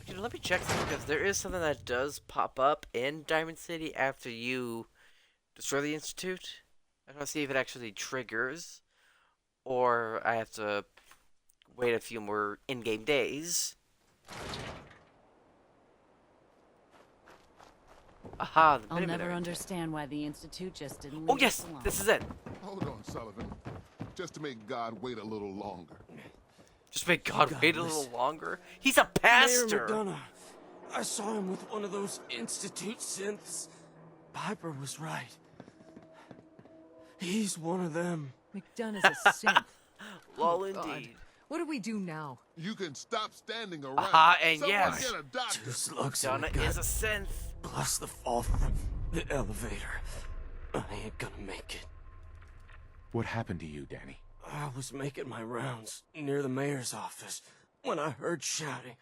Actually, let me check something, because there is something that does pop up in Diamond City after you destroy the Institute. I want to see if it actually triggers, or I have to wait a few more in-game days. Aha, the I'll Miniman never area. understand why the Institute just didn't leave Oh yes, us alone. this is it. Hold on, Sullivan. Just to make God wait a little longer. Just make God wait a little longer. He's a pastor. Mayor McDonough, I saw him with one of those Institute synths. Piper was right. He's one of them. McDonough's a synth. Lol, Oh, God. indeed. What do we do now? You can stop standing around. Aha, and Someone yes. get a doctor. 2 slugs in Donna the gut, is a synth. plus the fall from the elevator. I ain't gonna make it. What happened to you, Danny? I was making my rounds near the mayor's office when I heard shouting.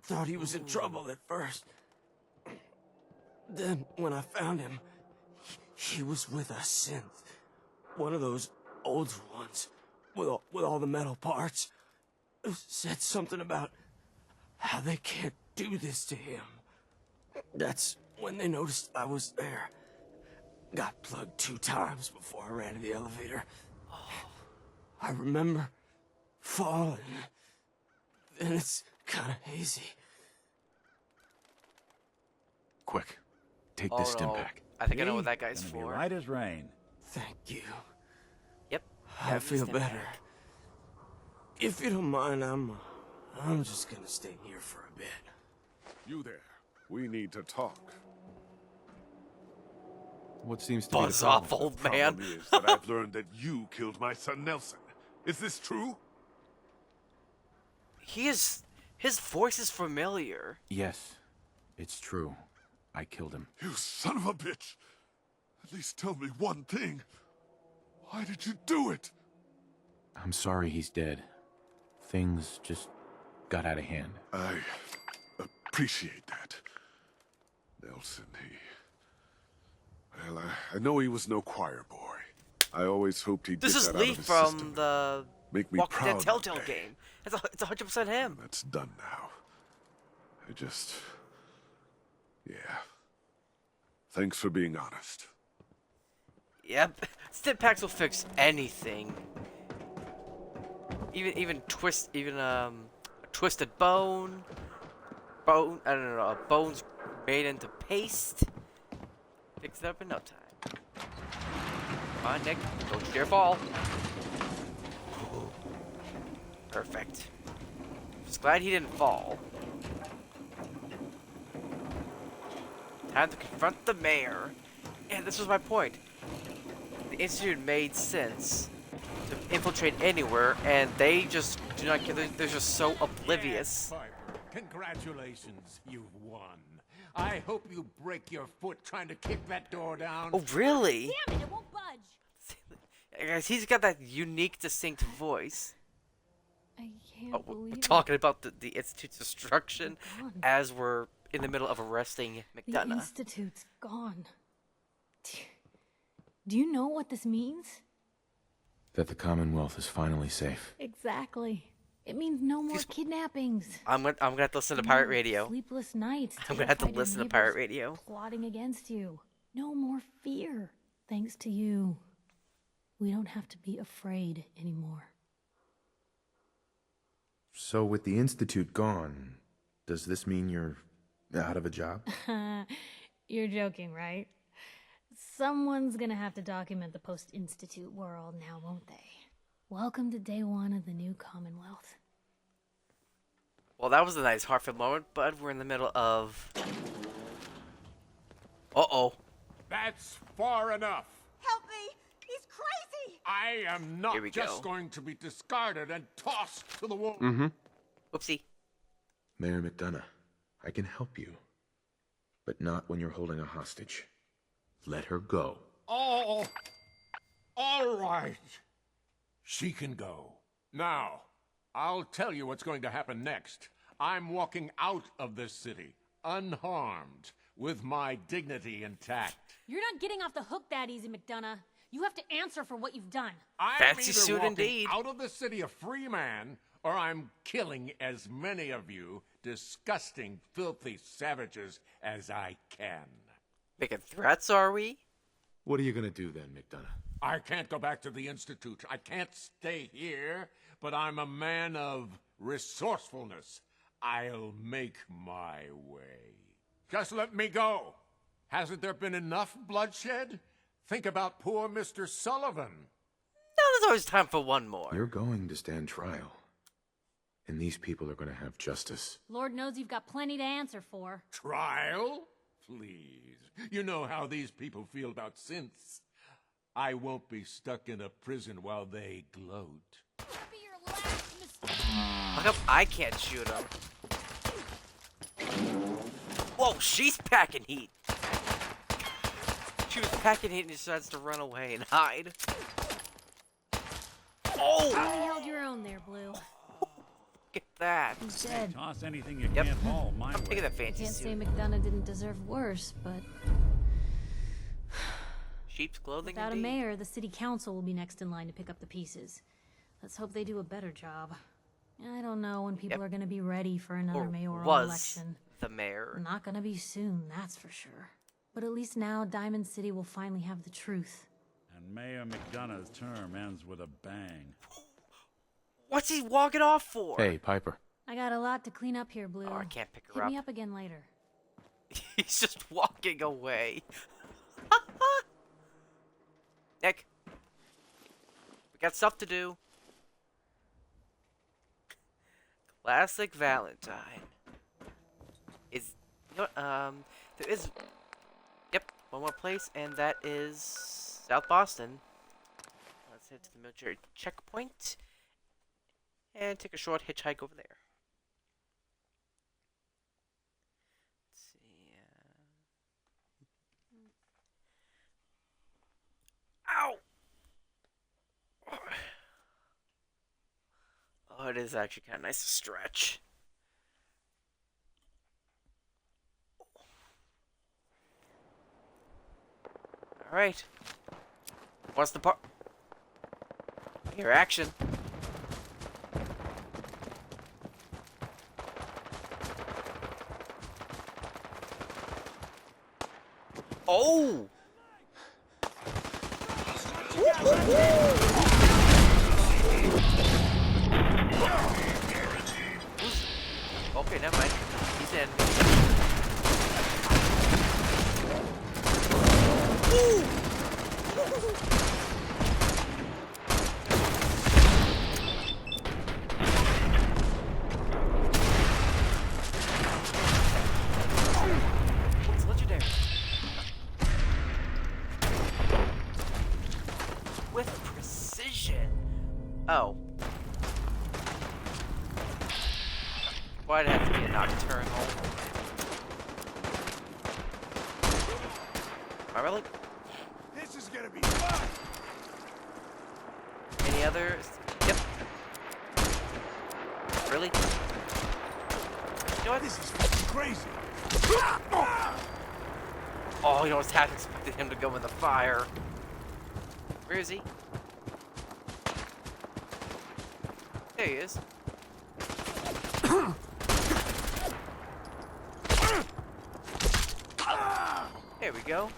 Thought he was in trouble at first. Then, when I found him, he was with a synth. One of those old ones with all the metal parts. Said something about how they can't do this to him. That's when they noticed I was there. Got plugged 2 times before I ran to the elevator. I remember falling. Then it's kind of hazy. Quick, take Oh this stim no. pack. I think I know See? what that guy's Gonna be for. right as rain. Thank you. Yep. I Have feel this better. back. If you don't mind, I'm just gonna stay here for a bit. You there. We need to talk. What seems to be the Buzz problem? off, old The man. problem is that I've learned that you killed my son Nelson. Is this true? His voice is familiar. Yes, it's true. I killed him. You son of a bitch! At least tell me one thing. Why did you do it? I'm sorry he's dead. Things just got out of hand. I appreciate that. Nelson, well, I know he was no choir boy. I always hoped he'd This get is that out Lee of his from system. the Make me Walking proud Dead one Telltale day. game. It's 100% him. That's done now. Yeah. Thanks for being honest. Yep. Stim packs will fix anything. Even a twisted bone. I don't know, bones made into paste. Fix it up in no time. Come on, Nick. Don't you dare fall. Perfect. Just glad he didn't fall. Time to confront the mayor. And this was my point. The Institute made sense to infiltrate anywhere, and they just do not care. They're just so oblivious. Yes, Piper. Congratulations, you've won. I hope you break your foot trying to kick that door down. Oh, really? Damn it, it won't budge. Guys, he's got that unique, distinct voice. I can't We're believe talking about the Institute's destruction Gone. as we're in the middle of arresting The McDonough. Institute's gone. Do you know what this means? That the Commonwealth is finally safe. Exactly. It means no more kidnappings. I'm gonna have to listen to No pirate radio. Sleepless nights. I'm gonna have to terrified listen to neighbors pirate radio. Plotting against you. No more fear. Thanks to you. We don't have to be afraid anymore. So with the Institute gone, does this mean you're out of a job? You're joking, right? Someone's gonna have to document the post-Institute world now, won't they? Welcome to day 1 of the new Commonwealth. Well, that was a nice heartfelt moment, but we're in the middle of... Uh-oh. That's far enough. Help me! He's crazy! I am not Here we just go. going to be discarded and tossed to the wall. Mm-hmm. Oopsie. Mayor McDonough, I can help you. But not when you're holding a hostage. Let her go. Oh, all right. She can go. Now, I'll tell you what's going to happen next. I'm walking out of this city, unharmed, with my dignity intact. You're not getting off the hook that easy, McDonough. You have to answer for what you've done. I'm Fancy either suit walking indeed. out of the city a free man, or I'm killing as many of you disgusting, filthy savages as I can. Making threats, are we? What are you gonna do then, McDonough? I can't go back to the Institute. I can't stay here, but I'm a man of resourcefulness. I'll make my way. Just let me go. Hasn't there been enough bloodshed? Think about poor Mr. Sullivan. No, there's always time for one more. You're going to stand trial. And these people are gonna have justice. Lord knows you've got plenty to answer for. Trial? Please. You know how these people feel about sins. I won't be stuck in a prison while they gloat. How come I can't shoot him? Whoa, she's packing heat. She was packing heat and decides to run away and hide. Oh! You really held your own there, Blue. Look at that. He's dead. Toss anything you can't haul my I'm way. taking the fancy Can't say suit. McDonough didn't deserve worse, but Sheep's clothing without a indeed. mayor, the city council will be next in line to pick up the pieces. Let's hope they do a better job. I don't know when people are going to be ready for another Or mayoral was election. the mayor. Not going to be soon, that's for sure. But at least now Diamond City will finally have the truth. And Mayor McDonough's term ends with a bang. What's he walking off for? Hey, Piper. I got a lot to clean up here, Blue. Oh, I can't pick her Hit up. me up again later. He's just walking away. Nick, we got stuff to do. Classic Valentine. Is you know what, there is one more place, and that is South Boston. Let's head to the military checkpoint and take a short hitchhike over there. Let's see. Ow! Oh, it is actually kind of nice to stretch. All right. What's the part? Your action. Oh! Okay, never mind. He's in. Ooh! It's legendary. With precision. Oh. Why'd it have to be a nocturnal? Am I really? This is gonna be fun. Any others? Yep. Really? You know what? This is fucking crazy. Oh, you know what's half expected him to go in the fire. Where is he? There he is. There we go.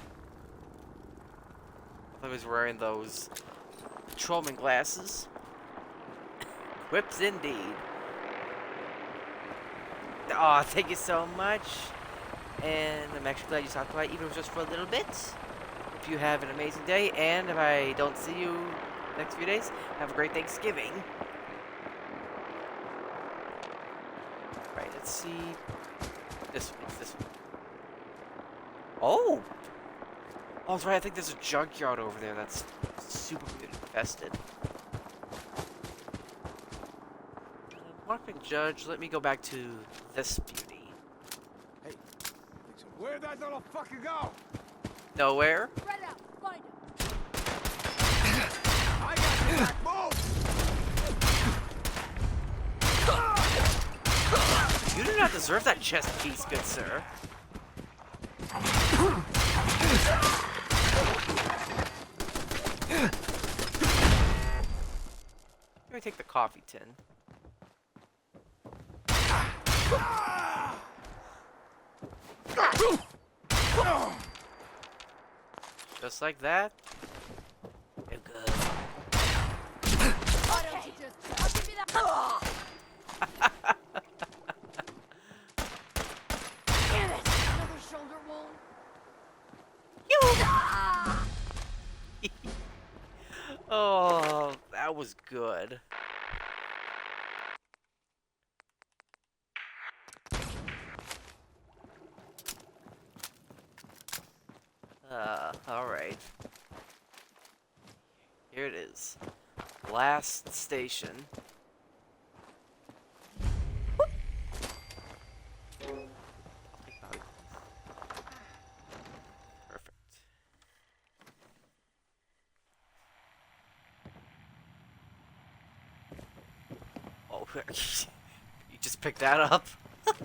I was wearing those patrolman glasses. Whips indeed. Aw, thank you so much. And I'm actually glad you stopped by, even if it was just for a little bit. If you have an amazing day, and if I don't see you next few days, have a great Thanksgiving. Right, let's see. This one, it's this one. Oh! Oh, that's right, I think there's a junkyard over there that's super good. infested. Wonderful Judge, let me go back to this beauty. Hey, where'd that little fucker go? Nowhere. Spread out. Find him. I got your back. Move! You do not deserve that chest piece, good sir. Let me take the coffee tin. Just like that. You're good. Why don't you just... I'll give you that... Damn it! Another shoulder wound? Oh, that was good. Alright. Here it is. Last station. Perfect. Oh, you just picked that up? This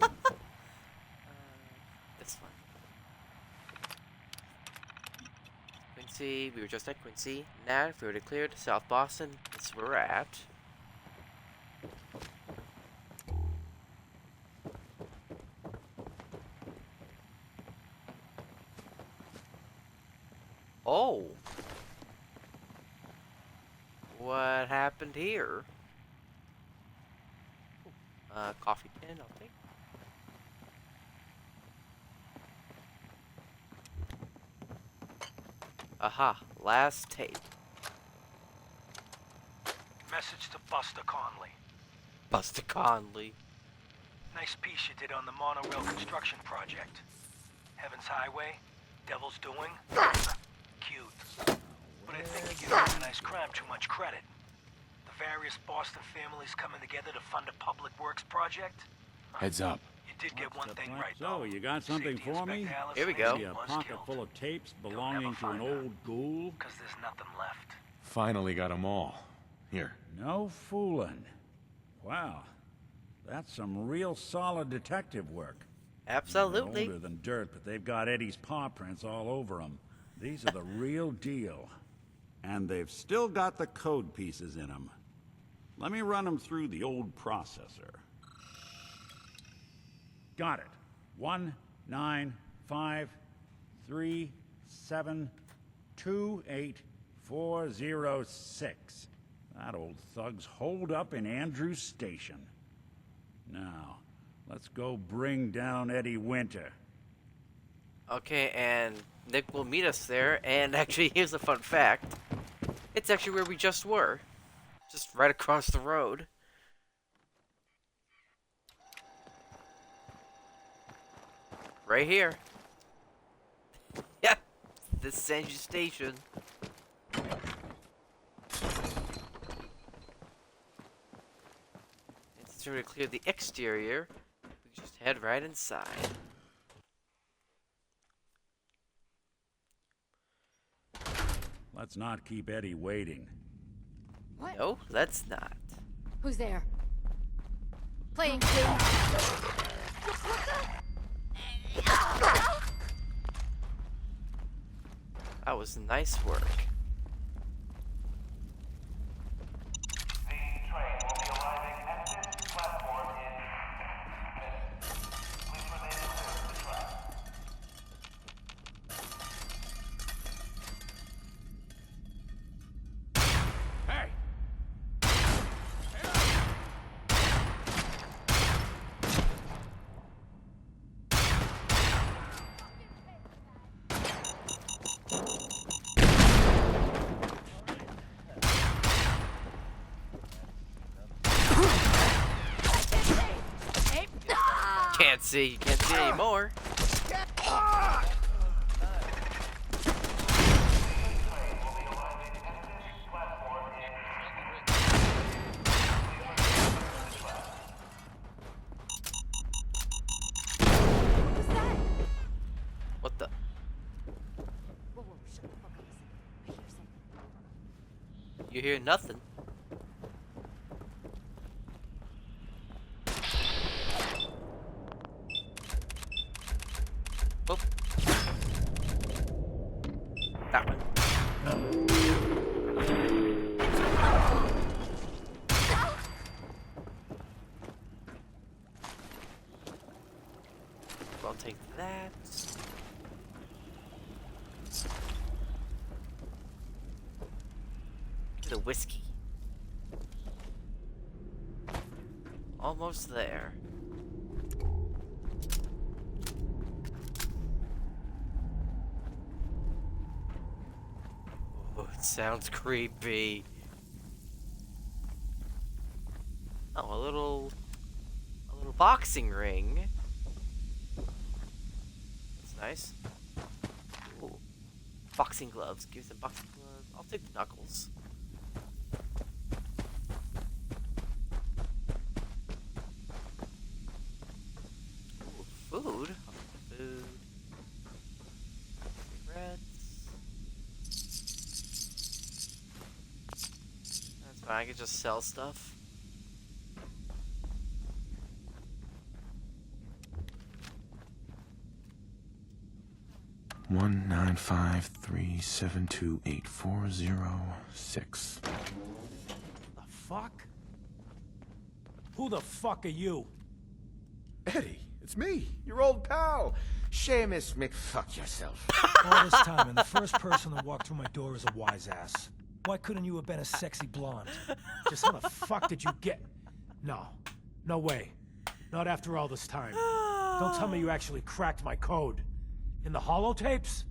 one. Quincy, we were just at Quincy. Now, if we were to clear to South Boston, this is where we're at. Oh. What happened here? Coffee tin, I'll take. Aha, last tape. Message to Buster Conley. Buster Conley. Nice piece you did on the monorail construction project. Heaven's Highway, Devil's Doing. Cute. But I think you give organized crime too much credit. The various Boston families coming together to fund a public works project. Heads up. You did get one thing right, So, though. you got something Safety for me? Inspector Allison Here we go. Maybe a was pocket killed. full of tapes They'll belonging never to an find her. old ghoul? Because there's nothing left. Finally got them all. Here. No fooling. Wow. That's some real solid detective work. Absolutely. They're older than dirt, but they've got Eddie's paw prints all over them. These are the real deal. And they've still got the code pieces in them. Let me run them through the old processor. Got it. 19553728406. That old thug's holed up in Andrews Station. Now, let's go bring down Eddie Winter. Okay, and Nick will meet us there, and actually, here's a fun fact. It's actually where we just were. Just right across the road. Right here. Yep, this is Andrews Station. And since we're going to clear the exterior, we can just head right inside. Let's not keep Eddie waiting. What? No, let's not. Who's there? Playing games. That was nice work. Can't see. You can't see anymore. You hear nothing. Whoop. That one. I'll take that. The whiskey. Almost there. Oh, it sounds creepy. Oh, a little boxing ring. That's nice. Ooh. Boxing gloves. Give me some boxing gloves. I'll take the knuckles. Food. Food. Cigarettes. That's fine. I can just sell stuff. One 953728406. The fuck? Who the fuck are you? Eddie, it's me, your old pal, Seamus McFuck yourself. All this time, and the first person that walked through my door is a wise ass. Why couldn't you have been a sexy blonde? Just how the fuck did you get... No. No way. Not after all this time. Don't tell me you actually cracked my code. In the holotapes?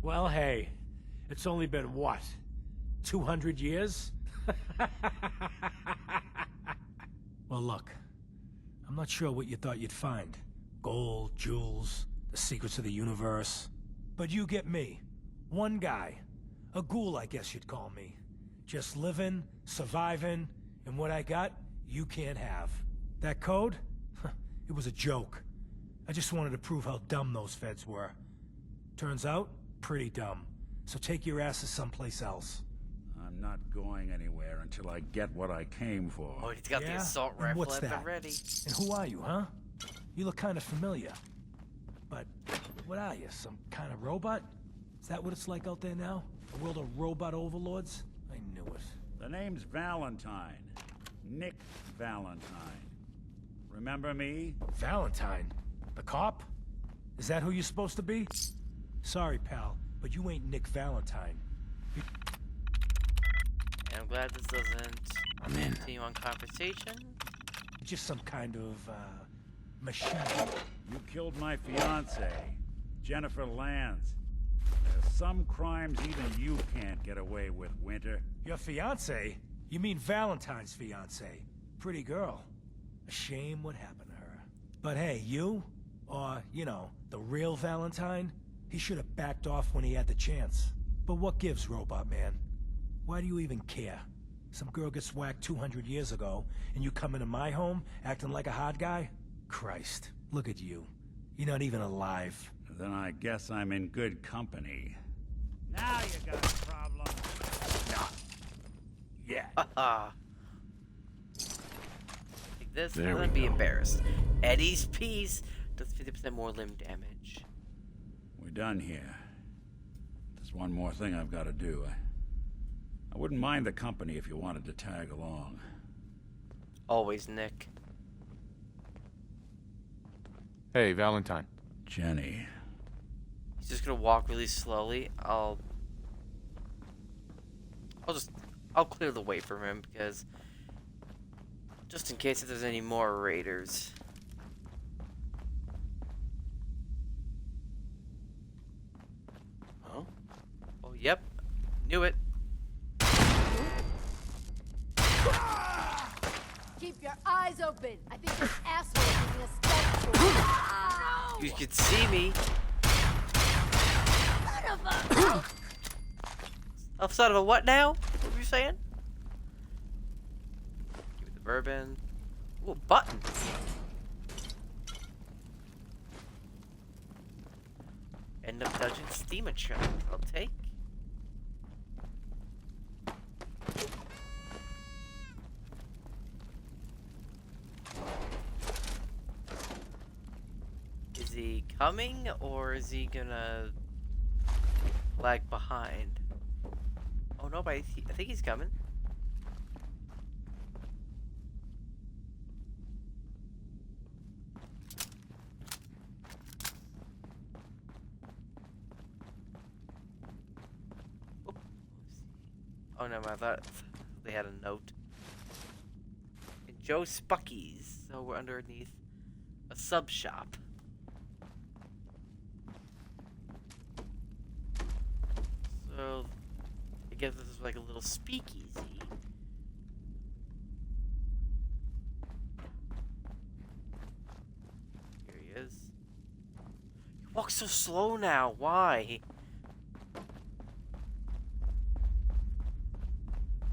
Well, hey. It's only been, what? 200 years? Well, look. I'm not sure what you thought you'd find. Gold, jewels, the secrets of the universe. But you get me. One guy. A ghoul, I guess you'd call me. Just living, surviving, and what I got, you can't have. That code? It was a joke. I just wanted to prove how dumb those feds were. Turns out, pretty dumb. So take your asses someplace else. I'm not going anywhere until I get what I came for. Oh, he's got the assault And rifle what's at the that? ready. And who are you, huh? You look kind of familiar. But what are you, some kind of robot? Is that what it's like out there now? A world of robot overlords? I knew it. The name's Valentine. Nick Valentine. Remember me? Valentine? The cop? Is that who you're supposed to be? Sorry, pal, but you ain't Nick Valentine. And I'm glad this doesn't I'm in. continue on conversation. You're just some kind of, machine. You killed my fiancée, Jennifer Lands. There's some crimes even you can't get away with, Winter. Your fiancée? You mean Valentine's fiancée? Pretty girl. A shame what happened to her. But hey, you? Or, you know, the real Valentine? He should have backed off when he had the chance. But what gives, Robot Man? Why do you even care? Some girl gets whacked 200 years ago, and you come into my home acting like a hot guy? Christ, look at you. You're not even alive. Then I guess I'm in good company. Now you got a problem. Yeah. Like this, There I'm we gonna be go. embarrassed. Eddie's piece does 50% more limb damage. We're done here. There's one more thing I've got to do. I wouldn't mind the company if you wanted to tag along. Always, Nick. Hey, Valentine. Jenny. He's just gonna walk really slowly. I'll clear the way for him because just in case if there's any more raiders. Huh? Oh, yep. Knew it. Keep your eyes open. I think this asshole is using a stealth tool. No! You can see me. Son of a... Oh, son of a what now? What were you saying? Give me the bourbon. Ooh, buttons. End of dungeon steamer trap. I'll take. he coming, or is he gonna lag behind? Oh no, but I think he's coming. Oh no, I thought they had a note. And Joe Spucky's, so we're underneath a sub shop. So I guess this is like a little speakeasy. Here he is. He walks so slow now. Why?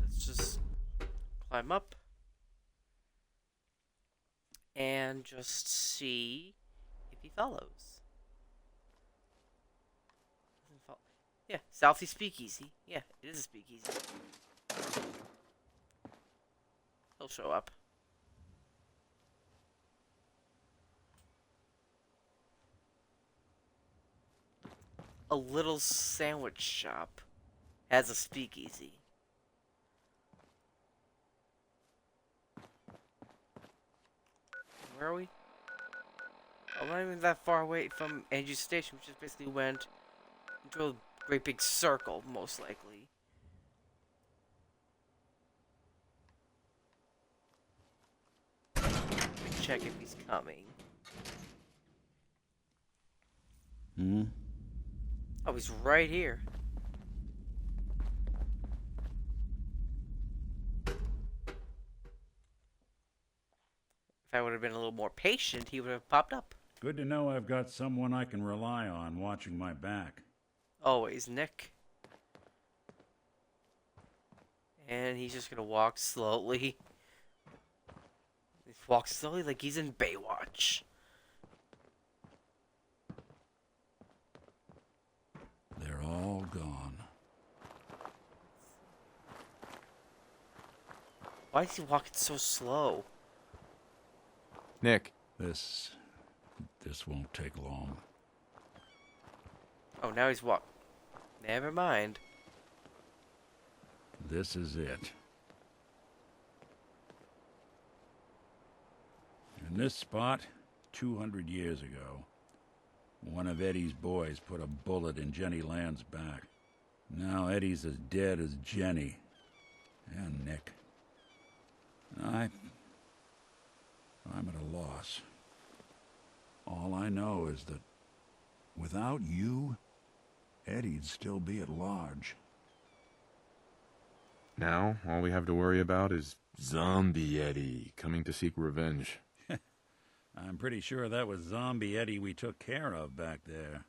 Let's just climb up and just see if he follows. Yeah, Southeast Speakeasy. Yeah, it is a speakeasy. He'll show up. A little sandwich shop has a speakeasy. Where are we? Oh, we're not even that far away from Angie Station, which just basically went into a great big circle, most likely. Check if he's coming. Oh, he's right here. If I would have been a little more patient, he would have popped up. Good to know I've got someone I can rely on watching my back. Always, Nick. And he's just gonna walk slowly. He walks slowly like he's in Baywatch. They're all gone. Why is he walking so slow? Nick. This won't take long. Oh, now he's walking. Never mind. This is it. In this spot, 200 years ago, one of Eddie's boys put a bullet in Jenny Land's back. Now Eddie's as dead as Jenny. And Nick. I'm at a loss. All I know is that without you, Eddie'd still be at large. Now, all we have to worry about is Zombie Eddie coming to seek revenge. I'm pretty sure that was Zombie Eddie we took care of back there.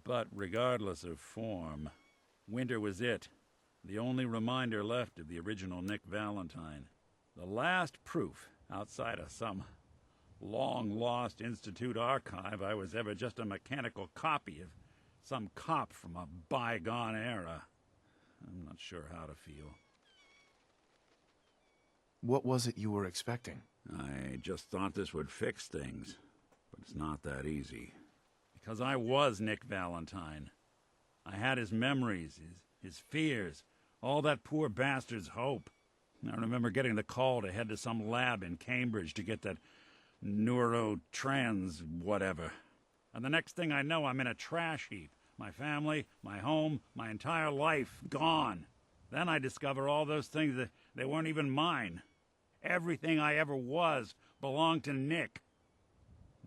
But regardless of form, Winter was it. The only reminder left of the original Nick Valentine. The last proof, outside of some long-lost Institute archive, I was ever just a mechanical copy of some cop from a bygone era. I'm not sure how to feel. What was it you were expecting? I just thought this would fix things, but it's not that easy. Because I was Nick Valentine. I had his memories, his fears, all that poor bastard's hope. I remember getting the call to head to some lab in Cambridge to get that neurotrans whatever. And the next thing I know, I'm in a trash heap. My family, my home, my entire life gone. Then I discover all those things that they weren't even mine. Everything I ever was belonged to Nick.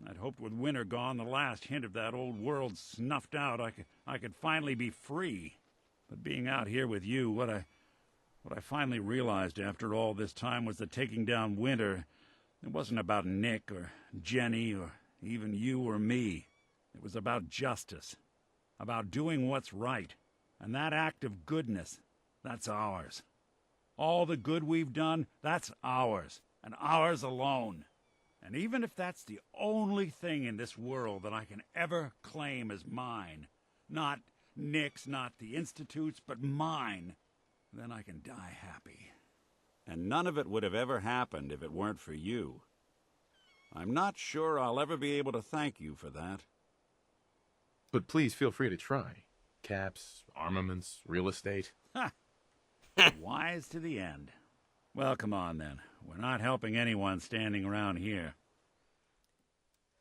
I'd hoped with Winter gone, the last hint of that old world snuffed out, I could finally be free. But being out here with you, what I finally realized after all this time was that taking down Winter, it wasn't about Nick or Jenny or even you or me. It was about justice, about doing what's right. And that act of goodness, that's ours. All the good we've done, that's ours, and ours alone. And even if that's the only thing in this world that I can ever claim as mine, not Nick's, not the Institute's, but mine, then I can die happy. And none of it would have ever happened if it weren't for you. I'm not sure I'll ever be able to thank you for that, but please feel free to try. Caps, armaments, real estate. Ha! Wise to the end. Well, come on then. We're not helping anyone standing around here.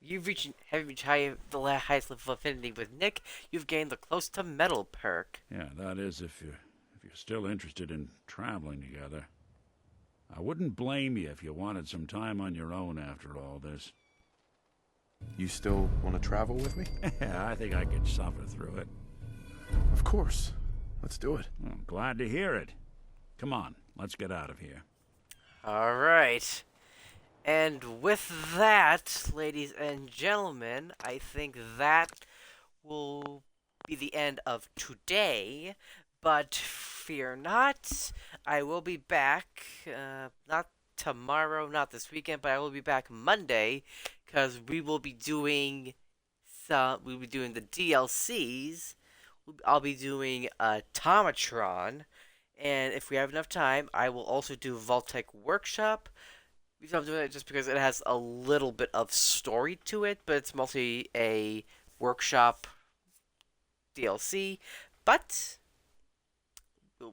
You've reached the highest level of affinity with Nick. You've gained the close to metal perk. Yeah, that is if you're still interested in traveling together. I wouldn't blame you if you wanted some time on your own after all this. You still want to travel with me? Yeah, I think I could suffer through it. Of course. Let's do it. I'm glad to hear it. Come on, let's get out of here. All right. And with that, ladies and gentlemen, I think that will be the end of today. But fear not, I will be back, not tomorrow, not this weekend, but I will be back Monday, because we will be doing the DLCs. I'll be doing Automatron, and if we have enough time, I will also do Vault-Tec Workshop. I'm doing it just because it has a little bit of story to it, but it's mostly a workshop DLC. But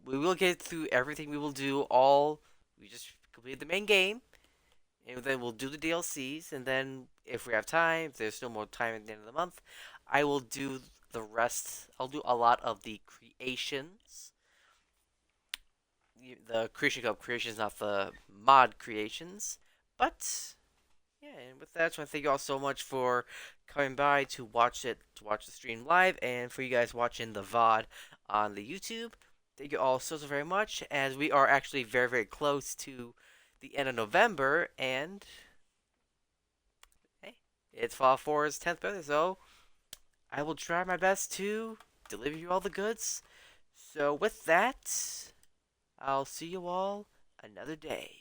we will get through everything. We will do all. We just completed the main game, and then we'll do the DLCs. And then, if we have time, if there's no more time at the end of the month, I will do the rest. I'll do a lot of the creations. The Creation Club creations, not the mod creations. But yeah, and with that, I just want to thank you all so much for coming by to watch the stream live, and for you guys watching the VOD on the YouTube. Thank you all so very much, as we are actually very, very close to the end of November, and hey, it's Fallout 4's 10th birthday, so I will try my best to deliver you all the goods. So with that, I'll see you all another day.